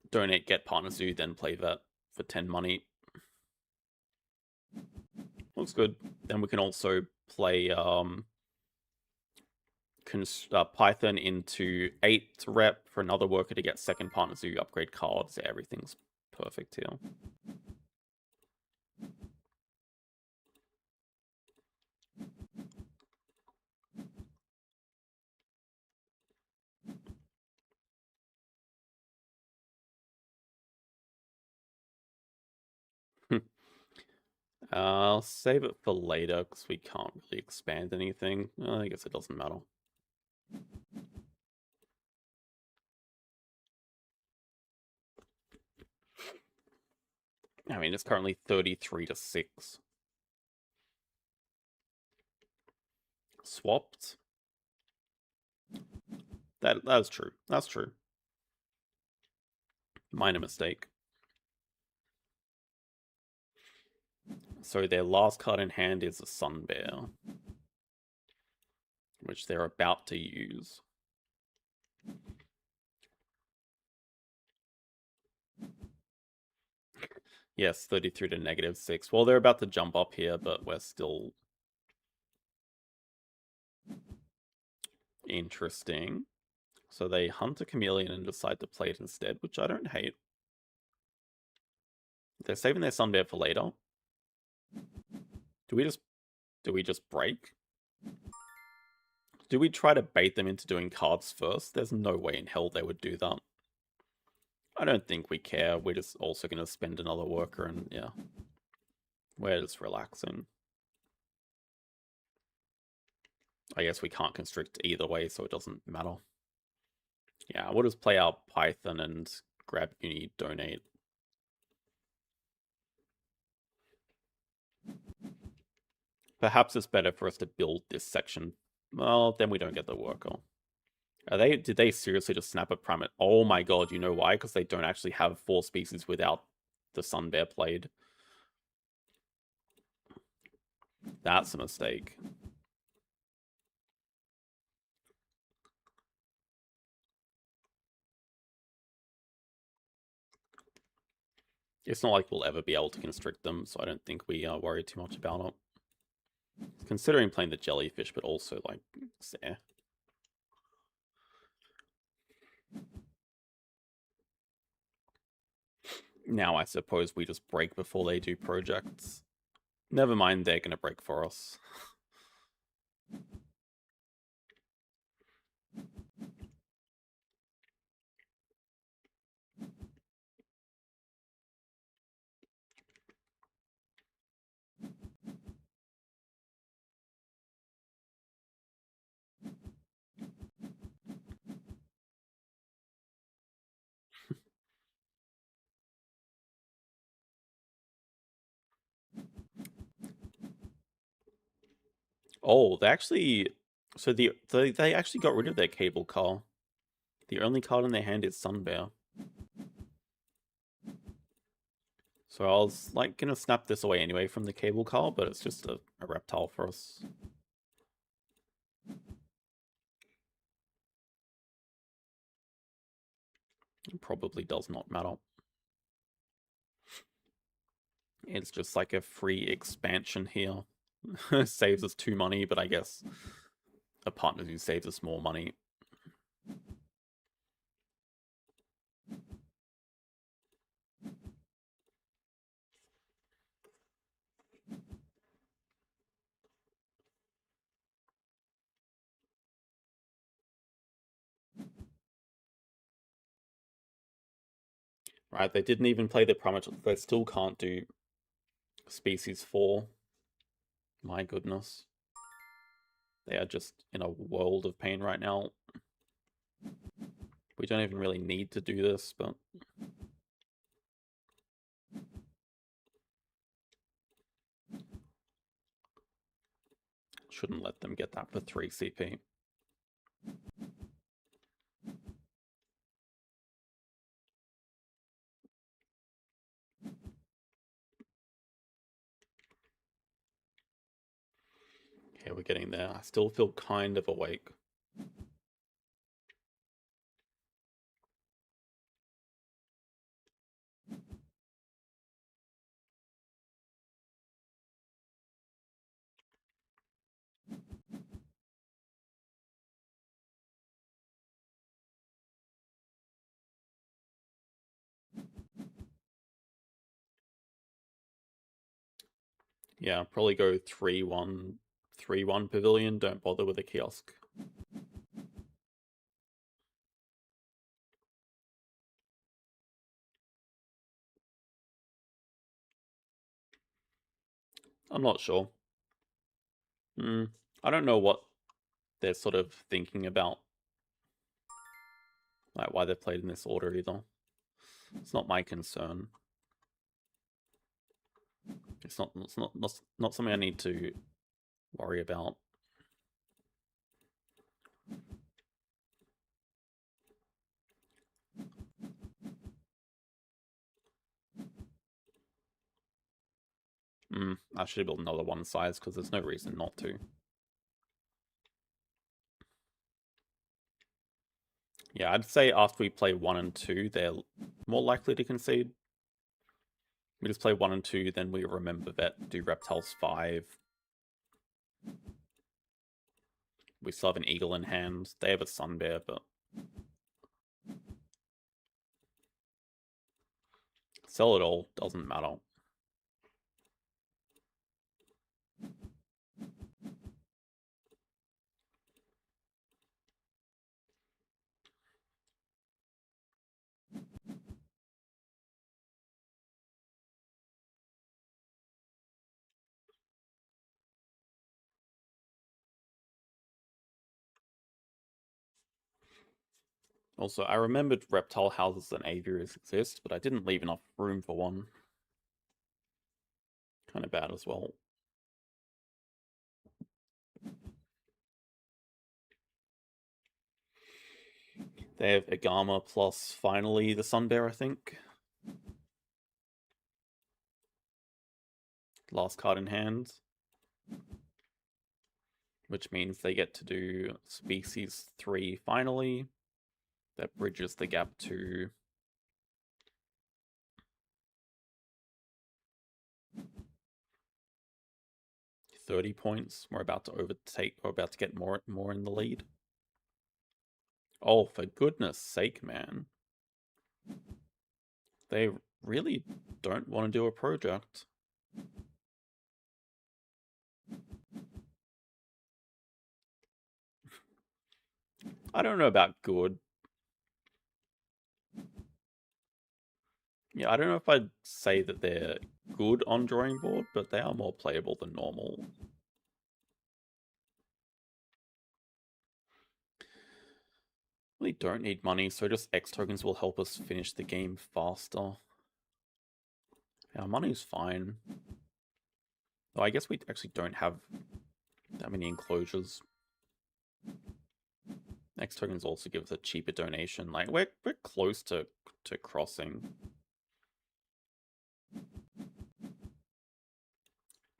Donate, get partner zoo, then play that for 10 money. Looks good. Then we can also play Python into 8 rep for another worker to get second partner zoo, upgrade cards. Everything's perfect here. I'll save it for later because we can't really expand anything. I guess it doesn't matter. I mean, it's currently 33-6. Swapped. That's true. That's true. Minor mistake. So their last card in hand is a Sun Bear, which they're about to use. Yes, 33 to -6. Well, they're about to jump up here, but we're still... Interesting. So they hunt a chameleon and decide to play it instead, which I don't hate. They're saving their Sun Bear for later. Do we just break? Do we try to bait them into doing cards first? There's no way in hell they would do that. I don't think we care. We're just also going to spend another worker and yeah. We're just relaxing. I guess we can't constrict either way, so it doesn't matter. Yeah, we'll just play our Python and grab uni, donate. Perhaps it's better for us to build this section. Well, then we don't get the worker. Did they seriously just snap a Primate? Oh my god, you know why? Because they don't actually have 4 species without the Sun Bear played. That's a mistake. It's not like we'll ever be able to constrict them, so I don't think we worry too much about it. Considering playing the jellyfish, but also, like, eh. Now I suppose we just break before they do projects. Never mind, they're going to break for us. Oh, they actually... So they actually got rid of their cable car. The only card in their hand is Sun Bear. So I was, like, gonna snap this away anyway from the cable car, but it's just a reptile for us. It probably does not matter. It's just like a free expansion here. Saves us 2 money, but I guess a partner who saves us more money. Right, they didn't even play the parameter. They still can't do species 4. My goodness. They are just in a world of pain right now. We don't even really need to do this, but... Shouldn't let them get that for 3 CP. Okay, we're getting there. I still feel kind of awake. Yeah, probably go 3-1, 3-1 pavilion. Don't bother with a kiosk. I'm not sure. I don't know what they're sort of thinking about. Like why they're played in this order either. It's not my concern. It's not something I need to worry about. I should build another one size because there's no reason not to. Yeah, I'd say after we play 1 and 2, they're more likely to concede. We just play 1 and 2, then we remember that, do Reptiles 5. We still have an Eagle in hand. They have a Sun Bear, but... Sell it all, doesn't matter. Also, I remembered reptile houses and aviaries exist, but I didn't leave enough room for one. Kind of bad as well. They have Agama plus finally the Sun Bear, I think. Last card in hand. Which means they get to do Species 3 finally. That bridges the gap to... $30 points. We're about to overtake, we're about to get more in the lead. Oh, for goodness sake, man. They really don't want to do a project. I don't know about good. Yeah, I don't know if I'd say that they're good on drawing board, but they are more playable than normal. We don't need money, so just X tokens will help us finish the game faster. Our money's fine. Though I guess we actually don't have that many enclosures. X tokens also give us a cheaper donation. Like we're close to crossing.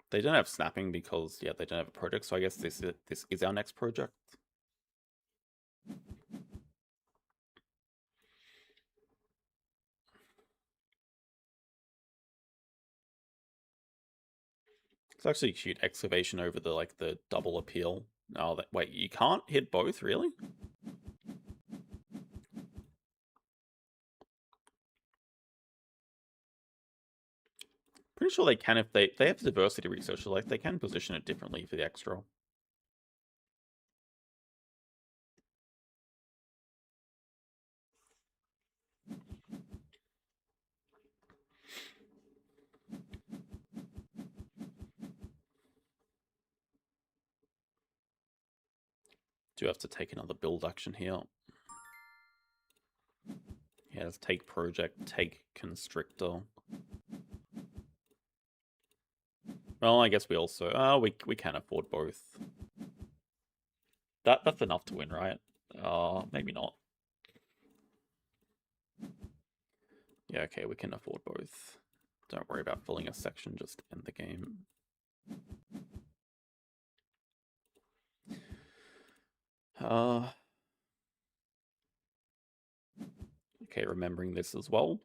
They don't have snapping because yeah, they don't have a project, so I guess this is our next project. Let's actually shoot excavation over the double appeal. Oh, wait, you can't hit both, really? Pretty sure they can if they have diversity research, so like they can position it differently for the extra. Do have to take another build action here. Yeah, let's take project, take constrictor. Well, I guess we also we can afford both. That's enough to win, right? Maybe not. Yeah, okay, we can afford both. Don't worry about filling a section, just end the game. Okay, remembering this as well.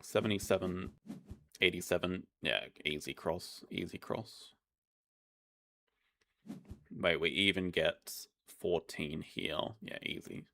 77, 87. Yeah, easy cross, easy cross. Wait, we even get 14 here. Yeah, easy.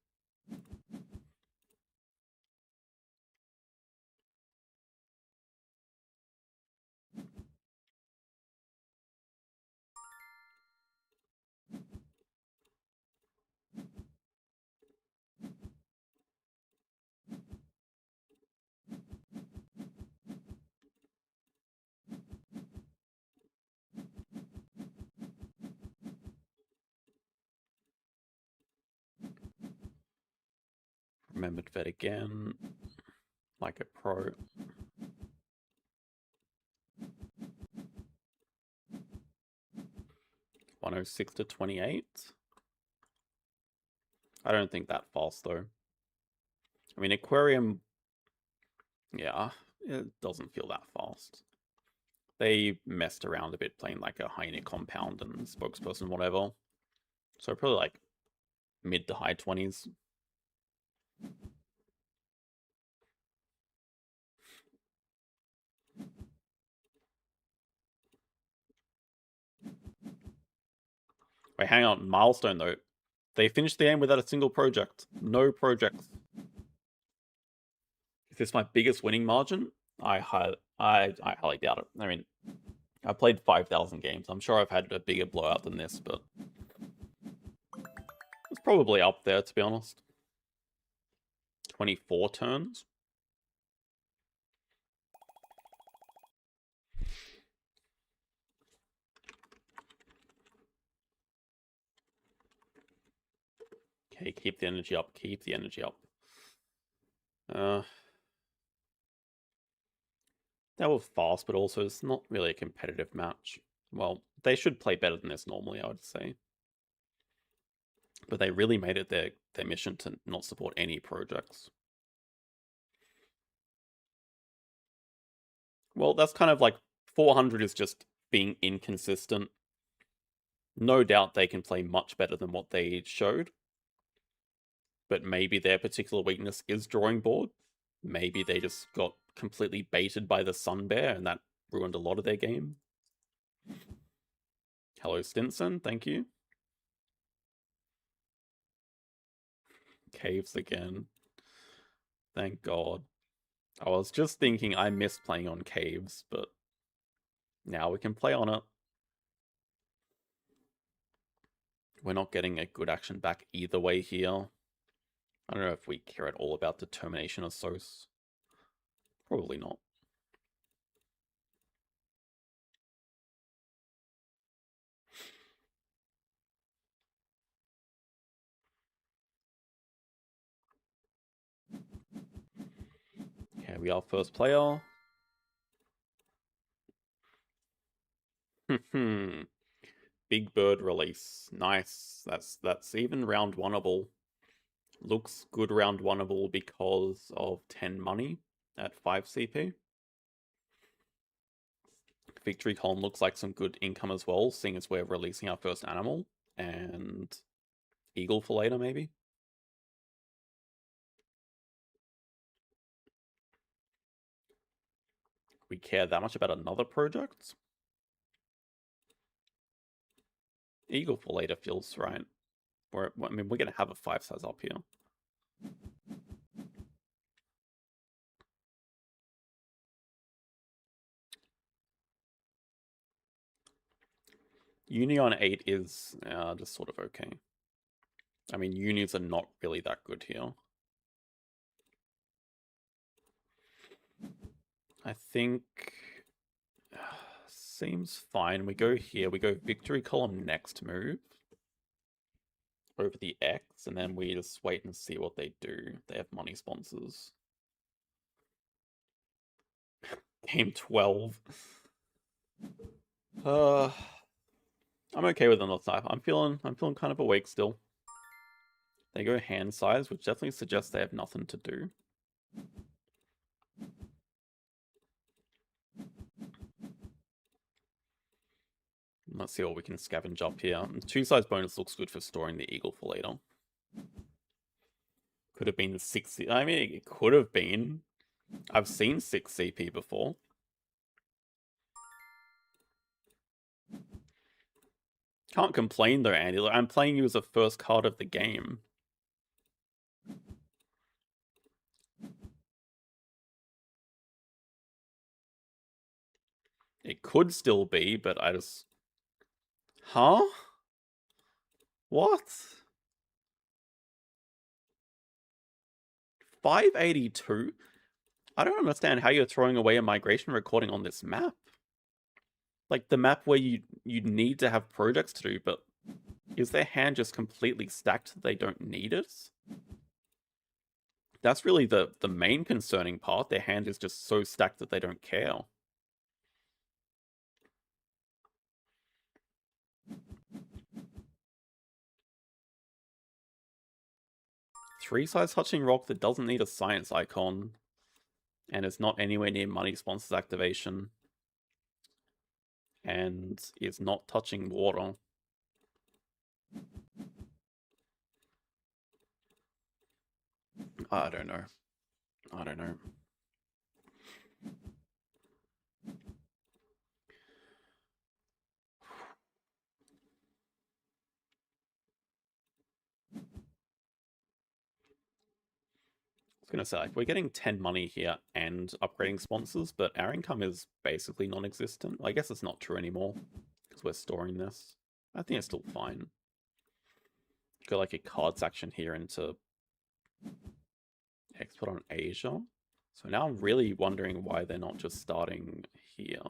Remembered vet again, like a pro. 106 to 28. I don't think that fast though. I mean, aquarium, yeah, it doesn't feel that fast. They messed around a bit playing like a Heine compound and spokesperson, whatever. So probably like mid to high 20s. Wait, hang on. Milestone, though. They finished the game without a single project. No projects. Is this my biggest winning margin? I highly doubt it. I mean, I played 5,000 games. I'm sure I've had a bigger blowout than this, but it's probably up there, to be honest. 24 turns. Okay, keep the energy up. Keep the energy up. They were fast, but also it's not really a competitive match. Well, they should play better than this normally, I would say. But they really made it their mission to not support any projects. Well, that's kind of like 400 is just being inconsistent. No doubt they can play much better than what they showed. But maybe their particular weakness is drawing board. Maybe they just got completely baited by the Sun Bear and that ruined a lot of their game. Hello, Stinson. Thank you. Caves again. Thank God. I was just thinking I missed playing on caves, but now we can play on it. We're not getting a good action back either way here. I don't know if we care at all about determination or Sos. Probably not. Okay, we are first player. Big bird release. Nice. That's even round oneable. Looks good round oneable because of 10 money at 5 CP. Victory Column looks like some good income as well, seeing as we're releasing our first animal. And Eagle for later, maybe? we care that much about another project. Eagle for later feels right. I mean, we're gonna have a 5 size up here. Uni on 8 is just sort of okay. I mean, unis are not really that good here. I think seems fine. We go here. We go victory column next move over the X, and then we just wait and see what they do. They have money sponsors. Game 12. I'm okay with another type. I'm feeling kind of awake still. They go hand size, which definitely suggests they have nothing to do. Let's see what we can scavenge up here. 2 size bonus looks good for storing the eagle for later. Could have been the 6. I mean, it could have been. I've seen 6 CP before. Can't complain though, Andy. I'm playing you as the first card of the game. It could still be, but I just... Huh? What? 582? I don't understand how you're throwing away a migration recording on this map. Like, the map where you need to have projects to do, but is their hand just completely stacked that they don't need it? That's really the main concerning part. Their hand is just so stacked that they don't care. Three size touching rock that doesn't need a science icon, and it's not anywhere near money sponsors activation, and is not touching water. I don't know. I don't know. I was going to say, like, we're getting 10 money here and upgrading sponsors, but our income is basically non-existent. I guess it's not true anymore, because we're storing this. I think it's still fine. Got like a cards action here into export on Asia. So now I'm really wondering why they're not just starting here.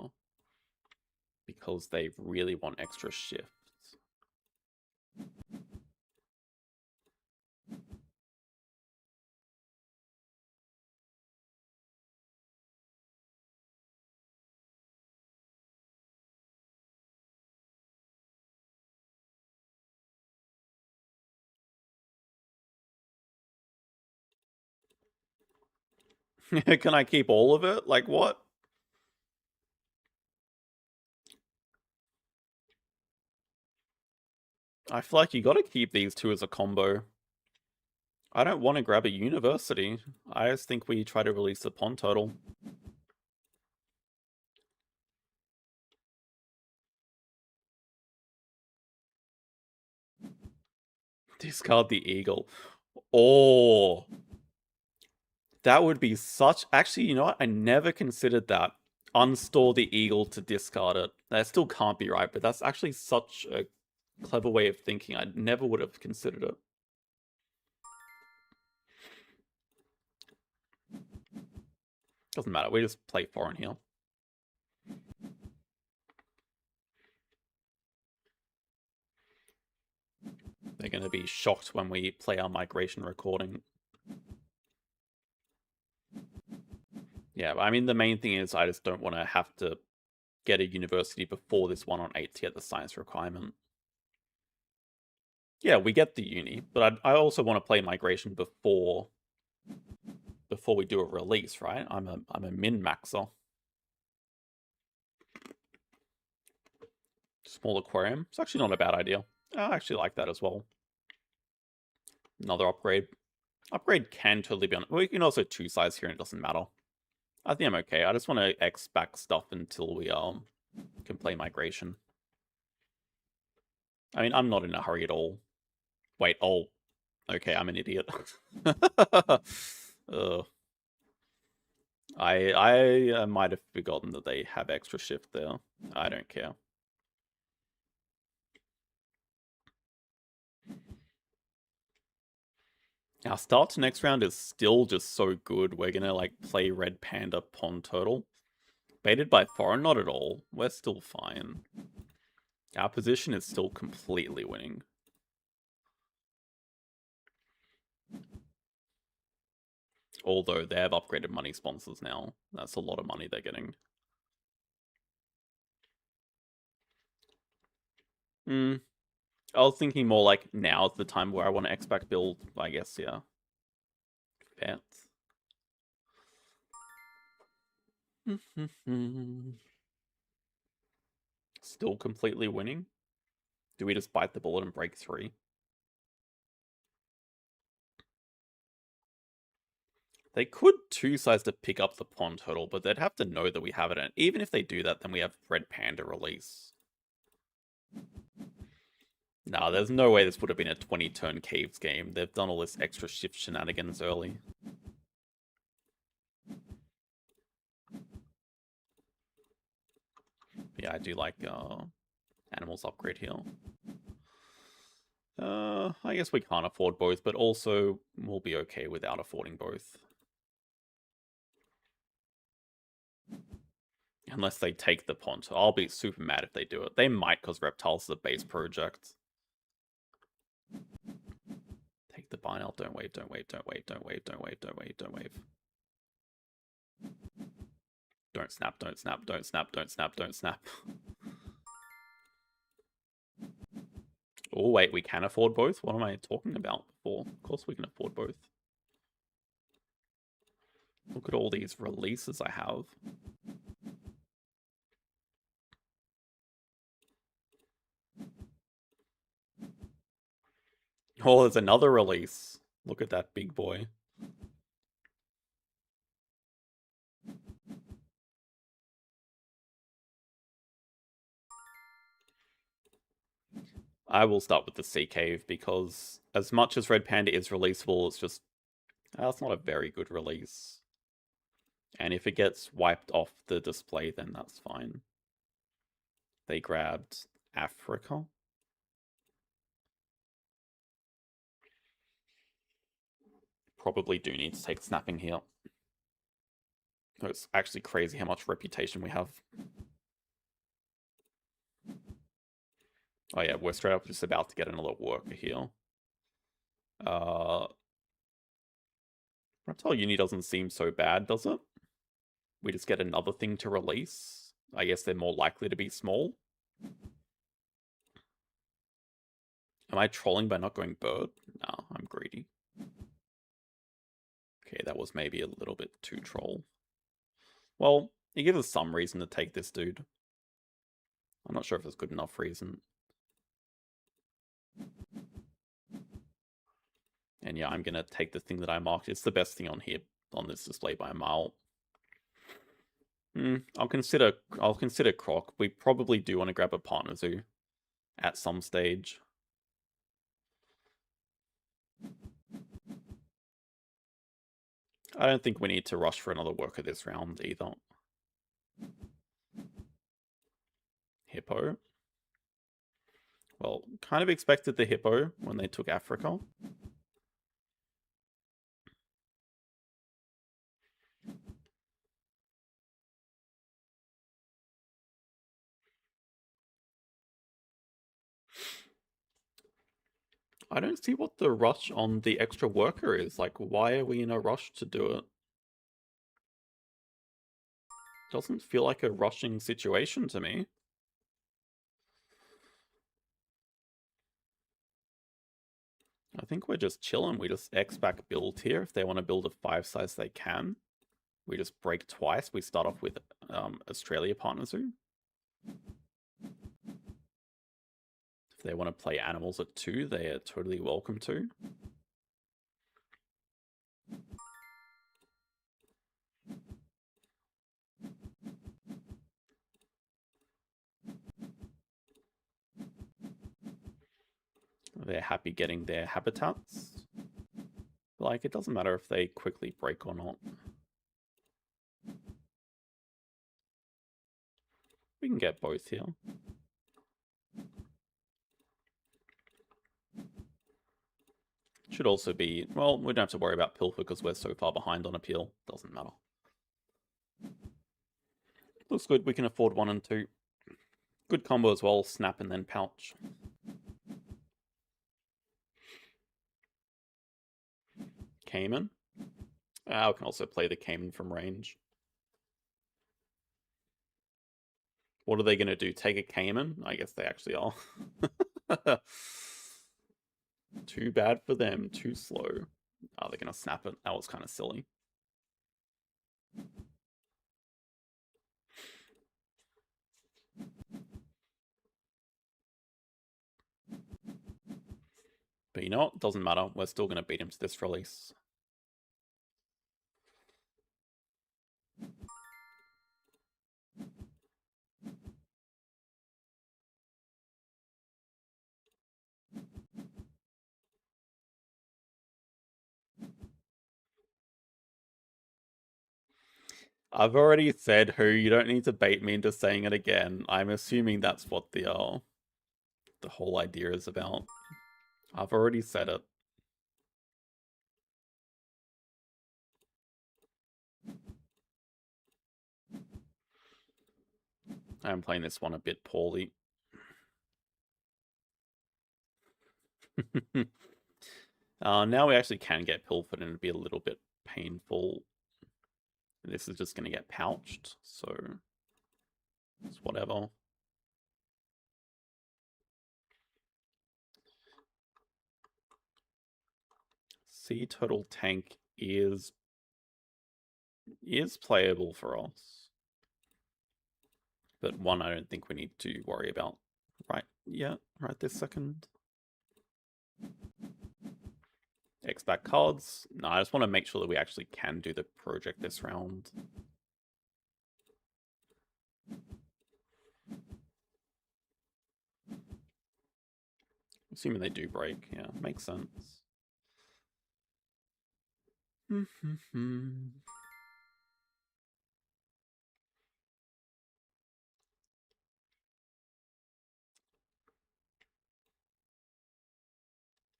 Because they really want extra shifts. Can I keep all of it? Like, what? I feel like you gotta keep these two as a combo. I don't want to grab a university. I just think we try to release the pawn total. Discard the eagle. Oh, that would be such... Actually, you know what? I never considered that. Unstore the eagle to discard it. That still can't be right, but that's actually such a clever way of thinking. I never would have considered it. Doesn't matter. We just play foreign here. They're going to be shocked when we play our migration recording. Yeah, I mean, the main thing is I just don't want to have to get a university before this 1 on 8 to get the science requirement. Yeah, we get the uni, but I also want to play migration before we do a release, right? I'm a min-maxer. Small aquarium. It's actually not a bad idea. I actually like that as well. Another upgrade. Upgrade can totally be on... We can also 2 size here and it doesn't matter. I think I'm okay. I just want to X back stuff until we can play migration. I mean, I'm not in a hurry at all. Wait, oh, okay, I'm an idiot. I might have forgotten that they have extra shift there. I don't care. Our start to next round is still just so good. We're gonna like play Red Panda Pond Turtle. Baited by foreign? Not at all. We're still fine. Our position is still completely winning. Although they have upgraded money sponsors now. That's a lot of money they're getting. I was thinking more like now's the time where I want to X-Back build, I guess, yeah. Pets. Still completely winning? Do we just bite the bullet and break 3? They could 2-size to pick up the Pond Turtle, but they'd have to know that we have it. And even if they do that, then we have Red Panda release. Nah, there's no way this would have been a 20-turn Caves game. They've done all this extra shift shenanigans early. Yeah, I do like animals upgrade here. I guess we can't afford both, but also we'll be okay without affording both. Unless they take the pond. I'll be super mad if they do it. They might, because Reptiles is a base project. Take the Binel. Don't wave, don't wave, don't wave, don't wave, don't wave, don't wave, don't wave. Don't snap, don't snap, don't snap, don't snap, don't snap. Oh, wait, we can afford both? What am I talking about before? Of course we can afford both. Look at all these releases I have. Oh, there's another release. Look at that big boy. I will start with the Sea Cave because as much as Red Panda is releasable, it's just... that's not a very good release. And if it gets wiped off the display, then that's fine. They grabbed Africa. Probably do need to take snapping here. It's actually crazy how much reputation we have. Oh yeah, we're straight up just about to get another worker here. Reptile Uni doesn't seem so bad, does it? We just get another thing to release. I guess they're more likely to be small. Am I trolling by not going bird? No, I'm greedy. Okay, that was maybe a little bit too troll. Well, it gives us some reason to take this dude. I'm not sure if it's good enough reason. And yeah, I'm gonna take the thing that I marked. It's the best thing on here, on this display by a mile. I'll consider Croc. We probably do want to grab a partner zoo at some stage. I don't think we need to rush for another worker this round either. Hippo. Well, kind of expected the hippo when they took Africa. I don't see what the rush on the extra worker is. Like, why are we in a rush to do it? Doesn't feel like a rushing situation to me. I think we're just chilling. We just X-back build here. If they want to build a 5-size, they can. We just break twice. We start off with Australia Partner Zoo. If they want to play animals at 2, they are totally welcome to. they're happy getting their habitats. Like, it doesn't matter if they quickly break or not. We can get both here. Should also be, well, we don't have to worry about Pilfer because we're so far behind on appeal. Doesn't matter. Looks good. We can afford 1 and 2. Good combo as well. Snap and then pouch. Cayman. We can also play the Cayman from range. What are they going to do? Take a Cayman? I guess they actually are. Too bad for them. Too slow. Oh, they're going to snap it. That was kind of silly. But you know what? Doesn't matter. We're still going to beat him to this release. I've already said who. You don't need to bait me into saying it again. I'm assuming that's what the whole idea is about. I've already said it. I'm playing this one a bit poorly. Now we actually can get pilfered and it'd be a little bit painful. This is just going to get pouched, so it's whatever. Sea Turtle Tank is playable for us. But one I don't think we need to worry about right this second. X-back cards. No, I just want to make sure that we actually can do the project this round. Assuming they do break, yeah, makes sense.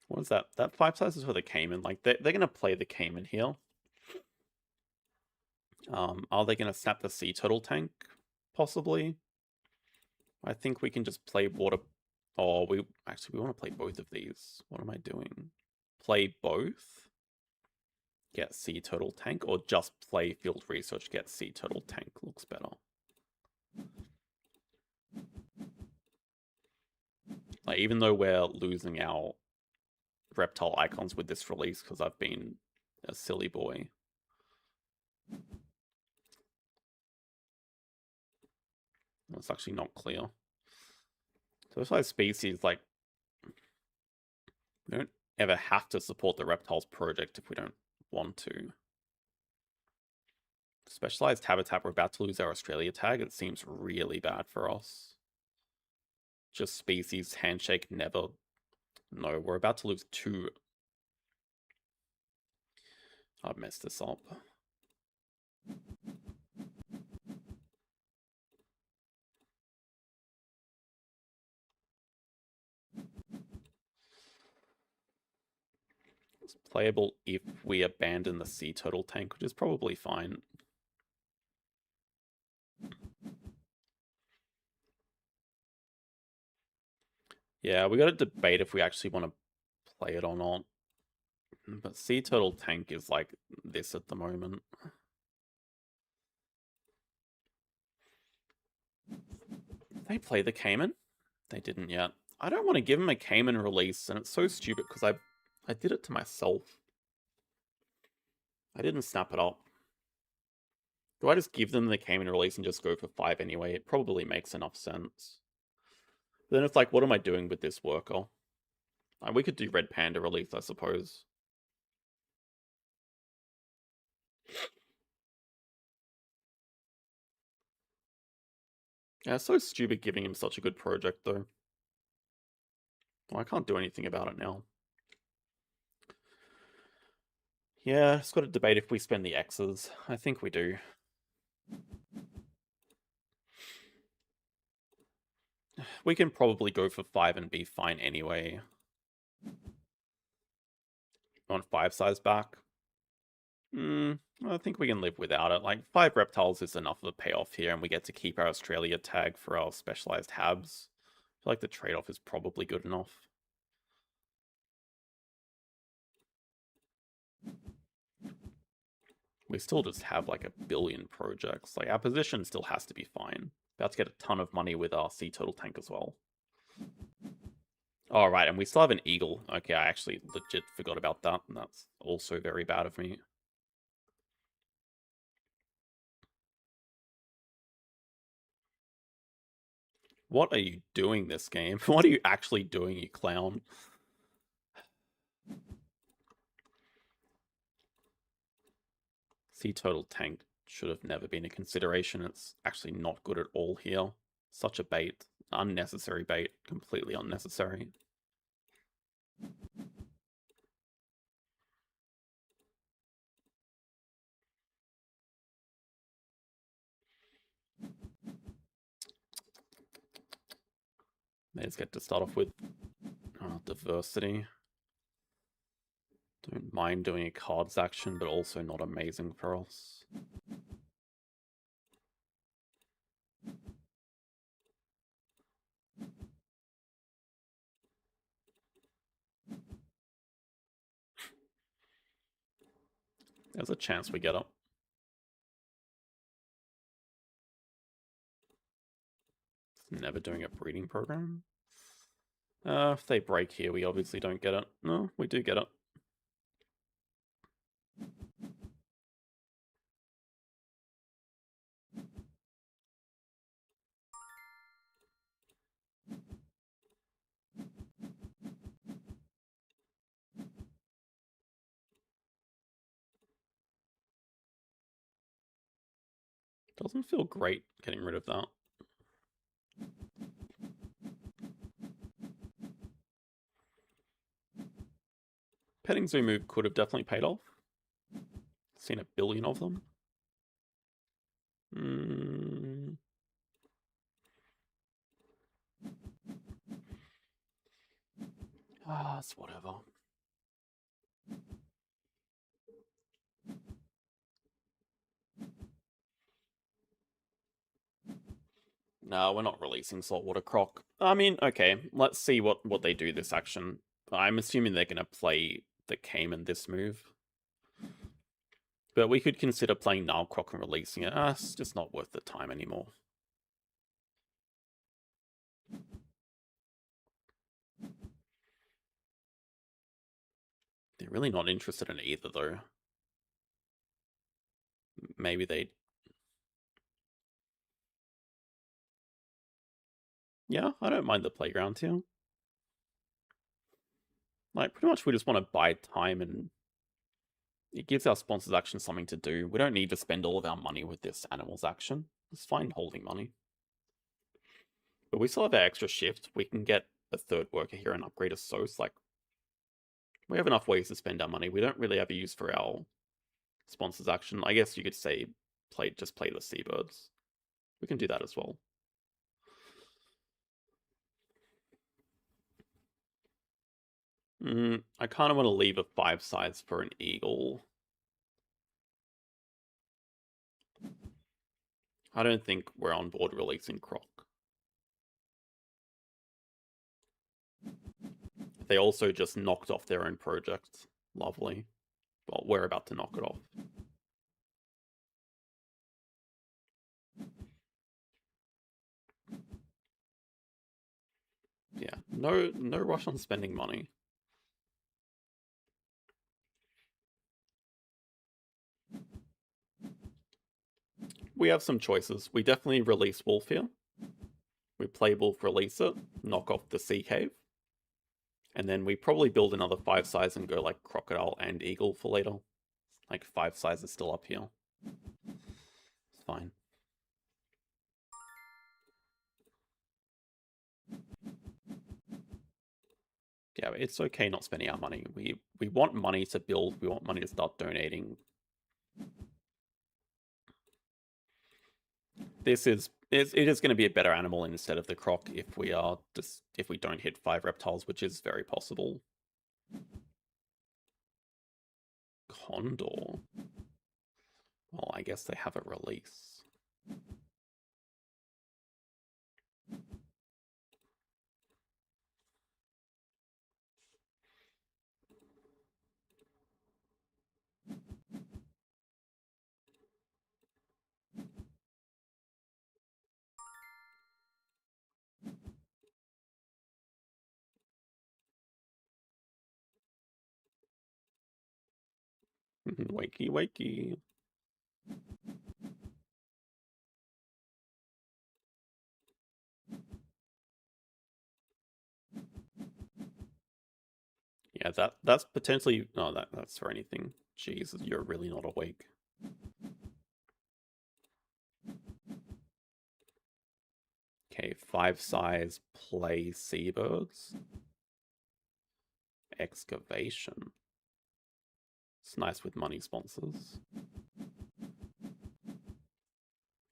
What is that? That 5 size is for the Cayman. Like, they're going to play the Cayman here. Are they going to snap the Sea Turtle Tank? Possibly. I think we can just play water. Oh, we want to play both of these. What am I doing? Play both? Get Sea Turtle Tank, or just play Field Research, get Sea Turtle Tank looks better. Like, even though we're losing our reptile icons with this release because I've been a silly boy. It's actually not clear. So this like species, like, we don't ever have to support the reptiles project if we don't want to. Specialized habitat, we're about to lose our Australia tag. It seems really bad for us. Just species, handshake, never. No, we're about to lose 2. I've messed this up. It's playable if we abandon the Sea Turtle Tank, which is probably fine. Yeah, we got to debate if we actually want to play it or not. But Sea Turtle Tank is like this at the moment. Did they play the Cayman? They didn't yet. I don't want to give him a Cayman release, and it's so stupid because I did it to myself. I didn't snap it up. Do I just give them the Cayman release and just go for 5 anyway? It probably makes enough sense. But then it's like, what am I doing with this worker? We could do Red Panda release, I suppose. Yeah, it's so stupid giving him such a good project, though. Well, I can't do anything about it now. Yeah, it's got to debate if we spend the X's. I think we do. We can probably go for 5 and be fine anyway. On 5 size back. I think we can live without it. Like, 5 reptiles is enough of a payoff here, and we get to keep our Australia tag for our specialized habs. I feel like the trade-off is probably good enough. We still just have like 1 billion projects. Like, our position still has to be fine. About to get a ton of money with our sea turtle tank as well. Oh, right, and we still have an eagle. Okay, I actually legit forgot about that, and that's also very bad of me. What are you doing this game? What are you actually doing, you clown? Sea turtle tank should have never been a consideration. It's actually not good at all here. Such a bait. Unnecessary bait. Completely unnecessary. Let's get to start off with diversity. Don't mind doing a cards action, but also not amazing for us. There's a chance we get up. Never doing a breeding program. If they break here, we obviously don't get it. No, we do get it. Doesn't feel great getting rid of that. Petting zoo move could have definitely paid off. Seen 1 billion of them. It's whatever. No, we're not releasing Saltwater Croc. I mean, okay, let's see what they do this action. I'm assuming they're going to play the Cayman this move. But we could consider playing Nile Croc and releasing it. It's just not worth the time anymore. They're really not interested in either, though. Maybe they... Yeah, I don't mind the playground here. Like, pretty much we just want to buy time, and it gives our sponsors action something to do. We don't need to spend all of our money with this animals action. It's fine holding money. But we still have our extra shift. We can get a 3rd worker here and upgrade a SOS. Like, we have enough ways to spend our money. We don't really have a use for our sponsors action. I guess you could say just play the seabirds. We can do that as well. I kind of want to leave a 5 size for an eagle. I don't think we're on board releasing Croc. They also just knocked off their own project. Lovely. Well, we're about to knock it off. Yeah, no rush on spending money. We have some choices. We definitely release Wolf here. We play Wolf, release it, knock off the Sea Cave. And then we probably build another 5 size and go like Crocodile and Eagle for later. Like 5 size is still up here. It's fine. Yeah, it's okay not spending our money. We want money to build. We want money to start donating. It is going to be a better animal instead of the croc if we don't hit 5 reptiles, which is very possible. Condor. Well, I guess they have a release. Wakey, wakey. Yeah, that's potentially... No, that's for anything. Jesus, you're really not awake. Okay, 5 size play seabirds. Excavation. It's nice with money sponsors.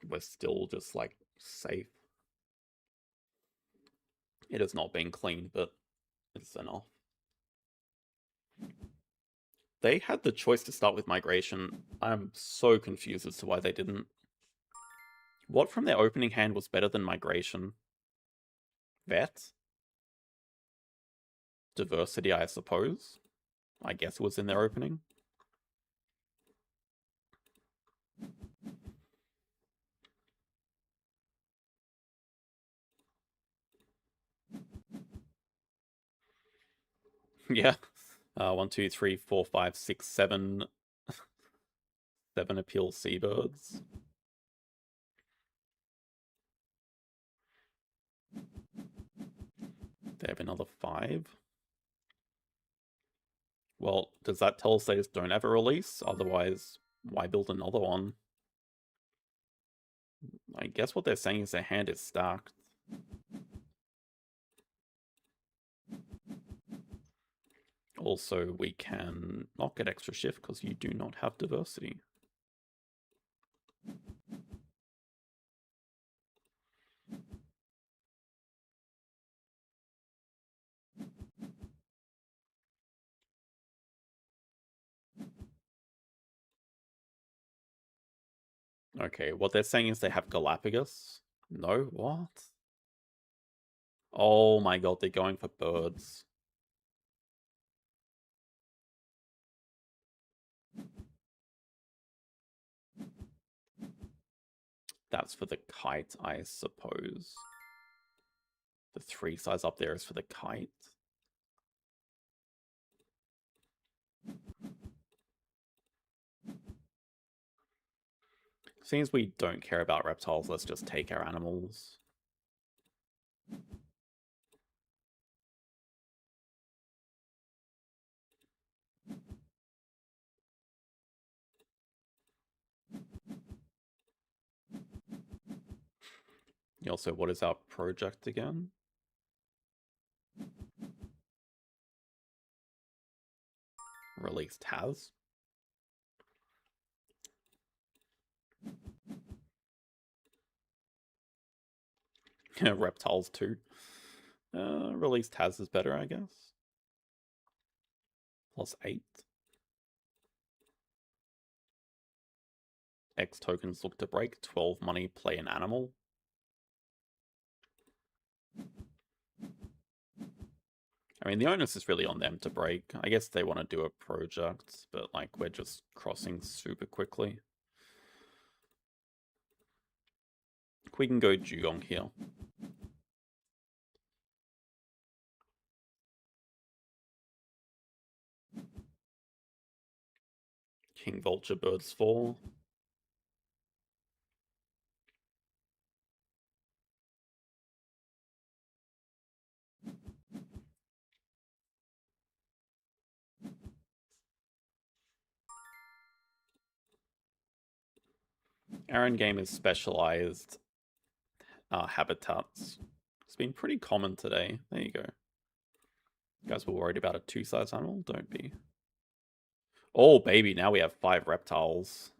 We're still just, like, safe. It has not been cleaned, but it's enough. They had the choice to start with migration. I'm so confused as to why they didn't. What from their opening hand was better than migration? Vet? Diversity, I suppose. I guess it was in their opening. Yeah. 1, 2, 3, 4, 5, 6, 7. 7 appeal seabirds. They have another 5. Well, does that tell us they just don't have a release? Otherwise, why build another one? I guess what they're saying is their hand is stacked. Also, we can not get extra shift because you do not have diversity. Okay, what they're saying is they have Galapagos. No, what? Oh my god, they're going for birds. That's for the kite, I suppose. The 3 size up there is for the kite. Seems we don't care about reptiles, let's just take our animals. Also, what is our project again? Released has. Reptiles too. Released has is better, I guess. +8. X tokens look to break. 12 money, play an animal. I mean, the onus is really on them to break. I guess they want to do a project, but like we're just crossing super quickly. We can go Dugong here. King Vulture Birds 4. Aaron game is specialized habitats. It's been pretty common today. There you go. Guys were worried about a 2-size animal? Don't be. Oh, baby, now we have 5 reptiles.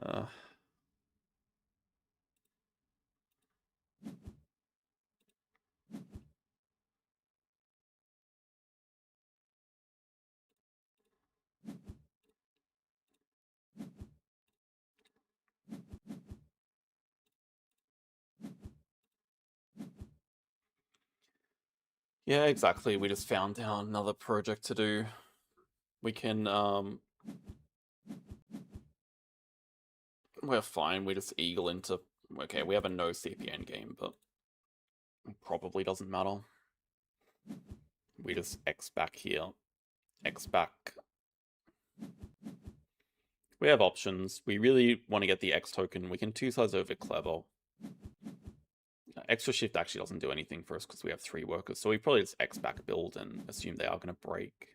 uh, yeah, exactly. We just found out another project to do. We can, we're fine. We just eagle into, okay, we have a no CPN game, but probably doesn't matter. We just X back here. X back. We have options. We really want to get the X token. We can 2-size over clever. Extra shift actually doesn't do anything for us because we have 3 workers. So we probably just X back build and assume they are going to break.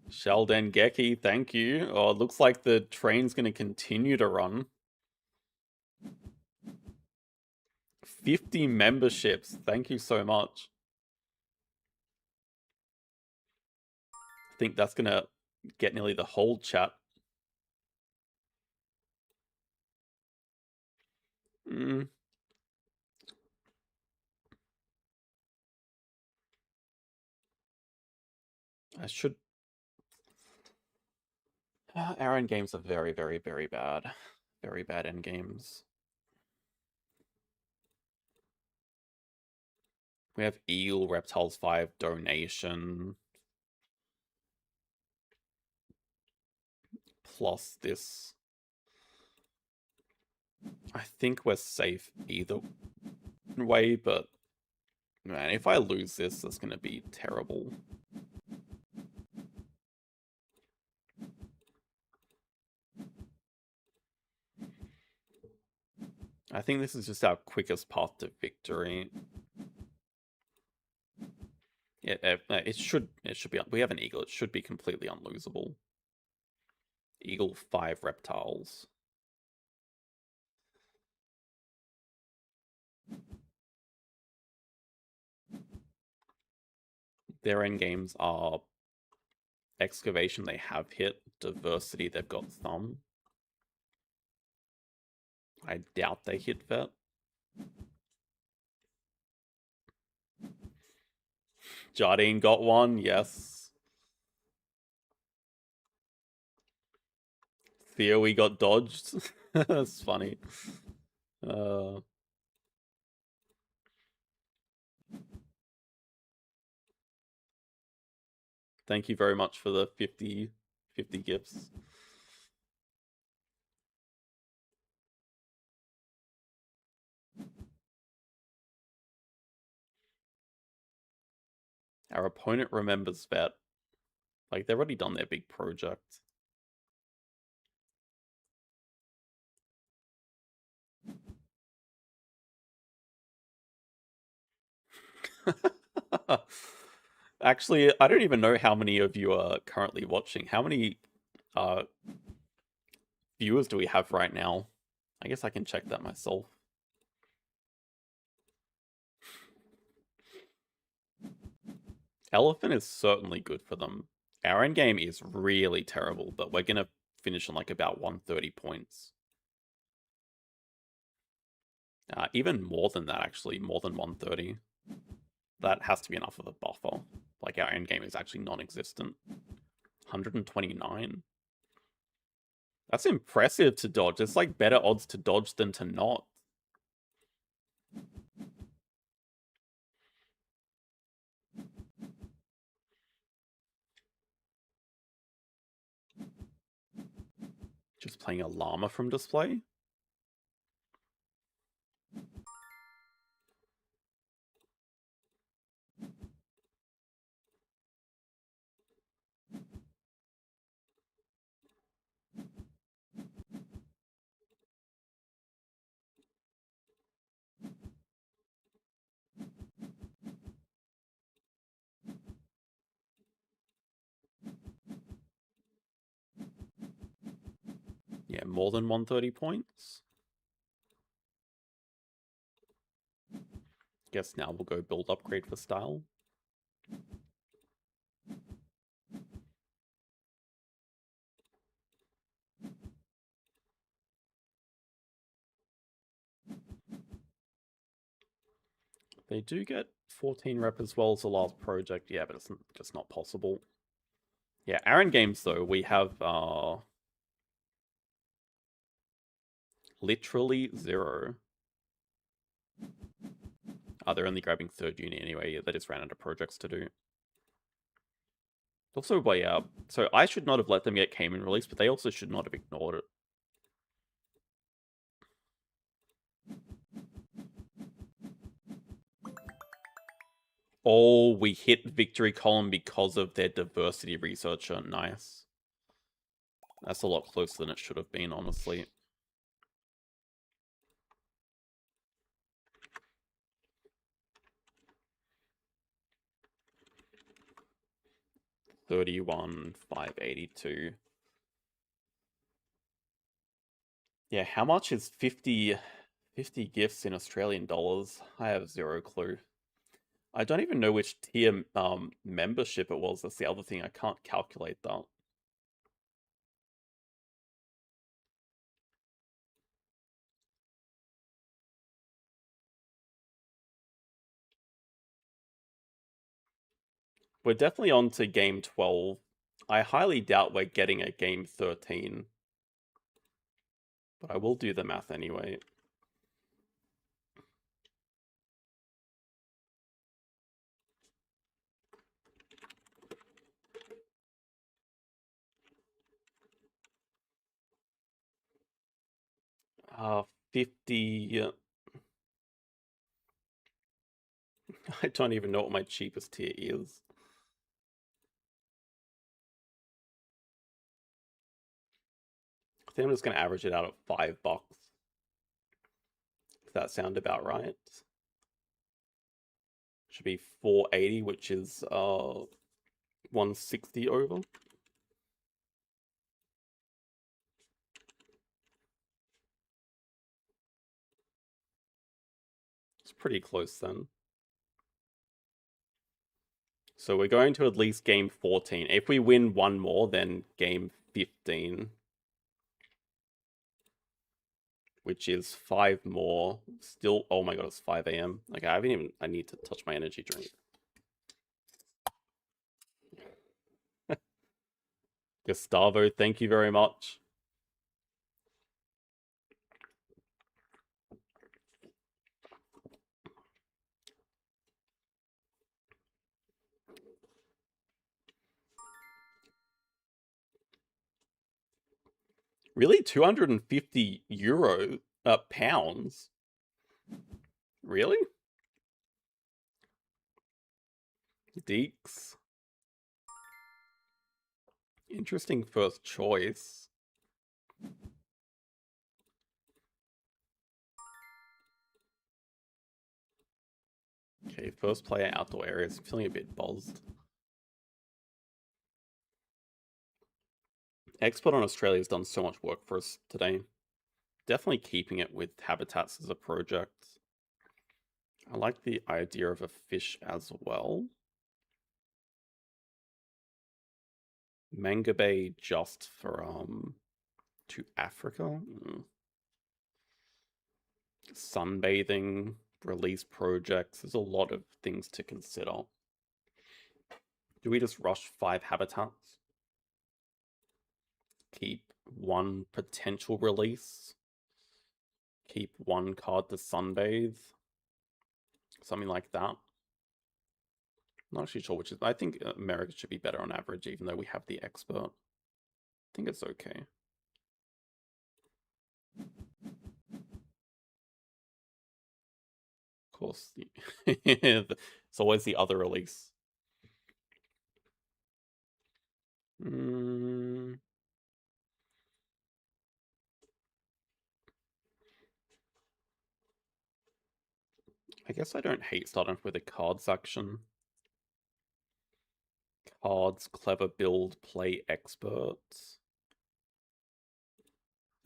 Sheldon Geki, thank you. Oh, it looks like the train's going to continue to run. 50 memberships. Thank you so much. I think that's going to get nearly the whole chat. I should... our end games are very, very, very bad. Very bad end games. We have Eel, Reptiles 5, Donation. Plus this. I think we're safe either way, but man, if I lose this, that's going to be terrible. I think this is just our quickest path to victory. Yeah, it should be. We have an eagle. It should be completely unlosable. Eagle 5 reptiles. Their end games are excavation. They have hit diversity. They've got thumb. I doubt they hit vet. Jardine got one. Yes. Theo, we got dodged. That's funny. Thank you very much for the 50 gifts. Our opponent remembers vet. Like, they've already done their big project. Actually, I don't even know how many of you are currently watching. How many viewers do we have right now? I guess I can check that myself. Elephant is certainly good for them. Our end game is really terrible, but we're going to finish on like about 130 points. Even more than that, actually, more than 130. That has to be enough of a buffer. Like, our end game is actually non-existent. 129. That's impressive to dodge. It's like better odds to dodge than to not. Just playing a llama from display? get more than 130 points. Guess now we'll go build upgrade for style. They do get 14 rep as well as the last project, yeah, but it's just not possible. Yeah, Aaron Games though, we have literally 0. They're only grabbing 3rd unit anyway. They just ran out of projects to do. Also, so I should not have let them get Cayman release, but they also should not have ignored it. Oh, we hit victory column because of their diversity researcher. Nice. That's a lot closer than it should have been, honestly. $31,582. Yeah, how much is 50 gifts in Australian dollars? I have 0 clue. I don't even know which tier membership it was. That's the other thing. I can't calculate that. We're definitely on to game 12. I highly doubt we're getting a game 13. But I will do the math anyway. Uh, 50... I don't even know what my cheapest tier is. I think I'm just going to average it out at $5. Does that sound about right? Should be 480, which is 160 over. It's pretty close then. So we're going to at least game 14. If we win one more, then game 15. Which is 5 more. Still, oh my god, it's 5 a.m. Okay, I need to touch my energy drink. Gustavo, thank you very much. Really? 250 euro pounds? Really? Deeks. Interesting first choice. Okay, first player outdoor areas. I'm feeling a bit buzzed. Expert on Australia has done so much work for us today. Definitely keeping it with habitats as a project. I like the idea of a fish as well. Manga Bay just for to Africa. Sunbathing, release projects. There's a lot of things to consider. Do we just rush 5 habitats? Keep 1 potential release. Keep 1 card to sunbathe. Something like that. Not actually sure which is. I think America should be better on average, even though we have the expert. I think it's okay. Of course, it's always the other release. I guess I don't hate starting with a cards action. Cards, clever build, play experts.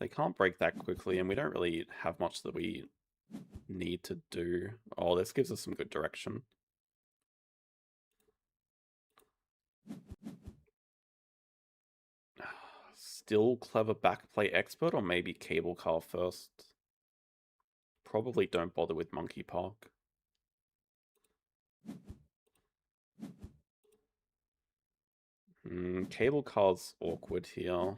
They can't break that quickly, and we don't really have much that we need to do. Oh, this gives us some good direction. Still clever backplay expert, or maybe cable car first? Probably don't bother with Monkey Park. Cable car's awkward here.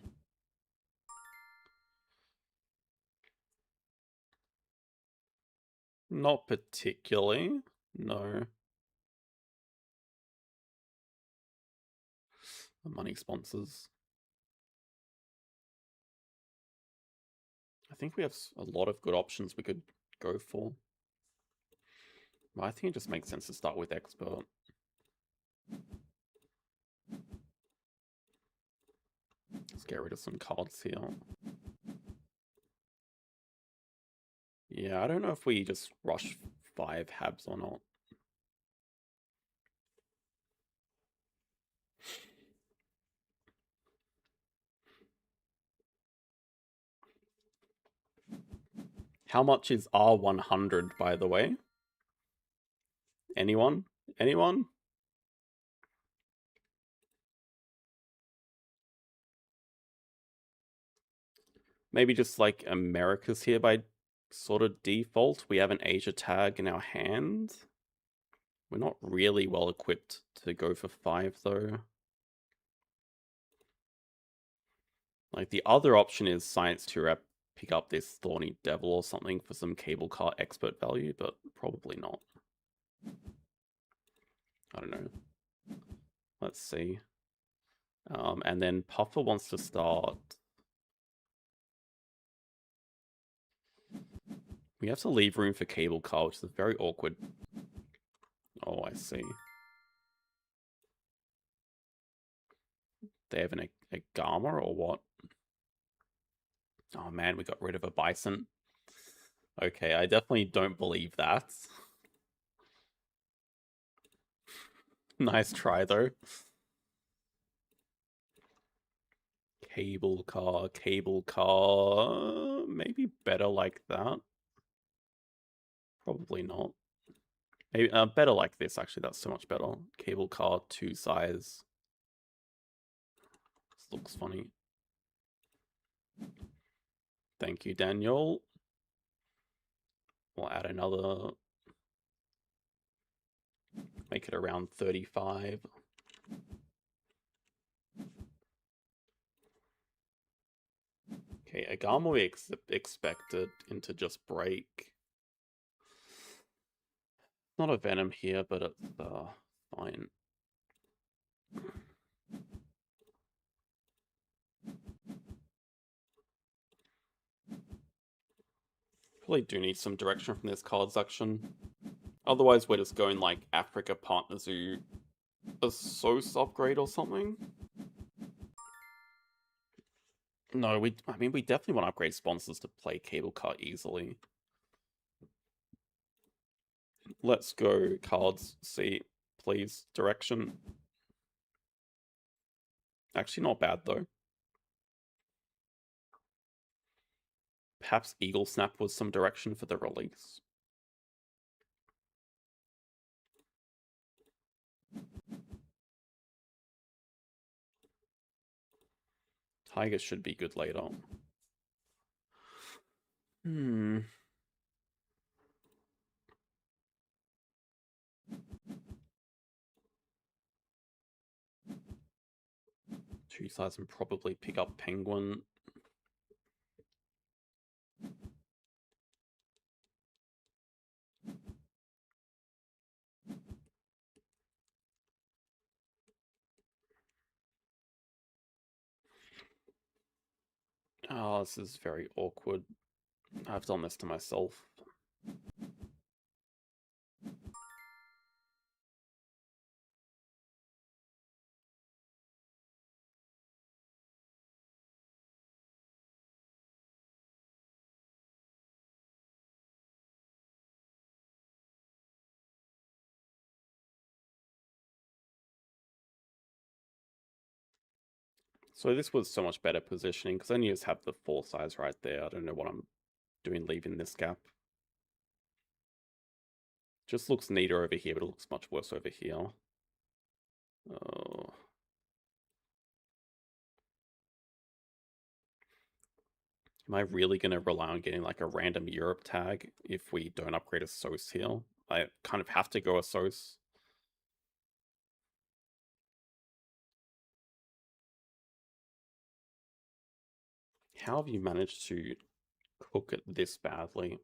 Not particularly, no. The money sponsors. I think we have a lot of good options we could go for. But I think it just makes sense to start with expert. Let's get rid of some cards here. Yeah, I don't know if we just rush 5 Habs or not. How much is R100, by the way? Anyone? Anyone? Maybe just like America's here by sort of default. We have an Asia tag in our hand. We're not really well equipped to go for 5 though. Like the other option is Science 2 Rep, pick up this Thorny Devil or something for some cable car expert value, but probably not. I don't know. Let's see. And then Puffer wants to start. We have to leave room for cable car, which is very awkward. Oh, I see. They have a Gamma or what? Oh man, we got rid of a Bison. Okay, I definitely don't believe that. Nice try though. Cable car. Maybe better like that. Probably not. Maybe better like this, actually. That's so much better. Cable car, 2 size. This looks funny. Thank you, Daniel. We'll add another. Make it around 35. Okay, Agama we expected into just break. Not a Venom here, but it's fine. Probably do need some direction from this card section. Otherwise, we're just going like Africa Partner Zoo, a SOS upgrade or something. No, I mean, we definitely want to upgrade sponsors to play cable car easily. Let's go cards, see, please, direction. Actually, not bad though. Perhaps Eagle Snap was some direction for the release. Tiger should be good later. Two sides and probably pick up Penguin. Oh, this is very awkward. I've done this to myself. So this was so much better positioning, because then you just have the 4 size right there. I don't know what I'm doing leaving this gap. Just looks neater over here, but it looks much worse over here. Oh. Am I really going to rely on getting like a random Europe tag if we don't upgrade a SOS here? I kind of have to go a SOS. How have you managed to cook it this badly?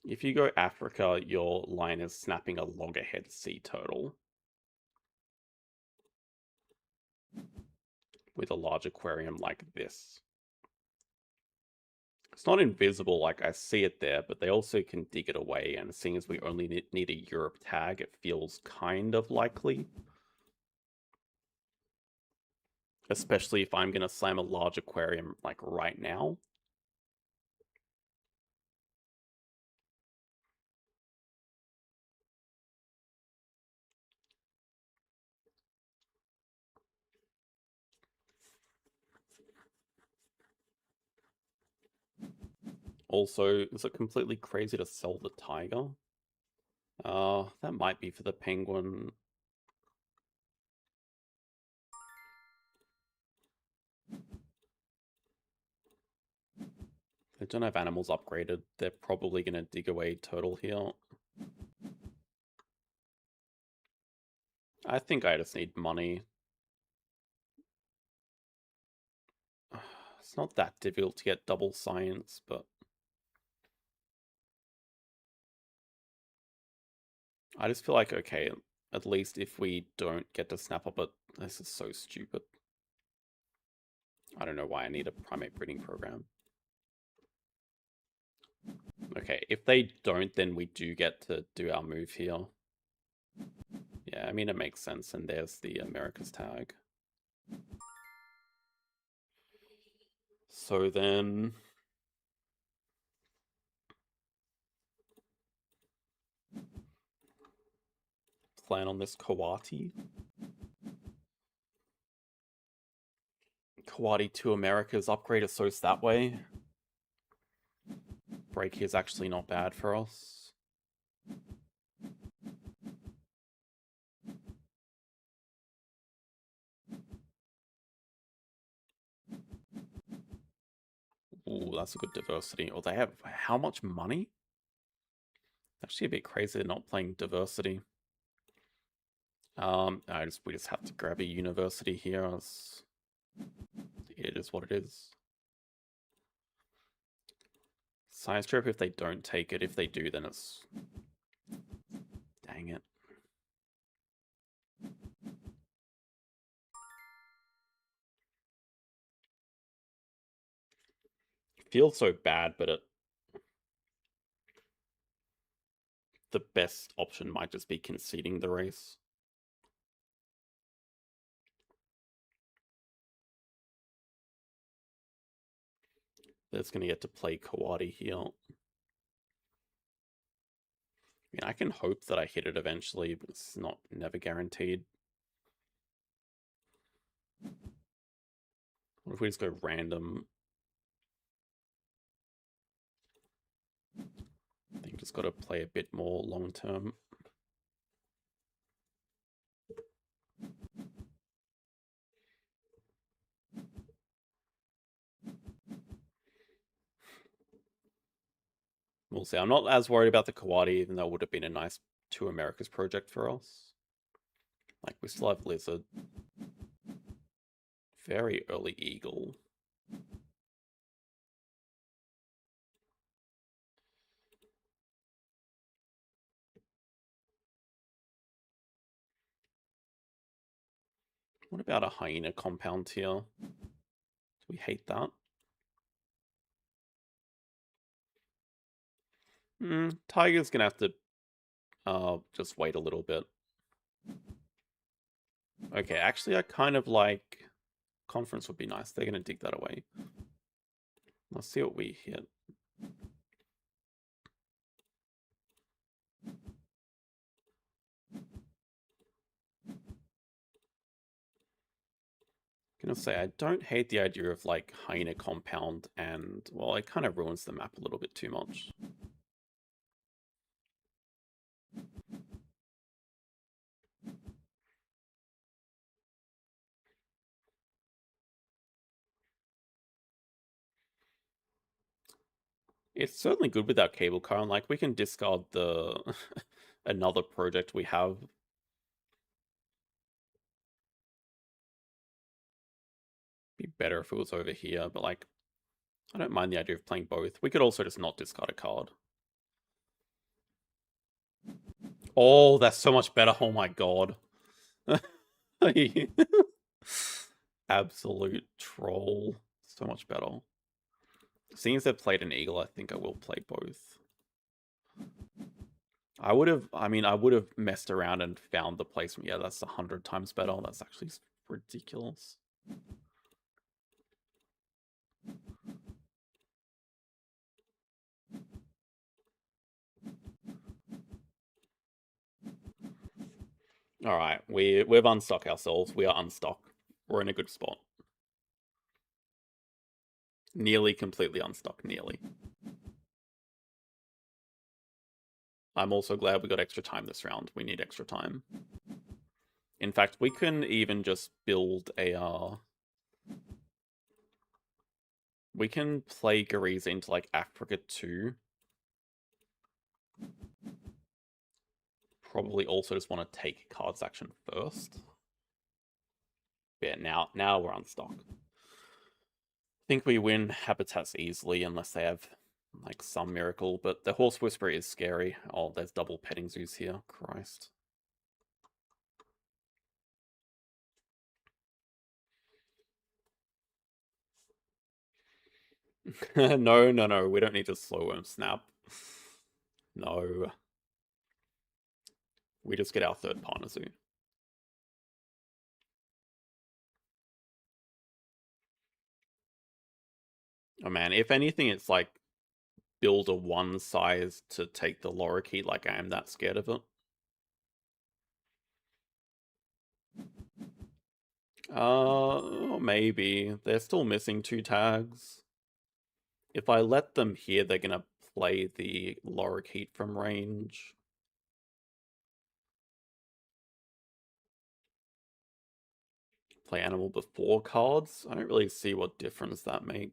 If you go Africa, your line is snapping a loggerhead sea turtle with a large aquarium like this. It's not invisible, like I see it there, but they also can dig it away, and seeing as we only need a Europe tag, it feels kind of likely. Especially if I'm going to slam a large aquarium like right now. Also, is it completely crazy to sell the tiger? That might be for the penguin. They don't have animals upgraded. They're probably going to dig away turtle here. I think I just need money. It's not that difficult to get double science, but I just feel like, okay, at least if we don't get to snap up it, this is so stupid. I don't know why I need a primate breeding program. Okay, if they don't, then we do get to do our move here. Yeah, I mean, it makes sense, and there's the America's tag. So then... plan on this Kawati. Kawati to America's upgrade a source that way. Break here is actually not bad for us. Ooh, that's a good diversity. Oh, they have how much money? Actually a bit crazy they're not playing diversity. We just have to grab a university here. It is what it is. Science trip if they don't take it. If they do, then it's... Dang it. Feels so bad, but the best option might just be conceding the race. That's going to get to play Kawati here. I mean, I can hope that I hit it eventually, but it's never guaranteed. What if we just go random? I think just got to play a bit more long term. We'll see. I'm not as worried about the Kawati, even though it would have been a nice 2 Americas project for us. Like, we still have Lizard. Very early Eagle. What about a hyena compound here? Do we hate that? Tiger's gonna have to just wait a little bit. Okay, actually I kind of like... Conference would be nice. They're gonna dig that away. Let's see what we hit. Gonna say, I don't hate the idea of like hyena compound, and well, it kind of ruins the map a little bit too much. It's certainly good without cable car, and like we can discard the another project we have. Be better if it was over here, but like I don't mind the idea of playing both. We could also just not discard a card. Oh, that's so much better. Oh my god. Absolute troll. So much better. Seeing as they've played an eagle, I think I will play both. I would have messed around and found the placement. Yeah, that's 100 times better. That's actually ridiculous. All right, we've unstuck ourselves. We are unstuck. We're in a good spot. Nearly completely unstuck. Nearly. I'm also glad we got extra time this round. We need extra time. In fact, we can even just build a we can play Gariza into like Africa 2. Probably also just want to take cards action first. Yeah, now we're unstuck. I think we win habitats easily unless they have like some miracle, but the Horse Whisperer is scary. Oh, there's double petting zoos here. Christ. No, we don't need to slow worm snap. No. We just get our third partner zoo. Oh man, if anything, it's like build a one size to take the lorikeet, like I am that scared of it. Maybe. They're still missing 2 tags. If I let them here, they're gonna play the lorikeet from range. Play animal before cards? I don't really see what difference that makes.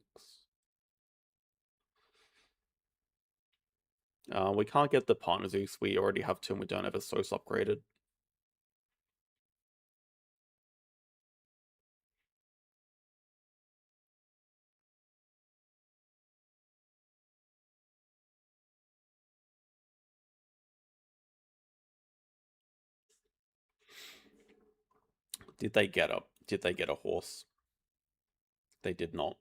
We can't get the partner Zeus. We already have 2 and we don't have a Source upgraded. Did they get a horse? They did not.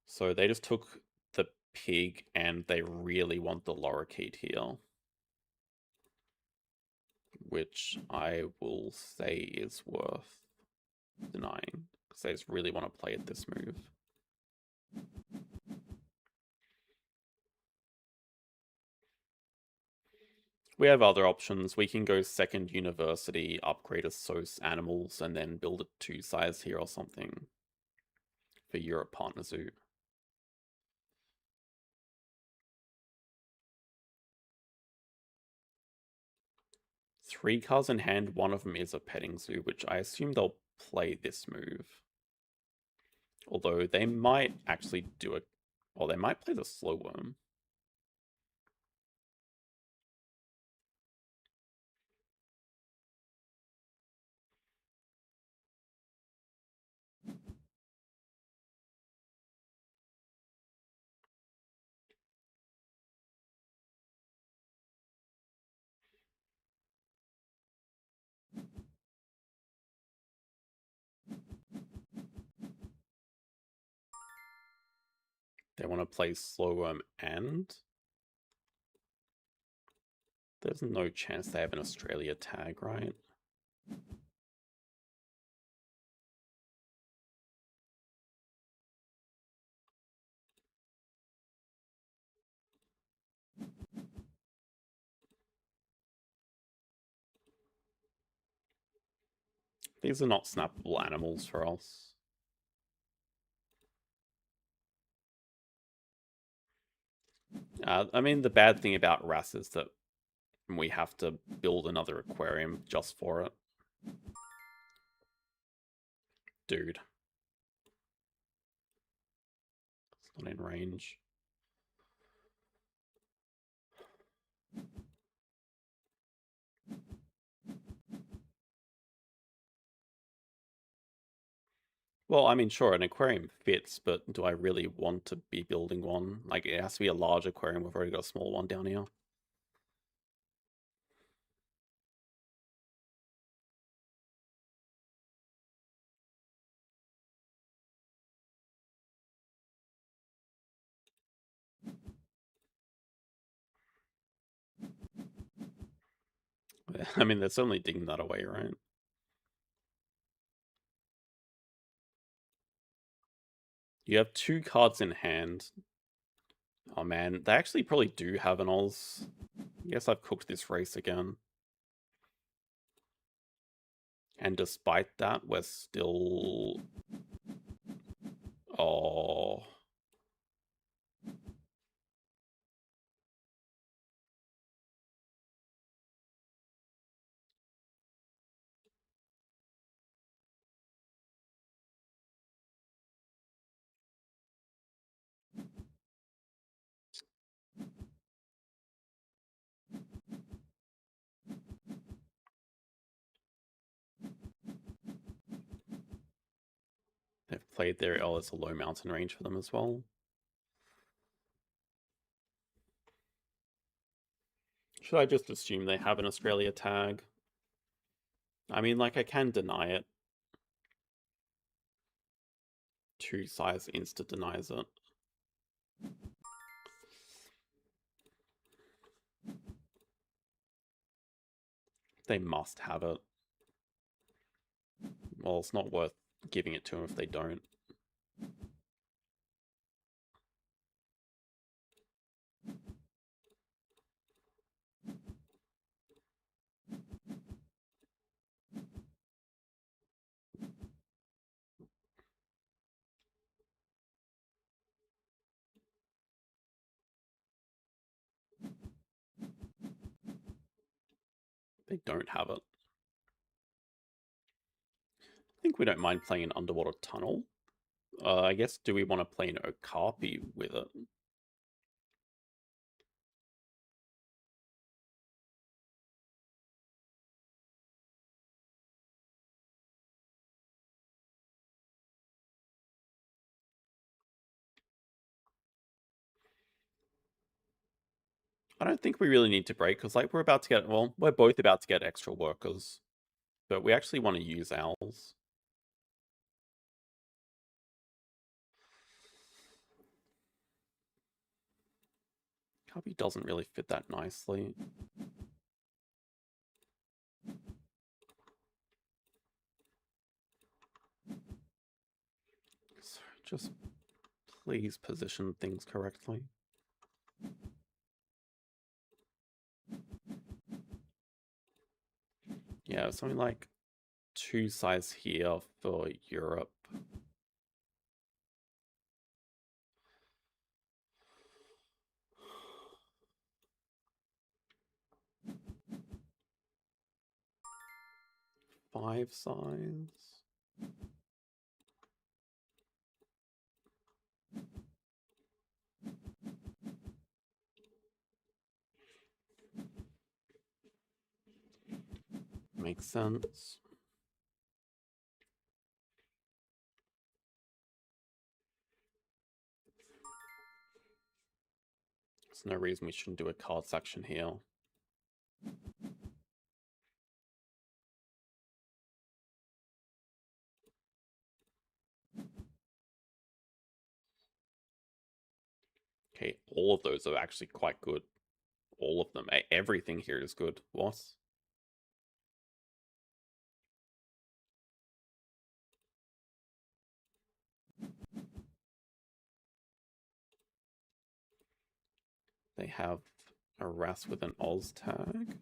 So they just took the pig and they really want the lorikeet here. Which I will say is worth denying. Because they just really want to play at this move. We have other options. We can go second university, upgrade a SOS animals, and then build a 2 size here or something for Europe Partner Zoo. 3 cards in hand, one of them is a petting zoo, which I assume they'll play this move. Although they might actually do it. Well, they might play the slow worm. They want to play slow worm and there's no chance they have an Australia tag, right? These are not snappable animals for us. I mean, the bad thing about RAS is that we have to build another aquarium just for it. Dude. It's not in range. Well, I mean, sure, an aquarium fits, but do I really want to be building one? Like, it has to be a large aquarium. We've already got a small one down here. I mean, they're certainly digging that away, right? You have 2 cards in hand. Oh man, they actually probably do have an Oz. I guess I've cooked this race again. And despite that, we're still... Oh... They've played there. Oh, it's a low mountain range for them as well. Should I just assume they have an Australia tag? I mean, like, I can deny it. 2 size insta denies it. They must have it. Well, it's not worth giving it to them if they don't. They don't have it. I think we don't mind playing an underwater tunnel. I guess, do we want to play an Okapi with it? I don't think we really need to break, because like we're about to get, well, we're both about to get extra workers. But we actually want to use owls. Cubby doesn't really fit that nicely. So just please position things correctly. Yeah, something like 2 size here for Europe. Five size. Makes sense. There's no reason we shouldn't do a card section here. Okay, all of those are actually quite good. All of them. Everything here is good. What? They have a Ras with an Oz tag.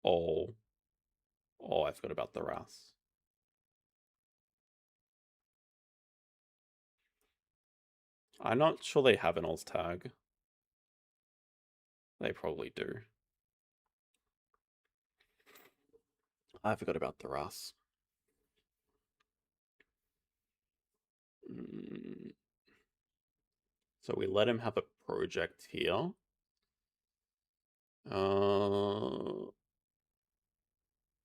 Oh. Oh, I forgot about the Ras. I'm not sure they have an Oz tag. They probably do. I forgot about the Ras. So we let him have a project here.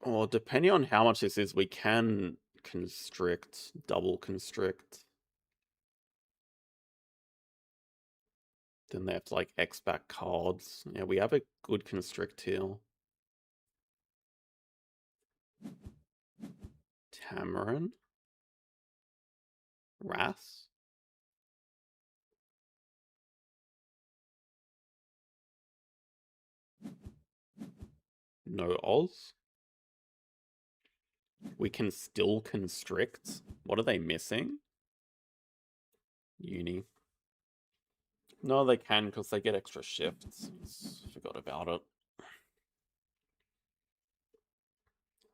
Well, depending on how much this is, we can constrict, double constrict. Then they have to like X back cards. Yeah, we have a good constrict here. Tamarin. Ras. No Oz. We can still constrict. What are they missing? Uni. No, they can because they get extra shifts. Forgot about it.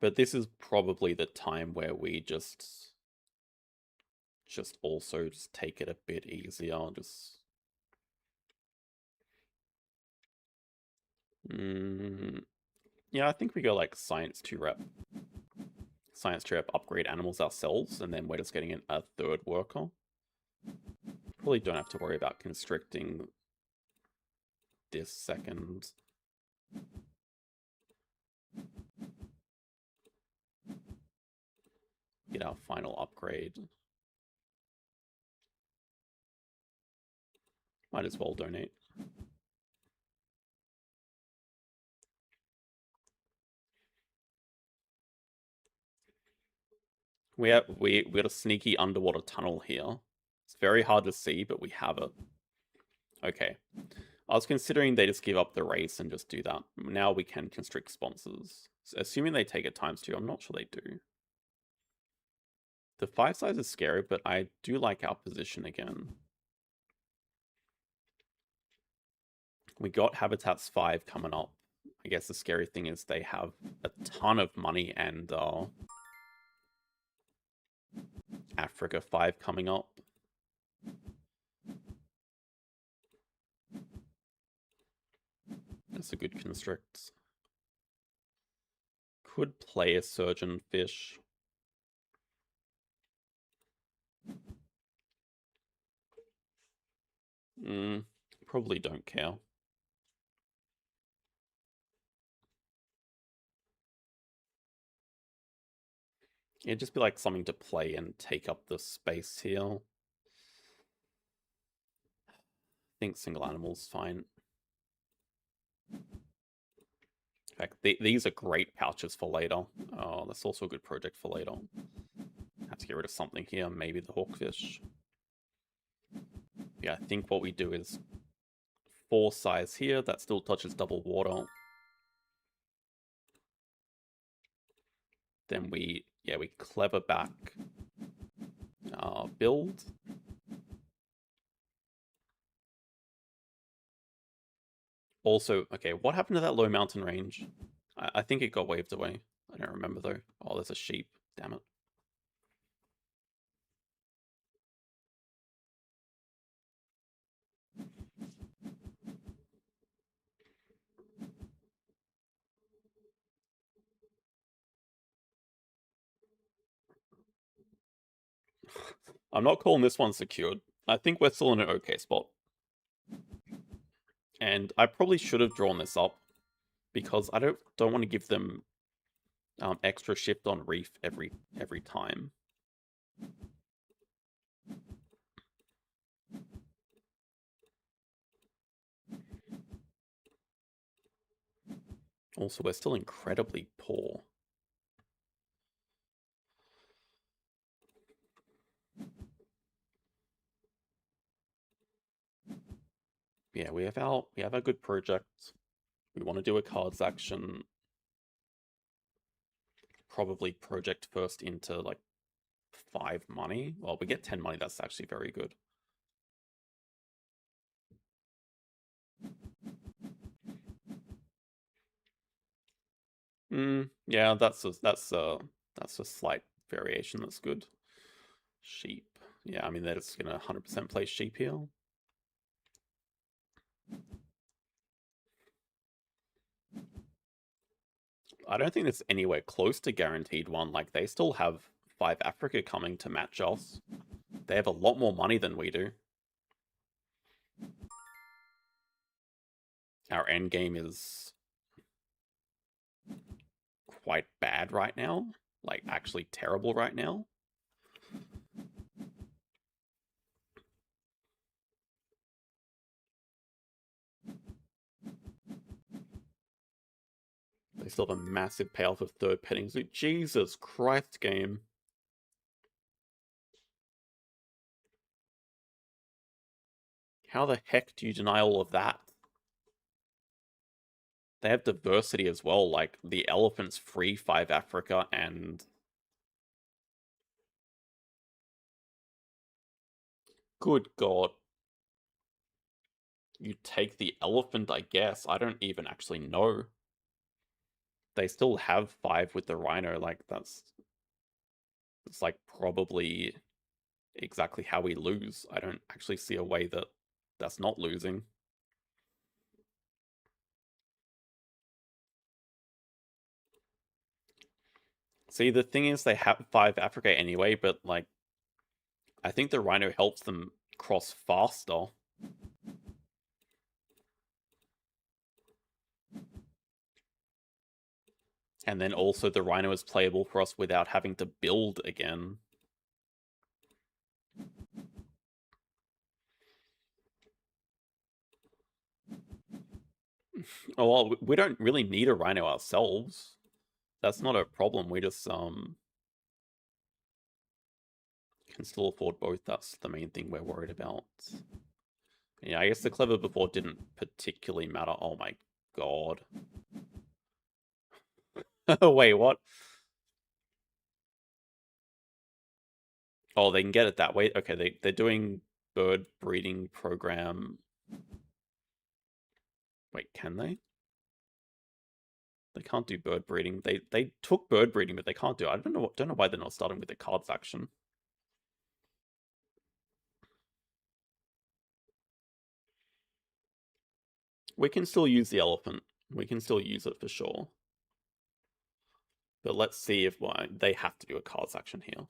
But this is probably the time where we just also just take it a bit easier. Yeah, I think we go like science 2 rep. Science 2 rep, upgrade animals ourselves, and then we're just getting in a third worker. Probably don't have to worry about constricting this second. Get our final upgrade. Might as well donate. We got a sneaky underwater tunnel here. It's very hard to see, but we have it. Okay. I was considering they just give up the race and just do that. Now we can constrict sponsors. So assuming they take it ×2, I'm not sure they do. The 5 size is scary, but I do like our position again. We got Habitats 5 coming up. I guess the scary thing is they have a ton of money and Africa 5 coming up. That's a good constrict. Could play a surgeon fish. Probably don't care. It'd just be like something to play and take up the space here. I think single animal's fine. In fact, these are great pouches for later. Oh, that's also a good project for later. Have to get rid of something here, maybe the hawkfish. Yeah, I think what we do is 4 size here, that still touches double water. Then we clever back build. Also, okay, what happened to that low mountain range? I think it got waved away. I don't remember though. Oh, there's a sheep. Damn it. I'm not calling this one secured. I think we're still in an okay spot. And I probably should have drawn this up because I don't want to give them extra shift on reef every time. Also, we're still incredibly poor. Yeah, we have our good project. We want to do a cards action. Probably project first into like 5 money. Well, we get 10 money. That's actually very good. Yeah, that's a slight variation. That's good. Sheep. Yeah, I mean, they're just going to 100% play sheep here. I don't think there's anywhere close to guaranteed one. Like, they still have 5 Africa coming to match us. They have a lot more money than we do. Our end game is quite bad right now. Like, actually terrible right now. They still have a massive payoff of third petting zoo. Jesus Christ, game. How the heck do you deny all of that? They have diversity as well, like the elephant's free 5 Africa and... Good God. You take the elephant, I guess. I don't even actually know. They still have 5 with the rhino, like that's... It's like probably exactly how we lose. I don't actually see a way that that's not losing. See, the thing is they have 5 Africa anyway, but like I think the rhino helps them cross faster. And then also the rhino is playable for us without having to build again. Oh, well, we don't really need a rhino ourselves. That's not a problem. We just can still afford both. That's the main thing we're worried about. Yeah, I guess the clever before didn't particularly matter. Oh my god. Wait, what? Oh, they can get it that way. Okay, they're doing bird breeding program. Wait, can they? They can't do bird breeding. They took bird breeding, but they can't do it. I don't know why they're not starting with the cards action. We can still use the elephant. We can still use it for sure. But let's see if they have to do a cards action here.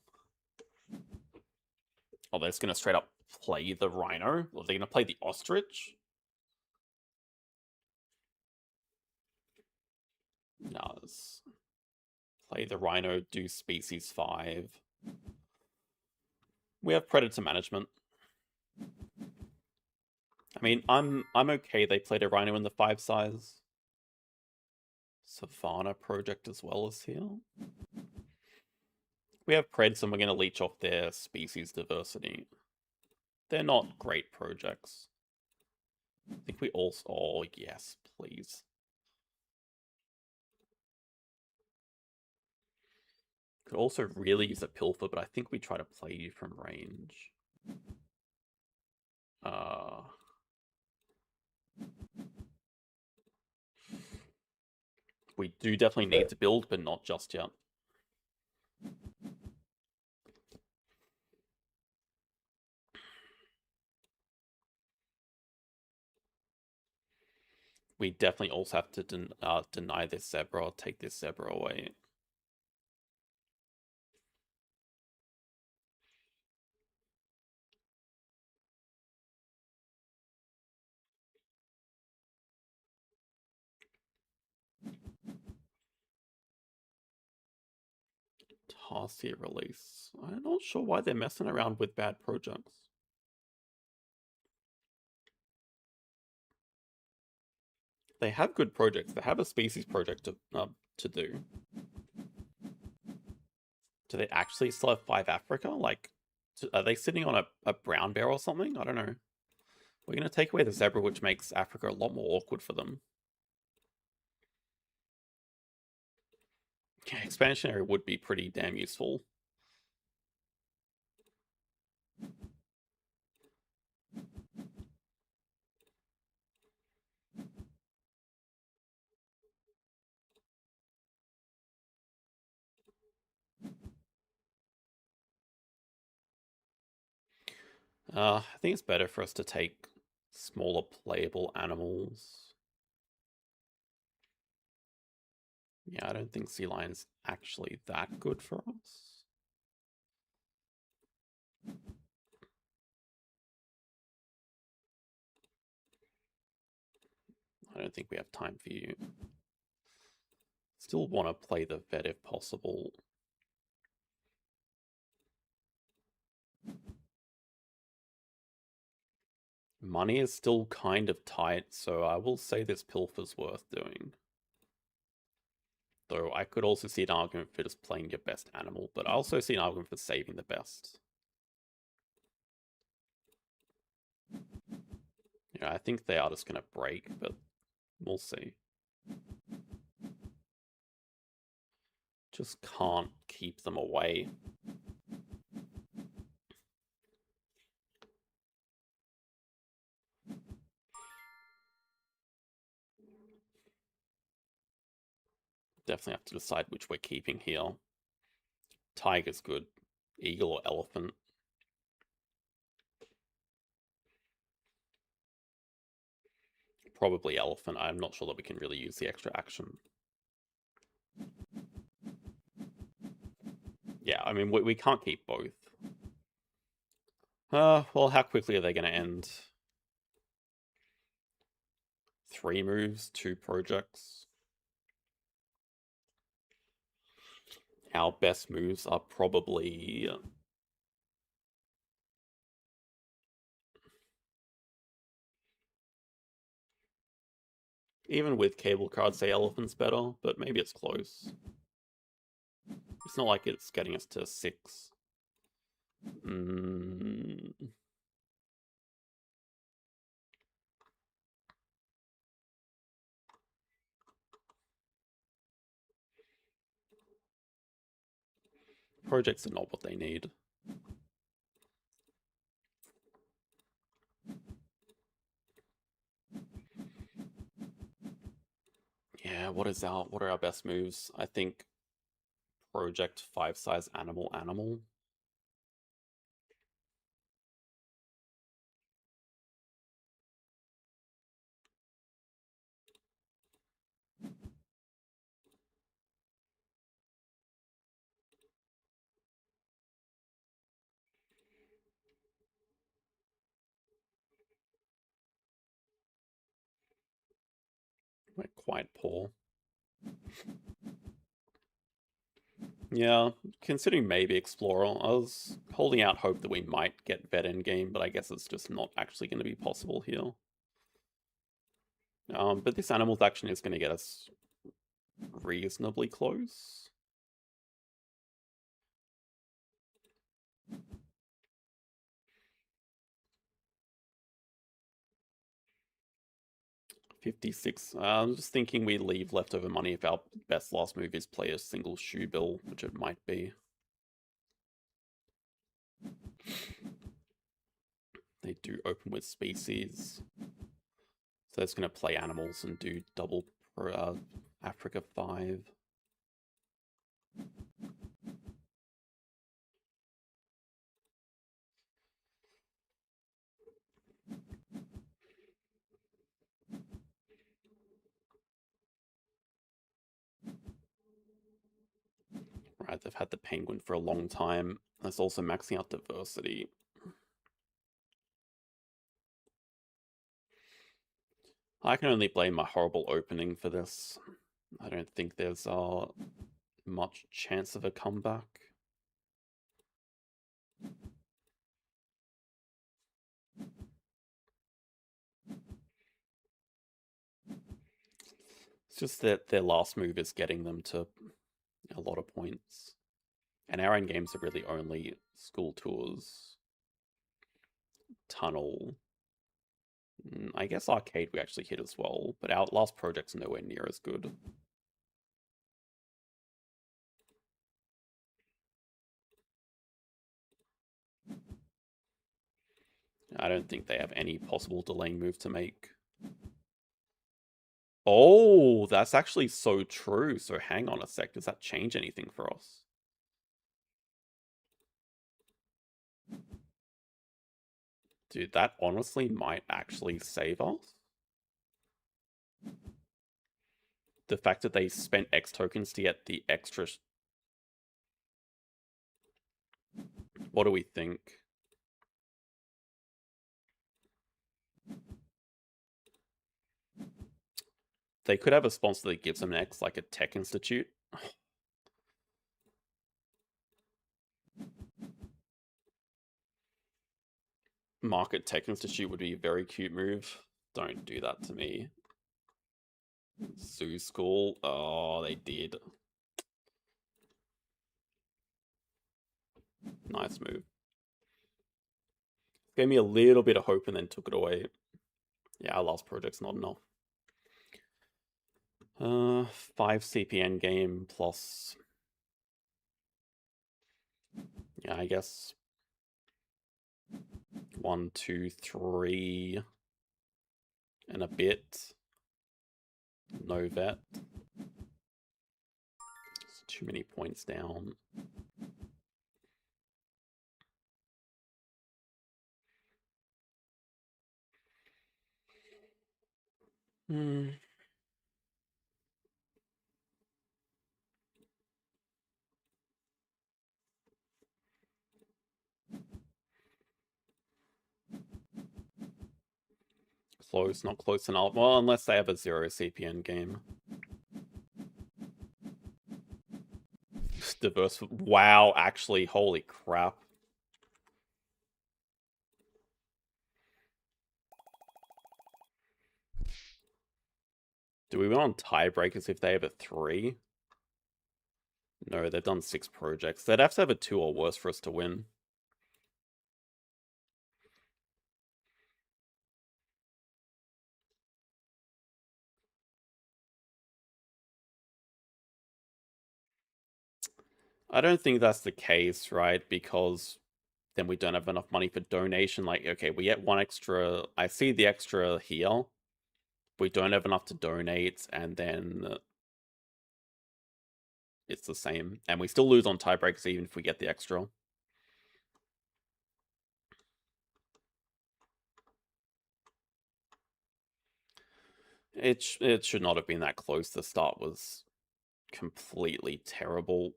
Oh, they're just going to straight up play the rhino? Or they're going to play the ostrich? No, play the rhino, do species 5. We have predator management. I mean, I'm okay they played a rhino in the 5 size. Savannah project as well as here. We have Preds and we're going to leech off their species diversity. They're not great projects. I think we also... Oh, yes, please. Could also really use a pilfer, but I think we try to play you from range. We do definitely need to build, but not just yet. We definitely also have to deny this zebra, take this zebra away. Tarsier release. I'm not sure why they're messing around with bad projects. They have good projects. They have a species project to do. Do they actually still have 5 Africa? Like, are they sitting on a brown bear or something? I don't know. We're going to take away the zebra, which makes Africa a lot more awkward for them. Yeah, expansionary would be pretty damn useful. I think it's better for us to take smaller playable animals. Yeah, I don't think sea lion's actually that good for us. I don't think we have time for you. Still want to play the vet if possible. Money is still kind of tight, so I will say this pilfer's worth doing. Though I could also see an argument for just playing your best animal, but I also see an argument for saving the best. Yeah, I think they are just going to break, but we'll see. Just can't keep them away. Definitely have to decide which we're keeping here. Tiger's good. Eagle or elephant. Probably elephant. I'm not sure that we can really use the extra action. Yeah, I mean, we can't keep both. Well, how quickly are they going to end? 3 moves, 2 projects. Our best moves are probably... even with cable cards, say elephant's better, but maybe it's close. It's not like it's getting us to 6. Projects are not what they need. Yeah, what are our best moves? I think project 5-size animal. We're quite poor. Yeah, considering maybe Explorer, I was holding out hope that we might get vet in game, but I guess it's just not actually going to be possible here. But this animals action is going to get us reasonably close. $56. I'm just thinking we leave leftover money if our best last move is play a single shoe bill, which it might be. They do open with species. So it's going to play animals and do double Africa 5. Right, they've had the penguin for a long time. That's also maxing out diversity. I can only blame my horrible opening for this. I don't think there's much chance of a comeback. It's just that their last move is getting them to a lot of points. And our end games are really only school tours, tunnel. I guess arcade we actually hit as well, but our last project's nowhere near as good. I don't think they have any possible delaying move to make. Oh, that's actually so true. So hang on a sec. Does that change anything for us? Dude, that honestly might actually save us. The fact that they spent X tokens to get the extra... What do we think? They could have a sponsor that gives them an X, like a tech institute. Market Tech Institute would be a very cute move. Don't do that to me. Zoo School. Oh, they did. Nice move. Gave me a little bit of hope and then took it away. Yeah, our last project's not enough. 5 CPN game plus... Yeah, I guess 1, 2, 3 and a bit. No vet. It's too many points down. Close, not close enough. Well, unless they have a 0 CPN game. Diverse. Wow, actually, holy crap. Do we want tiebreakers if they have a 3? No, they've done 6 projects. They'd have to have a 2 or worse for us to win. I don't think that's the case, right? Because then we don't have enough money for donation. Like, okay, we get 1 extra. I see the extra here. We don't have enough to donate, and then it's the same. And we still lose on tiebreakers even if we get the extra. It should not have been that close. The start was completely terrible.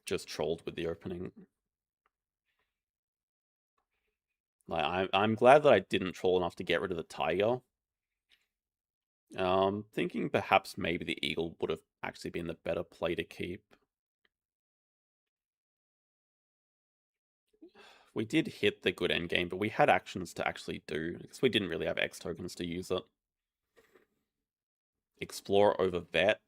Just trolled with the opening. Like, I'm glad that I didn't troll enough to get rid of the tiger. Thinking perhaps maybe the eagle would have actually been the better play to keep. We did hit the good endgame, but we had actions to actually do, because we didn't really have X tokens to use it. Explorer over vet.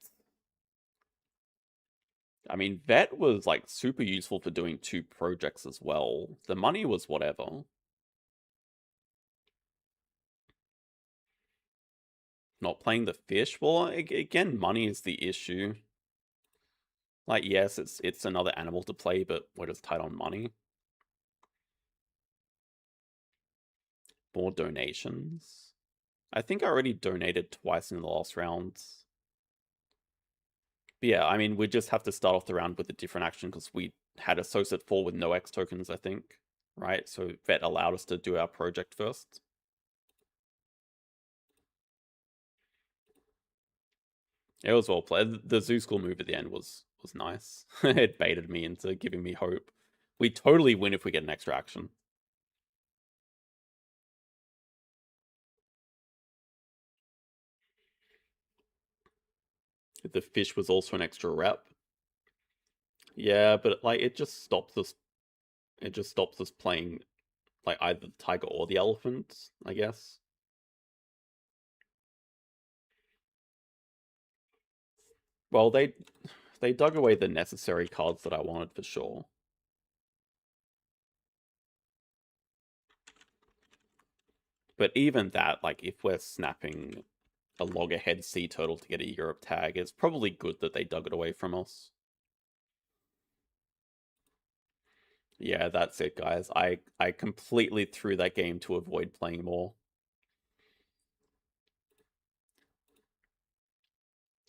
I mean, vet was like super useful for doing 2 projects as well. The money was whatever. Not playing the fish? Well, again, money is the issue. Like, yes, it's another animal to play, but we're just tight on money. More donations. I think I already donated twice in the last round. But yeah, I mean, we just have to start off the round with a different action because we had Associate 4 with no X tokens, I think. Right? So vet allowed us to do our project first. It was well played. The Zoo School move at the end was nice. It baited me into giving me hope. We totally win if we get an extra action. The fish was also an extra rep. Yeah, but like it just stops us. It just stops us playing like either the tiger or the elephant, I guess. Well, they dug away the necessary cards that I wanted for sure. But even that, like if we're snapping a loggerhead sea turtle to get a Europe tag, it's probably good that they dug it away from us. Yeah, that's it, guys. I completely threw that game to avoid playing more.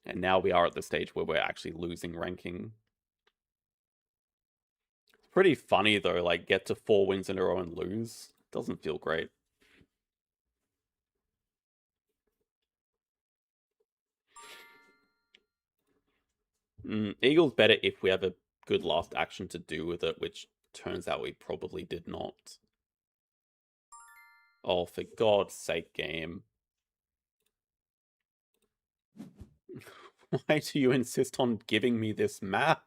And now we are at the stage where we're actually losing ranking. It's pretty funny, though, like, get to 4 wins in a row and lose. Doesn't feel great. Eagle's better if we have a good last action to do with it, which turns out we probably did not. Oh, for God's sake, game. Why do you insist on giving me this map?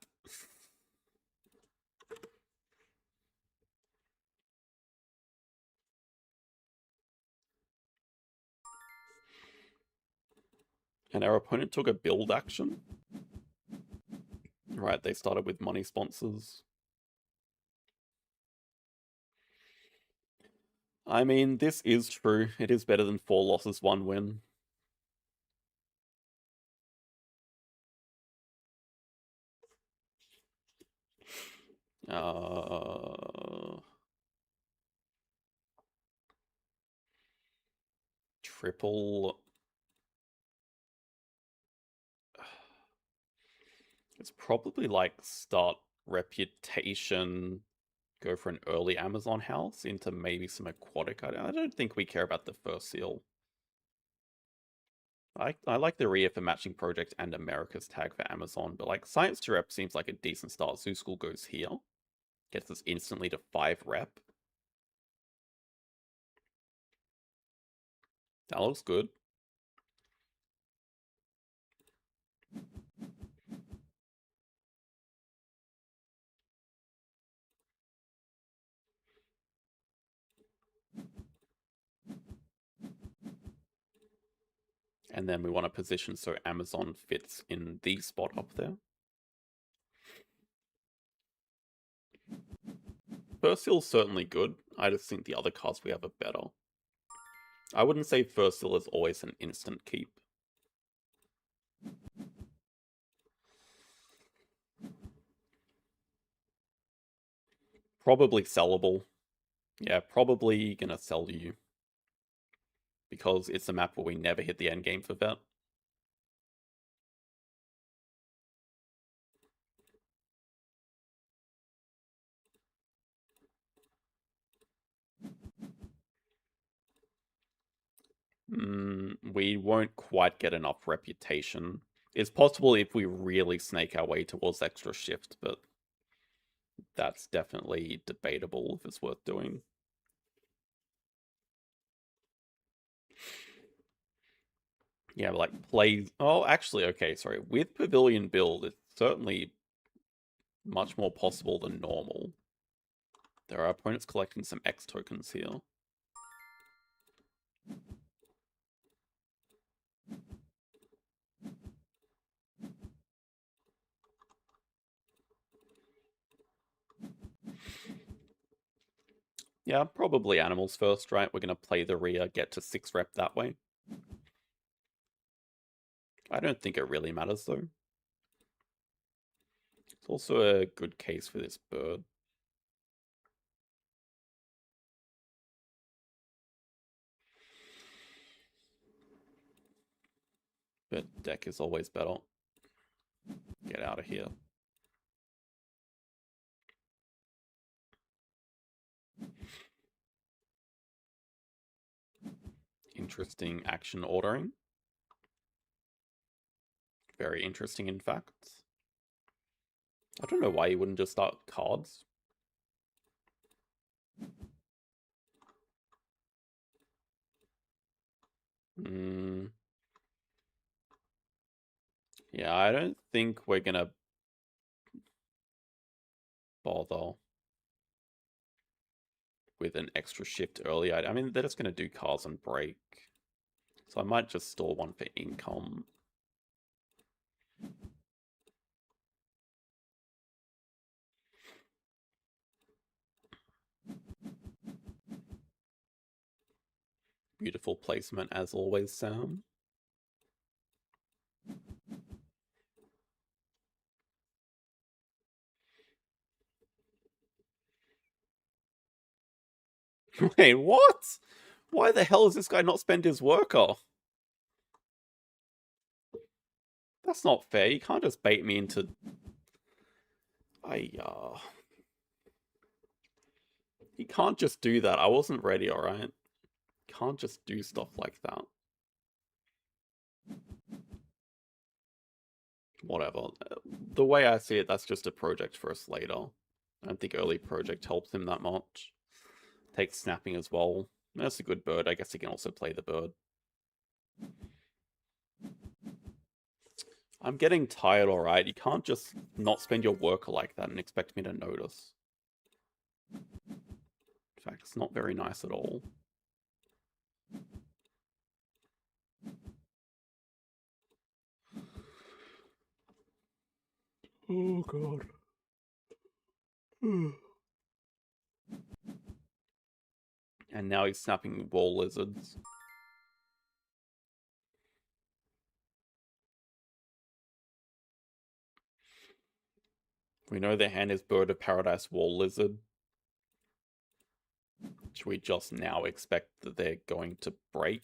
And our opponent took a build action? Right, they started with money sponsors. I mean, this is true. It is better than 4 losses, 1 win. Triple. It's probably like start reputation, go for an early Amazon house into maybe some aquatic. I don't think we care about the first seal. I like the Rhea for matching project and America's tag for Amazon, but like Science to Rep seems like a decent start. Zoo School goes here. Gets us instantly to 5 rep. That looks good. And then we want to position so Amazon fits in the spot up there. First Seal's certainly good. I just think the other cards we have are better. I wouldn't say First Seal is always an instant keep. Probably sellable. Yeah, probably gonna sell you. Because it's a map where we never hit the end game for vet. We won't quite get enough reputation. It's possible if we really snake our way towards extra shift, but that's definitely debatable if it's worth doing. Yeah, but like play. Oh, actually, okay, sorry. With Pavilion build, it's certainly much more possible than normal. There are opponents collecting some X tokens here. Yeah, probably animals first, right? We're going to play the Rhea, get to 6 rep that way. I don't think it really matters, though. It's also a good case for this bird. But deck is always better. Get out of here. Interesting action ordering. Very interesting, in fact. I don't know why you wouldn't just start cards. Yeah, I don't think we're gonna bother with an extra shift early. I mean, they're just gonna do cards and break. So I might just store one for income. Beautiful placement as always, Sam. Wait, what? Why the hell does this guy not spend his worker? That's not fair. You can't just bait me into... You can't just do that. I wasn't ready, alright? Can't just do stuff like that. Whatever. The way I see it, that's just a project for us later. I don't think early project helps him that much. Takes snapping as well. That's a good bird. I guess he can also play the bird. I'm getting tired, alright? You can't just not spend your worker like that and expect me to notice. In fact, it's not very nice at all. Oh god. And now he's snapping wall lizards. We know their hand is Bird of Paradise Wall Lizard, which we just now expect that they're going to break.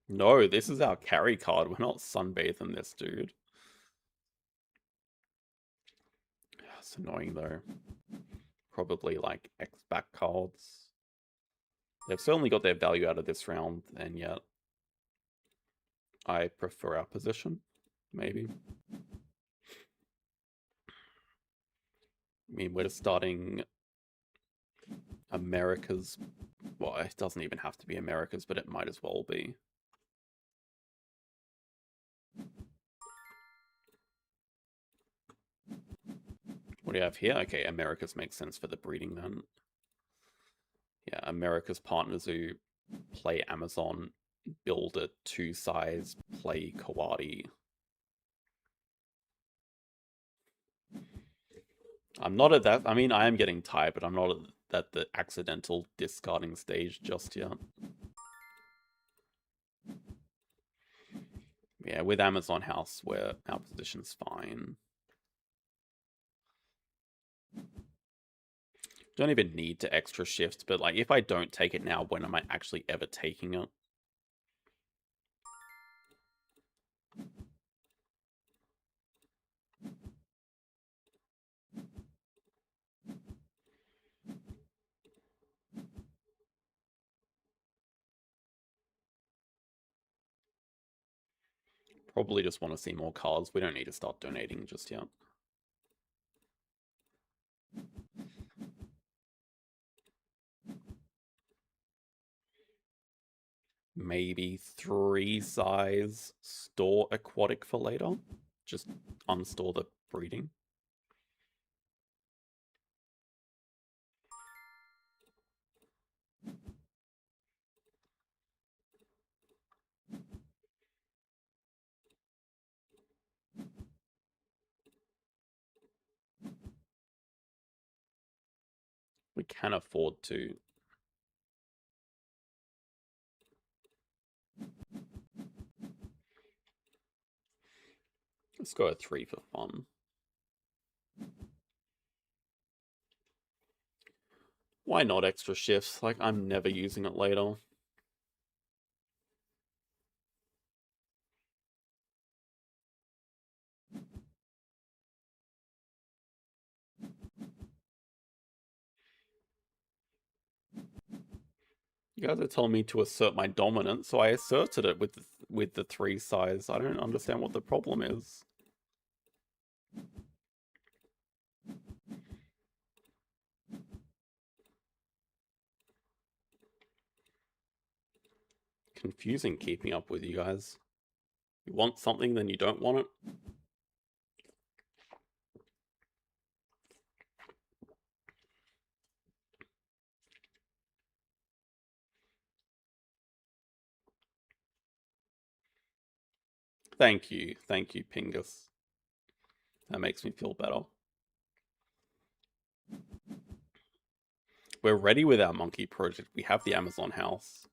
No, this is our carry card. We're not sunbathing this dude. It's annoying though. Probably like X-back cards. They've certainly got their value out of this round, and yet I prefer our position, maybe. I mean, we're just starting America's... Well, it doesn't even have to be America's, but it might as well be. What do you have here? Okay, America's makes sense for the breeding then. Yeah, America's partners who play Amazon, build a 2-size, play Kawadi. I'm not at that. I mean, I am getting tired, but I'm not at the accidental discarding stage just yet. Yeah, with Amazon House, where our position's fine. Don't even need to extra shift, but like if I don't take it now, when am I actually ever taking it? Probably just want to see more cards. We don't need to start donating just yet. Maybe 3-size store aquatic for later. Just unstore the breeding. We can afford to. Let's go at 3 for fun. Why not extra shifts? Like, I'm never using it later. You guys are telling me to assert my dominance, so I asserted it with the 3-size. I don't understand what the problem is. Confusing keeping up with you guys. You want something, then you don't want it. Thank you, Pingus. That makes me feel better. We're ready with our monkey project. We have the Amazon house.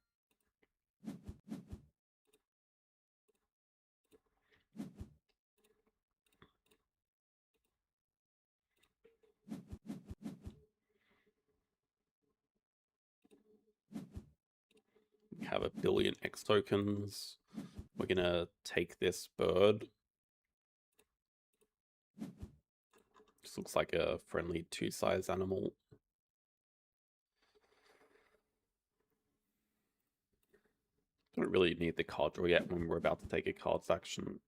have 1 billion X tokens. We're gonna take this bird. This looks like a friendly 2-size animal. Don't really need the card draw yet when we're about to take a cards action.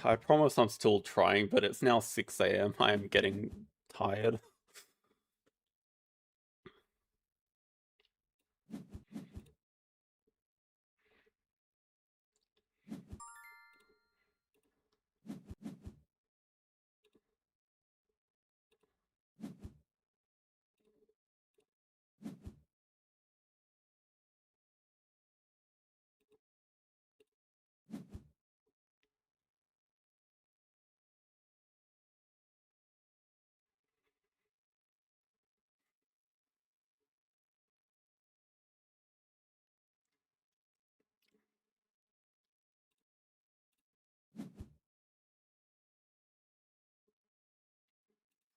I promise I'm still trying, but it's now 6 AM. I am getting tired.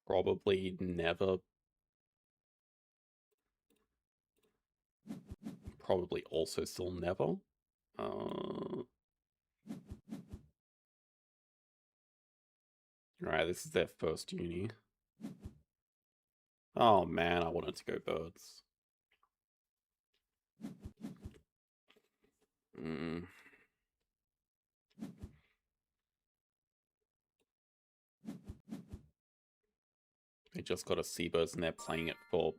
Probably never. Probably also still never. Alright, this is their first uni. Oh man, I wanted to go birds. They just got a seabirds and they're playing it for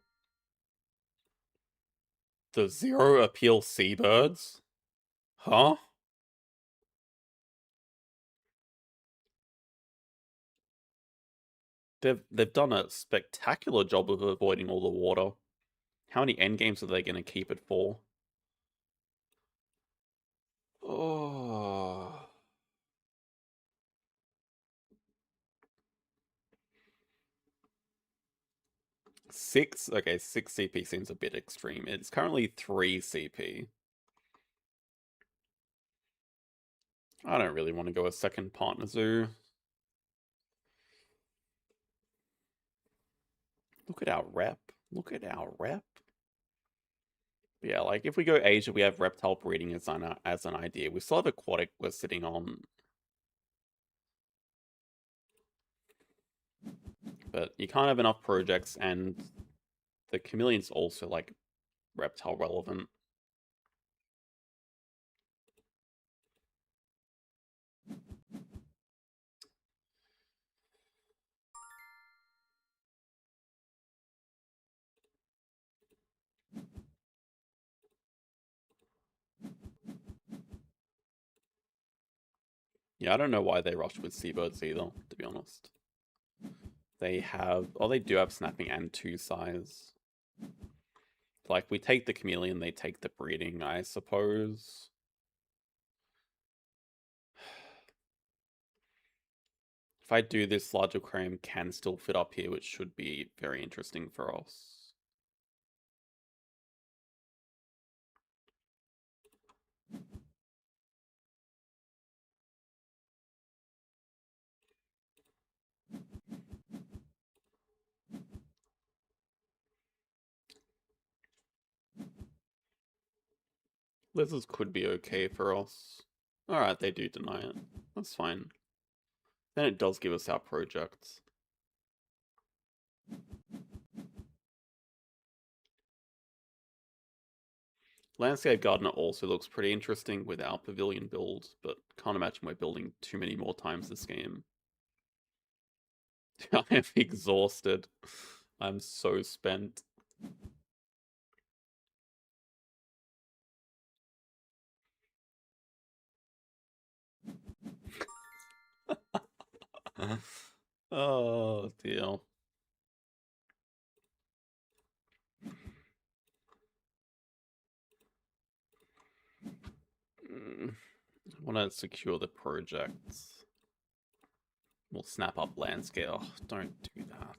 the 0 appeal seabirds? Huh? They've done a spectacular job of avoiding all the water. How many endgames are they going to keep it for? Oh. Six? Okay, 6 CP seems a bit extreme. It's currently 3 CP. I don't really want to go a second partner zoo. Look at our rep. Look at our rep. Yeah, like if we go Asia, we have reptile breeding as an idea. We still have aquatic we're sitting on. But you can't have enough projects, and the chameleon's also like reptile relevant. Yeah, I don't know why they rushed with seabirds either, to be honest. They have... Oh, they do have snapping and 2-size. Like, we take the chameleon, they take the breeding, I suppose. If I do this, large aquarium can still fit up here, which should be very interesting for us. Lizards could be okay for us. Alright, they do deny it. That's fine. Then it does give us our projects. Landscape Gardener also looks pretty interesting with our pavilion build, but can't imagine we're building too many more times this game. I am exhausted. I'm so spent. Oh dear. I want to secure the projects. We'll snap up landscape. Oh, don't do that.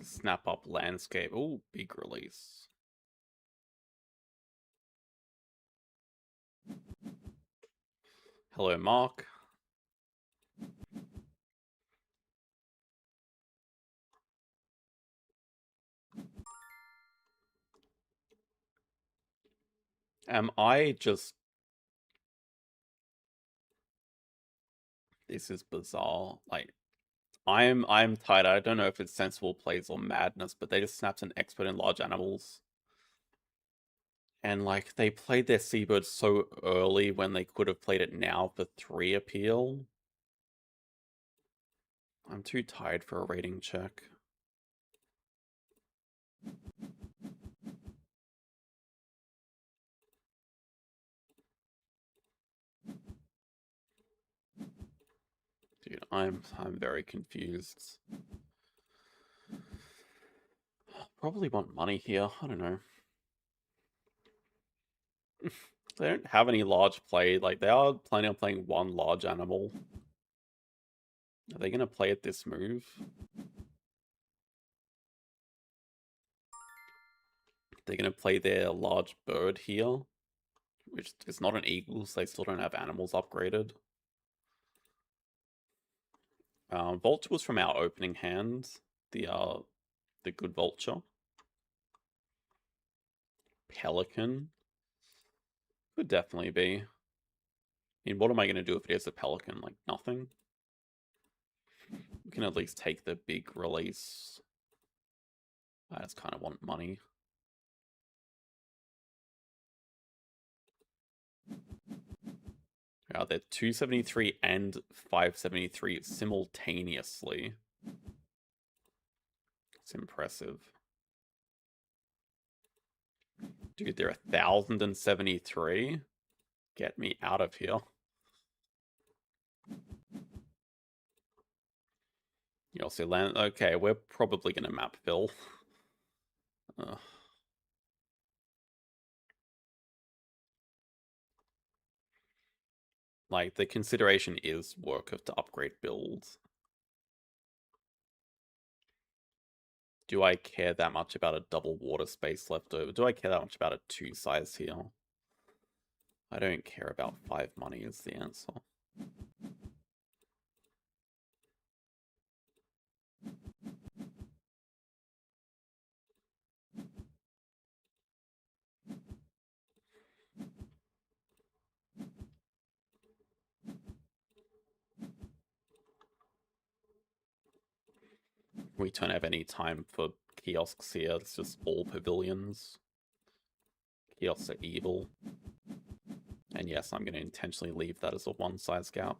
Snap up landscape. Oh, big release. Hello, Mark. Am I just... This is bizarre. Like, I'm tired. I don't know if it's sensible plays or madness, but they just snapped an expert in large animals. And like they played their Seabird so early when they could have played it now for 3 appeal. I'm too tired for a rating check. Dude, I'm very confused. Probably want money here. I don't know. They don't have any large play. Like, they are planning on playing one large animal. Are they going to play at this move? They're going to play their large bird here, which is not an eagle, so they still don't have animals upgraded. Vulture was from our opening hand. The good vulture. Pelican. Could definitely be. I mean, what am I going to do if it is a pelican? Like, nothing? We can at least take the big release. I just kind of want money. They're 273 and 573 simultaneously. It's impressive. Dude, they're 1,073. Get me out of here. You also land. Okay, we're probably gonna map fill. Like, the consideration is work of to upgrade builds. Do I care that much about a double water space left over? Do I care that much about a 2 size here? I don't care about 5 money is the answer. We don't have any time for kiosks here. It's just all pavilions. Kiosks are evil. And yes, I'm going to intentionally leave that as a 1 size gap.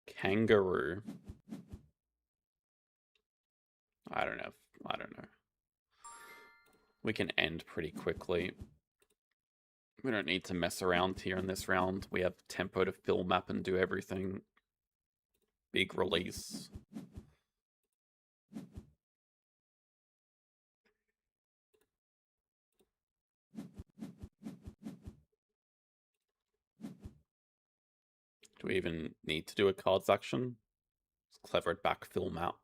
Kangaroo. I don't know. I don't know. We can end pretty quickly. We don't need to mess around here in this round. We have tempo to fill map and do everything. Big release. Do we even need to do a cards action? It's clever at backfill map.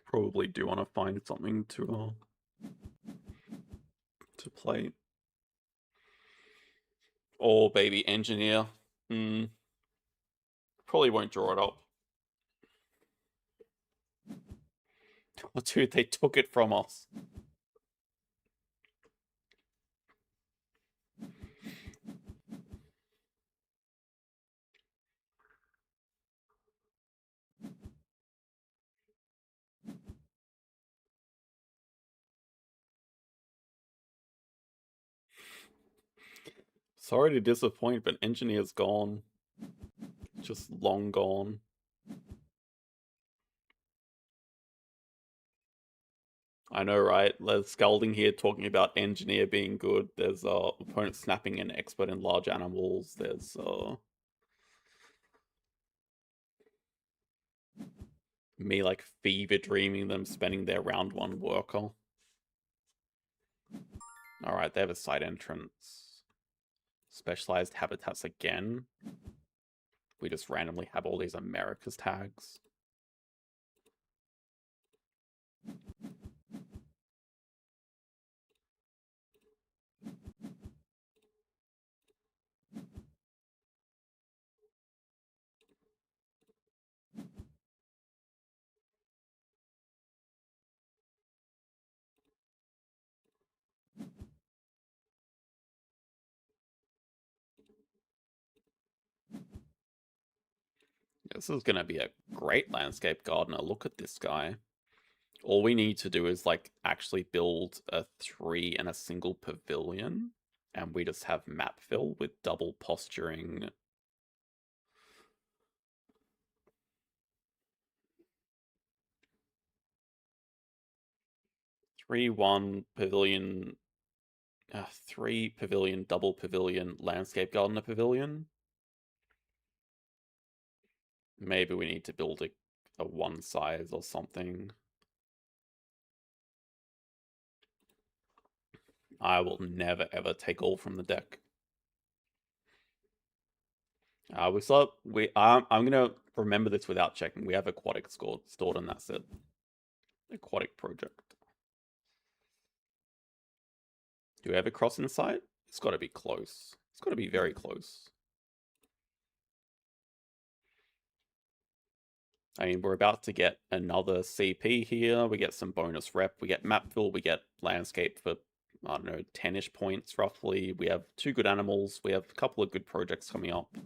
Probably do want to find something to play. Oh, baby, engineer. Probably won't draw it up. Oh, dude, they took it from us. Sorry to disappoint, but engineer's gone. Just long gone. I know, right? There's Scalding here talking about engineer being good. There's opponent snapping an expert in large animals. There's me like fever dreaming them spending their round 1 worker. Alright, they have a side entrance. Specialized habitats again. We just randomly have all these Americas tags. This is going to be a great landscape gardener. Look at this guy. All we need to do is like actually build a 3 and a single pavilion, and we just have map fill with double posturing. Three, 1 pavilion, 3 pavilion, double pavilion, landscape gardener pavilion. Maybe we need to build a 1 size or something. I will never ever take all from the deck. I'm gonna remember this without checking. We have aquatic stored in that set. Aquatic project. Do we have a cross in sight? It's got to be close. It's got to be very close. I mean, we're about to get another CP here. We get some bonus rep. We get map fill. We get landscape for, I don't know, 10-ish points roughly. We have 2 good animals. We have a couple of good projects coming up.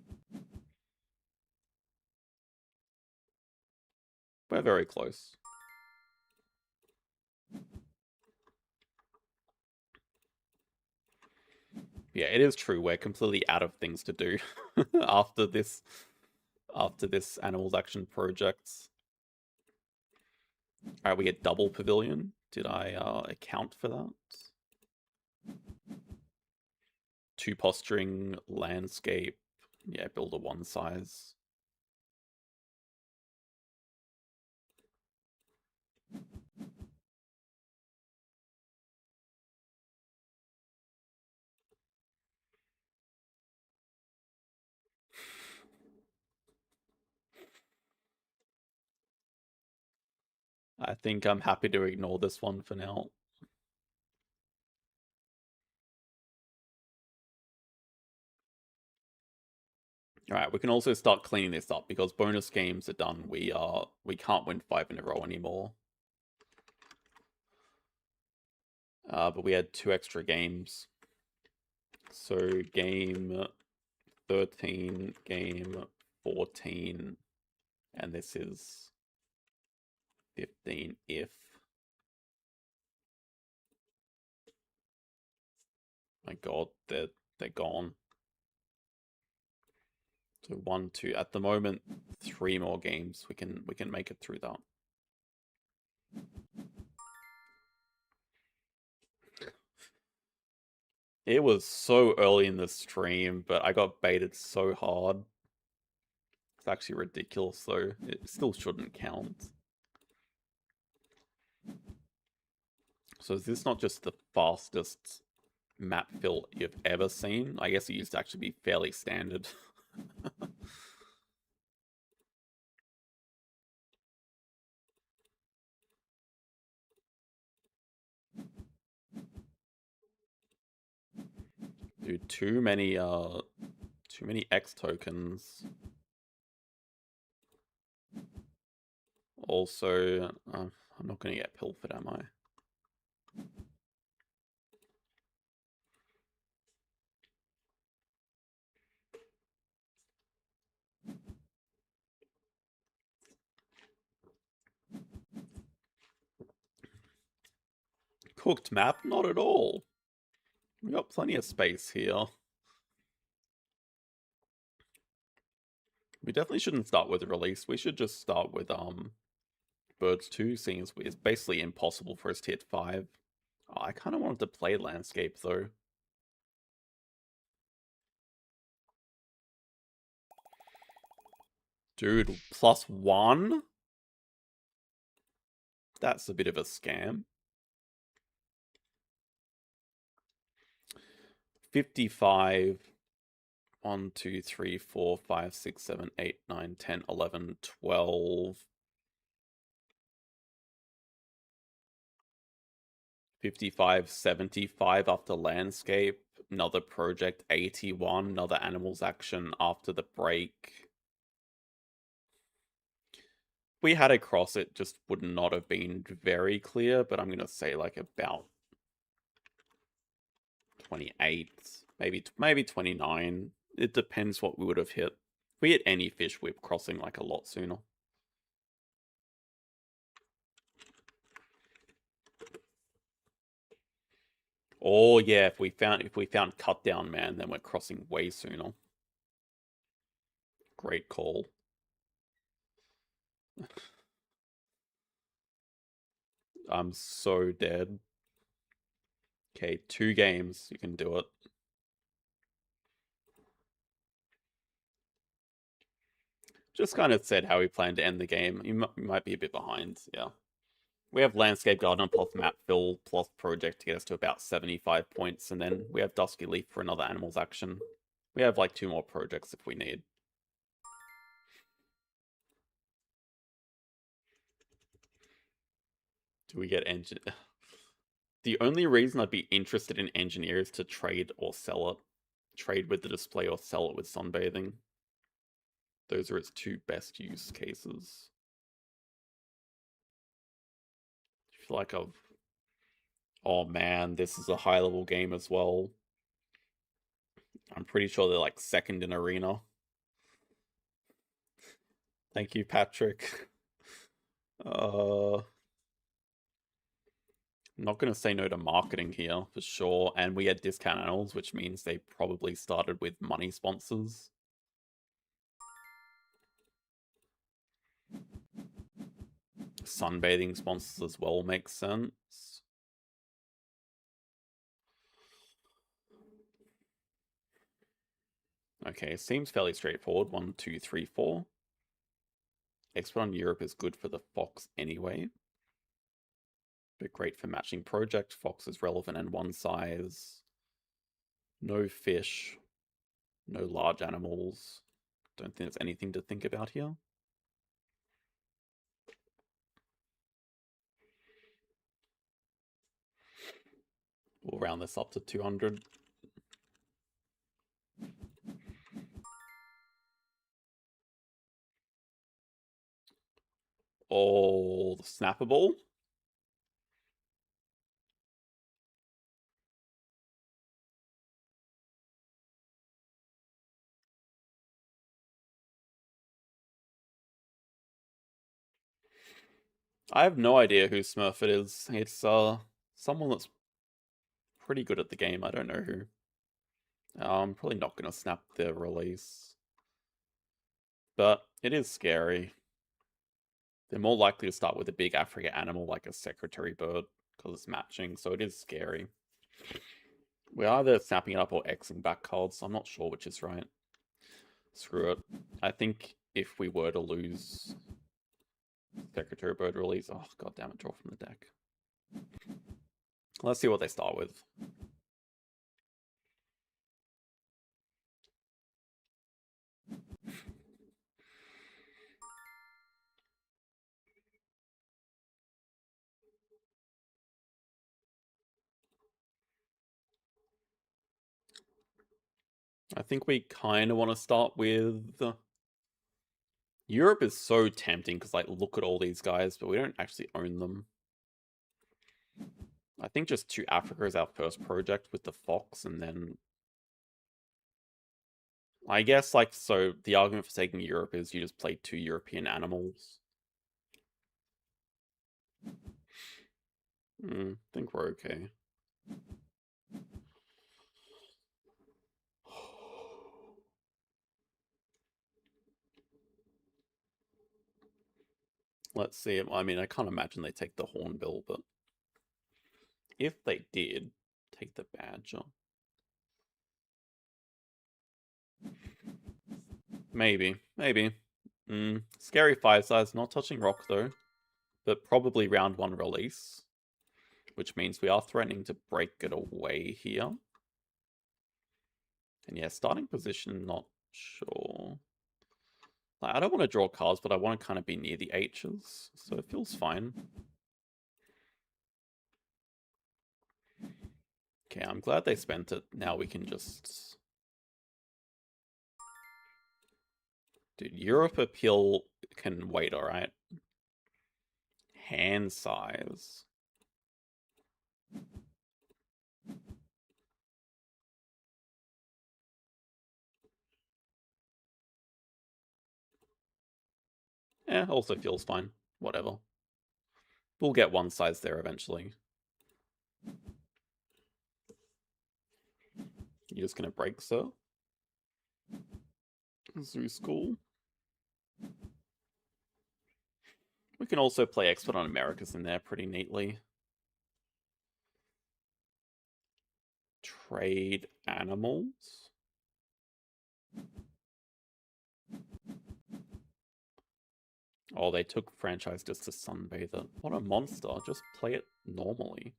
We're very close. Yeah, it is true. We're completely out of things to do after this Animals Action project. Alright, we get double pavilion. Did I account for that? 2 posturing, landscape. Yeah, build a 1 size. I think I'm happy to ignore this one for now. Alright, we can also start cleaning this up because bonus games are done. We can't win 5 in a row anymore. But we had 2 extra games. So game 13, game 14, and this is 15 if. My god, they're gone. So 1, 2. At the moment, 3 more games. We can make it through that. It was so early in the stream, but I got baited so hard. It's actually ridiculous, though. It still shouldn't count. So is this not just the fastest map fill you've ever seen? I guess it used to actually be fairly standard. Dude, too many X tokens. Also, I'm not gonna get pilfered, am I? Cooked map? Not at all. We got plenty of space here. We definitely shouldn't start with release. We should just start with Birds 2, seeing as it's basically impossible for us to hit 5. Oh, I kind of wanted to play landscape though. Dude, +1? That's a bit of a scam. 55. 1, 2, 3, 4, 5, 6, 7, 8, 9, 10, 11, 12. 55, 75 after landscape. Another project, 81. Another animals action after the break. We had a cross, it just would not have been very clear, but I'm going to say like about 28, maybe 29. It depends what we would have hit. If we hit any fish, we're crossing like a lot sooner. Oh yeah, if we found cut down man, then we're crossing way sooner. Great call. I'm so dead. Okay, 2 games. You can do it. Just kind of said how we plan to end the game. You might be a bit behind, yeah. We have Landscape Gardener plus Map Fill plus Project to get us to about 75 points, and then we have Dusky Leaf for another Animals action. We have like 2 more projects if we need. Do we get engine? The only reason I'd be interested in Engineer is to trade or sell it. Trade with the display or sell it with Sunbathing. Those are its 2 best use cases. I feel like I've... Oh man, this is a high level game as well. I'm pretty sure they're like 2nd in Arena. Thank you, Patrick. I'm not going to say no to marketing here for sure. And we had discount animals, which means they probably started with money sponsors. Sunbathing sponsors as well makes sense. Okay, seems fairly straightforward. 1, 2, 3, 4. Expert on Europe is good for the Fox anyway. But great for matching project. Fox is relevant and 1 size. No fish. No large animals. Don't think there's anything to think about here. We'll round this up to 200. Oh, the snappable. I have no idea who Smurf it is. It's someone that's pretty good at the game. I don't know who. I'm probably not going to snap the release. But it is scary. They're more likely to start with a big Africa animal like a secretary bird because it's matching, so it is scary. We're either snapping it up or Xing back cards. I'm not sure which is right. Screw it. I think if we were to lose secretary bird release... Oh, god damn it, draw from the deck. Let's see what they start with. I think we kind of want to start with... Europe is so tempting because, like, look at all these guys, but we don't actually own them. I think just 2 Africa is our first project with the Fox, and then... I guess, like, so the argument for taking Europe is you just play 2 European animals. I think we're okay. Let's see. I mean, I can't imagine they take the Hornbill, but if they did, take the Badger. Maybe. Scary 5 size, not touching rock though, but probably round 1 release, which means we are threatening to break it away here. And yeah, starting position, not sure. Like, I don't want to draw cards, but I want to kind of be near the H's, so it feels fine. Okay, I'm glad they spent it. Now we can just... Dude, Europe Appeal can wait, alright? Hand size. Also feels fine. Whatever. We'll get one size there eventually. You're just gonna break, sir? Zoo School. We can also play Expert on Americas in there pretty neatly. Trade animals. Oh, they took franchise just to sunbathe it. What a monster. Just play it normally.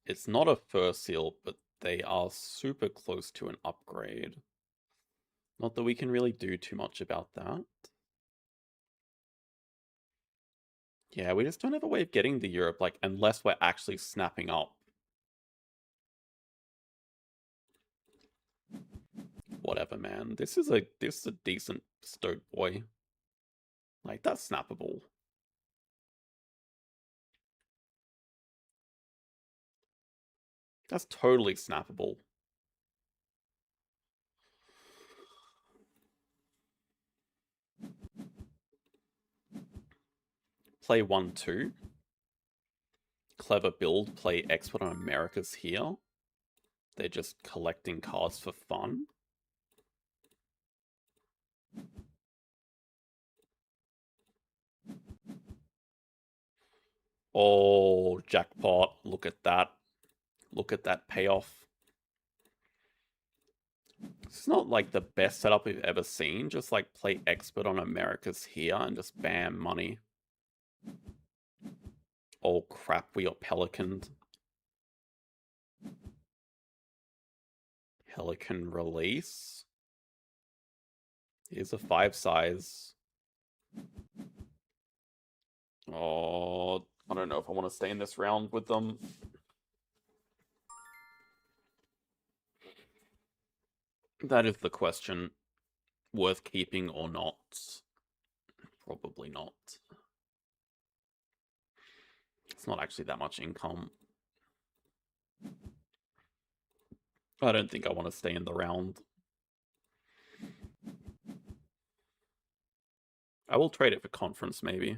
It's not a fur seal, but they are super close to an upgrade. Not that we can really do too much about that. Yeah, we just don't have a way of getting to Europe, like, unless we're actually snapping up. Whatever, man. This is a decent Stoke boy. Like, that's snappable. That's totally snappable. Play 1-2. Clever build, play Expert on Americas here. They're just collecting cards for fun. Oh, jackpot. Look at that. Look at that payoff. It's not like the best setup we've ever seen. Just like play Expert on Americas here and just bam, money. Oh crap, we got Pelicaned. Pelican release. Here's a 5 size. Oh, I don't know if I want to stay in this round with them. That is the question. Worth keeping or not? Probably not. It's not actually that much income. I don't think I want to stay in the round. I will trade it for conference, maybe.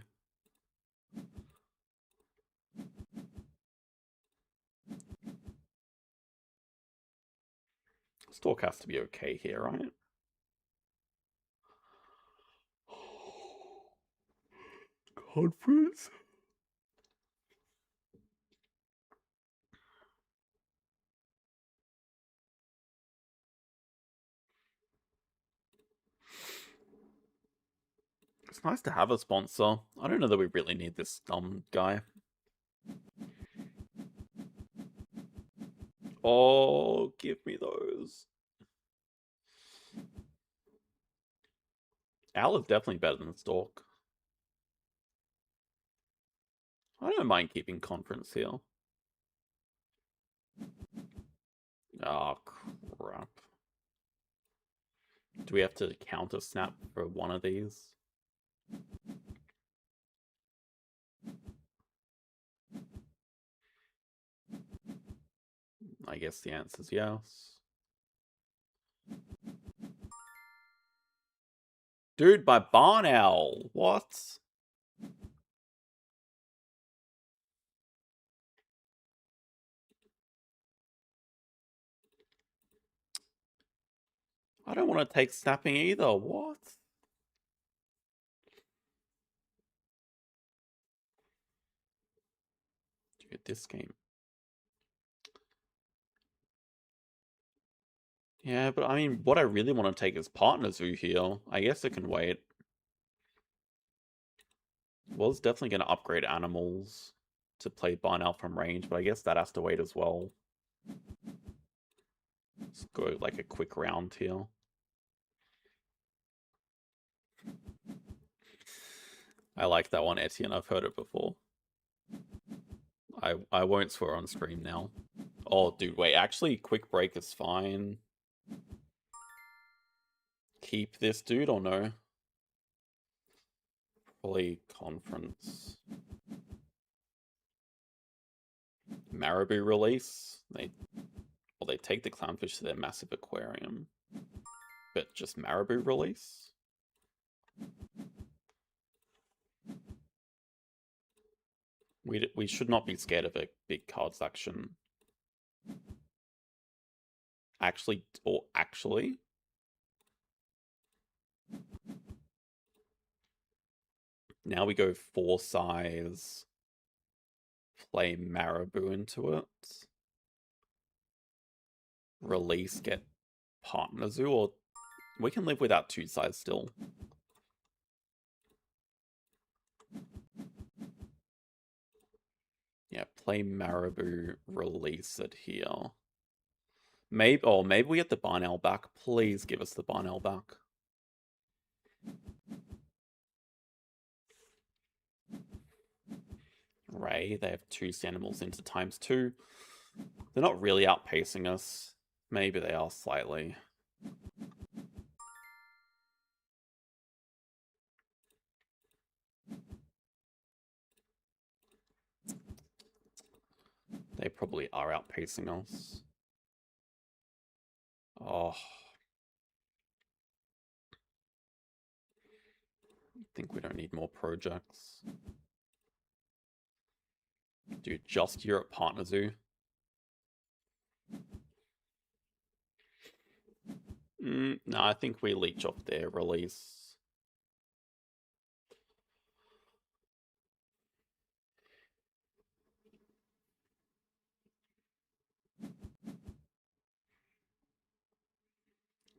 Stork has to be okay here, right? Conference? It's nice to have a sponsor. I don't know that we really need this dumb guy. Oh, give me those. Owl is definitely better than Stork. I don't mind keeping conference here. Oh, crap. Do we have to counter snap for one of these? I guess the answer is yes. Dude, my barn owl. What? I don't want to take snapping either. What? Dude, this game. Yeah, but I mean, what I really want to take is Partner Zoo here. I guess it can wait. Well, it's definitely going to upgrade animals to play barn owl from range, but I guess that has to wait as well. Let's go like a quick round here. I like that one, Etienne. I've heard it before. I won't swear on stream now. Oh, dude, wait. Actually, quick break is fine. Keep this dude or no? Probably conference. Marabou release. they take the clownfish to their massive aquarium. But just Marabou release? We should not be scared of a big cards action. Actually. Now we go 4 size. Play Marabou into it. Release, get Partner Zoo, or we can live without 2 size still. Yeah, play Marabou, release it here. Maybe we get the Barn Owl back. Please give us the Barn Owl back. Ray, they have 2 animals into ×2. They're not really outpacing us. Maybe they are slightly. They probably are outpacing us. Oh. I think we don't need more projects. Dude, just Europe Partner Zoo. No, I think we leech off their release.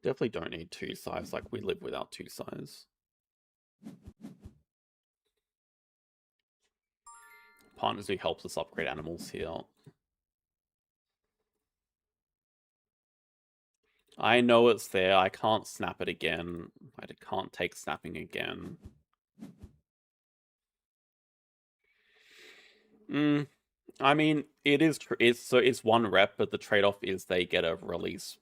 Definitely don't need 2 size, like we live without 2 size. Partners Zoo helps us upgrade animals here. I know it's there. I can't snap it again. I can't take snapping again. I mean, it's 1 rep, but the trade-off is they get a release.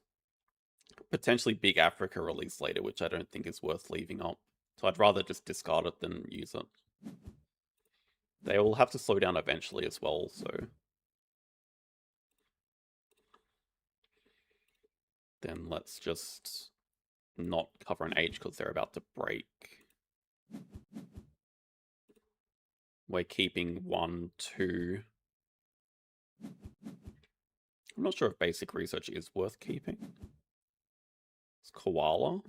Potentially big Africa release later, which I don't think is worth leaving up. So I'd rather just discard it than use it. They will have to slow down eventually as well, so... Then let's just not cover an H because they're about to break. We're keeping 1, 2. I'm not sure if basic research is worth keeping. It's Koala.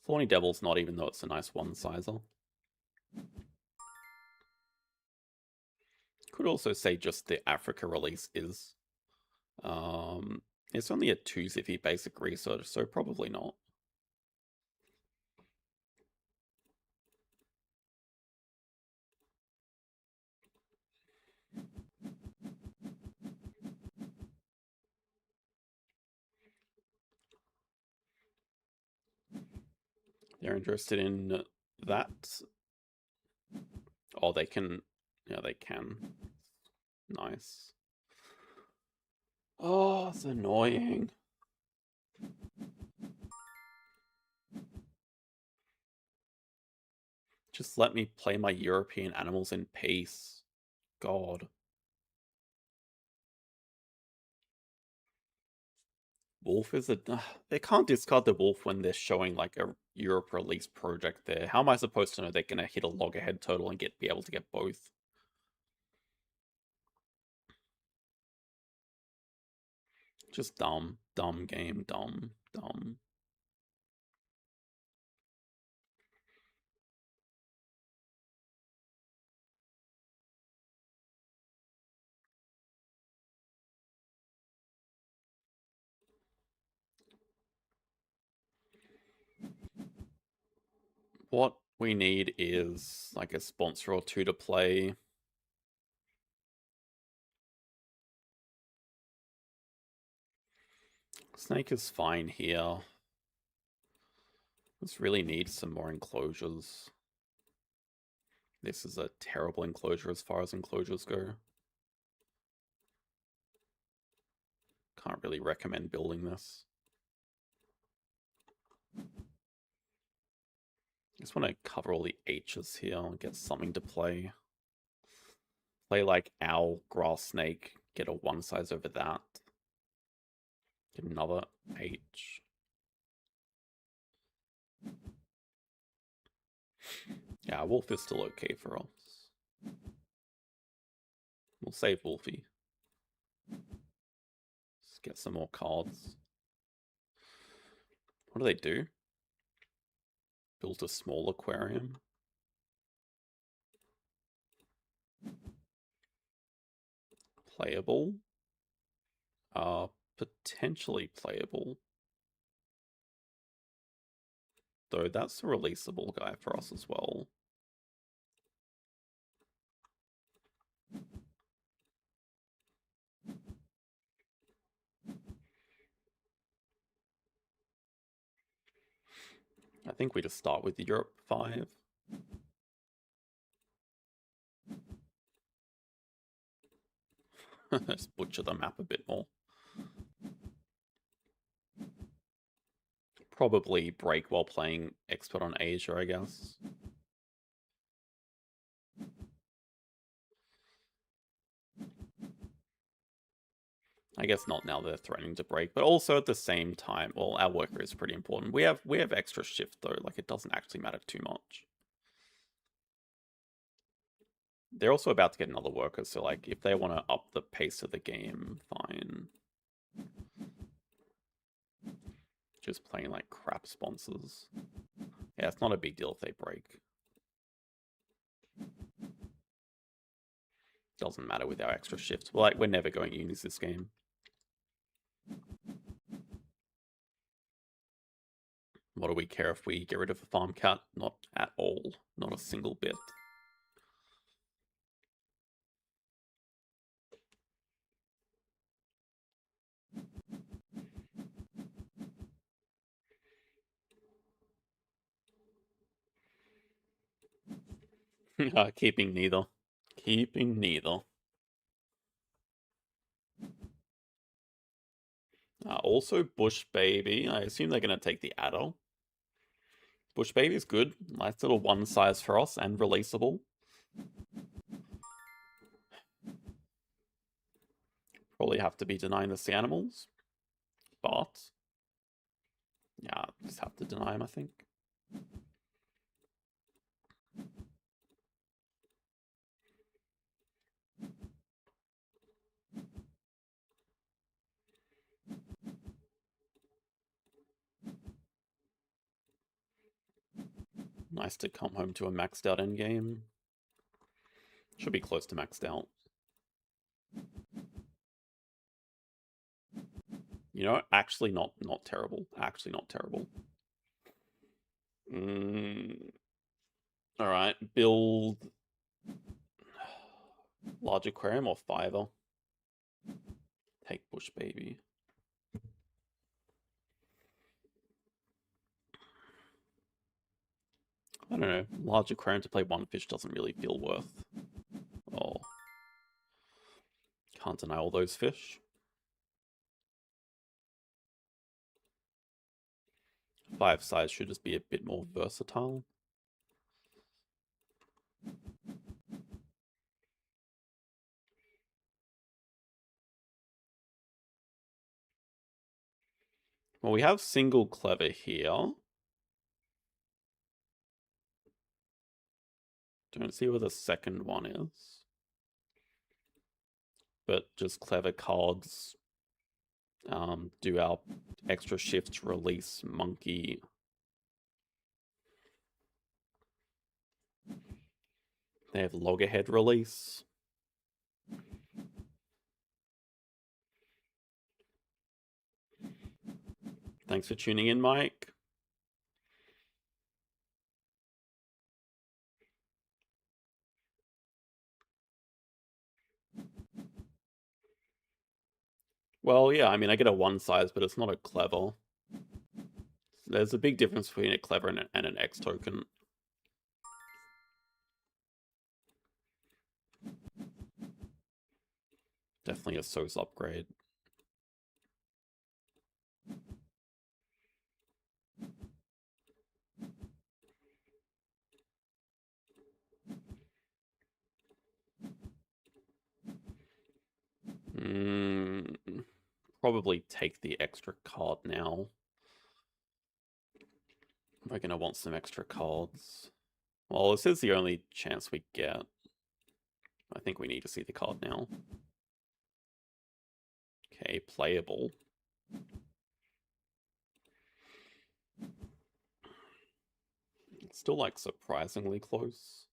Thorny Devil's not, even though it's a nice 1-sizer. Could also say just the Africa release is. It's only a 2 ziffy basic research, so probably not. They're interested in that. Oh, they can. Yeah, they can. Nice. Oh, it's annoying. Just let me play my European animals in peace. God. Wolf is a... They can't discard the wolf when they're showing like a Europe release project there. How am I supposed to know they're going to hit a loggerhead total and be able to get both? Just dumb. Dumb game. Dumb. Dumb. What we need is like a sponsor or 2 to play. Snake is fine here. Just really need some more enclosures. This is a terrible enclosure as far as enclosures go. Can't really recommend building this. Just want to cover all the H's here and get something to play. Play like Owl, Grass Snake, get a 1 size over that. Get another H. Yeah, Wolf is still okay for us. We'll save Wolfie. Let's get some more cards. What do they do? Build a small aquarium. Playable. Potentially playable. Though that's a releasable guy for us as well. I think we just start with Europe 5. Let's butcher the map a bit more. Probably break while playing Expert on Asia, I guess. I guess not now they're threatening to break, but also at the same time, well, our worker is pretty important. We have extra shift though, like it doesn't actually matter too much. They're also about to get another worker, so like if they want to up the pace of the game, fine. Just playing like crap sponsors. Yeah, it's not a big deal if they break. Doesn't matter with our extra shifts. We're never going unis this game. What do we care if we get rid of a farm cat? Not at all. Not a single bit. Keeping neither. Keeping neither. Also, Bush Baby. I assume they're going to take the adder. Bush Baby is good. Nice little one size for us and releasable. Probably have to be denying the sea animals. But yeah, just have to deny them, I think. Nice to come home to a maxed out endgame. Should be close to maxed out. You know, actually not terrible. Actually not terrible. Alright, build large aquarium or fiver. Take Bush Baby. I don't know. Large aquarium to play one fish doesn't really feel worth. Oh. Can't deny all those fish. 5 size should just be a bit more versatile. Well, we have single clever here. Don't see where the second one is. But just clever cards. Do our extra shift release monkey. They have loggerhead release. Thanks for tuning in, Mike. Well, yeah, I mean, I get a one size, but it's not a clever. There's a big difference between a clever and an X token. Definitely a SOS upgrade. probably take the extra card now. We're going to want some extra cards. Well, this is the only chance we get. I think we need to see the card now. Okay, playable. It's still, like, surprisingly close.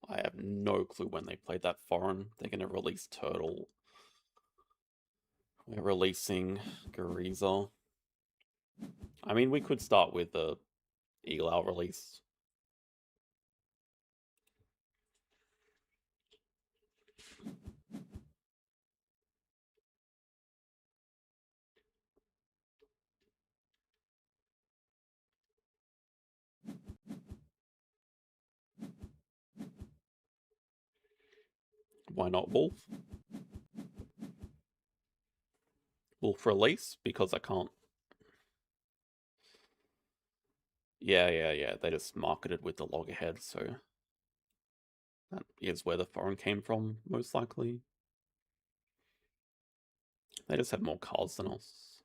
I have no clue when they played that foreign. They're going to release Turtle. We're releasing Gariza. I mean, we could start with the Eagle Owl release. Why not Wolf? Wolf release? Because I can't. Yeah. They just marketed with the loggerhead, so that is where the foreign came from, most likely. They just have more cards than us.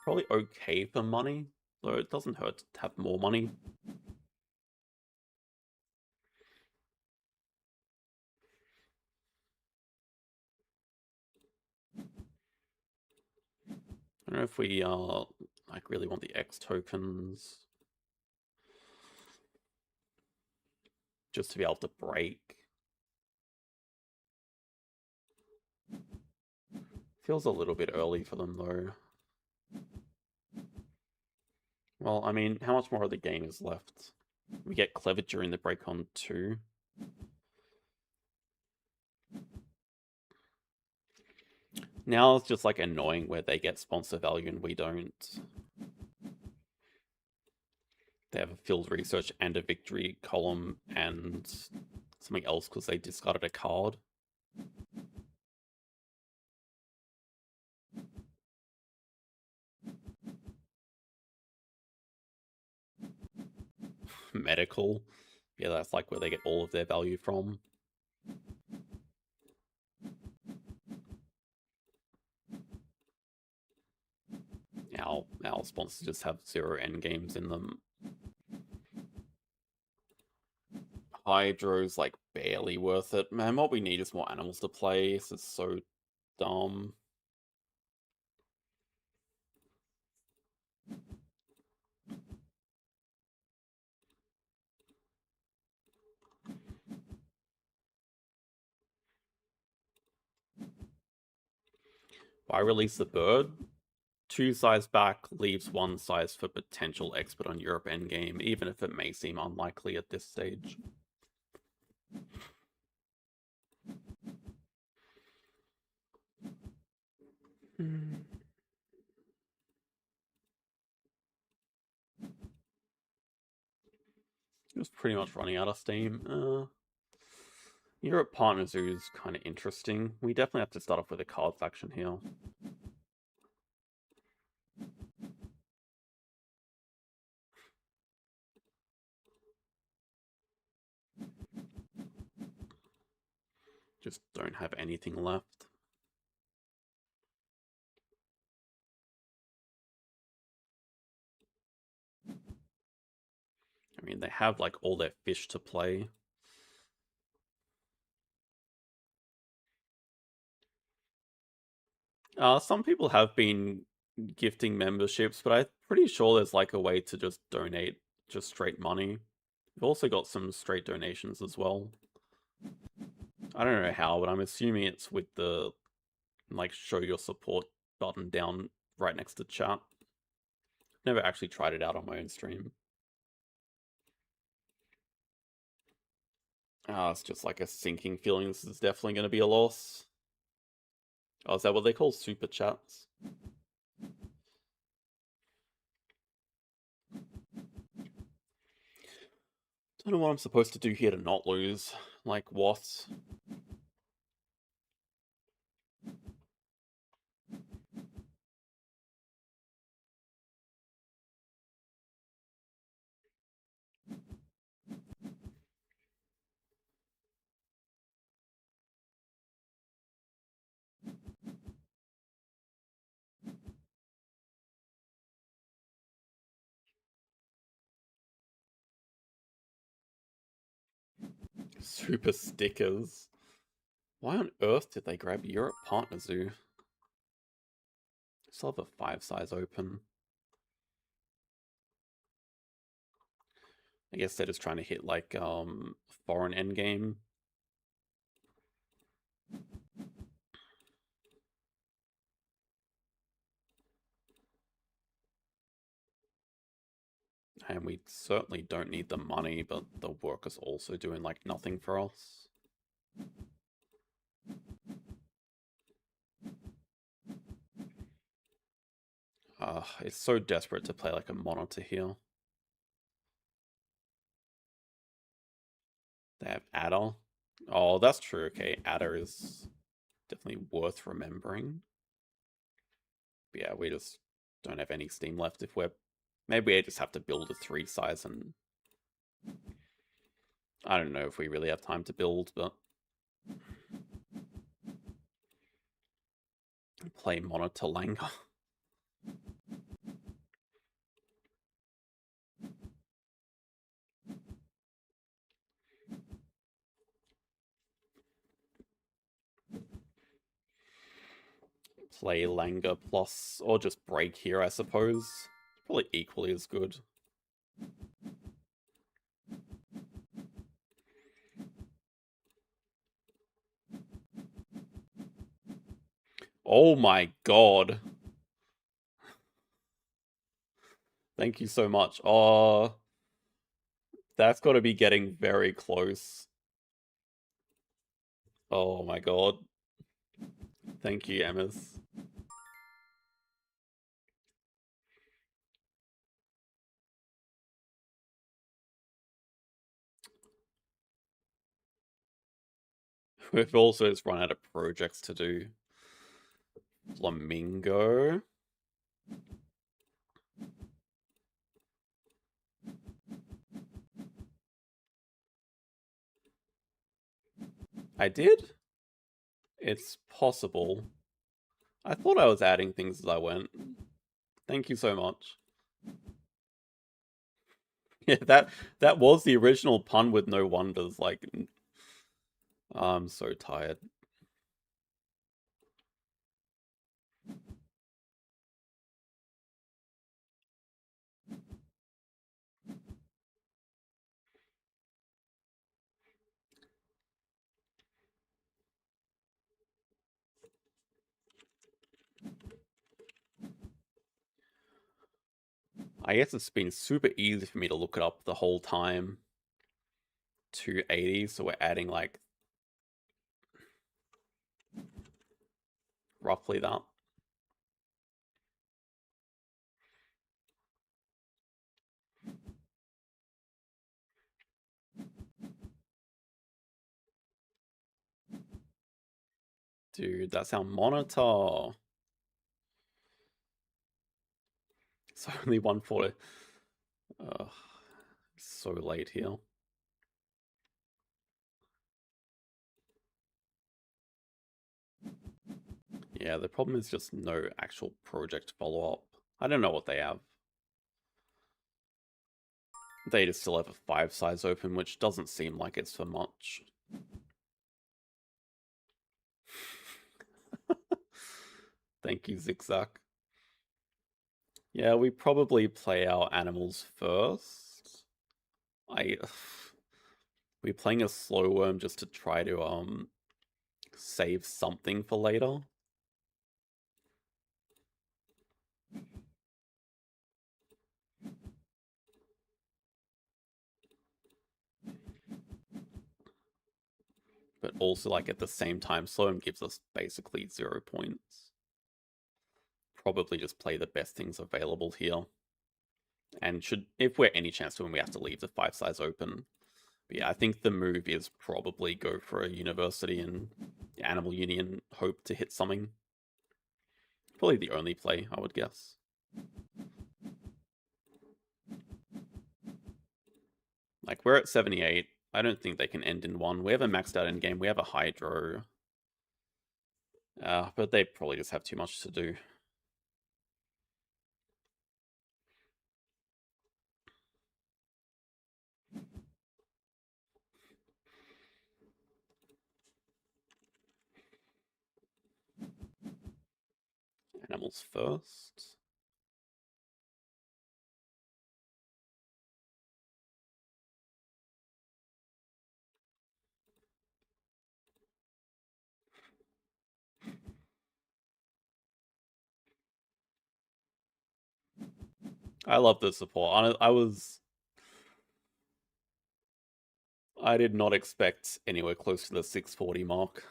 Probably okay for money, though it doesn't hurt to have more money. I don't know if we like really want the X tokens just to be able to break. Feels a little bit early for them though. Well, I mean, how much more of the game is left? We get Clever during the break on 2. Now it's just like annoying where they get sponsor value and we don't. They have a field research and a victory column and something else because they discarded a card. Medical. Yeah, that's like where they get all of their value from. Our sponsors just have 0 endgames in them. Hydro's like barely worth it. Man, what we need is more animals to play. This is so dumb. Why release the bird? 2 size back leaves 1 size for potential expert on Europe endgame, even if it may seem unlikely at this stage. Just pretty much running out of steam. Europe Partners is kind of interesting. We definitely have to start off with a card faction here. Just don't have anything left. I mean, they have like all their fish to play. Some people have been gifting memberships, but I'm pretty sure there's like a way to just donate just straight money. We've also got some straight donations as well. I don't know how, but I'm assuming it's with the like show your support button down right next to chat. Never actually tried it out on my own stream. It's just like a sinking feeling. This is definitely going to be a loss. Oh, is that what they call super chats? Don't know what I'm supposed to do here to not lose. Like, what? Super stickers. Why on earth did they grab Europe Partner Zoo? Still have a 5 size open. I guess they're just trying to hit like foreign endgame. And we certainly don't need the money, but the work is also doing like nothing for us. It's so desperate to play like a monitor here. They have Adder. Oh, that's true. Okay, Adder is definitely worth remembering. But yeah, we just don't have any steam left if we're... Maybe we just have to build a 3 size and... I don't know if we really have time to build, but... Play monitor Langer. Play Langer plus, or just break here, I suppose. Probably equally as good. Oh my god. Thank you so much. Oh, that's got to be getting very close. Oh my god. Thank you, Emmas. We've also just run out of projects to do. Flamingo. I did? It's possible. I thought I was adding things as I went. Thank you so much. Yeah, that was the original pun with no wonders. Like, I'm so tired. I guess it's been super easy for me to look it up the whole time. 280, so we're adding like roughly that. Dude, that's our monitor. It's only 140. So late here. Yeah, the problem is just no actual project follow-up. I don't know what they have. They just still have a 5 size open, which doesn't seem like it's for much. Thank you, Zigzag. Yeah, we probably play our animals first. We're playing a slow worm just to try to save something for later. But also, like, at the same time, slow worm gives us basically 0 points. Probably just play the best things available here. And if we're any chance to win, we have to leave the 5 size open. But yeah, I think the move is probably go for a university and animal union, hope to hit something. Probably the only play, I would guess. Like, we're at 78. I don't think they can end in 1. We have a maxed out endgame. We have a Hydro. But they probably just have too much to do. Animals first. I love the support. I did not expect anywhere close to the 640 mark.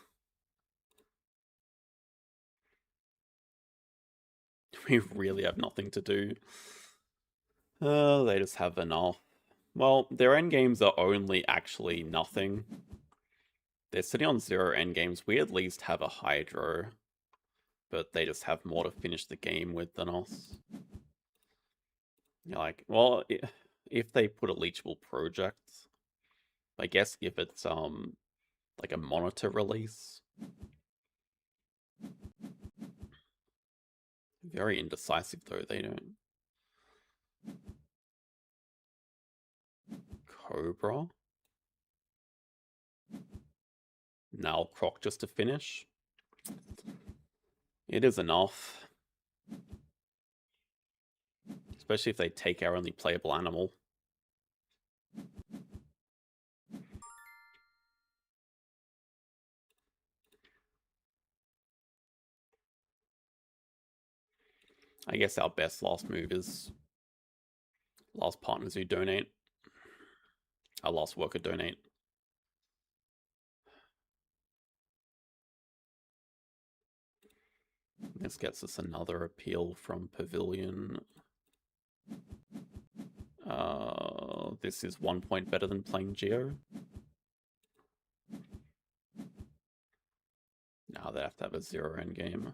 We really have nothing to do. They just have enough. Well, their endgames are only actually nothing. They're sitting on 0 endgames. We at least have a Hydro, but they just have more to finish the game with than us. You're like, well, if they put a leachable project, I guess if it's like a monitor release. Very indecisive though, they don't. Cobra. Now Croc just to finish. It is enough. Especially if they take our only playable animal. I guess our best last move is last partners who donate. Our last worker donate. This gets us another appeal from Pavilion. This is 1 point better than playing Geo. Now they have to have a 0 endgame.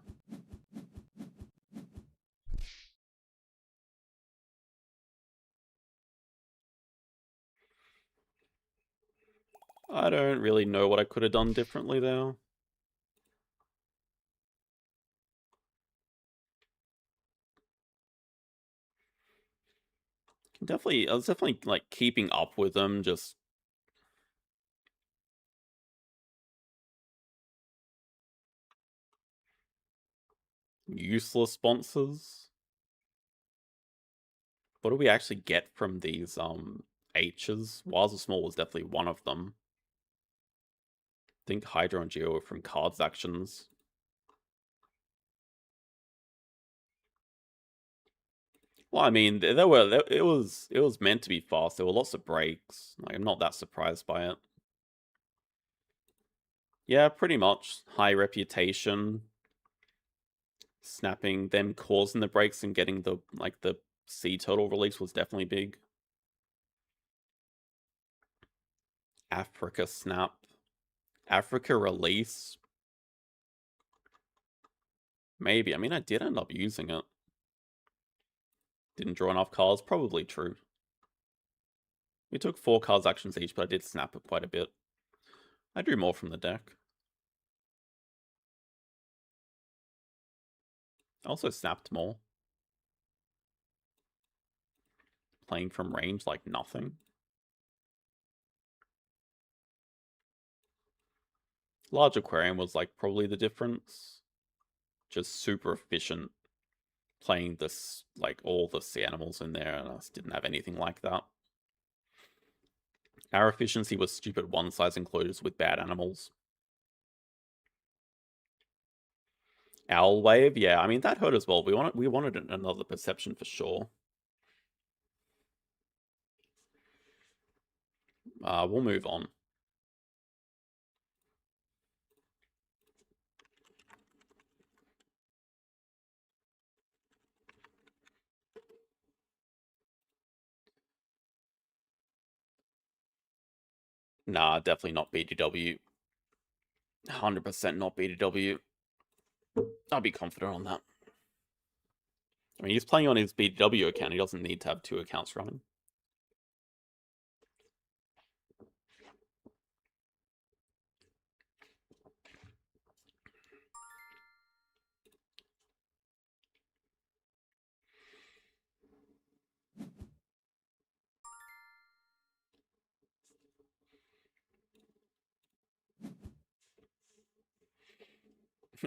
I don't really know what I could have done differently there. I was definitely like keeping up with them, just useless sponsors. What do we actually get from these H's? Wilds of Small was definitely one of them. I think Hydro and Geo were from cards actions. Well, I mean, it was meant to be fast. There were lots of breaks. Like, I'm not that surprised by it. Yeah, pretty much. High reputation. Snapping, them causing the breaks and getting the sea turtle release was definitely big. Africa snap. Africa release. Maybe. I mean, I did end up using it. Didn't draw enough cards. Probably true. We took 4 cards actions each, but I did snap it quite a bit. I drew more from the deck. I also snapped more. Playing from range like nothing. Large Aquarium was like probably the difference. Just super efficient. Playing this, like all the sea animals in there, and I just didn't have anything like that. Our efficiency was stupid one-size enclosures with bad animals. Owl Wave, yeah, I mean that hurt as well. We wanted another perception for sure. We'll move on. Nah, definitely not BDW. 100% not BDW. I'll be confident on that. I mean, he's playing on his BDW account. He doesn't need to have 2 accounts running.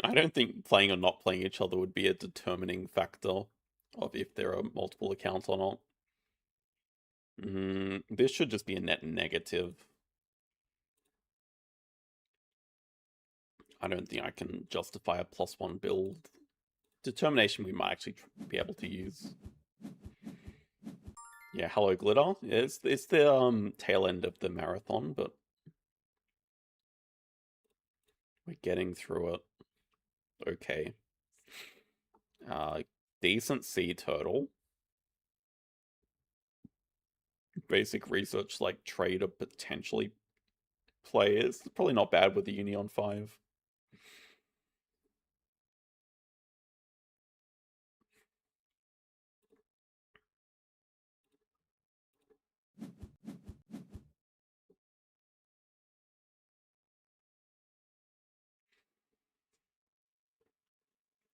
I don't think playing or not playing each other would be a determining factor of if there are multiple accounts or not. This should just be a net negative. I don't think I can justify a +1 build. Determination we might actually be able to use. Yeah, hello glitter. It's the tail end of the marathon, but we're getting through it. Okay. Decent sea turtle. Basic research like trade or potentially players. Probably not bad with the uni on 5.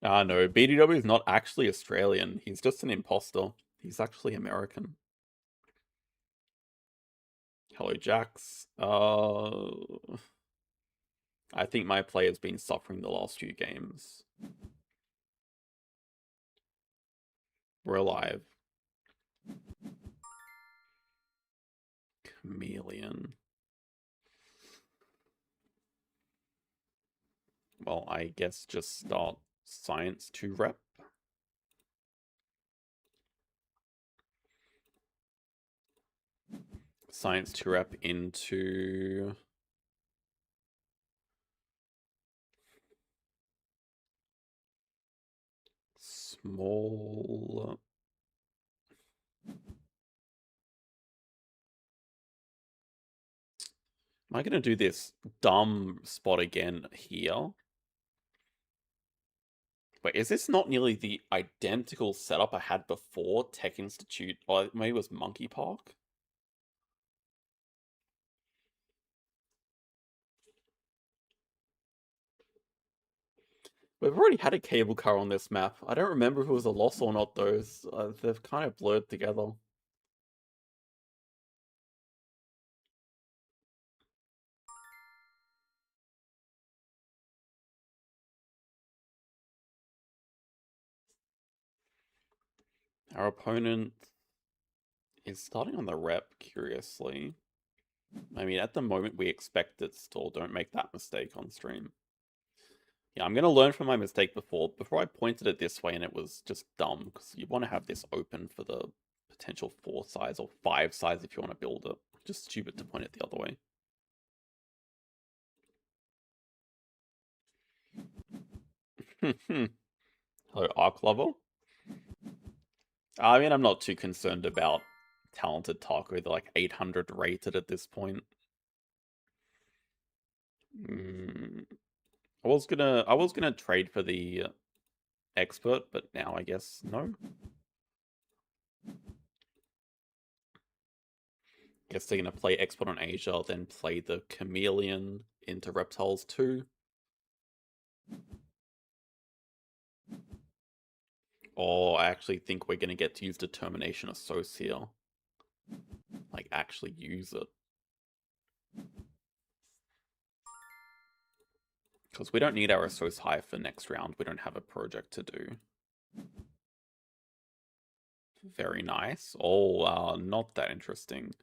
No, BDW is not actually Australian. He's just an imposter. He's actually American. Hello, Jax. I think my player's been suffering the last few games. We're alive. Chameleon. Well, I guess just start science to rep. Science to rep into small. Am I going to do this dumb spot again here? Wait, is this not nearly the identical setup I had before Tech Institute? Or maybe it was Monkey Park? We've already had a cable car on this map. I don't remember if it was a loss or not, though. They've kind of blurred together. Our opponent is starting on the rep, curiously. I mean, at the moment, we expect it still. Don't make that mistake on stream. Yeah, I'm going to learn from my mistake before. Before I pointed it this way and it was just dumb, because you want to have this open for the potential 4 size or 5 size if you want to build it. Just stupid to point it the other way. Hello, Ark Lover. I mean, I'm not too concerned about talented Taco. They're like 800 rated at this point. I was gonna trade for the expert, but now I guess no. Guess they're gonna play expert on Asia, then play the chameleon into reptiles too. Or I actually think we're gonna get to use determination associate. Like actually use it. Because we don't need our Assos high for next round. We don't have a project to do. Very nice. Oh, not that interesting.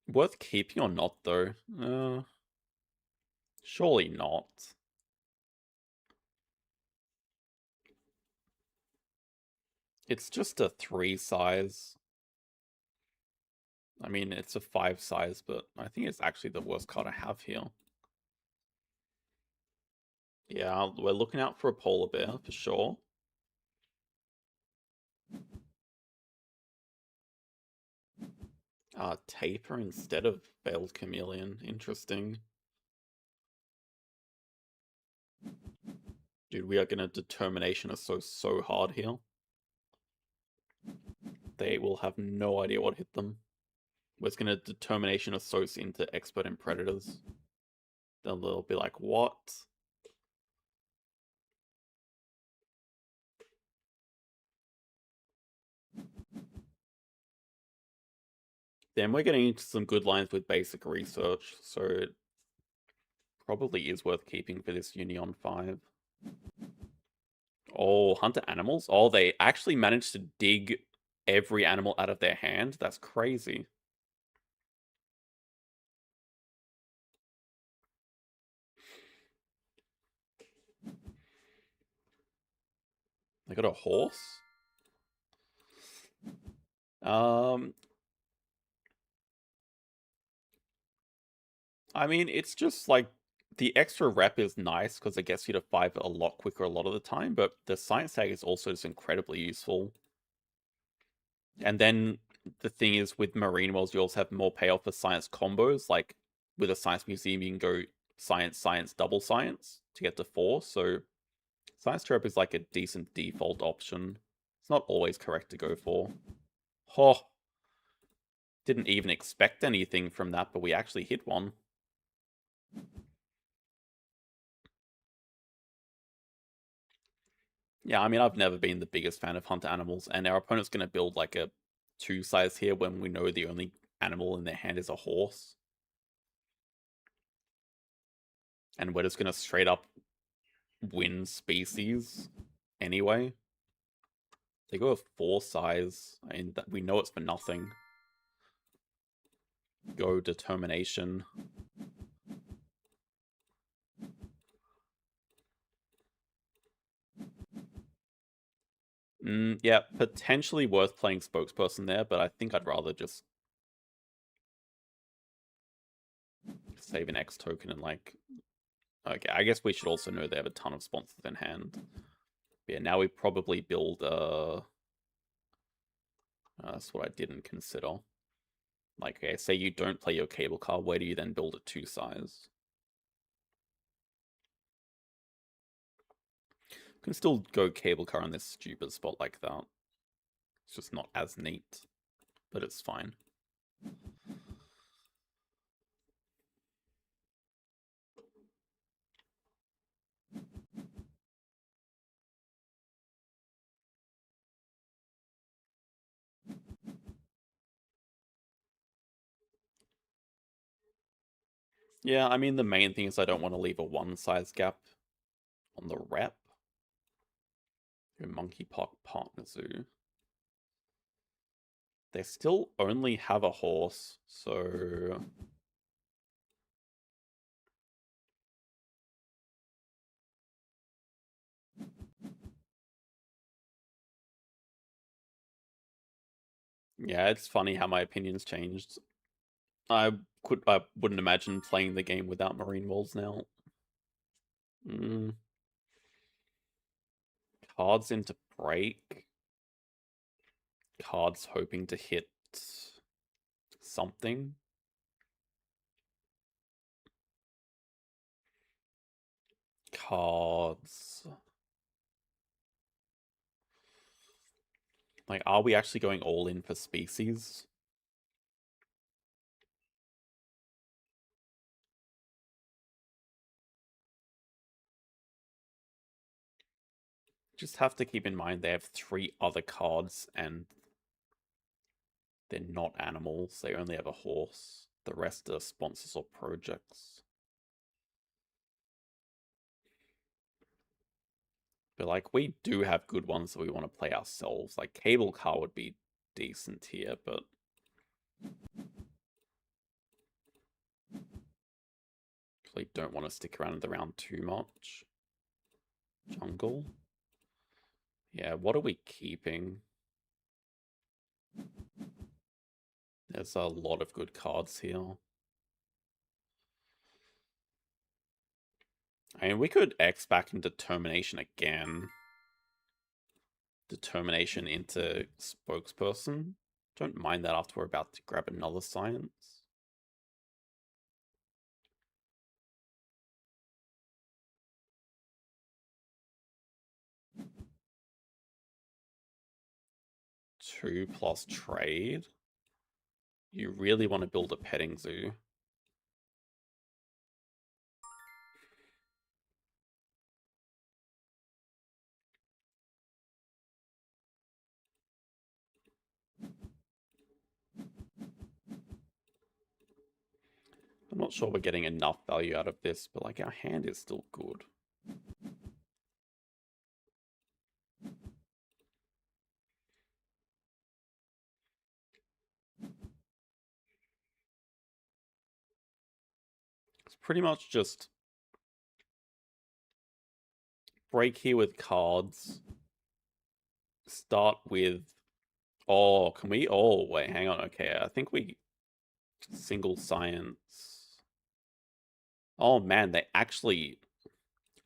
Worth keeping or not, though? Surely not. It's just a 3 size. I mean, it's a 5 size, but I think it's actually the worst card I have here. Yeah, we're looking out for a polar bear for sure. Taper instead of Veiled Chameleon. Interesting. Dude, we are gonna determination us so hard here. They will have no idea what hit them. We're just gonna determination associate into expert and predators. Then they'll be like, what? Then we're getting into some good lines with basic research. So probably is worth keeping for this Union 5. Oh, hunter animals? Oh, they actually managed to dig every animal out of their hand? That's crazy. They got a horse? I mean, it's just like the extra rep is nice because it gets you to 5 a lot quicker a lot of the time, but the science tag is also just incredibly useful. And then the thing is, with Marine Worlds, you also have more payoff for science combos. Like with a science museum, you can go science, science, double science to get to 4. So science trap is like a decent default option. It's not always correct to go for. Oh, didn't even expect anything from that, but we actually hit one. Yeah, I mean, I've never been the biggest fan of hunter animals, and our opponent's going to build like a 2 size here when we know the only animal in their hand is a horse. And we're just going to straight up win species anyway. They go with 4 size, and we know it's for nothing. Go determination. Yeah, potentially worth playing spokesperson there, but I think I'd rather just save an X token and like... Okay, I guess we should also know they have a ton of sponsors in hand. But yeah, now we probably build that's what I didn't consider. Like, okay, say you don't play your cable car, where do you then build a 2 size? You can still go cable car in this stupid spot like that. It's just not as neat, but it's fine. Yeah, I mean, the main thing is I don't want to leave a 1 size gap on the rep. Monkeypox Partner Zoo. They still only have a horse, so... Yeah, it's funny how my opinion's changed. I wouldn't imagine playing the game without Marine Walls now. Cards into break. Cards hoping to hit something. Cards. Like, are we actually going all in for species? Just have to keep in mind they have 3 other cards and they're not animals. They only have a horse. The rest are sponsors or projects. But like, we do have good ones that we want to play ourselves. Like, cable car would be decent here, but... Actually don't want to stick around in the round too much. Jungle. Yeah, what are we keeping? There's a lot of good cards here. I mean, we could X back in Determination again. Determination into Spokesperson. Don't mind that after we're about to grab another science. Two plus trade. You really want to build a petting zoo. I'm not sure we're getting enough value out of this, but like our hand is still good. It's pretty much just break here with cards. Start with... Oh, can we... Oh, wait, hang on. Okay, I think we... Single science. Oh, man, they actually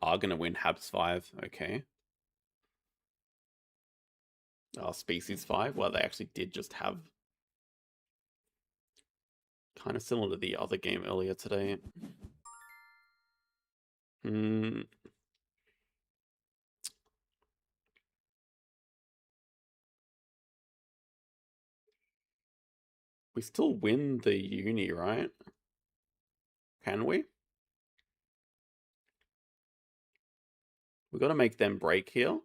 are going to win Habs 5. Okay. Species 5. Well, they actually did just have... Kind of similar to the other game earlier today. Hmm. We still win the uni, right? Can we? We got to make them break here.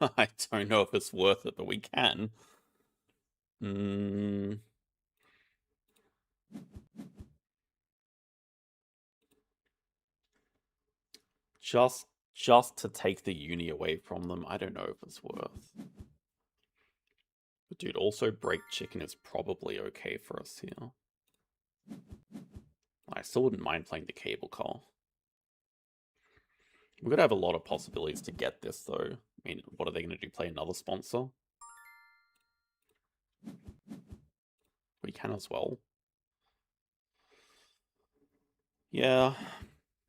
I don't know if it's worth it, but we can. Just to take the uni away from them, I don't know if it's worth. But dude, also break chicken is probably okay for us here. I still wouldn't mind playing the cable car. We're gonna have a lot of possibilities to get this though. I mean, what are they gonna do? Play another sponsor? We can as well. Yeah,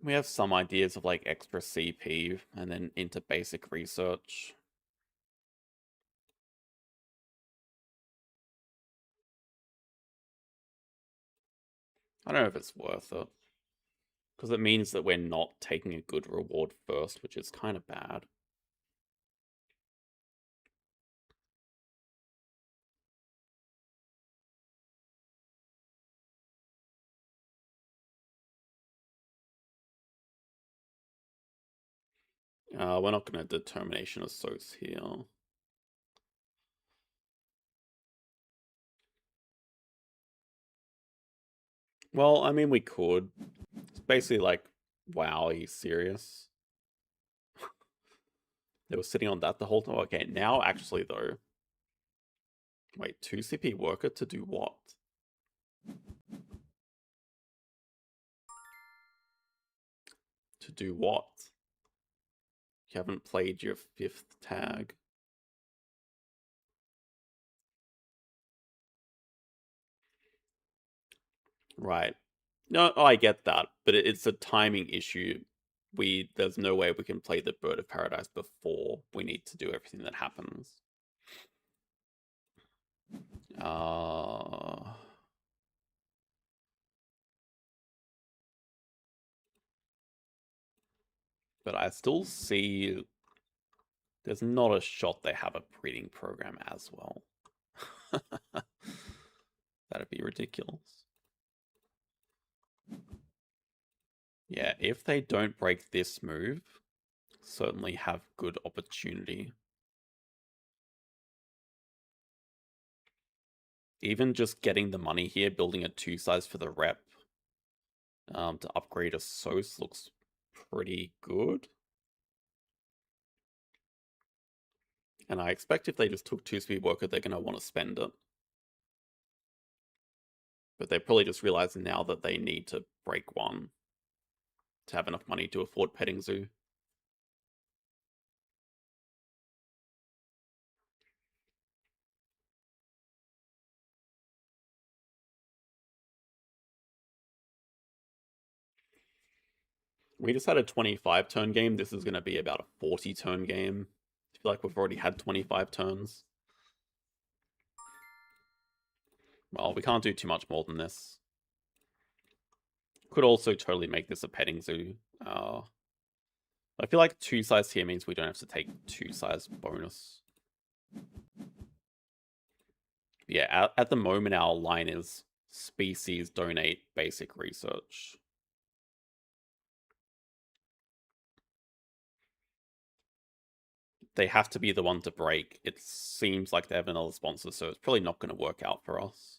we have some ideas of like extra CP and then into basic research. I don't know if it's worth it. Because it means that we're not taking a good reward first, which is kind of bad. We're not going to determination assoc here. Well, I mean, we could. It's basically like, wow, are you serious? They were sitting on that the whole time. Okay, now actually though. Wait, 2 CP worker to do what? To do what? You haven't played your 5th tag. Right. No, I get that, but it's a timing issue. There's no way we can play the Bird of Paradise before we need to do everything that happens. But I still see there's not a shot they have a breeding program as well. That'd be ridiculous. Yeah, if they don't break this move, certainly have good opportunity. Even just getting the money here, building a 2 size for the rep to upgrade a SOS looks pretty good. And I expect if they just took 2 speed worker, they're going to want to spend it. But they probably just realize now that they need to break 1 to have enough money to afford petting zoo. We just had a 25 turn game. This is going to be about a 40 turn game. I feel like we've already had 25 turns. Well, we can't do too much more than this. Could also totally make this a petting zoo. I feel like 2 size here means we don't have to take 2 size bonus. Yeah, at the moment our line is species, donate, basic research. they have to be the one to break. It seems like they have another sponsor, so it's probably not going to work out for us.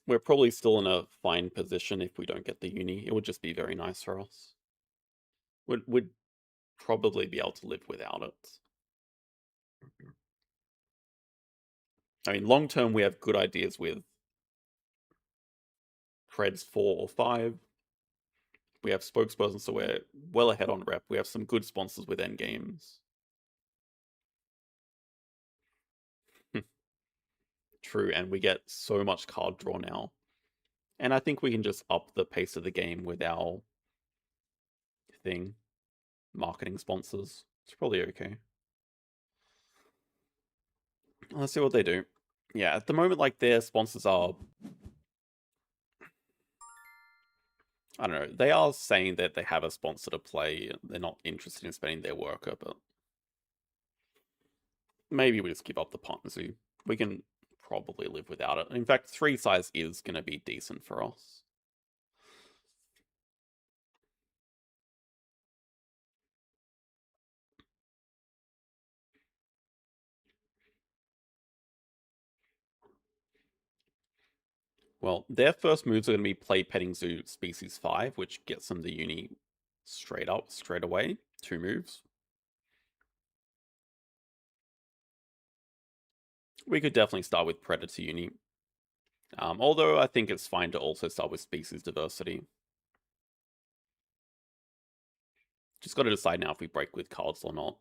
We're probably still in a fine position if we don't get the uni. It would just be very nice for us. We'd probably be able to live without it. I mean, long term, we have good ideas with Creds 4 or 5. We have spokespersons, so we're well ahead on rep. We have some good sponsors with end games. True, and we get so much card draw now. And I think we can just up the pace of the game with our thing. Marketing sponsors. It's probably okay. Let's see what they do. Yeah, at the moment, like, their sponsors are... I don't know. They are saying that they have a sponsor to play. They're not interested in spending their worker, but... maybe we just give up the partner zoo. We can probably live without it. In fact, 3 size is going to be decent for us. Well, their first moves are going to be play Petting Zoo Species 5, which gets them the uni straight up, straight away. 2 moves. We could definitely start with Predator uni. Although I think it's fine to also start with Species Diversity. Just got to decide now if we break with cards or not.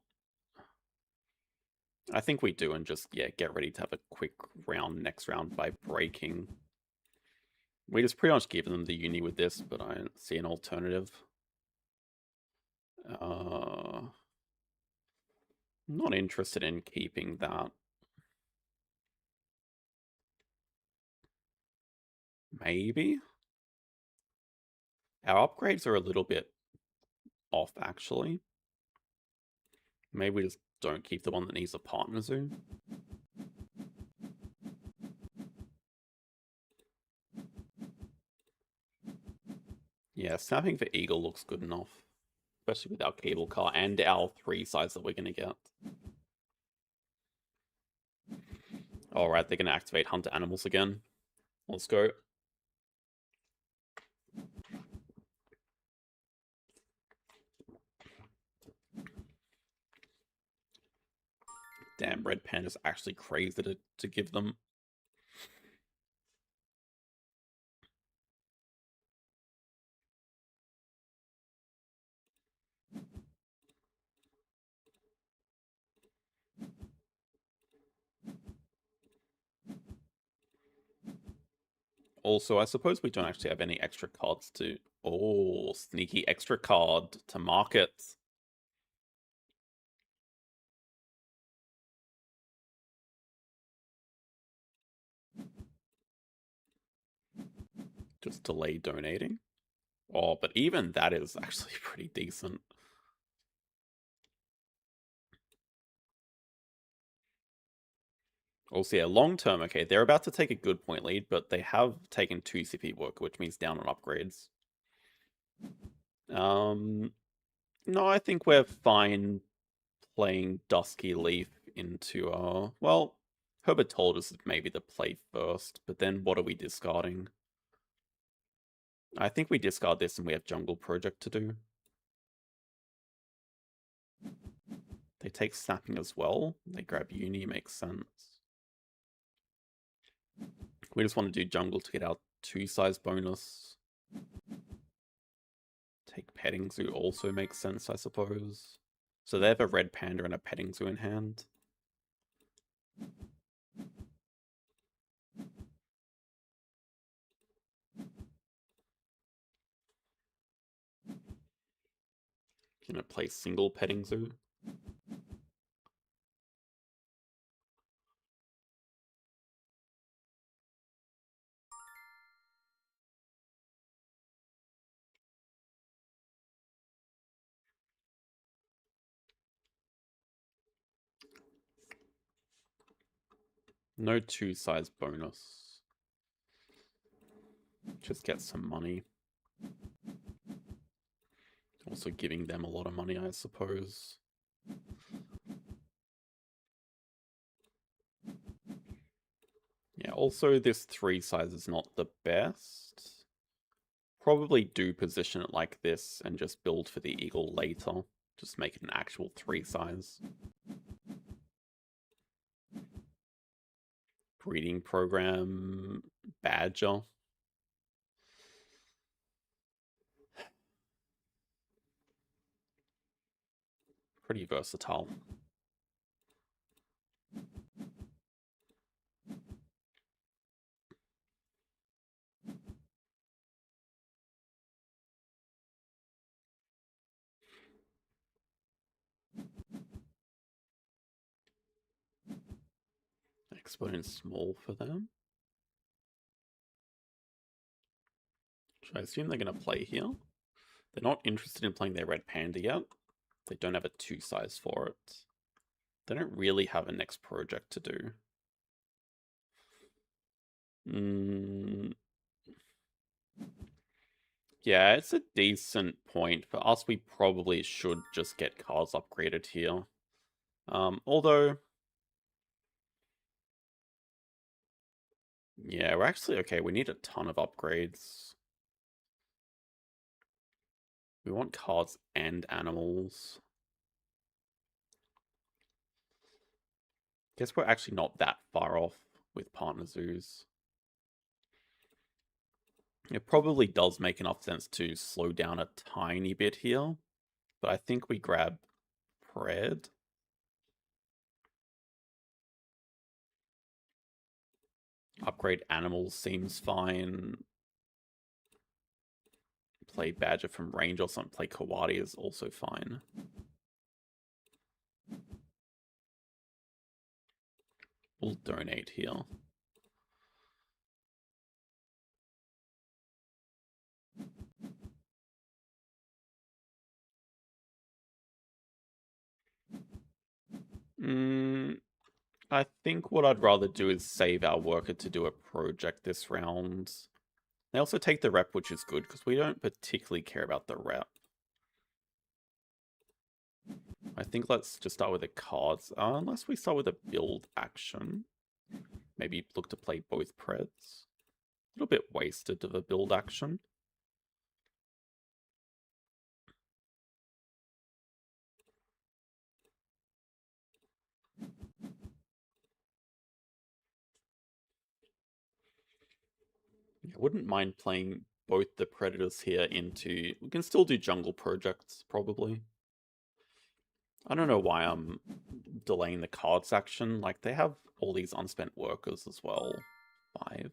I think we do, and just, yeah, get ready to have a quick round next round by breaking. We just pretty much give them the uni with this, but I don't see an alternative. Not interested in keeping that. Maybe? Our upgrades are a little bit off, actually. Maybe we just don't keep the one that needs a partner zoo. Yeah, snapping for Eagle looks good enough. Especially with our cable car and our 3 size that we're going to get. Alright, they're going to activate Hunter Animals again. Let's go. Damn, Red Panda's actually crazy to give them. Also, I suppose we don't actually have any extra cards to... Oh, sneaky extra card to market. Just delay donating. Oh, but even that is actually pretty decent. Also, yeah, long term, okay, they're about to take a good point lead, but they have taken 2 CP work, which means down on upgrades. No, I think we're fine playing Dusky Leaf into, well, Herbert told us maybe to play first, but then what are we discarding? I think we discard this and we have Jungle Project to do. They take Snapping as well. They grab Uni, makes sense. We just want to do Jungle to get our 2 size bonus. Take Petting Zoo also makes sense, I suppose. So they have a Red Panda and a Petting Zoo in hand. Gonna play single Petting Zoo. No 2 size bonus. Just get some money. Also giving them a lot of money, I suppose. Yeah, also this 3 size is not the best. Probably do position it like this and just build for the eagle later. Just make it an actual 3 size. Breeding program, badger. Pretty versatile. Exponent small for them. Should I assume they're going to play here? They're not interested in playing their red panda yet. They don't have a 2 size for it. They don't really have a next project to do. Yeah, it's a decent point. For us, we probably should just get cards upgraded here. Although... Yeah, we're actually okay. We need a ton of upgrades. We want cards and animals. Guess we're actually not that far off with partner zoos. It probably does make enough sense to slow down a tiny bit here, but I think we grab Pred. Upgrade animals seems fine. Play Badger from range or something. Play Kawadi is also fine. We'll donate here. I think what I'd rather do is save our worker to do a project this round. They also take the rep, which is good, because we don't particularly care about the rep. I think let's just start with the cards, unless we start with a build action. Maybe look to play both Preds. A little bit wasted of a build action. I wouldn't mind playing both the Predators here into... We can still do jungle projects, probably. I don't know why I'm delaying the cards action. Like, they have all these unspent workers as well. 5.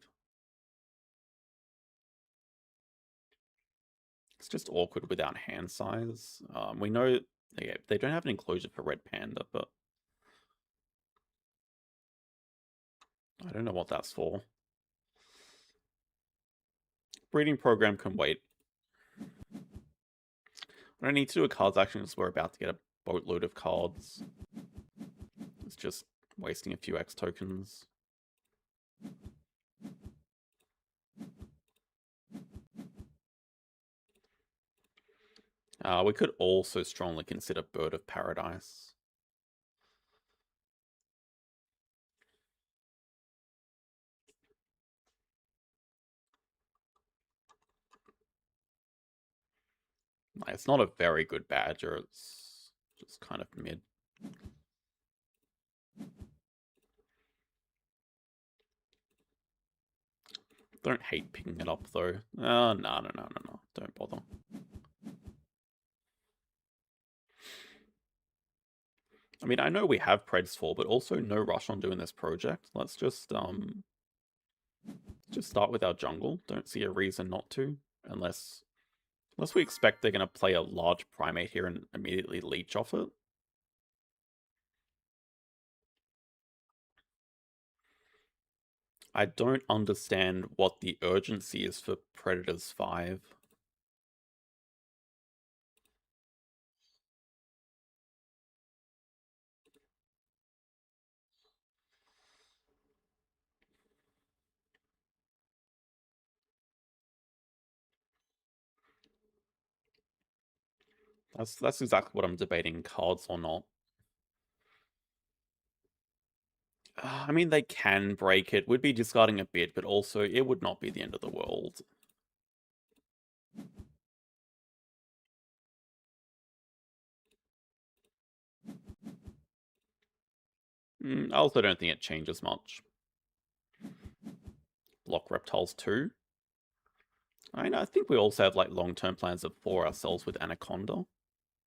It's just awkward without hand size. We know they don't have an enclosure for Red Panda, but... I don't know what that's for. Breeding program can wait. I don't need to do a cards action because we're about to get a boatload of cards. It's just wasting a few X tokens. We could also strongly consider Bird of Paradise. It's not a very good badger, it's just kind of mid. Don't hate picking it up though. No, don't bother. I mean, I know we have Preds for, but also no rush on doing this project. Let's just start with our jungle. Don't see a reason not to, unless we expect they're going to play a large primate here and immediately leech off it. I don't understand what the urgency is for Predators 5. That's exactly what I'm debating, cards or not. I mean, they can break it. Would be discarding a bit, but also it would not be the end of the world. I also don't think it changes much. Block reptiles too. I think we also have like long-term plans for ourselves with Anaconda.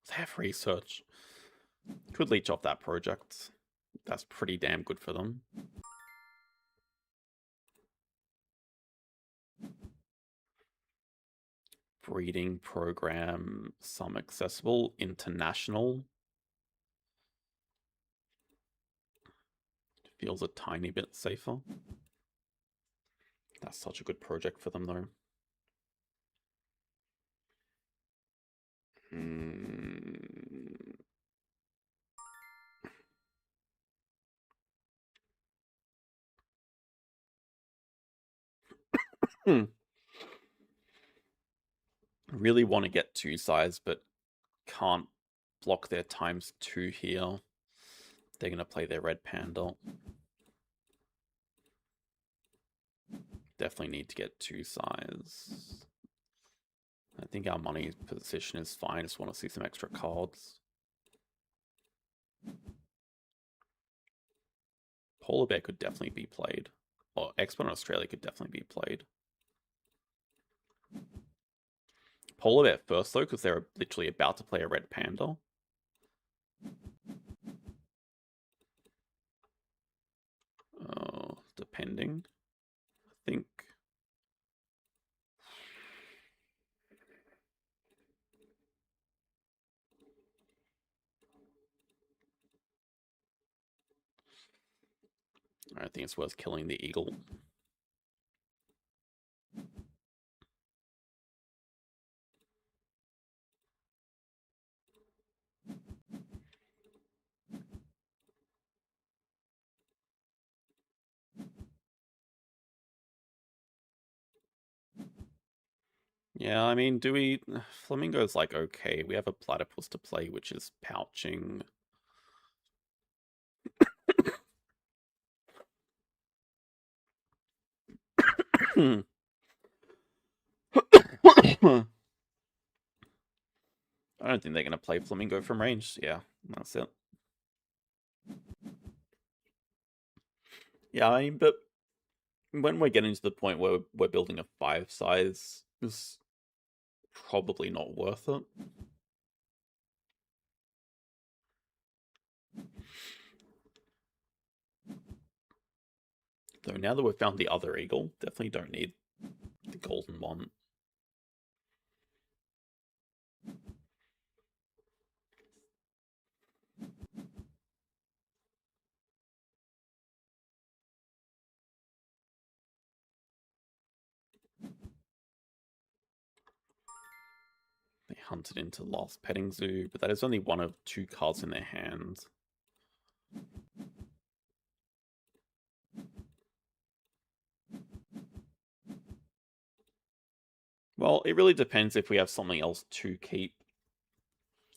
They have research. Could leech off that project. That's pretty damn good for them. Breeding program, some accessible, international. Feels a tiny bit safer. That's such a good project for them though. Really want to get 2 size, but can't block their ×2 here. They're going to play their red panda. Definitely need to get 2 size. I think our money position is fine. Just want to see some extra cards. Polar Bear could definitely be played. Or Exponent Australia could definitely be played. Polar Bear first, though, because they're literally about to play a red panda. Depending. I think... I don't think it's worth killing the eagle. Yeah, I mean, do we... Flamingo's like, okay, we have a platypus to play, which is pouching. I don't think they're going to play Flamingo from range. Yeah, that's it. Yeah, I mean, but when we're getting to the point where we're building a 5 size, it's probably not worth it. Though now that we've found the other eagle, definitely don't need the golden one. They hunted into Last Petting Zoo, but that is only one of 2 cards in their hand. Well, it really depends if we have something else to keep.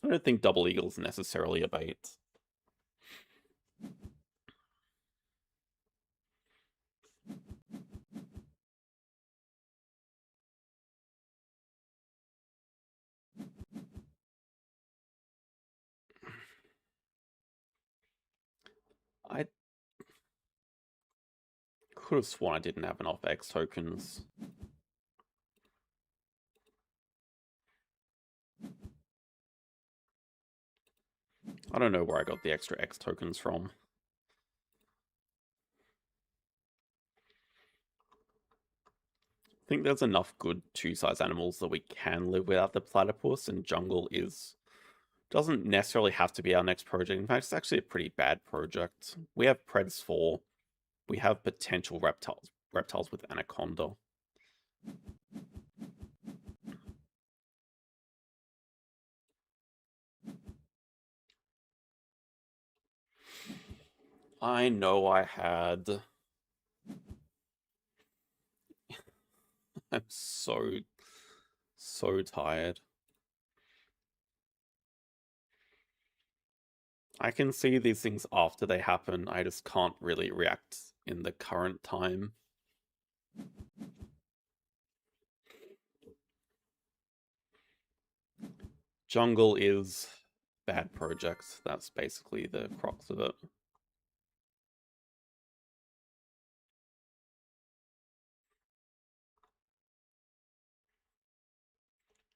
I don't think double eagle is necessarily a bait. I could have sworn I didn't have enough X tokens. I don't know where I got the extra X tokens from. I think there's enough good 2-size animals that we can live without the platypus, and jungle doesn't necessarily have to be our next project. In fact, it's actually a pretty bad project. We have Preds 4. We have potential reptiles with Anaconda. I know I had... I'm so tired. I can see these things after they happen. I just can't really react in the current time. Jungle is bad projects. That's basically the crux of it.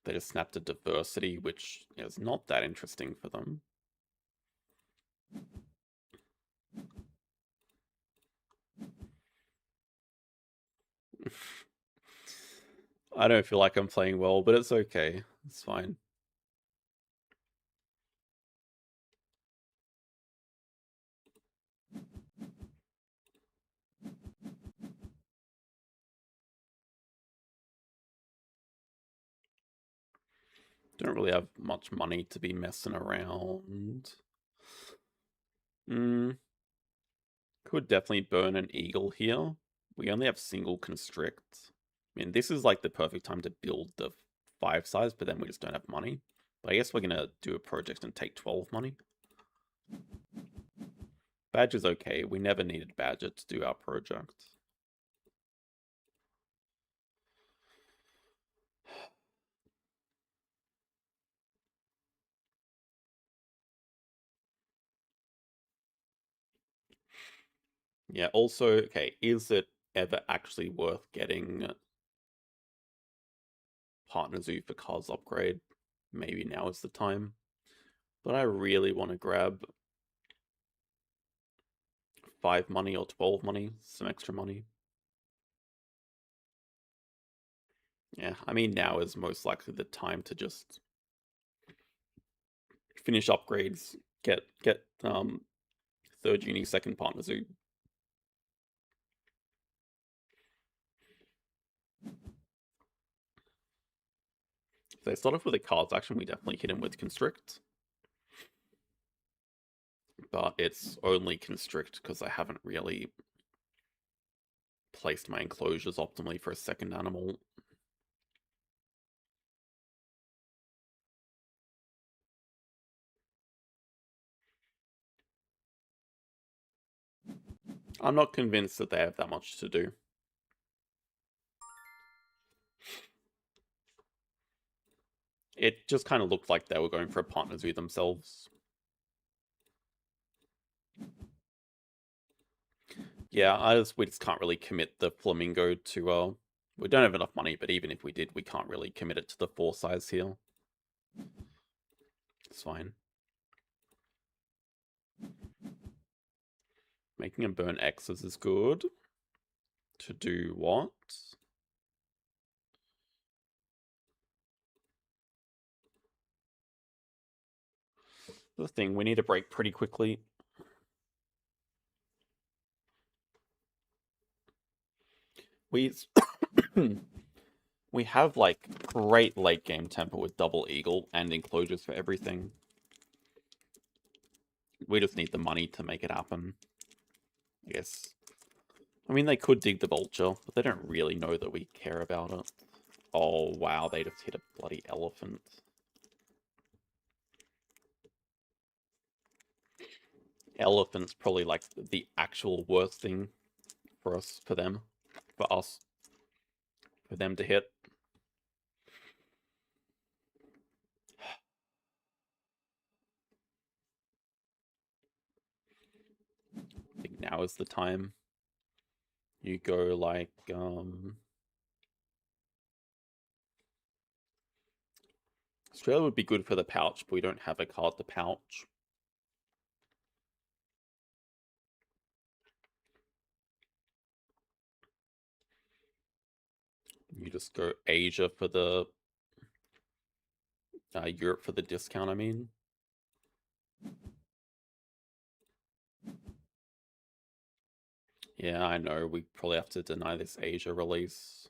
They just snapped a diversity, which is not that interesting for them. I don't feel like I'm playing well, but it's okay. It's fine. Don't really have much money to be messing around. Could definitely burn an eagle here. We only have single constrict. I mean, this is like the perfect time to build the 5 size, but then we just don't have money. But I guess we're gonna do a project and take 12 money. Badger's okay. We never needed Badger to do our project. Yeah, also, okay, is it ever actually worth getting Partner Zoo for cars upgrade? Maybe now is the time. But I really want to grab 5 money or 12 money, some extra money. Yeah, I mean, now is most likely the time to just finish upgrades, get third uni, second Partner Zoo. If they start off with a cards action, we definitely hit him with Constrict. But it's only Constrict because I haven't really placed my enclosures optimally for a second animal. I'm not convinced that they have that much to do. It just kind of looked like they were going for a Partner Zoo themselves. Yeah, we just can't really commit the Flamingo to, we don't have enough money, but even if we did, we can't really commit it to the 4 size here. It's fine. Making him burn X's is good. To do what? The thing, we need to break pretty quickly. We we have like great late game tempo with double eagle and enclosures for everything. We just need the money to make it happen. I guess. I mean, they could dig the vulture, but they don't really know that we care about it. Oh, wow, they just hit a bloody elephant. Elephant's probably like the actual worst thing for us, for them to hit. I think now is the time. You go like, Australia would be good for the pouch, but we don't have a card to pouch. You just go Asia for the Europe for the discount, I mean. Yeah, I know. We probably have to deny this Asia release.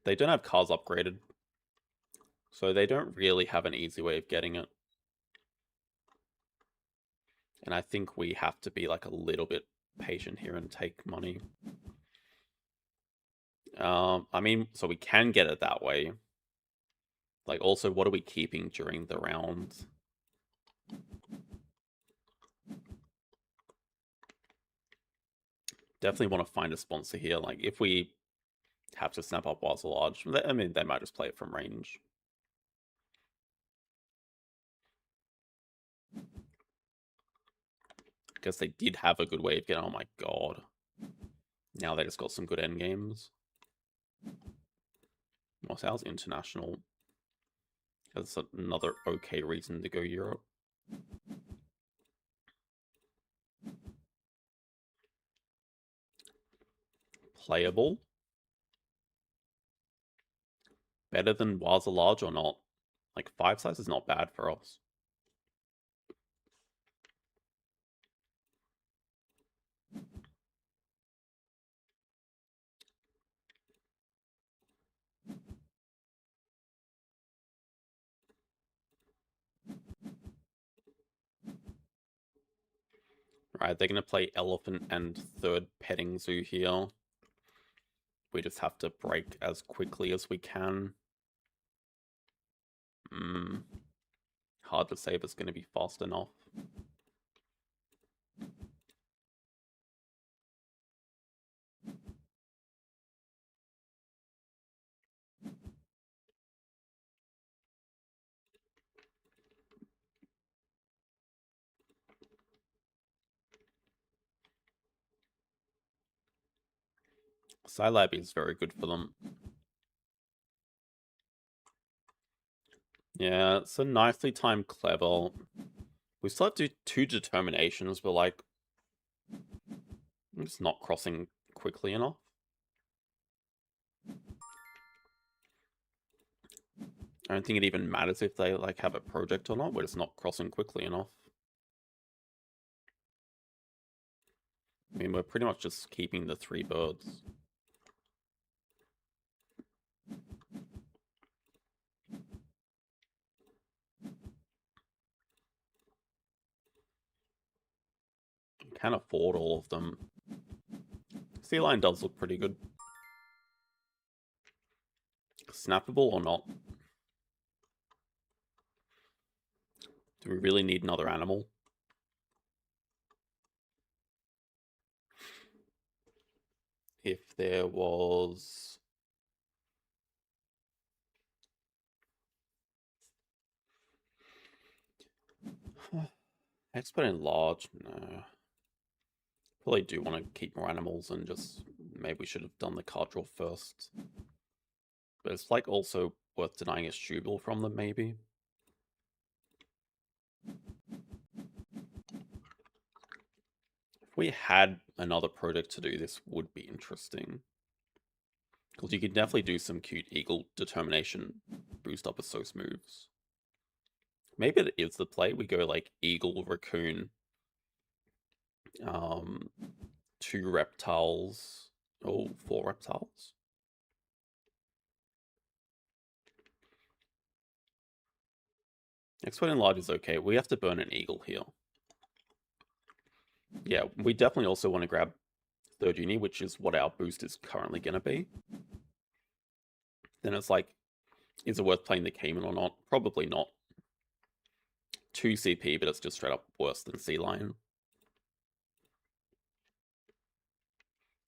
They don't have cars upgraded, so they don't really have an easy way of getting it. And I think we have to be like a little bit patient here and take money. I mean, so we can get it that way. Like, also, what are we keeping during the round? Definitely want to find a sponsor here. Like, if we have to snap up Wild Large, I mean, they might just play it from range. Guess they did have a good way of getting. Oh my god! Now they just got some good end games. Mossau's international. That's another okay reason to go Europe. Playable. Better than Waza Large or not? Like 5 size is not bad for us. Right, they're going to play Elephant and third Petting Zoo here. We just have to break as quickly as we can. Hard to say if it's going to be fast enough. Scilab is very good for them. Yeah, it's a nicely timed clever. We still have to do 2 determinations, but like, it's not crossing quickly enough. I don't think it even matters if they like have a project or not. We're just not crossing quickly enough. I mean, we're pretty much just keeping the 3 birds. Can afford all of them. Sea Lion does look pretty good. Snappable or not? Do we really need another animal? If there was... Expert in large? No. Probably do want to keep more animals and just... Maybe we should have done the card draw first. But it's like also worth denying a Stubble from them, maybe. If we had another project to do, this would be interesting. Because you could definitely do some cute eagle determination boost up with Sos moves. Maybe it is the play. We go like eagle, raccoon, 2 reptiles. Oh, 4 reptiles. Expert in large is okay. We have to burn an eagle here. Yeah, we definitely also want to grab third uni, which is what our boost is currently going to be. Then it's like, is it worth playing the Cayman or not? Probably not. 2 CP, but it's just straight up worse than Sea Lion.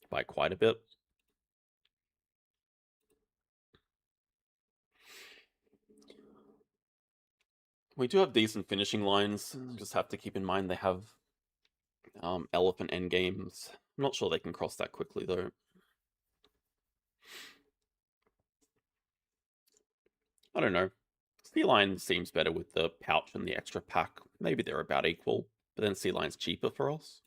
By quite a bit. We do have decent finishing lines. Just have to keep in mind they have elephant endgames. I'm not sure they can cross that quickly, though. I don't know. Sea Lion seems better with the pouch and the extra pack. Maybe they're about equal, but then Sea Lion's cheaper for us.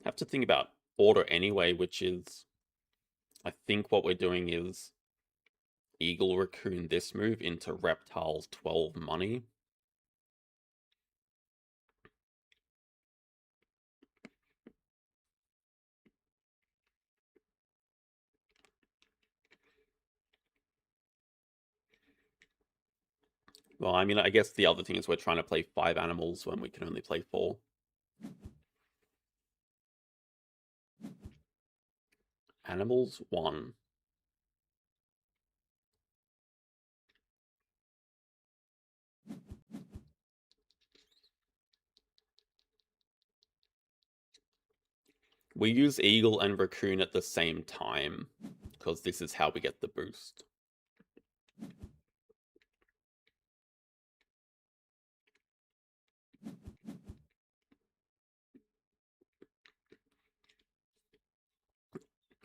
Have to think about order anyway, which is, I think what we're doing is Eagle Raccoon this move into Reptiles 12 money. Well, I mean, I guess the other thing is we're trying to play 5 animals when we can only play 4. Animals 1. We use eagle and raccoon at the same time, because this is how we get the boost.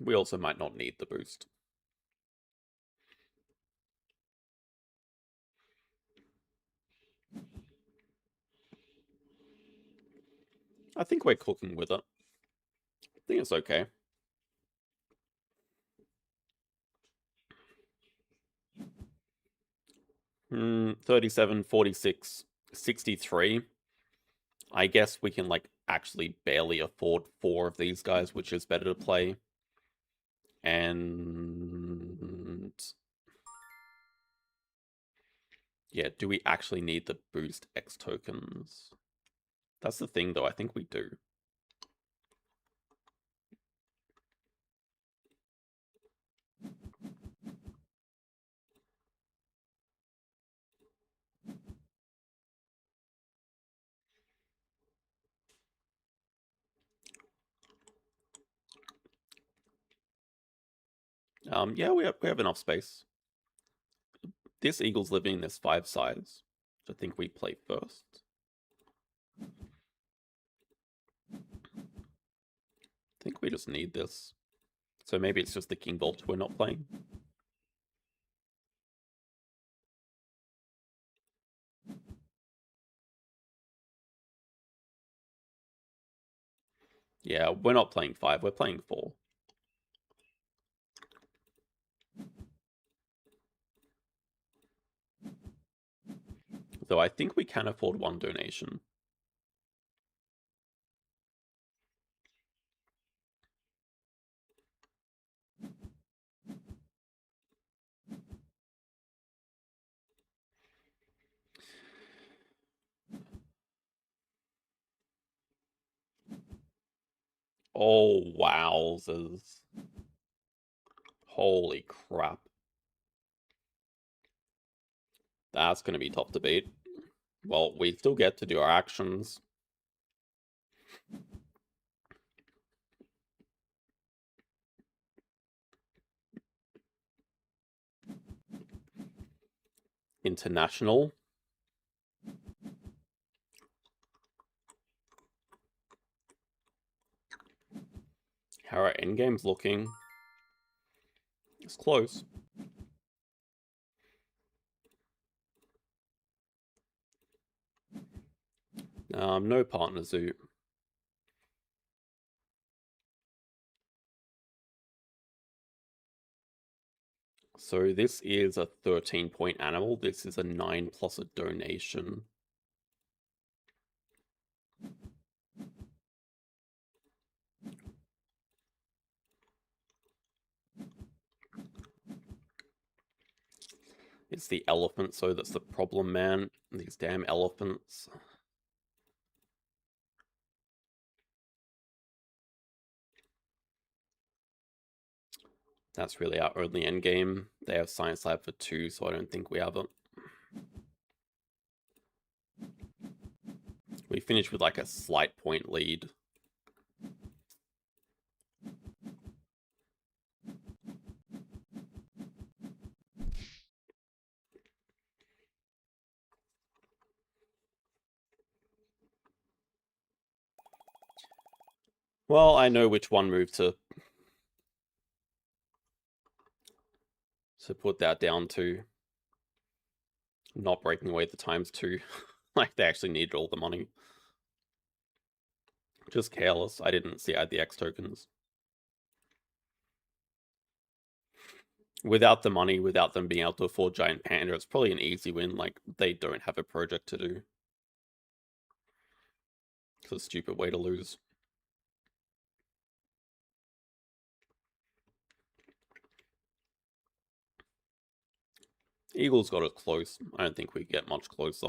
We also might not need the boost. I think we're cooking with it. I think it's okay. Hmm, 37, 46, 63. I guess we can, like, actually barely afford 4 of these guys, which is better to play. And... yeah, do we actually need the boost X tokens? That's the thing, though. I think we do. Yeah, we have enough space. This eagle's living in this 5 size. I think we play first. I think we just need this. So maybe it's just the King Bolt we're not playing. Yeah, we're not playing 5, we're playing 4. Though I think we can afford 1 donation. Oh, wowzers. Holy crap. That's going to be tough to beat. Well, we still get to do our actions. International. How are our endgames looking? It's close. No partner zoo. So this is a 13-point animal. This is a 9 plus a donation. It's the elephant, so that's the problem, man. These damn elephants. That's really our only endgame. They have Science Lab for 2, so I don't think we have it. We finished with like a slight point lead. Well, I know which one move to put that down to. Not breaking away the ×2. Like, they actually needed all the money. Just careless. I didn't see I had the X tokens. Without the money, without them being able to afford Giant Panda, it's probably an easy win. Like, they don't have a project to do. It's a stupid way to lose. Eagles got it close. I don't think we get much closer.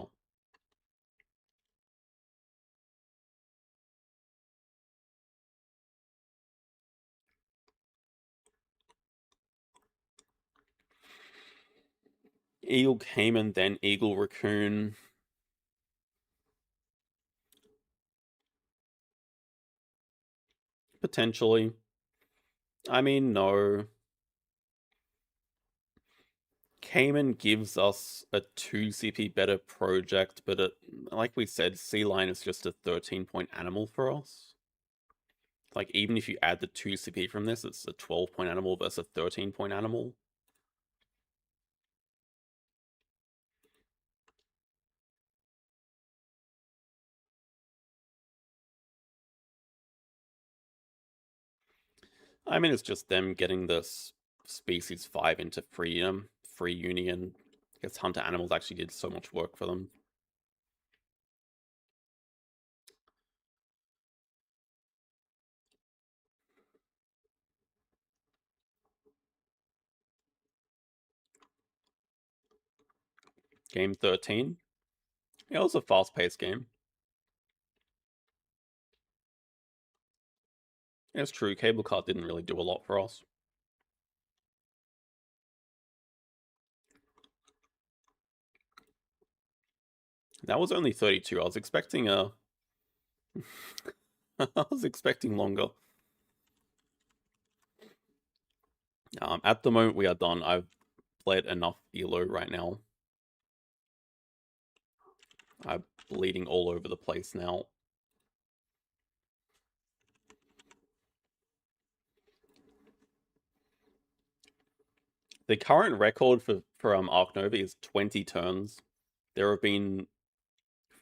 Eagle Cayman, then Eagle Raccoon. Potentially. I mean, no. Cayman gives us a 2 CP better project, but like we said, Sea Lion is just a 13-point animal for us. Like, even if you add the 2 CP from this, it's a 12-point animal versus a 13-point animal. I mean, it's just them getting this species 5 into free union. I guess hunter animals actually did so much work for them. Game 13. Yeah, it was a fast-paced game. It's true, Cable Cart didn't really do a lot for us. That was only 32. I was expecting a... I was expecting longer. At the moment, we are done. I've played enough Elo right now. I'm bleeding all over the place now. The current record for Ark Nova is 20 turns. There have been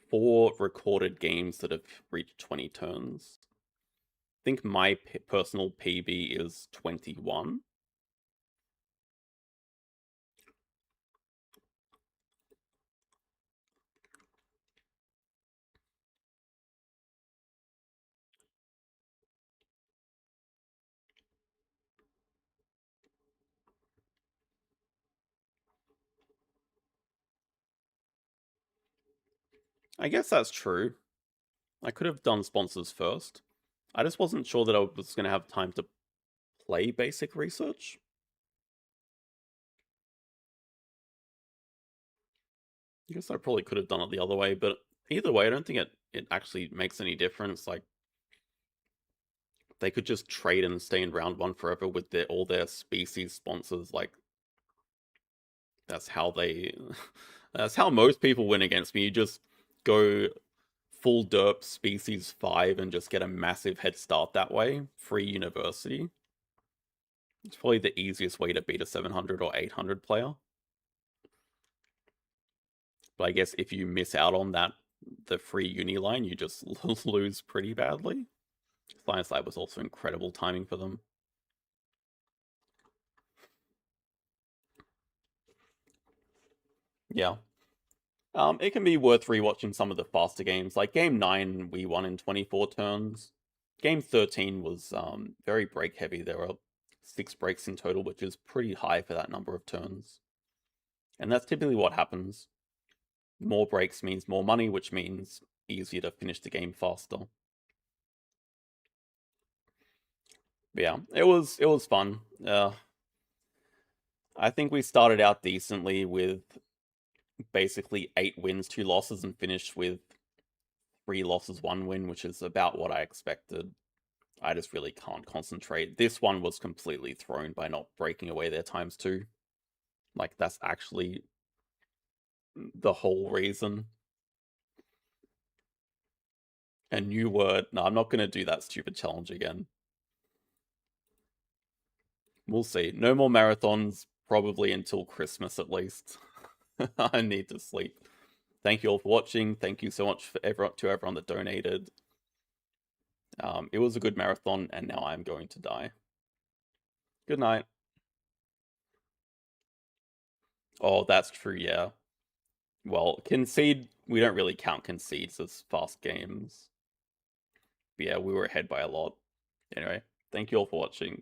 4 recorded games that have reached 20 turns. I think my personal PB is 21. I guess that's true. I could have done sponsors first. I just wasn't sure that I was going to have time to play basic research. I guess I probably could have done it the other way, but either way, I don't think it actually makes any difference. Like, they could just trade and stay in round 1 forever with all their species sponsors. Like, that's how they... that's how most people win against me. You just go full derp species 5 and just get a massive head start that way. Free university. It's probably the easiest way to beat a 700 or 800 player. But I guess if you miss out on that, the free uni line, you just lose pretty badly. Science Lab was also incredible timing for them. Yeah. It can be worth rewatching some of the faster games. Like Game 9, we won in 24 turns. Game 13 was very break heavy. There were 6 breaks in total, which is pretty high for that number of turns. And that's typically what happens. More breaks means more money, which means easier to finish the game faster. But yeah, it was fun. I think we started out decently with basically 8 wins, 2 losses, and finished with 3 losses, 1 win, which is about what I expected. I just really can't concentrate. This one was completely thrown by not breaking away their times 2. Like, that's actually the whole reason. A new word. No, I'm not going to do that stupid challenge again. We'll see. No more marathons, probably until Christmas at least. I need to sleep. Thank you all for watching. Thank you so much to everyone that donated. It was a good marathon, and now I'm going to die. Good night. Oh, that's true, yeah. Well, concede, we don't really count concedes as fast games. But yeah, we were ahead by a lot. Anyway, thank you all for watching.